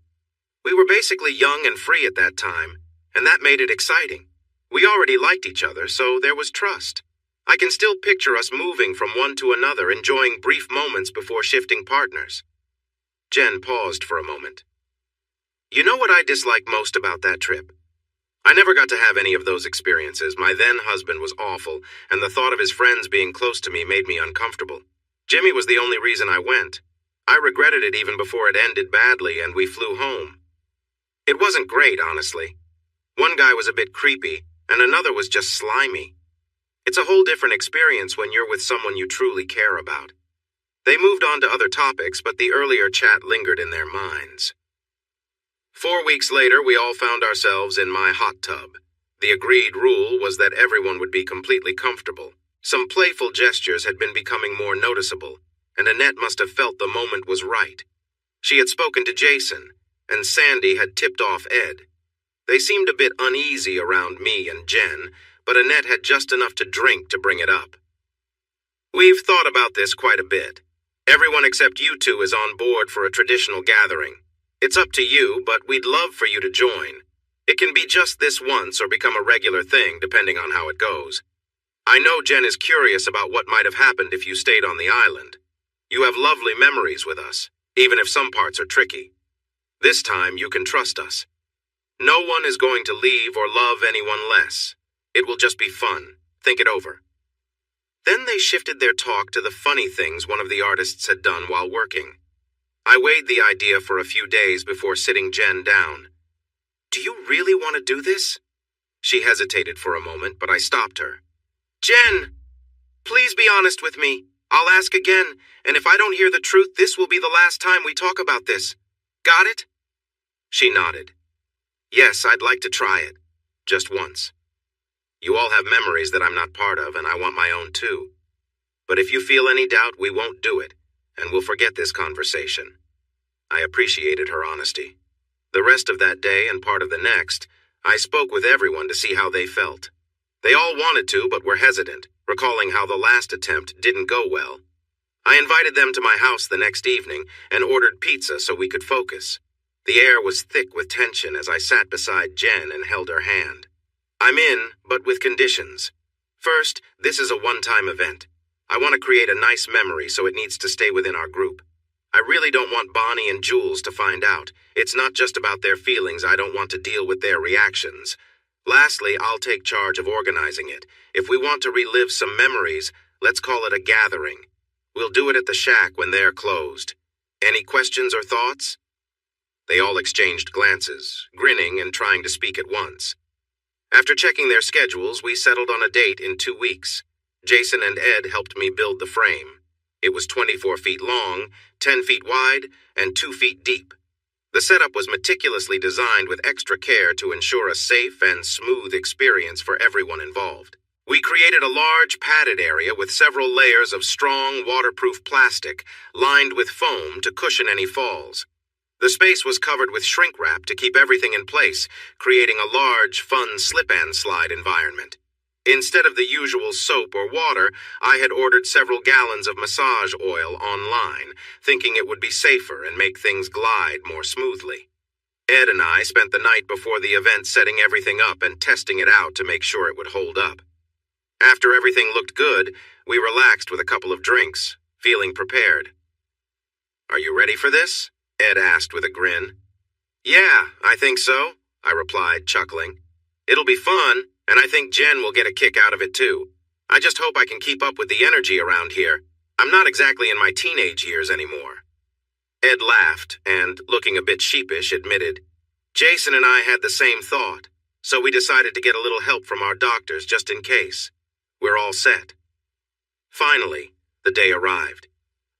We were basically young and free at that time, and that made it exciting. We already liked each other, so there was trust. I can still picture us moving from one to another, enjoying brief moments before shifting partners. Jen paused for a moment. You know what I dislike most about that trip? I never got to have any of those experiences. My then husband was awful, and the thought of his friends being close to me made me uncomfortable. Jimmy was the only reason I went. I regretted it even before it ended badly and we flew home. It wasn't great, honestly. One guy was a bit creepy, and another was just slimy. It's a whole different experience when you're with someone you truly care about. They moved on to other topics, but the earlier chat lingered in their minds. 4 weeks later, we all found ourselves in my hot tub. The agreed rule was that everyone would be completely comfortable. Some playful gestures had been becoming more noticeable, and Annette must have felt the moment was right. She had spoken to Jason, and Sandy had tipped off Ed. They seemed a bit uneasy around me and Jen, but Annette had just enough to drink to bring it up. We've thought about this quite a bit. Everyone except you two is on board for a traditional gathering. It's up to you, but we'd love for you to join. It can be just this once or become a regular thing, depending on how it goes. I know Jen is curious about what might have happened if you stayed on the island. You have lovely memories with us, even if some parts are tricky. This time you can trust us. No one is going to leave or love anyone less. It will just be fun. Think it over. Then they shifted their talk to the funny things one of the artists had done while working. I weighed the idea for a few days before sitting Jen down. Do you really want to do this? She hesitated for a moment, but I stopped her. Jen, please be honest with me. I'll ask again, and if I don't hear the truth, this will be the last time we talk about this. Got it? She nodded. Yes, I'd like to try it. Just once. You all have memories that I'm not part of, and I want my own too. But if you feel any doubt, we won't do it, and we'll forget this conversation. I appreciated her honesty. The rest of that day and part of the next, I spoke with everyone to see how they felt. They all wanted to, but were hesitant, recalling how the last attempt didn't go well. I invited them to my house the next evening and ordered pizza so we could focus. The air was thick with tension as I sat beside Jen and held her hand. I'm in, but with conditions. First, this is a one-time event. I want to create a nice memory, so it needs to stay within our group. I really don't want Bonnie and Jules to find out. It's not just about their feelings. I don't want to deal with their reactions. Lastly, I'll take charge of organizing it. If we want to relive some memories, let's call it a gathering. We'll do it at the shack when they're closed. Any questions or thoughts? They all exchanged glances, grinning and trying to speak at once. After checking their schedules, we settled on a date in 2 weeks. Jason and Ed helped me build the frame. It was 24 feet long, 10 feet wide, and 2 feet deep. The setup was meticulously designed with extra care to ensure a safe and smooth experience for everyone involved. We created a large padded area with several layers of strong, waterproof plastic lined with foam to cushion any falls. The space was covered with shrink wrap to keep everything in place, creating a large, fun slip-and-slide environment. Instead of the usual soap or water, I had ordered several gallons of massage oil online, thinking it would be safer and make things glide more smoothly. Ed and I spent the night before the event setting everything up and testing it out to make sure it would hold up. After everything looked good, we relaxed with a couple of drinks, feeling prepared. Are you ready for this? Ed asked with a grin. Yeah, I think so, I replied, chuckling. It'll be fun, and I think Jen will get a kick out of it too. I just hope I can keep up with the energy around here. I'm not exactly in my teenage years anymore. Ed laughed and, looking a bit sheepish, admitted, Jason and I had the same thought, so we decided to get a little help from our doctors just in case. We're all set. Finally, the day arrived.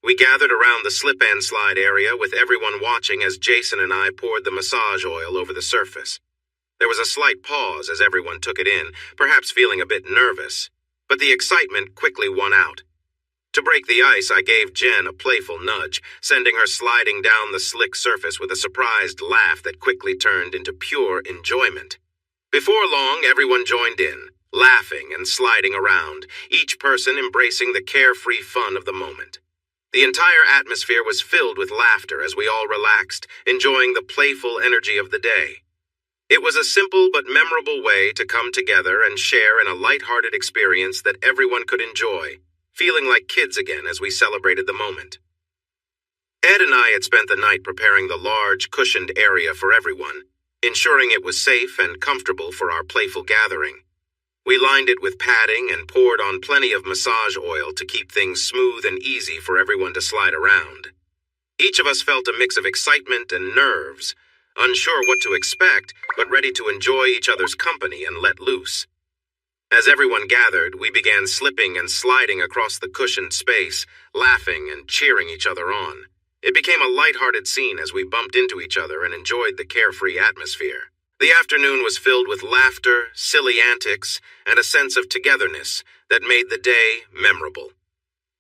We gathered around the slip-and-slide area with everyone watching as Jason and I poured the massage oil over the surface. There was a slight pause as everyone took it in, perhaps feeling a bit nervous, but the excitement quickly won out. To break the ice, I gave Jen a playful nudge, sending her sliding down the slick surface with a surprised laugh that quickly turned into pure enjoyment. Before long, everyone joined in, laughing and sliding around, each person embracing the carefree fun of the moment. The entire atmosphere was filled with laughter as we all relaxed, enjoying the playful energy of the day. It was a simple but memorable way to come together and share in a lighthearted experience that everyone could enjoy, feeling like kids again as we celebrated the moment. Ed and I had spent the night preparing the large, cushioned area for everyone, ensuring it was safe and comfortable for our playful gathering. We lined it with padding and poured on plenty of massage oil to keep things smooth and easy for everyone to slide around. Each of us felt a mix of excitement and nerves, unsure what to expect, but ready to enjoy each other's company and let loose. As everyone gathered, we began slipping and sliding across the cushioned space, laughing and cheering each other on. It became a lighthearted scene as we bumped into each other and enjoyed the carefree atmosphere. The afternoon was filled with laughter, silly antics, and a sense of togetherness that made the day memorable.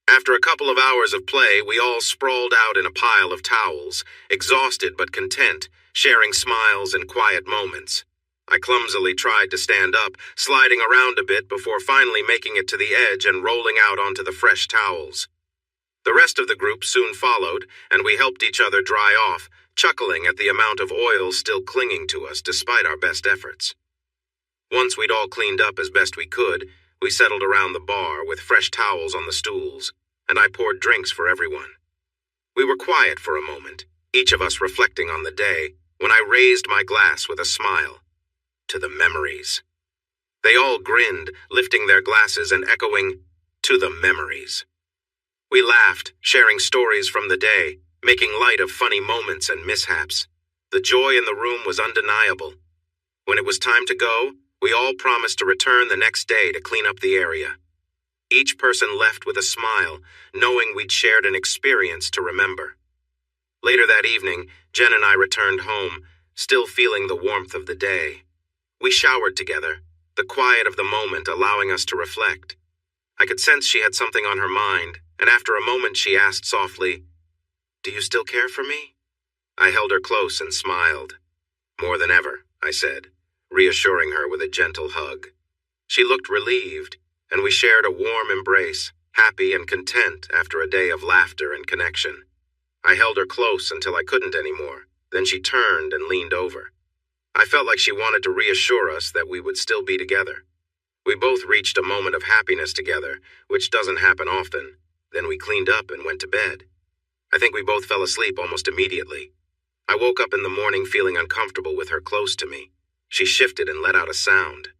After a couple of hours of play, we all sprawled out in a pile of towels, exhausted but content, sharing smiles and quiet moments. I clumsily tried to stand up, sliding around a bit before finally making it to the edge and rolling out onto the fresh towels. The rest of the group soon followed, and we helped each other dry off, chuckling at the amount of oil still clinging to us despite our best efforts. Once we'd all cleaned up as best we could, we settled around the bar with fresh towels on the stools, and I poured drinks for everyone. We were quiet for a moment, each of us reflecting on the day, when I raised my glass with a smile. To the memories. They all grinned, lifting their glasses and echoing, "To the memories." We laughed, sharing stories from the day, making light of funny moments and mishaps. The joy in the room was undeniable. When it was time to go, we all promised to return the next day to clean up the area. Each person left with a smile, knowing we'd shared an experience to remember. Later that evening, Jen and I returned home, still feeling the warmth of the day. We showered together, the quiet of the moment allowing us to reflect. I could sense she had something on her mind, and after a moment she asked softly, "Do you still care for me?" I held her close and smiled. "More than ever," I said, reassuring her with a gentle hug. She looked relieved, and we shared a warm embrace, happy and content after a day of laughter and connection. I held her close until I couldn't anymore, then she turned and leaned over. I felt like she wanted to reassure us that we would still be together. We both reached a moment of happiness together, which doesn't happen often. Then we cleaned up and went to bed. I think we both fell asleep almost immediately. I woke up in the morning feeling uncomfortable with her close to me. She shifted and let out a sound.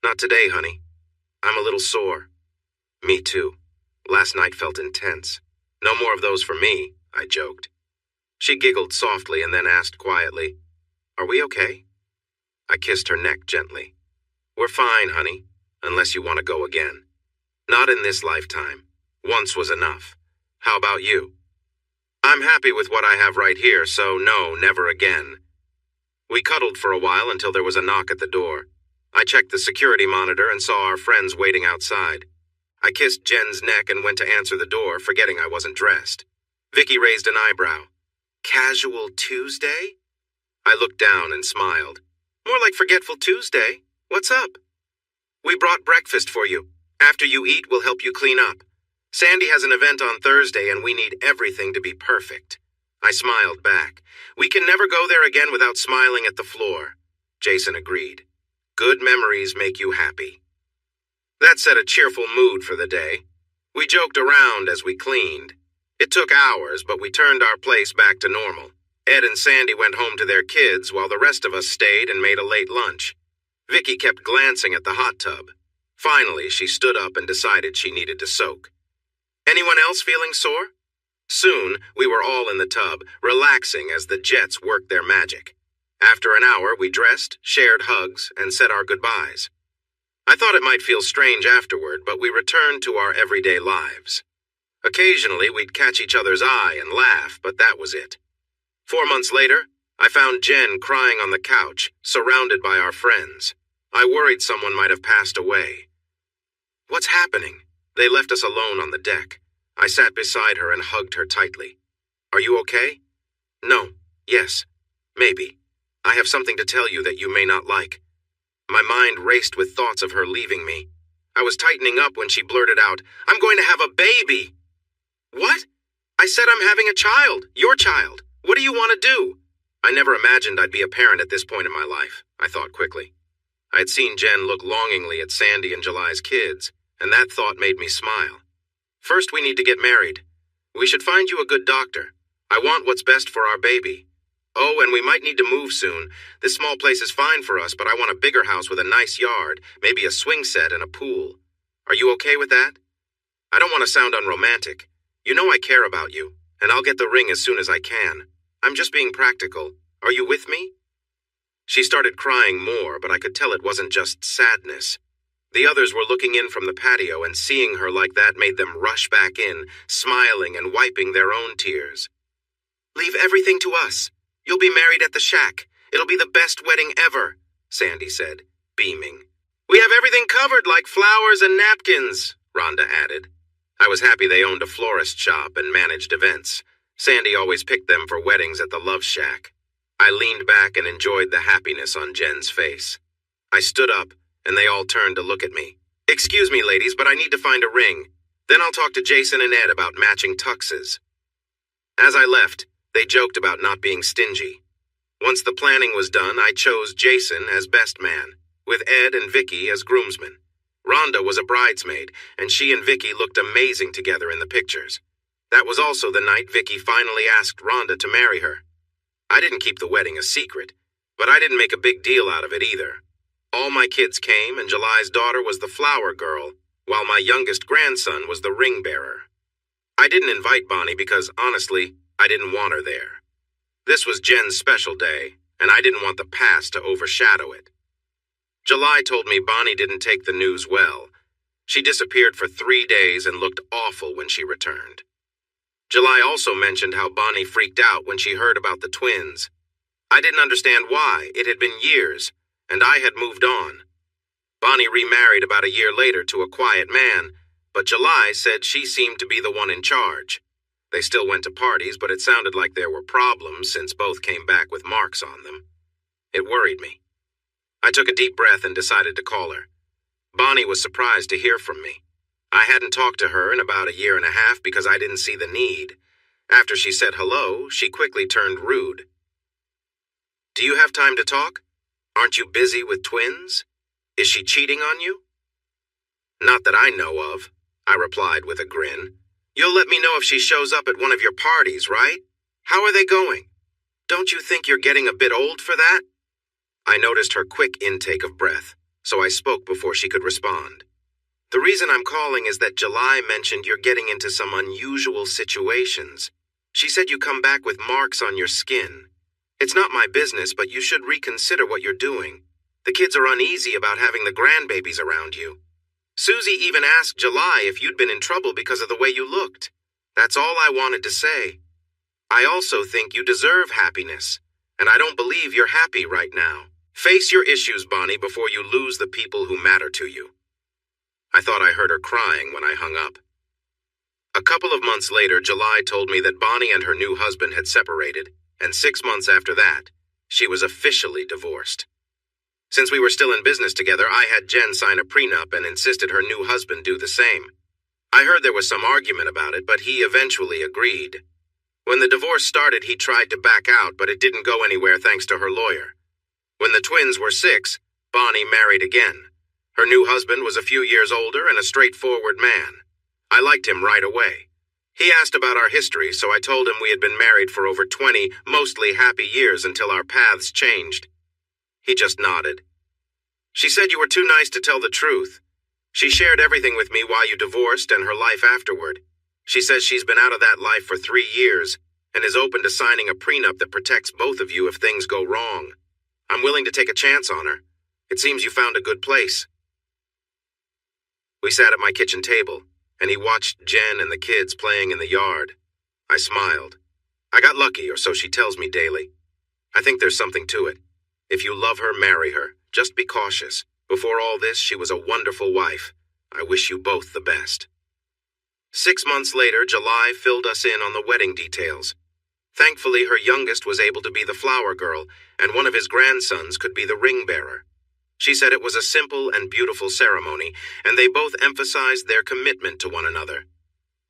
"Not today, honey. I'm a little sore." "Me too. Last night felt intense." "No more of those for me," I joked. She giggled softly and then asked quietly, "Are we okay?" I kissed her neck gently. "We're fine, honey, unless you want to go again." "Not in this lifetime. Once was enough. How about you?" "I'm happy with what I have right here, so no, never again." We cuddled for a while until there was a knock at the door. I checked the security monitor and saw our friends waiting outside. I kissed Jen's neck and went to answer the door, forgetting I wasn't dressed. Vicky raised an eyebrow. "Casual Tuesday?" I looked down and smiled. "More like Forgetful Tuesday. What's up?" "We brought breakfast for you. After you eat, we'll help you clean up. Sandy has an event on Thursday and we need everything to be perfect." I smiled back. "We can never go there again without smiling at the floor." Jason agreed. "Good memories make you happy." That set a cheerful mood for the day. We joked around as we cleaned. It took hours, but we turned our place back to normal. Ed and Sandy went home to their kids while the rest of us stayed and made a late lunch. Vicky kept glancing at the hot tub. Finally, she stood up and decided she needed to soak. Anyone else feeling sore? Soon, we were all in the tub, relaxing as the jets worked their magic. After an hour, we dressed, shared hugs, and said our goodbyes. I thought it might feel strange afterward, but we returned to our everyday lives. Occasionally, we'd catch each other's eye and laugh, but that was it. 4 months later, I found Jen crying on the couch, surrounded by our friends. I worried someone might have passed away. "What's happening?" They left us alone on the deck. I sat beside her and hugged her tightly. "Are you okay?" "No. Yes. Maybe. I have something to tell you that you may not like." My mind raced with thoughts of her leaving me. I was tightening up when she blurted out, "I'm going to have a baby." "What?" "I said I'm having a child. Your child. What do you want to do?" I never imagined I'd be a parent at this point in my life, I thought quickly. I had seen Jen look longingly at Sandy and July's kids, and that thought made me smile. "First, we need to get married. We should find you a good doctor. I want what's best for our baby. Oh, and we might need to move soon. This small place is fine for us, but I want a bigger house with a nice yard, maybe a swing set and a pool. Are you okay with that? I don't want to sound unromantic. You know I care about you, and I'll get the ring as soon as I can. I'm just being practical. Are you with me?" She started crying more, but I could tell it wasn't just sadness. The others were looking in from the patio, and seeing her like that made them rush back in, smiling and wiping their own tears. "Leave everything to us. You'll be married at the shack. It'll be the best wedding ever," Sandy said, beaming. "We have everything covered like flowers and napkins," Rhonda added. I was happy they owned a florist shop and managed events. Sandy always picked them for weddings at the Love Shack. I leaned back and enjoyed the happiness on Jen's face. I stood up, and they all turned to look at me. "Excuse me, ladies, but I need to find a ring. Then I'll talk to Jason and Ed about matching tuxes." As I left, they joked about not being stingy. Once the planning was done, I chose Jason as best man, with Ed and Vicky as groomsmen. Rhonda was a bridesmaid, and she and Vicky looked amazing together in the pictures. That was also the night Vicky finally asked Rhonda to marry her. I didn't keep the wedding a secret, but I didn't make a big deal out of it either. All my kids came, and July's daughter was the flower girl, while my youngest grandson was the ring bearer. I didn't invite Bonnie because, honestly, I didn't want her there. This was Jen's special day, and I didn't want the past to overshadow it. July told me Bonnie didn't take the news well. She disappeared for 3 days and looked awful when she returned. July also mentioned how Bonnie freaked out when she heard about the twins. I didn't understand why. It had been years, and I had moved on. Bonnie remarried about a year later to a quiet man, but July said she seemed to be the one in charge. They still went to parties, but it sounded like there were problems since both came back with marks on them. It worried me. I took a deep breath and decided to call her. Bonnie was surprised to hear from me. I hadn't talked to her in about a year and a half because I didn't see the need. After she said hello, she quickly turned rude. "Do you have time to talk? Aren't you busy with twins? Is she cheating on you?" "Not that I know of," I replied with a grin. "You'll let me know if she shows up at one of your parties, right? How are they going? Don't you think you're getting a bit old for that?" I noticed her quick intake of breath, so I spoke before she could respond. "The reason I'm calling is that July mentioned you're getting into some unusual situations. She said you come back with marks on your skin. It's not my business, but you should reconsider what you're doing. The kids are uneasy about having the grandbabies around you. Susie even asked July if you'd been in trouble because of the way you looked. That's all I wanted to say. I also think you deserve happiness, and I don't believe you're happy right now. Face your issues, Bonnie, before you lose the people who matter to you." I thought I heard her crying when I hung up. A couple of months later, July told me that Bonnie and her new husband had separated, and 6 months after that, she was officially divorced. Since we were still in business together, I had Jen sign a prenup and insisted her new husband do the same. I heard there was some argument about it, but he eventually agreed. When the divorce started, he tried to back out, but it didn't go anywhere thanks to her lawyer. When the twins were 6, Bonnie married again. Her new husband was a few years older and a straightforward man. I liked him right away. He asked about our history, so I told him we had been married for over 20, mostly happy years until our paths changed. He just nodded. "She said you were too nice to tell the truth. She shared everything with me while you divorced and her life afterward. She says she's been out of that life for 3 years and is open to signing a prenup that protects both of you if things go wrong. I'm willing to take a chance on her. It seems you found a good place." We sat at my kitchen table, and he watched Jen and the kids playing in the yard. I smiled. I got lucky, or so she tells me daily. I think there's something to it. If you love her, marry her. Just be cautious. Before all this, she was a wonderful wife. I wish you both the best." 6 months later, July filled us in on the wedding details. Thankfully, her youngest was able to be the flower girl, and one of his grandsons could be the ring bearer. She said it was a simple and beautiful ceremony, and they both emphasized their commitment to one another.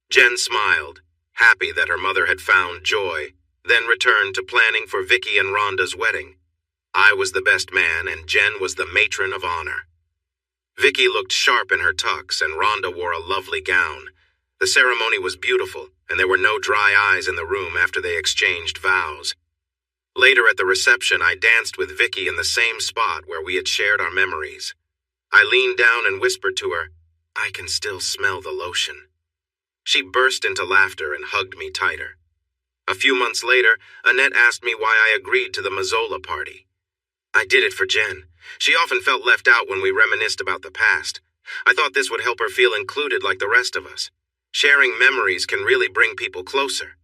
Jen smiled, happy that her mother had found joy, then returned to planning for Vicky and Rhonda's wedding. I was the best man, and Jen was the matron of honor. Vicky looked sharp in her tux, and Rhonda wore a lovely gown. The ceremony was beautiful, and there were no dry eyes in the room after they exchanged vows. Later at the reception, I danced with Vicky in the same spot where we had shared our memories. I leaned down and whispered to her, "I can still smell the lotion." She burst into laughter and hugged me tighter. A few months later, Annette asked me why I agreed to the Mazzola party. I did it for Jen. She often felt left out when we reminisced about the past. I thought this would help her feel included like the rest of us. Sharing memories can really bring people closer.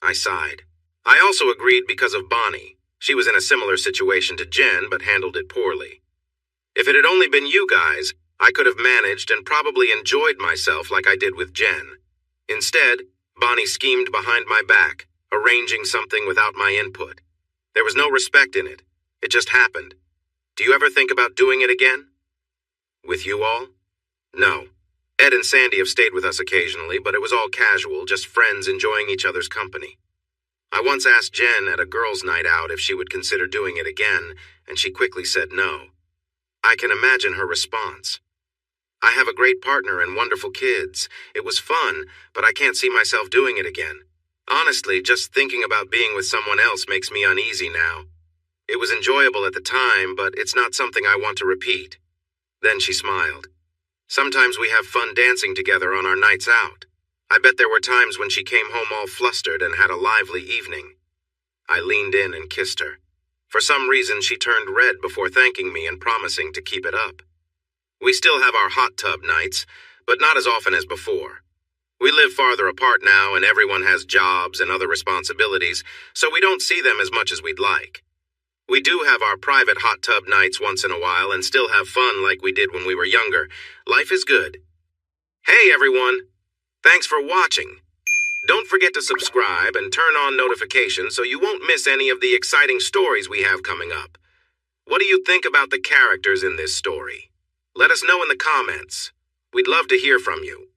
I sighed. I also agreed because of Bonnie. She was in a similar situation to Jen, but handled it poorly. If it had only been you guys, I could have managed and probably enjoyed myself like I did with Jen. Instead, Bonnie schemed behind my back, arranging something without my input. There was no respect in it. It just happened. Do you ever think about doing it again? With you all? No. Ed and Sandy have stayed with us occasionally, but it was all casual, just friends enjoying each other's company. I once asked Jen at a girls' night out if she would consider doing it again, and she quickly said no. I can imagine her response. I have a great partner and wonderful kids. It was fun, but I can't see myself doing it again. Honestly, just thinking about being with someone else makes me uneasy now. It was enjoyable at the time, but it's not something I want to repeat. Then she smiled. Sometimes we have fun dancing together on our nights out. I bet there were times when she came home all flustered and had a lively evening. I leaned in and kissed her. For some reason, she turned red before thanking me and promising to keep it up. We still have our hot tub nights, but not as often as before. We live farther apart now, and everyone has jobs and other responsibilities, so we don't see them as much as we'd like. We do have our private hot tub nights once in a while and still have fun like we did when we were younger. Life is good. Hey everyone! Thanks for watching. Don't forget to subscribe and turn on notifications so you won't miss any of the exciting stories we have coming up. What do you think about the characters in this story? Let us know in the comments. We'd love to hear from you.